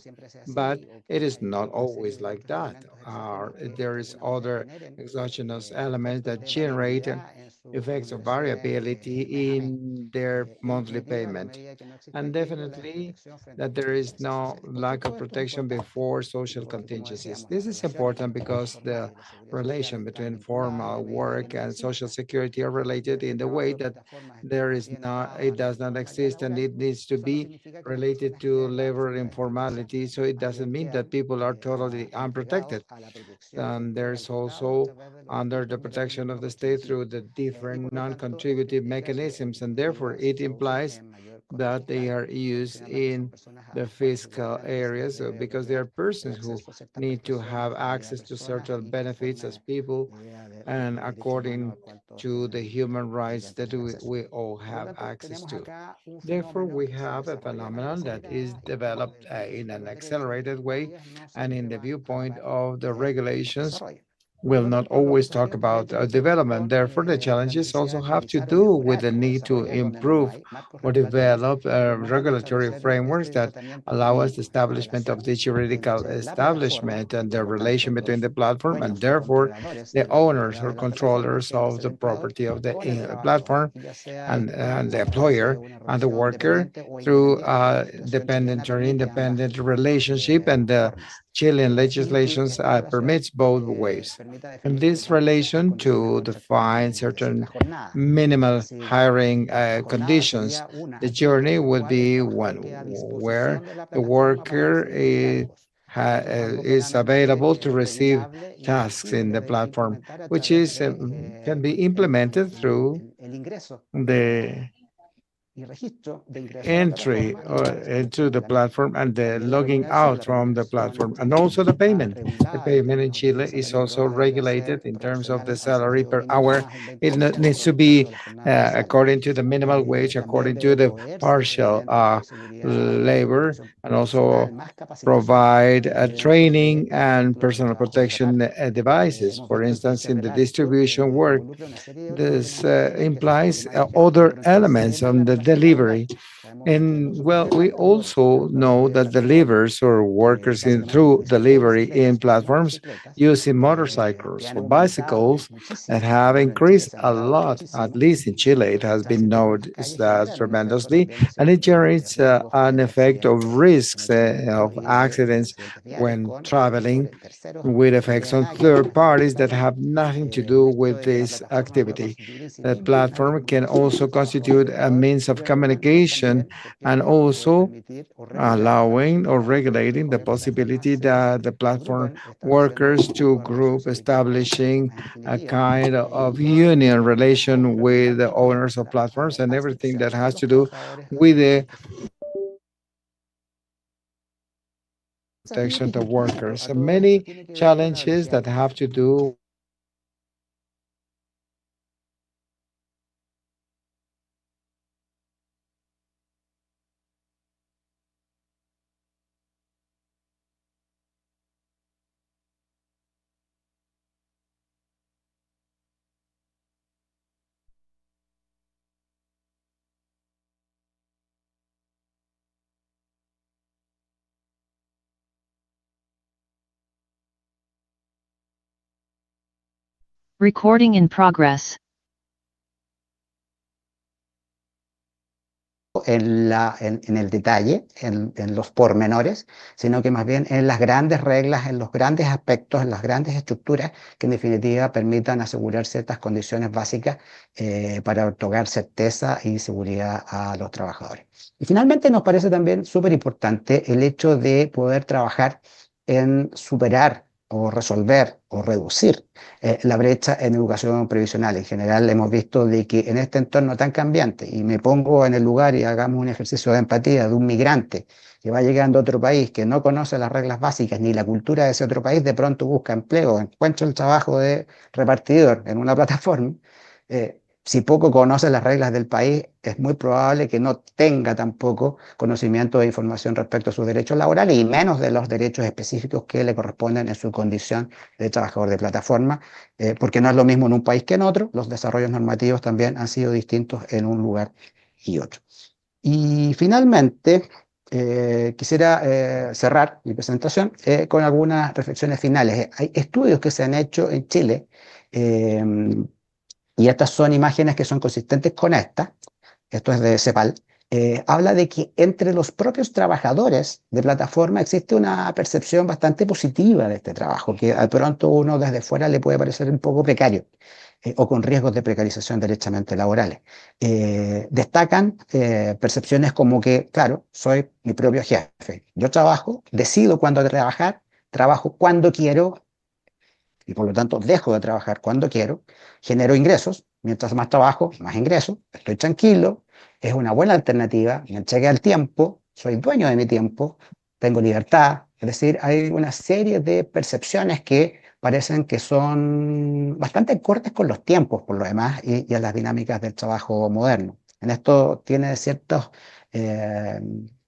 But it is not always like that. There is other exogenous elements that generate effects of variability in their monthly payment. And definitely that there is no lack of protection before social contingencies. This is important because the relation between formal work and social security are related in the way that it does not exist, and it needs to be related to labor informality. So it doesn't mean that people are totally unprotected. And there's also under the protection of the state through the different non-contributive mechanisms, and therefore it implies that they are used in the fiscal areas because they are persons who need to have access to certain benefits as people and according to the human rights that we all have access to. Therefore, we have a phenomenon that is developed in an accelerated way, and in the viewpoint of the regulations, will not always talk about development. Therefore, the challenges also have to do with the need to improve or develop regulatory frameworks that allow us the establishment of the juridical establishment and the relation between the platform and therefore the owners or controllers of the property of the platform and the employer and the worker through dependent or independent relationship, and the Chilean legislations permits both ways. In this relation to define certain minimal hiring conditions, the journey would be one where the worker is available to receive tasks in the platform, which is can be implemented through the entry into the platform and the logging out from the platform, and also the payment. The payment in Chile is also regulated in terms of the salary per hour. It needs to be according to the minimum wage, according to the partial labor, and also provide training and personal protection devices. For instance, in the distribution work, this implies other elements on the delivery And well, we also know that delivers or workers through delivery in platforms using motorcycles or bicycles that have increased a lot, at least in Chile. It has been noticed that tremendously, and it generates an effect of risks of accidents when traveling, with effects on third parties that have nothing to do with this activity. The platform can also constitute a means of communication and also allowing or regulating the possibility that the platform workers to group establishing a kind of union relation with the owners of platforms and everything that has to do with the protection of workers. And many challenges that have to do Recording in progress. En el detalle, en los pormenores, sino que más bien en las grandes reglas, en los grandes aspectos, en las grandes estructuras que en definitiva permitan asegurar ciertas condiciones básicas para otorgar certeza y seguridad a los trabajadores. Y finalmente nos parece también súper importante el hecho de poder trabajar en superar o resolver o reducir la brecha en educación previsional. En general hemos visto de que en este entorno tan cambiante, y me pongo en el lugar y hagamos un ejercicio de empatía de un migrante que va llegando a otro país, que no conoce las reglas básicas ni la cultura de ese otro país, de pronto busca empleo, encuentra el trabajo de repartidor en una plataforma, si poco conoce las reglas del país, es muy probable que no tenga tampoco conocimiento de información respecto a sus derechos laborales y menos de los derechos específicos que le corresponden en su condición de trabajador de plataforma, porque no es lo mismo en un país que en otro. Los desarrollos normativos también han sido distintos en un lugar y otro. Y finalmente, quisiera cerrar mi presentación con algunas reflexiones finales. Hay estudios que se han hecho en Chile, y estas son imágenes que son consistentes con esta, esto es de CEPAL, habla de que entre los propios trabajadores de plataforma existe una percepción bastante positiva de este trabajo, que de pronto uno desde fuera le puede parecer un poco precario o con riesgos de precarización derechamente laborales. Destacan percepciones como que, claro, soy mi propio jefe, yo trabajo, decido cuándo trabajar, trabajo cuando quiero, y por lo tanto dejo de trabajar cuando quiero, genero ingresos, mientras más trabajo, más ingresos, estoy tranquilo, es una buena alternativa, me entrega el tiempo, soy dueño de mi tiempo, tengo libertad, es decir, hay una serie de percepciones que parecen que son bastante acordes con los tiempos, por lo demás, y a las dinámicas del trabajo moderno. En esto tiene ciertos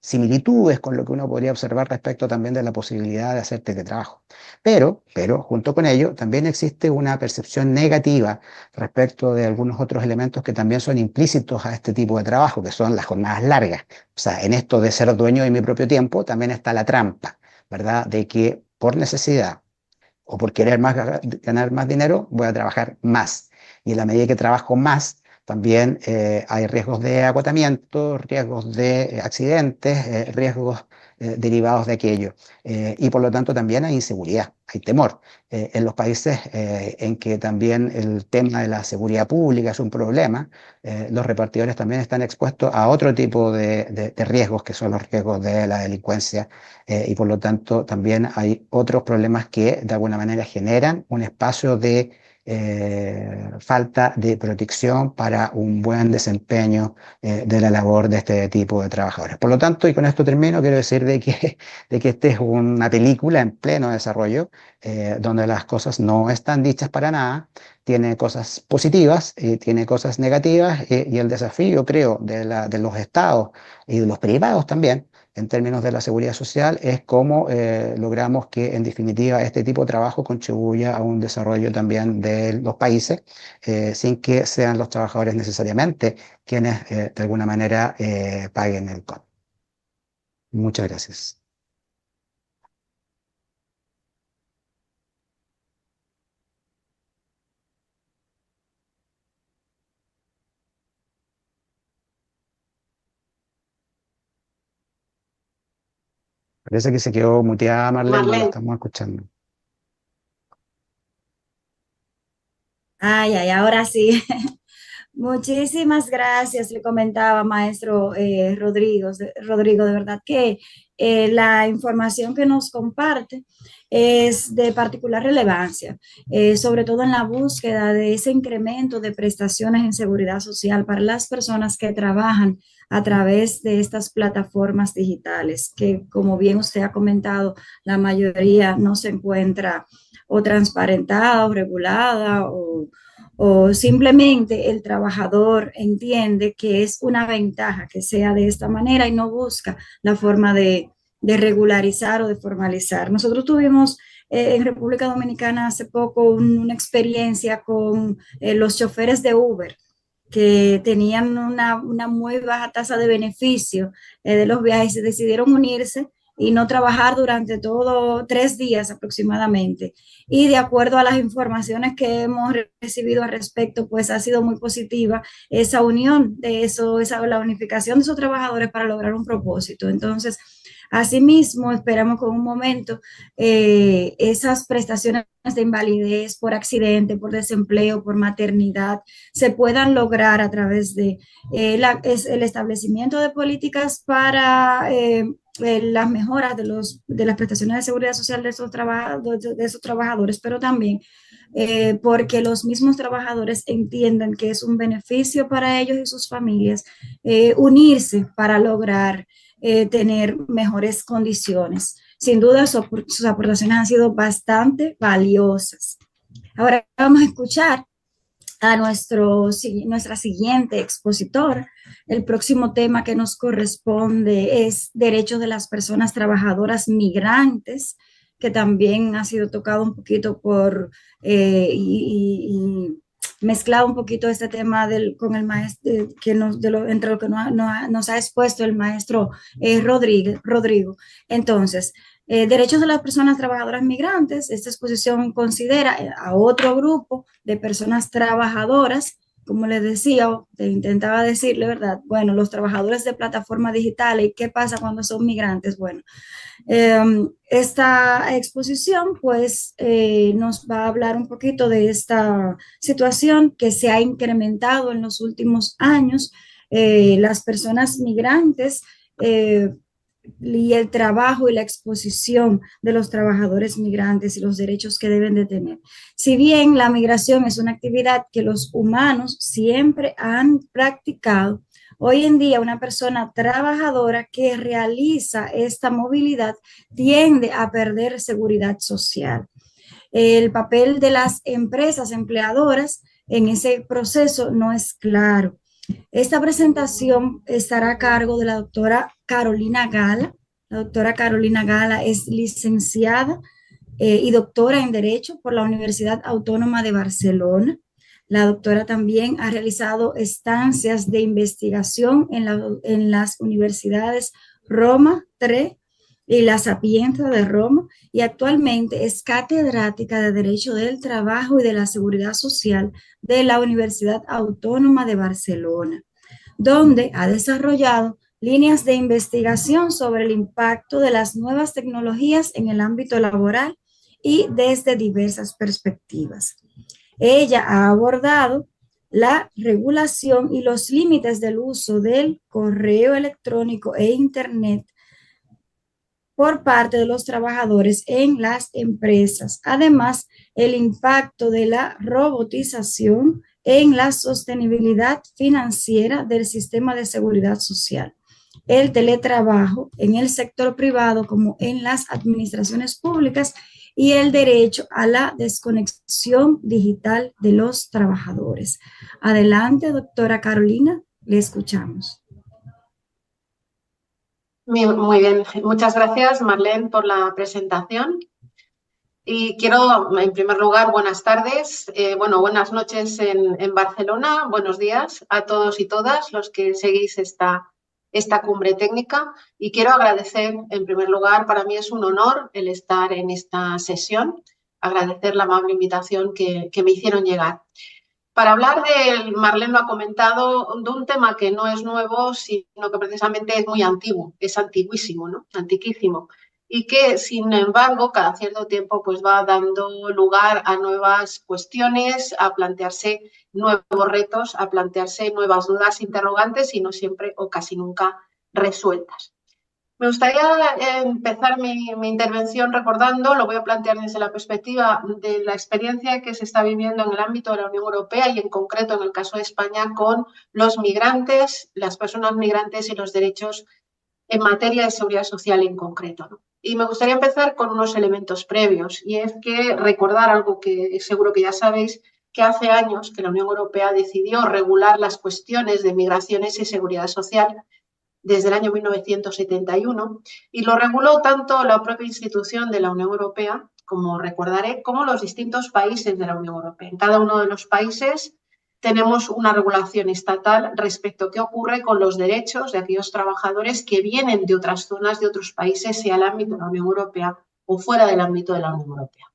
similitudes con lo que uno podría observar respecto también de la posibilidad de hacer teletrabajo. Pero junto con ello también existe una percepción negativa respecto de algunos otros elementos que también son implícitos a este tipo de trabajo, que son las jornadas largas. O sea, en esto de ser dueño de mi propio tiempo también está la trampa, ¿verdad? De que por necesidad o por querer ganar más dinero, voy a trabajar más. Y en la medida que trabajo más, también hay riesgos de agotamiento, riesgos de accidentes, riesgos derivados de aquello. Y por lo tanto también hay inseguridad, hay temor. En los países en que también el tema de la seguridad pública es un problema, los repartidores también están expuestos a otro tipo de riesgos, que son los riesgos de la delincuencia, y por lo tanto también hay otros problemas que de alguna manera generan un espacio de falta de protección para un buen desempeño de la labor de este tipo de trabajadores. Por lo tanto, y con esto termino, quiero decir de que esta es una película en pleno desarrollo, donde las cosas no están dichas para nada, tiene cosas positivas, tiene cosas negativas, y el desafío, creo, de los estados y de los privados también, en términos de la seguridad social es cómo logramos que, en definitiva, este tipo de trabajo contribuya a un desarrollo también de los países, sin que sean los trabajadores necesariamente quienes, de alguna manera, paguen el costo. Muchas gracias. Parece que se quedó muteada Marlene, no la estamos escuchando. Ay, ahora sí. Muchísimas gracias, le comentaba maestro Rodrigo, de verdad que la información que nos comparte es de particular relevancia, sobre todo en la búsqueda de ese incremento de prestaciones en seguridad social para las personas que trabajan a través de estas plataformas digitales, que como bien usted ha comentado, la mayoría no se encuentra o transparentada o regulada o simplemente el trabajador entiende que es una ventaja que sea de esta manera y no busca la forma de regularizar o de formalizar. Nosotros tuvimos en República Dominicana hace poco una experiencia con los choferes de Uber que tenían una muy baja tasa de beneficio de los viajes y decidieron unirse y no trabajar durante todo 3 días aproximadamente. Y de acuerdo a las informaciones que hemos recibido al respecto, pues ha sido muy positiva esa unión de eso, la unificación de esos trabajadores para lograr un propósito. Entonces, asimismo, esperamos que en un momento esas prestaciones de invalidez por accidente, por desempleo, por maternidad, se puedan lograr a través de el establecimiento de políticas para las mejoras de las prestaciones de seguridad social de esos trabajadores, pero también porque los mismos trabajadores entiendan que es un beneficio para ellos y sus familias unirse para lograr tener mejores condiciones. Sin duda, sus aportaciones han sido bastante valiosas. Ahora vamos a escuchar a nuestra siguiente expositora. El próximo tema que nos corresponde es derechos de las personas trabajadoras migrantes, que también ha sido tocado un poquito y mezclado un poquito este tema con el maestro, entre lo que nos ha expuesto el maestro Rodrigo. Entonces, derechos de las personas trabajadoras migrantes, esta exposición considera a otro grupo de personas trabajadoras, como les decía, o te intentaba decirle, ¿verdad? Bueno, los trabajadores de plataformas digitales, ¿qué pasa cuando son migrantes? Bueno, esta exposición pues nos va a hablar un poquito de esta situación que se ha incrementado en los últimos años. Las personas migrantes y el trabajo y la exposición de los trabajadores migrantes y los derechos que deben de tener. Si bien la migración es una actividad que los humanos siempre han practicado, hoy en día una persona trabajadora que realiza esta movilidad tiende a perder seguridad social. El papel de las empresas empleadoras en ese proceso no es claro. Esta presentación estará a cargo de la doctora Carolina Gala. La doctora Carolina Gala es licenciada y doctora en Derecho por la Universidad Autónoma de Barcelona. La doctora también ha realizado estancias de investigación en las universidades Roma III y la Sapienza de Roma, y actualmente es catedrática de Derecho del Trabajo y de la Seguridad Social de la Universidad Autónoma de Barcelona, donde ha desarrollado líneas de investigación sobre el impacto de las nuevas tecnologías en el ámbito laboral y desde diversas perspectivas. Ella ha abordado la regulación y los límites del uso del correo electrónico e Internet por parte de los trabajadores en las empresas. Además, el impacto de la robotización en la sostenibilidad financiera del sistema de seguridad social, el teletrabajo en el sector privado como en las administraciones públicas y el derecho a la desconexión digital de los trabajadores. Adelante, doctora Carolina, le escuchamos. Muy bien, muchas gracias Marlene por la presentación. Y quiero, en primer lugar, buenas tardes, buenas noches en Barcelona, buenos días a todos y todas los que seguís esta cumbre técnica. Y quiero agradecer, en primer lugar, para mí es un honor el estar en esta sesión, agradecer la amable invitación que me hicieron llegar. Para hablar Marlene lo ha comentado, de un tema que no es nuevo, sino que precisamente es muy antiguo, es antiguísimo, ¿no? Antiquísimo. Y que, sin embargo, cada cierto tiempo pues va dando lugar a nuevas cuestiones, a plantearse nuevos retos, a plantearse nuevas dudas, interrogantes y no siempre o casi nunca resueltas. Me gustaría empezar mi intervención recordando, lo voy a plantear desde la perspectiva de la experiencia que se está viviendo en el ámbito de la Unión Europea y en concreto en el caso de España con los migrantes, las personas migrantes y los derechos en materia de seguridad social en concreto, ¿no? Y me gustaría empezar con unos elementos previos y es que recordar algo que seguro que ya sabéis, que hace años que la Unión Europea decidió regular las cuestiones de migraciones y seguridad social desde el año 1971 y lo reguló tanto la propia institución de la Unión Europea, como recordaré, como los distintos países de la Unión Europea. En cada uno de los países tenemos una regulación estatal respecto a qué ocurre con los derechos de aquellos trabajadores que vienen de otras zonas, de otros países, sea el ámbito de la Unión Europea o fuera del ámbito de la Unión Europea.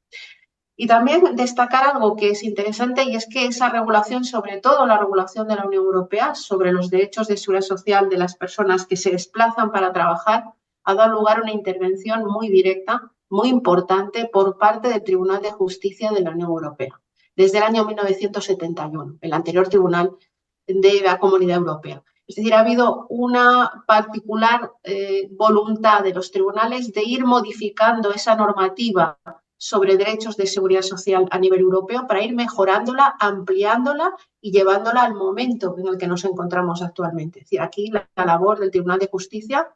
Y también destacar algo que es interesante y es que esa regulación, sobre todo la regulación de la Unión Europea sobre los derechos de seguridad social de las personas que se desplazan para trabajar, ha dado lugar a una intervención muy directa, muy importante por parte del Tribunal de Justicia de la Unión Europea, desde el año 1971, el anterior Tribunal de la Comunidad Europea. Es decir, ha habido una particular voluntad de los tribunales de ir modificando esa normativa sobre derechos de seguridad social a nivel europeo para ir mejorándola, ampliándola y llevándola al momento en el que nos encontramos actualmente. Es decir, aquí la labor del Tribunal de Justicia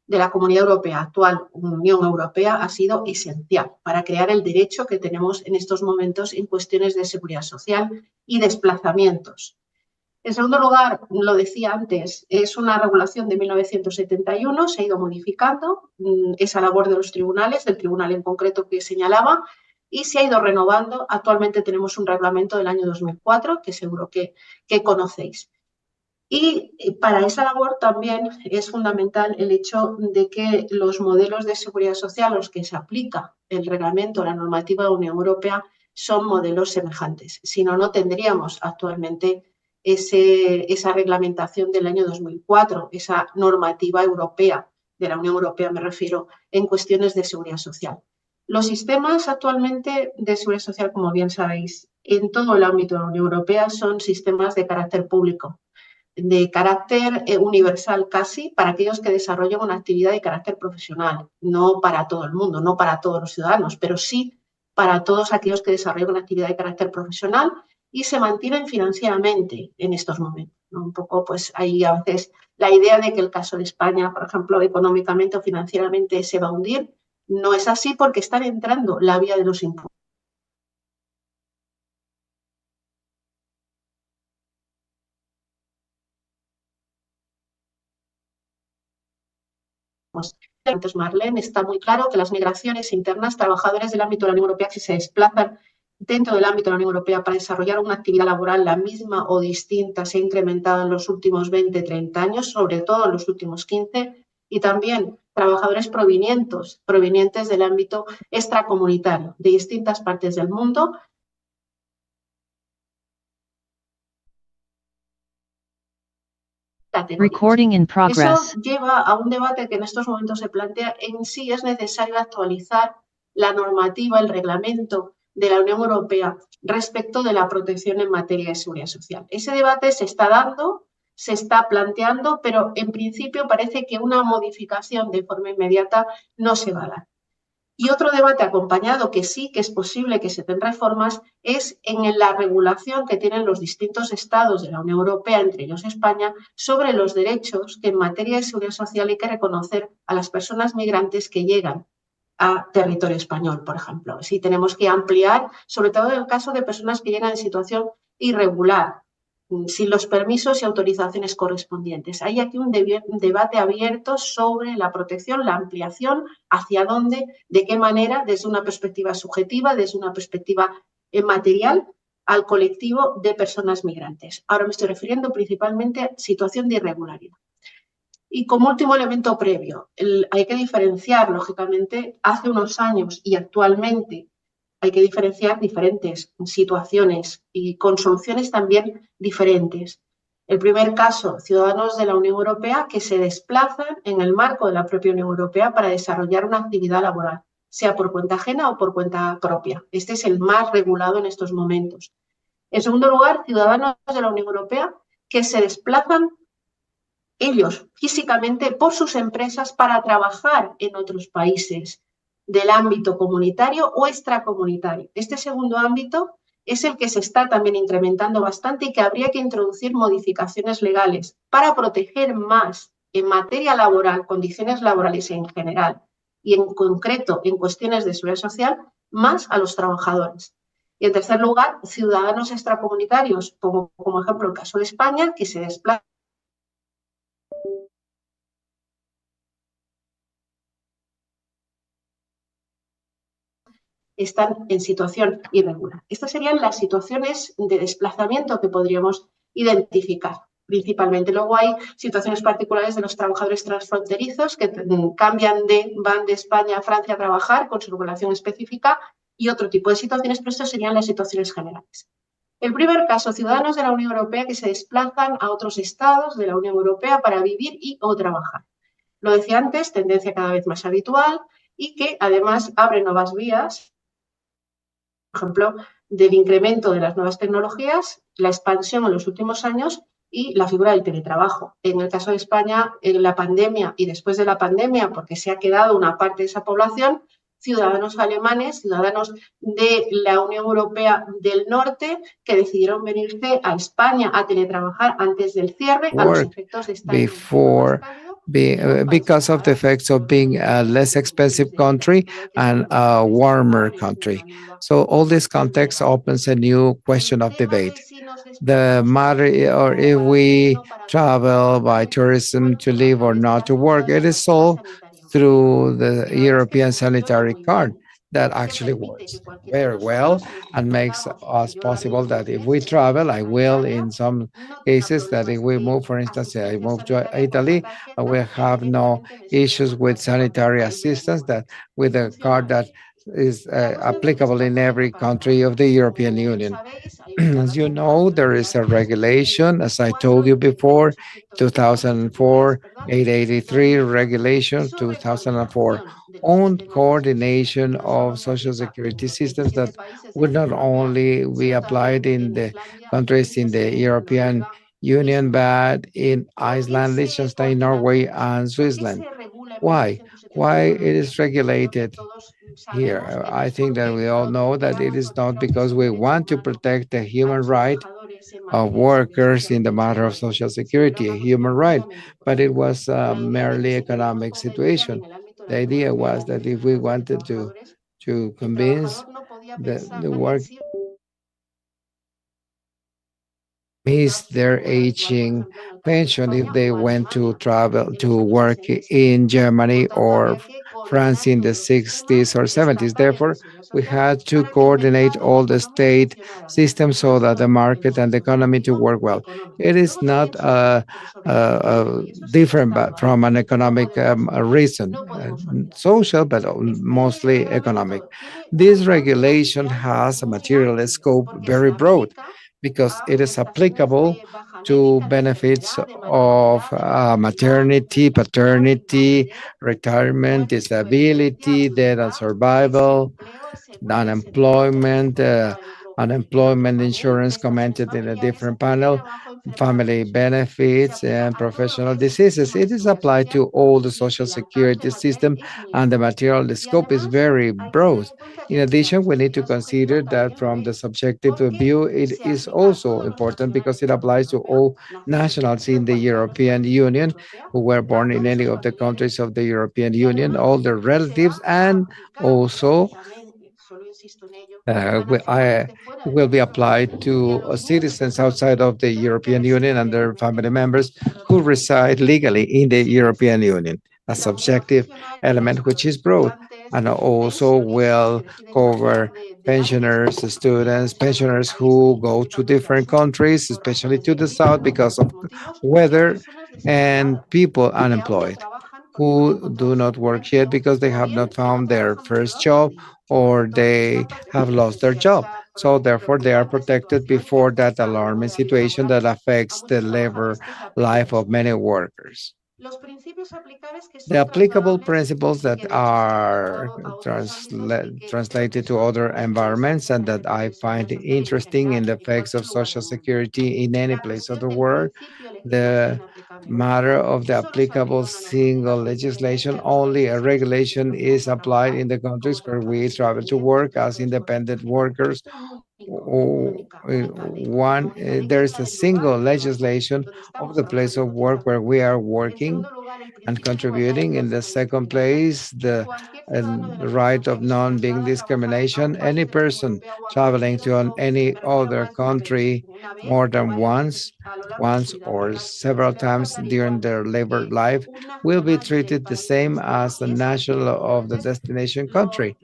de la Comunidad Europea, actual Unión Europea, ha sido esencial para crear el derecho que tenemos en estos momentos en cuestiones de seguridad social y desplazamientos. En segundo lugar, lo decía antes, es una regulación de 1971, se ha ido modificando esa labor de los tribunales, del tribunal en concreto que señalaba, y se ha ido renovando. Actualmente tenemos un reglamento del año 2004, que seguro que conocéis. Y para esa labor también es fundamental el hecho de que los modelos de seguridad social a los que se aplica el reglamento, la normativa de la Unión Europea, son modelos semejantes. Si no, no tendríamos actualmente esa reglamentación del año 2004, esa normativa europea, de la Unión Europea me refiero, en cuestiones de seguridad social. Los sistemas actualmente de seguridad social, como bien sabéis, en todo el ámbito de la Unión Europea son sistemas de carácter público, de carácter universal casi para aquellos que desarrollan una actividad de carácter profesional, no para todo el mundo, no para todos los ciudadanos, pero sí para todos aquellos que desarrollan una actividad de carácter profesional y se mantienen financieramente en estos momentos, ¿no? Un poco, pues, hay a veces la idea de que el caso de España, por ejemplo, económicamente o financieramente se va a hundir. No es así porque están entrando la vía de los impuestos. Entonces, Marlene, está muy claro que las migraciones internas, trabajadores del ámbito de la Unión Europea que se desplazan dentro del ámbito de la Unión Europea para desarrollar una actividad laboral la misma o distinta se ha incrementado en los últimos 20, 30 años, sobre todo en los últimos 15, y también trabajadores provenientes del ámbito extracomunitario de distintas partes del mundo. Recording in progress. Eso lleva a un debate que en estos momentos se plantea en si es necesario actualizar la normativa, el reglamento de la Unión Europea respecto de la protección en materia de seguridad social. Ese debate se está dando, se está planteando, pero en principio parece que una modificación de forma inmediata no se va a dar. Y otro debate acompañado, que sí que es posible que se den reformas, es en la regulación que tienen los distintos estados de la Unión Europea, entre ellos España, sobre los derechos que en materia de seguridad social hay que reconocer a las personas migrantes que llegan a territorio español, por ejemplo. Sí, tenemos que ampliar, sobre todo en el caso de personas que llegan en situación irregular, sin los permisos y autorizaciones correspondientes. Hay aquí un debate abierto sobre la protección, la ampliación, hacia dónde, de qué manera, desde una perspectiva subjetiva, desde una perspectiva material, al colectivo de personas migrantes. Ahora me estoy refiriendo principalmente a situación de irregularidad. Y como último elemento previo, hay que diferenciar, lógicamente, hace unos años y actualmente hay que diferenciar diferentes situaciones y con soluciones también diferentes. El primer caso, ciudadanos de la Unión Europea que se desplazan en el marco de la propia Unión Europea para desarrollar una actividad laboral, sea por cuenta ajena o por cuenta propia. Este es el más regulado en estos momentos. En segundo lugar, ciudadanos de la Unión Europea que se desplazan ellos físicamente por sus empresas para trabajar en otros países del ámbito comunitario o extracomunitario. Este segundo ámbito es el que se está también incrementando bastante y que habría que introducir modificaciones legales para proteger más en materia laboral, condiciones laborales en general y en concreto en cuestiones de seguridad social, más a los trabajadores. Y en tercer lugar, ciudadanos extracomunitarios, como ejemplo el caso de España, que se desplazan están en situación irregular. Estas serían las situaciones de desplazamiento que podríamos identificar principalmente. Luego hay situaciones particulares de los trabajadores transfronterizos que van de España a Francia a trabajar con su regulación específica y otro tipo de situaciones, pero estas serían las situaciones generales. El primer caso, ciudadanos de la Unión Europea que se desplazan a otros estados de la Unión Europea para vivir y o trabajar. Lo decía antes, tendencia cada vez más habitual y que además abre nuevas vías, por ejemplo, del incremento de las nuevas tecnologías, la expansión en los últimos años y la figura del teletrabajo. En el caso de España, en la pandemia y después de la pandemia, porque se ha quedado una parte de esa población, ciudadanos alemanes, ciudadanos de la Unión Europea del Norte, que decidieron venirse a España a teletrabajar antes del cierre, a los efectos de estar because of the effects of being a less expensive country and a warmer country. So all this context opens a new question of debate. The matter, or if we travel by tourism to live or not to work, it is solved through the European sanitary card that actually works very well and makes us possible that if we travel, I will in some cases that if we move, for instance, I move to Italy, I will have no issues with sanitary assistance that with a card that is applicable in every country of the European Union. As you know, there is a regulation, as I told you before, 2004, 883 regulation, 2004, on coordination of social security systems that would not only be applied in the countries in the European Union, but in Iceland, Liechtenstein, Norway, and Switzerland. Why? Why it is regulated here? I think that we all know that it is not because we want to protect the human right of workers in the matter of social security, a human right, but it was a merely economic situation. The idea was that if we wanted to convince the work miss their aging pension if they went to travel to work in Germany or France in the 60s or 70s. Therefore, we had to coordinate all the state systems so that the market and the economy to work well. It is not different but from an economic reason, social, but mostly economic. This regulation has a material scope very broad because it is applicable to benefits of maternity, paternity, retirement, disability, death and survival, unemployment, unemployment insurance commented in a different panel, family benefits, and professional diseases. It is applied to all the social security system, and the material the scope is very broad. In addition, we need to consider that from the subjective view, it is also important because it applies to all nationals in the European Union who were born in any of the countries of the European Union, all their relatives, and also will be applied to citizens outside of the European Union and their family members who reside legally in the European Union. A subjective element which is broad and also will cover pensioners, students, pensioners who go to different countries, especially to the south because of weather, and people unemployed who do not work yet because they have not found their first job or they have lost their job. So therefore, they are protected before that alarming situation that affects the labor life of many workers. The applicable principles that are translated to other environments and that I find interesting in the effects of Social Security in any place of the world, the matter of the applicable single legislation, only a regulation is applied in the countries where we travel to work as independent workers. There is a single legislation of the place of work where we are working and contributing. In the second place, the right of non-being discrimination. Any person traveling to any other country more than once or several times during their labor life will be treated the same as the national of the destination country.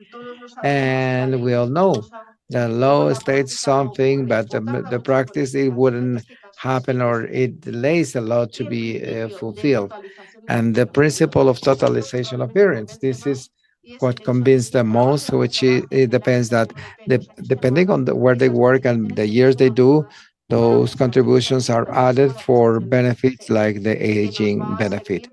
And we all know the law states something, but the practice, it wouldn't happen or it delays a lot to be fulfilled. And the principle of totalization of parents, this is what convinced the most, which it depends that depending on where they work and the years they do, those contributions are added for benefits like the aging benefit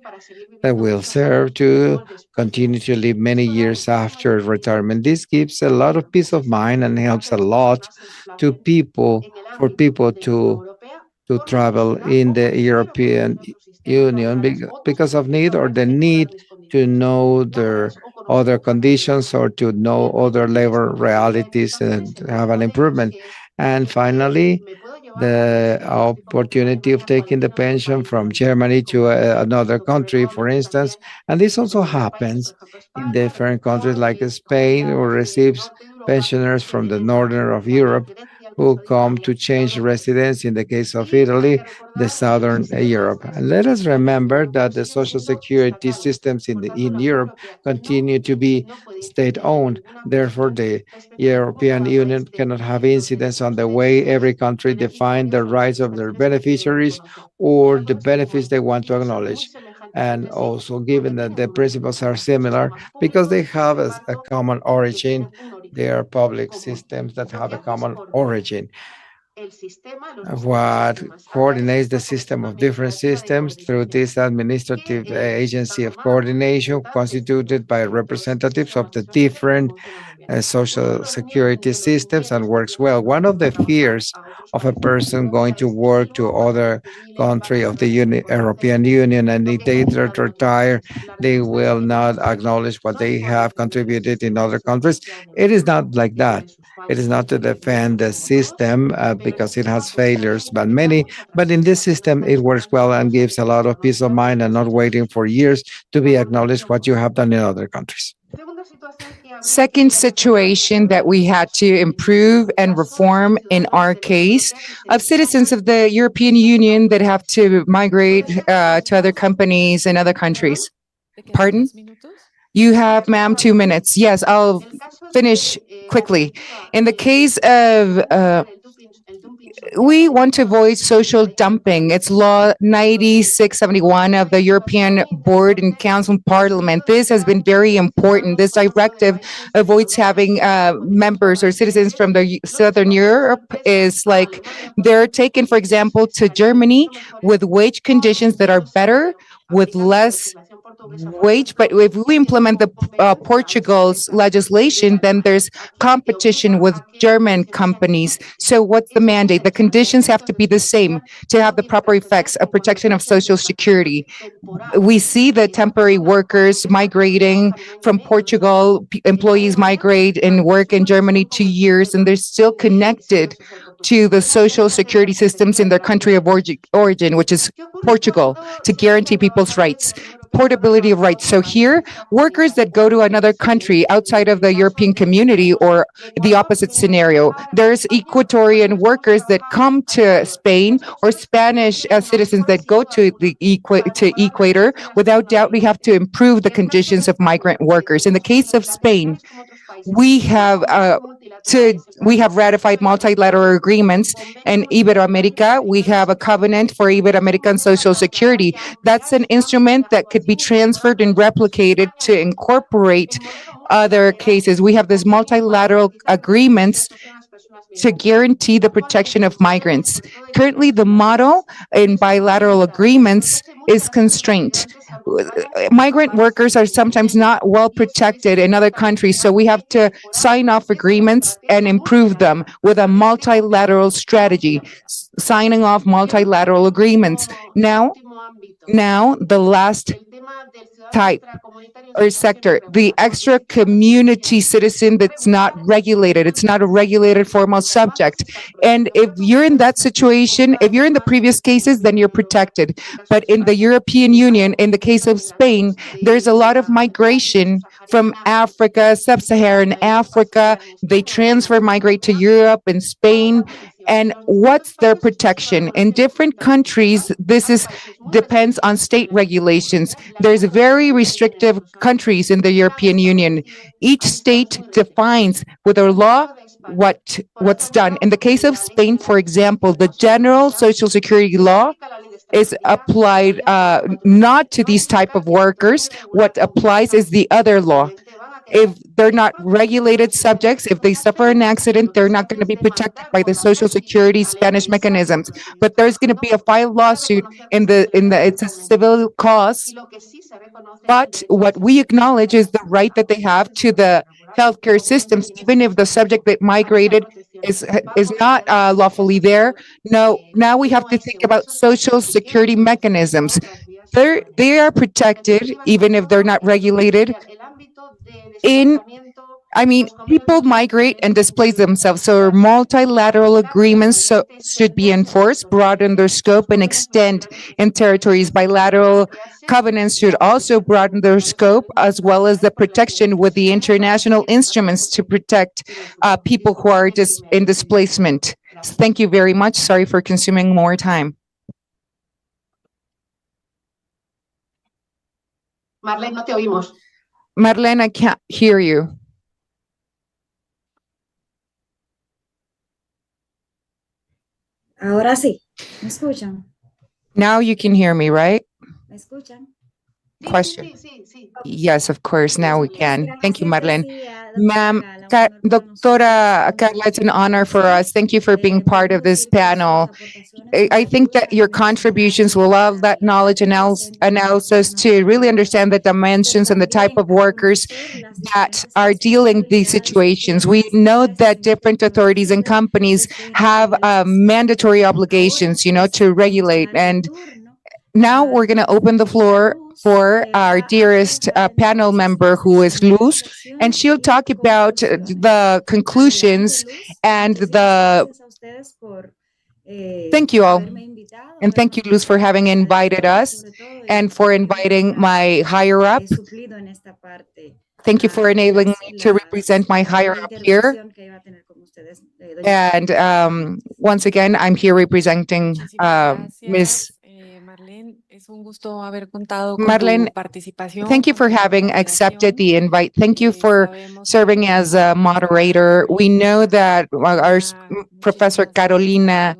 that will serve to continue to live many years after retirement. This gives a lot of peace of mind and helps a lot to people, for people to travel in the European Union because of need or the need to know their other conditions or to know other labor realities and have an improvement. And finally, the opportunity of taking the pension from Germany to another country, for instance. And this also happens in different countries like Spain, who receives pensioners from the northern of Europe who come to change residence. In the case of Italy, the southern Europe. And let us remember that the social security systems in Europe continue to be state-owned. Therefore, the European Union cannot have incidence on the way every country define the rights of their beneficiaries or the benefits they want to acknowledge. And also, given that the principles are similar, because they have a common origin, they are public systems that have a common origin. What coordinates the system of different systems through this administrative agency of coordination constituted by representatives of the different social security systems and works well. One of the fears of a person going to work to other country of the European Union, and if they retire, they will not acknowledge what they have contributed in other countries. It is not like that. It is not to defend the system because it has failures, but many. But in this system, it works well and gives a lot of peace of mind and not waiting for years to be acknowledged what you have done in other countries. Second situation that we had to improve and reform in our case of citizens of the European Union that have to migrate to other companies in other countries. Pardon? You have, ma'am, 2 minutes. Yes, I'll finish quickly. In the case of we want to avoid social dumping. It's Law 9671 of the European Board and Council Parliament. This has been very important. This directive avoids having members or citizens from the Southern Europe is like they're taken, for example, to Germany with wage conditions that are better, with less wage. But if we implement the Portugal's legislation, then there's competition with German companies. So what's the mandate? The conditions have to be the same to have the proper effects of protection of social security. We see the temporary workers migrating from Portugal. Employees migrate and work in Germany 2 years, and they're still connected to the social security systems in their country of origin, which is Portugal, to guarantee people's rights, portability of rights. So here, workers that go to another country outside of the European community, or the opposite scenario, there's Ecuadorian workers that come to Spain, or Spanish citizens that go to the Ecuador. Without doubt, we have to improve the conditions of migrant workers. In the case of Spain, we have ratified multilateral agreements in Iberoamerica. We have a covenant for Ibero-American Social Security. That's an instrument that could be transferred and replicated to incorporate other cases. We have these multilateral agreements to guarantee the protection of migrants. Currently, the model in bilateral agreements is constrained. Migrant workers are sometimes not well protected in other countries, so we have to sign off agreements and improve them with a multilateral strategy, signing off multilateral agreements. Now, the last type or sector, the extra community citizen that's not regulated. It's not a regulated formal subject. And if you're in that situation, if you're in the previous cases, then you're protected. But in the European Union, in the case of Spain, there's a lot of migration from Africa, sub-Saharan Africa. They migrate to Europe and Spain. And what's their protection? In different countries, depends on state regulations. There's very restrictive countries in the European Union. Each state defines with their law what's done. In the case of Spain, for example, the general social security law is applied not to these type of workers. What applies is the other law. If they're not regulated subjects, if they suffer an accident, they're not going to be protected by the Social Security Spanish mechanisms. But there's going to be a filed lawsuit it's a civil cause. But what we acknowledge is the right that they have to the healthcare systems, even if the subject that migrated is not lawfully there. No, now we have to think about Social Security mechanisms. They are protected even if they're not regulated. People migrate and displace themselves, so multilateral agreements should be enforced, broaden their scope, and extend in territories. Bilateral covenants should also broaden their scope, as well as the protection with the international instruments to protect people who are in displacement. Thank you very much. Sorry for consuming more time. Marlene, no te oímos. Marlene, I can't hear you. Ahora sí. ¿Me escuchan? Now you can hear me, right? ¿Me escuchan? Question. Yes, of course. Now we can. Thank you, Marlene. Ma'am, Doctora Carla, it's an honor for us. Thank you for being part of this panel. I think that your contributions will allow that knowledge analysis to really understand the dimensions and the type of workers that are dealing these situations. We know that different authorities and companies have mandatory obligations, to regulate. And now we're going to open the floor for our dearest panel member, who is Luz, and she'll talk about the conclusions and Thank you all. And thank you, Luz, for having invited us and for inviting my higher up. Thank you for enabling me to represent my higher up here. And once again, I'm here representing Ms. Marlene, thank you for having accepted the invite. Thank you for serving as a moderator. We know that our Professor Carolina,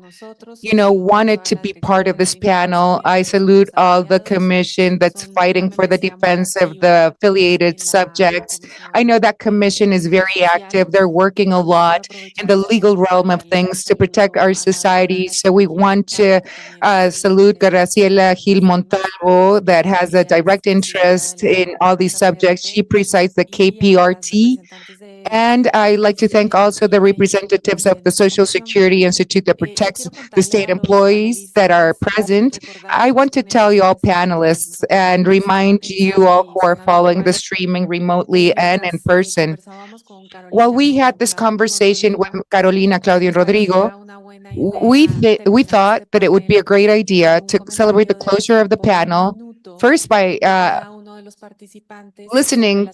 wanted to be part of this panel. I salute all the commission that's fighting for the defense of the affiliated subjects. I know that commission is very active. They're working a lot in the legal realm of things to protect our society. So we want to salute Graciela Gil Montalvo, that has a direct interest in all these subjects. She presides the KPRT. And I'd like to thank also the representatives of the Social Security Institute that protects the state employees that are present. I want to tell you all panelists and remind you all who are following the streaming remotely and in person. While we had this conversation with Carolina, Claudio, and Rodrigo, we thought that it would be a great idea to celebrate the closure of the panel first by listening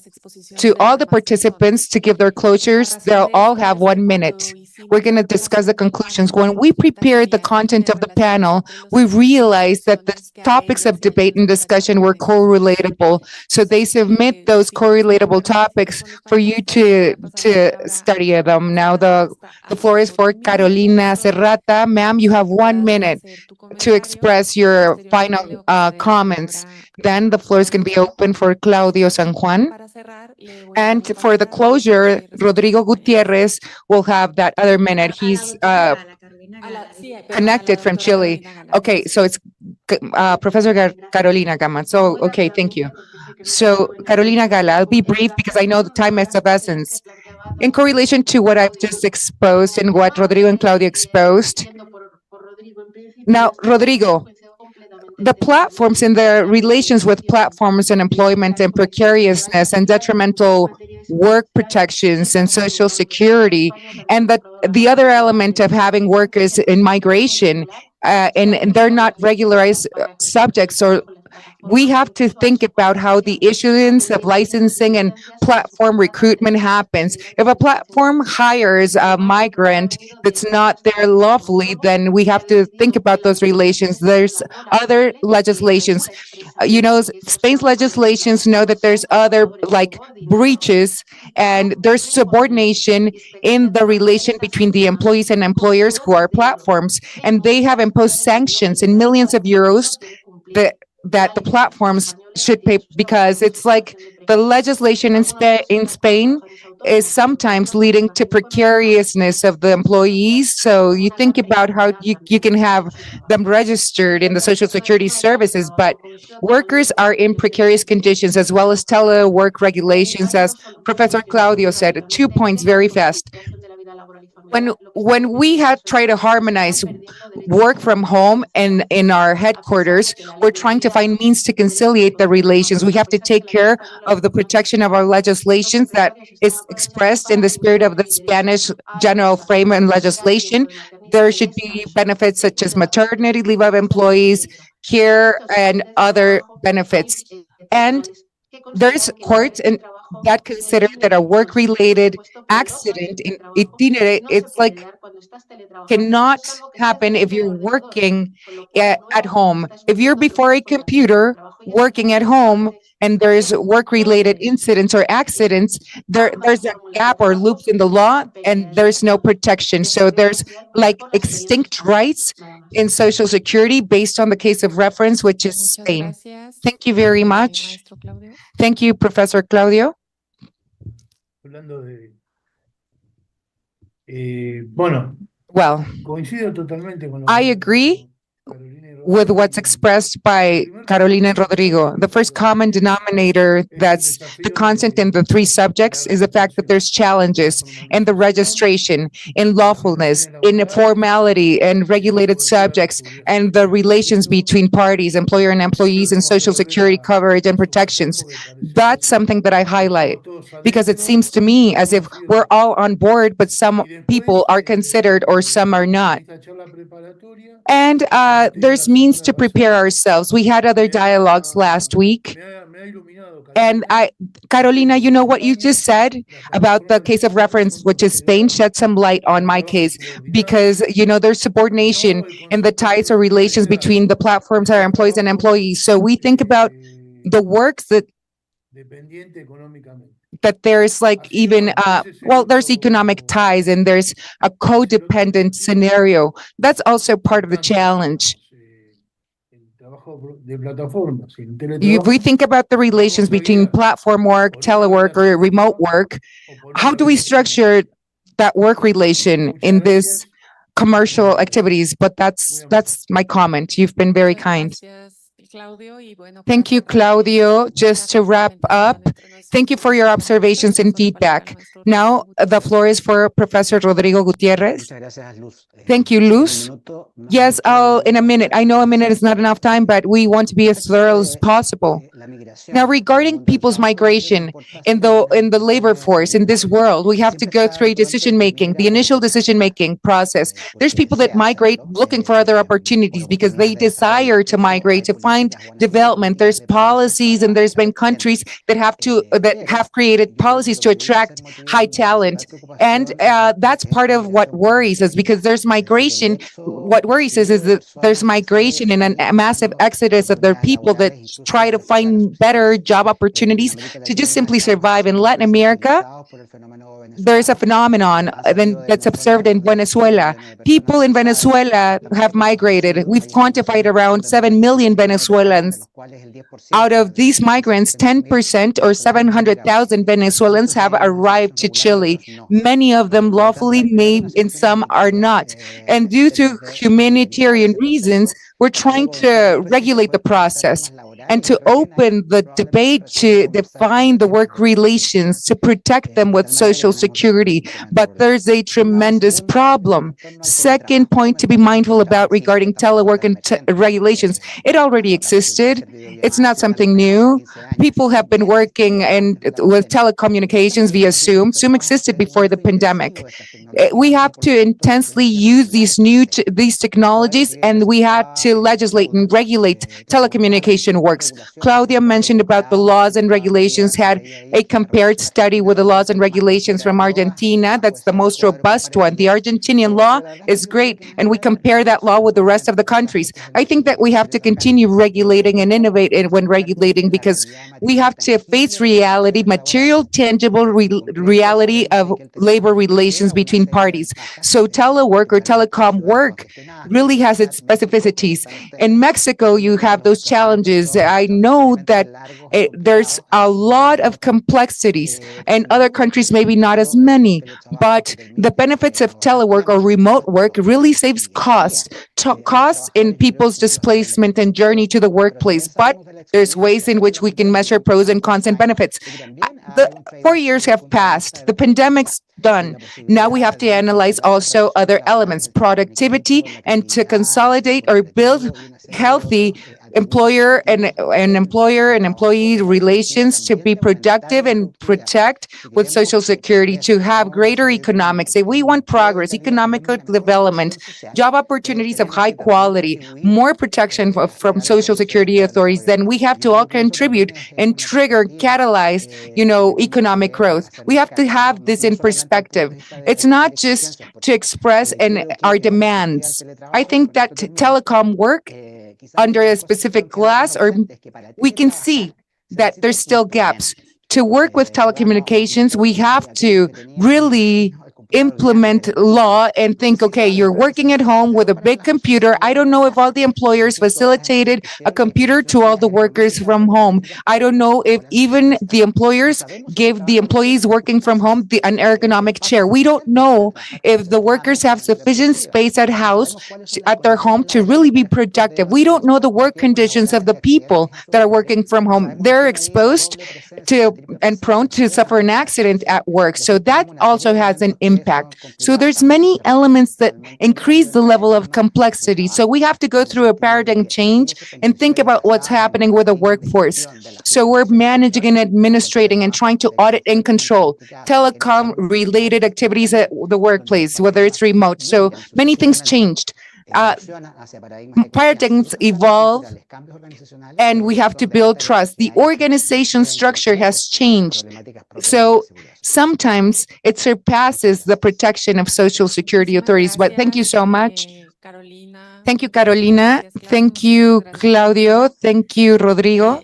to all the participants to give their closures. They'll all have 1 minute. We're going to discuss the conclusions. When we prepared the content of the panel, we realized that the topics of debate and discussion were correlatable. So they submit those correlatable topics for you to study them. Now the floor is for Carolina Serrata. Ma'am, you have 1 minute to express your final comments. Then the floor is going to be open for Claudio San Juan. And for the closure, Rodrigo Gutierrez will have that other minute. He's connected from Chile. Okay, so it's Professor Carolina Gama. So, okay, thank you. So, Carolina Gala, I'll be brief because I know the time is of essence. In correlation to what I've just exposed and what Rodrigo and Claudio exposed, now, Rodrigo, the platforms and the relations with platforms and employment and precariousness and detrimental work protections and social security, and the other element of having workers in migration, and they're not regularized subjects, or we have to think about how the issuance of licensing and platform recruitment happens. If a platform hires a migrant that's not there lawfully, then we have to think about those relations. There's other legislations. Spain's legislations know that there's other breaches, and there's subordination in the relation between the employees and employers who are platforms, and they have imposed sanctions in millions of euros that the platforms should pay, because it's like the legislation in Spain is sometimes leading to precariousness of the employees. So you think about how you can have them registered in the social security services, but workers are in precarious conditions, as well as telework regulations, as Professor Claudio said. 2 points very fast. When we had tried to harmonize work from home and in our headquarters, we're trying to find means to conciliate the relations. We have to take care of the protection of our legislations that is expressed in the spirit of the Spanish general frame and legislation. There should be benefits such as maternity leave of employees, care, and other benefits. And there's courts that consider that a work-related accident in itinere, it's like cannot happen if you're working at home. If you're before a computer working at home and there's work-related incidents or accidents, there's a gap or loops in the law, and there's no protection. So there's extinct rights in Social Security based on the case of reference, which is Spain. Thank you very much. Thank you, Professor Claudio. Well, I agree with what's expressed by Carolina and Rodrigo. The first common denominator that's the constant in the three subjects is the fact that there's challenges in the registration, in lawfulness, in formality, and regulated subjects, and the relations between parties, employer and employees, and social security coverage and protections. That's something that I highlight, because it seems to me as if we're all on board, but some people are considered or some are not. And there's means to prepare ourselves. We had other dialogues last week. And Carolina, you know what you just said about the case of reference, which is Spain, shed some light on my case, because, there's subordination in the ties or relations between the platforms, our employees and employees. So we think about the works that there's there's economic ties and there's a codependent scenario. That's also part of the challenge. If we think about the relations between platform work, telework, or remote work, how do we structure that work relation in this commercial activities? But that's my comment. You've been very kind. Thank you, Claudio. Just to wrap up, Thank you for your observations and feedback. Now, the floor is for Professor Rodrigo Gutierrez. Thank you, Luz. Yes, in a minute. I know a minute is not enough time, but we want to be as thorough as possible. Now, regarding people's migration in the labor force in this world, we have to go through decision-making, the initial decision-making process. There's people that migrate looking for other opportunities because they desire to migrate, to find development. There's policies, and there's been countries that have created policies to attract high talent. And that's part of what worries us, because there's migration. What worries us is that there's migration and a massive exodus of their people that try to find better job opportunities to just simply survive. In Latin America, there's a phenomenon that's observed in Venezuela. People in Venezuela have migrated. We've quantified around 7 million Venezuelans. Out of these migrants, 10% or 700,000 Venezuelans have arrived to Chile. Many of them lawfully, and some are not. And due to humanitarian reasons, we're trying to regulate the process and to open the debate to define the work relations, to protect them with Social Security. But there's a tremendous problem. Second point to be mindful about regarding telework and regulations. It already existed. It's not something new. People have been working with telecommunications via Zoom. Zoom existed before the pandemic. We have to intensely use these technologies, and we had to legislate and regulate telecommunication works. Claudia mentioned about the laws and regulations, had a compared study with the laws and regulations from Argentina. That's the most robust one. The Argentinian law is great, and we compare that law with the rest of the countries. I think that we have to continue regulating and innovate when regulating, because we have to face reality, material, tangible reality of labor relations between parties. So telework or telecom work really has its specificities. In Mexico, you have those challenges. I know that there's a lot of complexities, and other countries maybe not as many, but the benefits of telework or remote work really saves costs in people's displacement and journey to the workplace. But there's ways in which we can measure pros and cons and benefits. The 4 years have passed. The pandemic's done. Now we have to analyze also other elements, productivity, and to consolidate or build healthy employer and employee relations to be productive and protect with Social Security, to have greater economics. If we want progress, economic development, job opportunities of high quality, more protection from Social Security authorities, then we have to all contribute and catalyze, economic growth. We have to have this in perspective. It's not just to express our demands. I think that telecom work under a specific class, or we can see that there's still gaps. To work with telecommunications, we have to really implement law and think, okay, you're working at home with a big computer. I don't know if all the employers facilitated a computer to all the workers from home. I don't know if even the employers gave the employees working from home an ergonomic chair. We don't know if the workers have sufficient space at their home to really be productive. We don't know the work conditions of the people that are working from home. They're exposed to and prone to suffer an accident at work. So that also has an impact. So there's many elements that increase the level of complexity. So we have to go through a paradigm change and think about what's happening with the workforce. So we're managing and administrating and trying to audit and control telecom related activities at the workplace, whether it's remote. So many things changed. Paradigms evolve, and we have to build trust. The organization structure has changed. So sometimes it surpasses the protection of Social Security authorities. But thank you so much. Thank you, Carolina. Thank you, Claudio. Thank you, Rodrigo.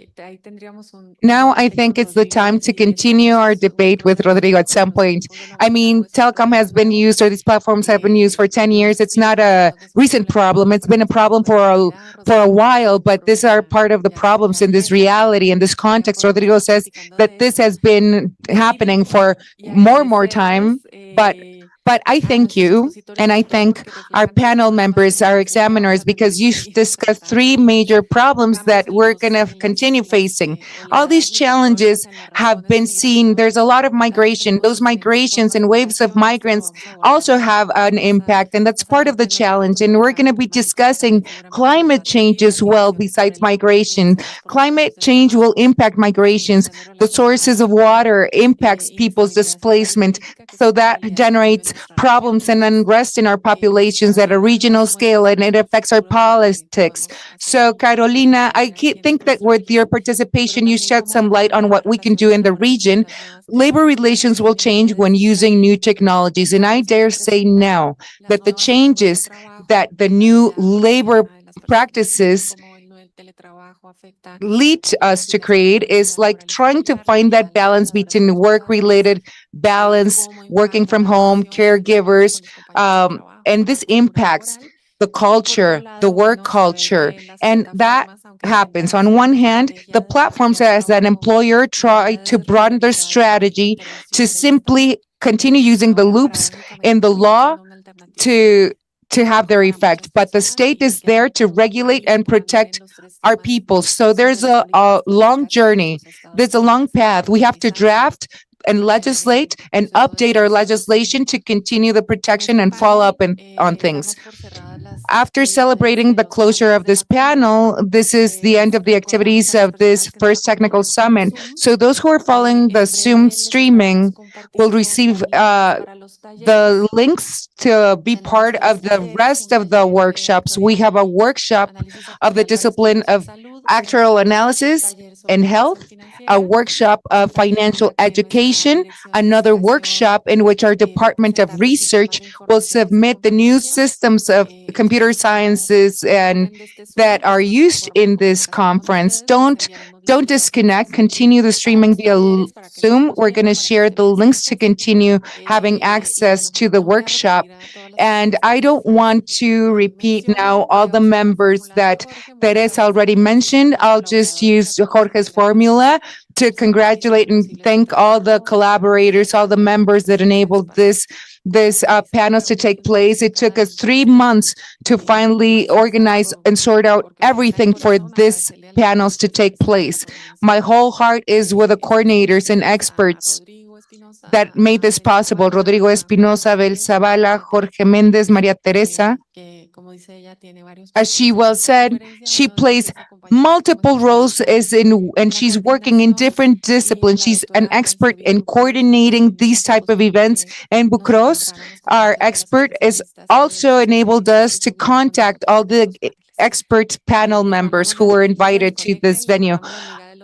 Now I think it's the time to continue our debate with Rodrigo at some point. I mean, telecom has been used, or these platforms have been used for 10 years. It's not a recent problem. It's been a problem for a while, but these are part of the problems in this reality, in this context. Rodrigo says that this has been happening for more time, but But I thank you, and I thank our panel members, our examiners, because you've discussed three major problems that we're going to continue facing. All these challenges have been seen. There's a lot of migration. Those migrations and waves of migrants also have an impact, and that's part of the challenge. And we're going to be discussing climate change as well, besides migration. Climate change will impact migrations. The sources of water impacts people's displacement. So that generates problems and unrest in our populations at a regional scale, and it affects our politics. So, Carolina, I think that with your participation, you shed some light on what we can do in the region. Labor relations will change when using new technologies, and I dare say now that the changes that the new labor practices lead us to create is like trying to find that balance between work-related balance, working from home, caregivers, and this impacts the culture, the work culture, and that happens. On one hand, the platforms as an employer try to broaden their strategy to simply continue using the loops in the law to have their effect, but the state is there to regulate and protect our people. So there's a long journey. There's a long path. We have to draft and legislate and update our legislation to continue the protection and follow up on things. After celebrating the closure of this panel, this is the end of the activities of this first technical summit. So those who are following the Zoom streaming will receive the links to be part of the rest of the workshops. We have a workshop of the discipline of actuarial analysis and health, a workshop of financial education, another workshop in which our Department of Research will submit the new systems of computer sciences and that are used in this conference. Don't disconnect. Continue the streaming via Zoom. We're going to share the links to continue having access to the workshop. And I don't want to repeat now all the members that Teresa already mentioned. I'll just use Jorge's formula to congratulate and thank all the collaborators, all the members that enabled this panels to take place. It took us 3 months to finally organize and sort out everything for this panels to take place. My whole heart is with the coordinators and experts that made this possible. Rodrigo Espinosa, Abel Zavala, Jorge Mendez, Maria Teresa. As she well said, she plays multiple roles and she's working in different disciplines. She's an expert in coordinating these type of events. And Bucros, our expert, has also enabled us to contact all the expert panel members who were invited to this venue.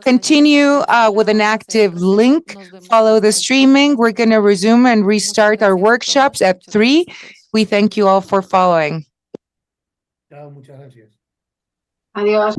Continue with an active link. Follow the streaming. We're going to resume and restart our workshops at 3. We thank you all for following. Adiós.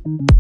you.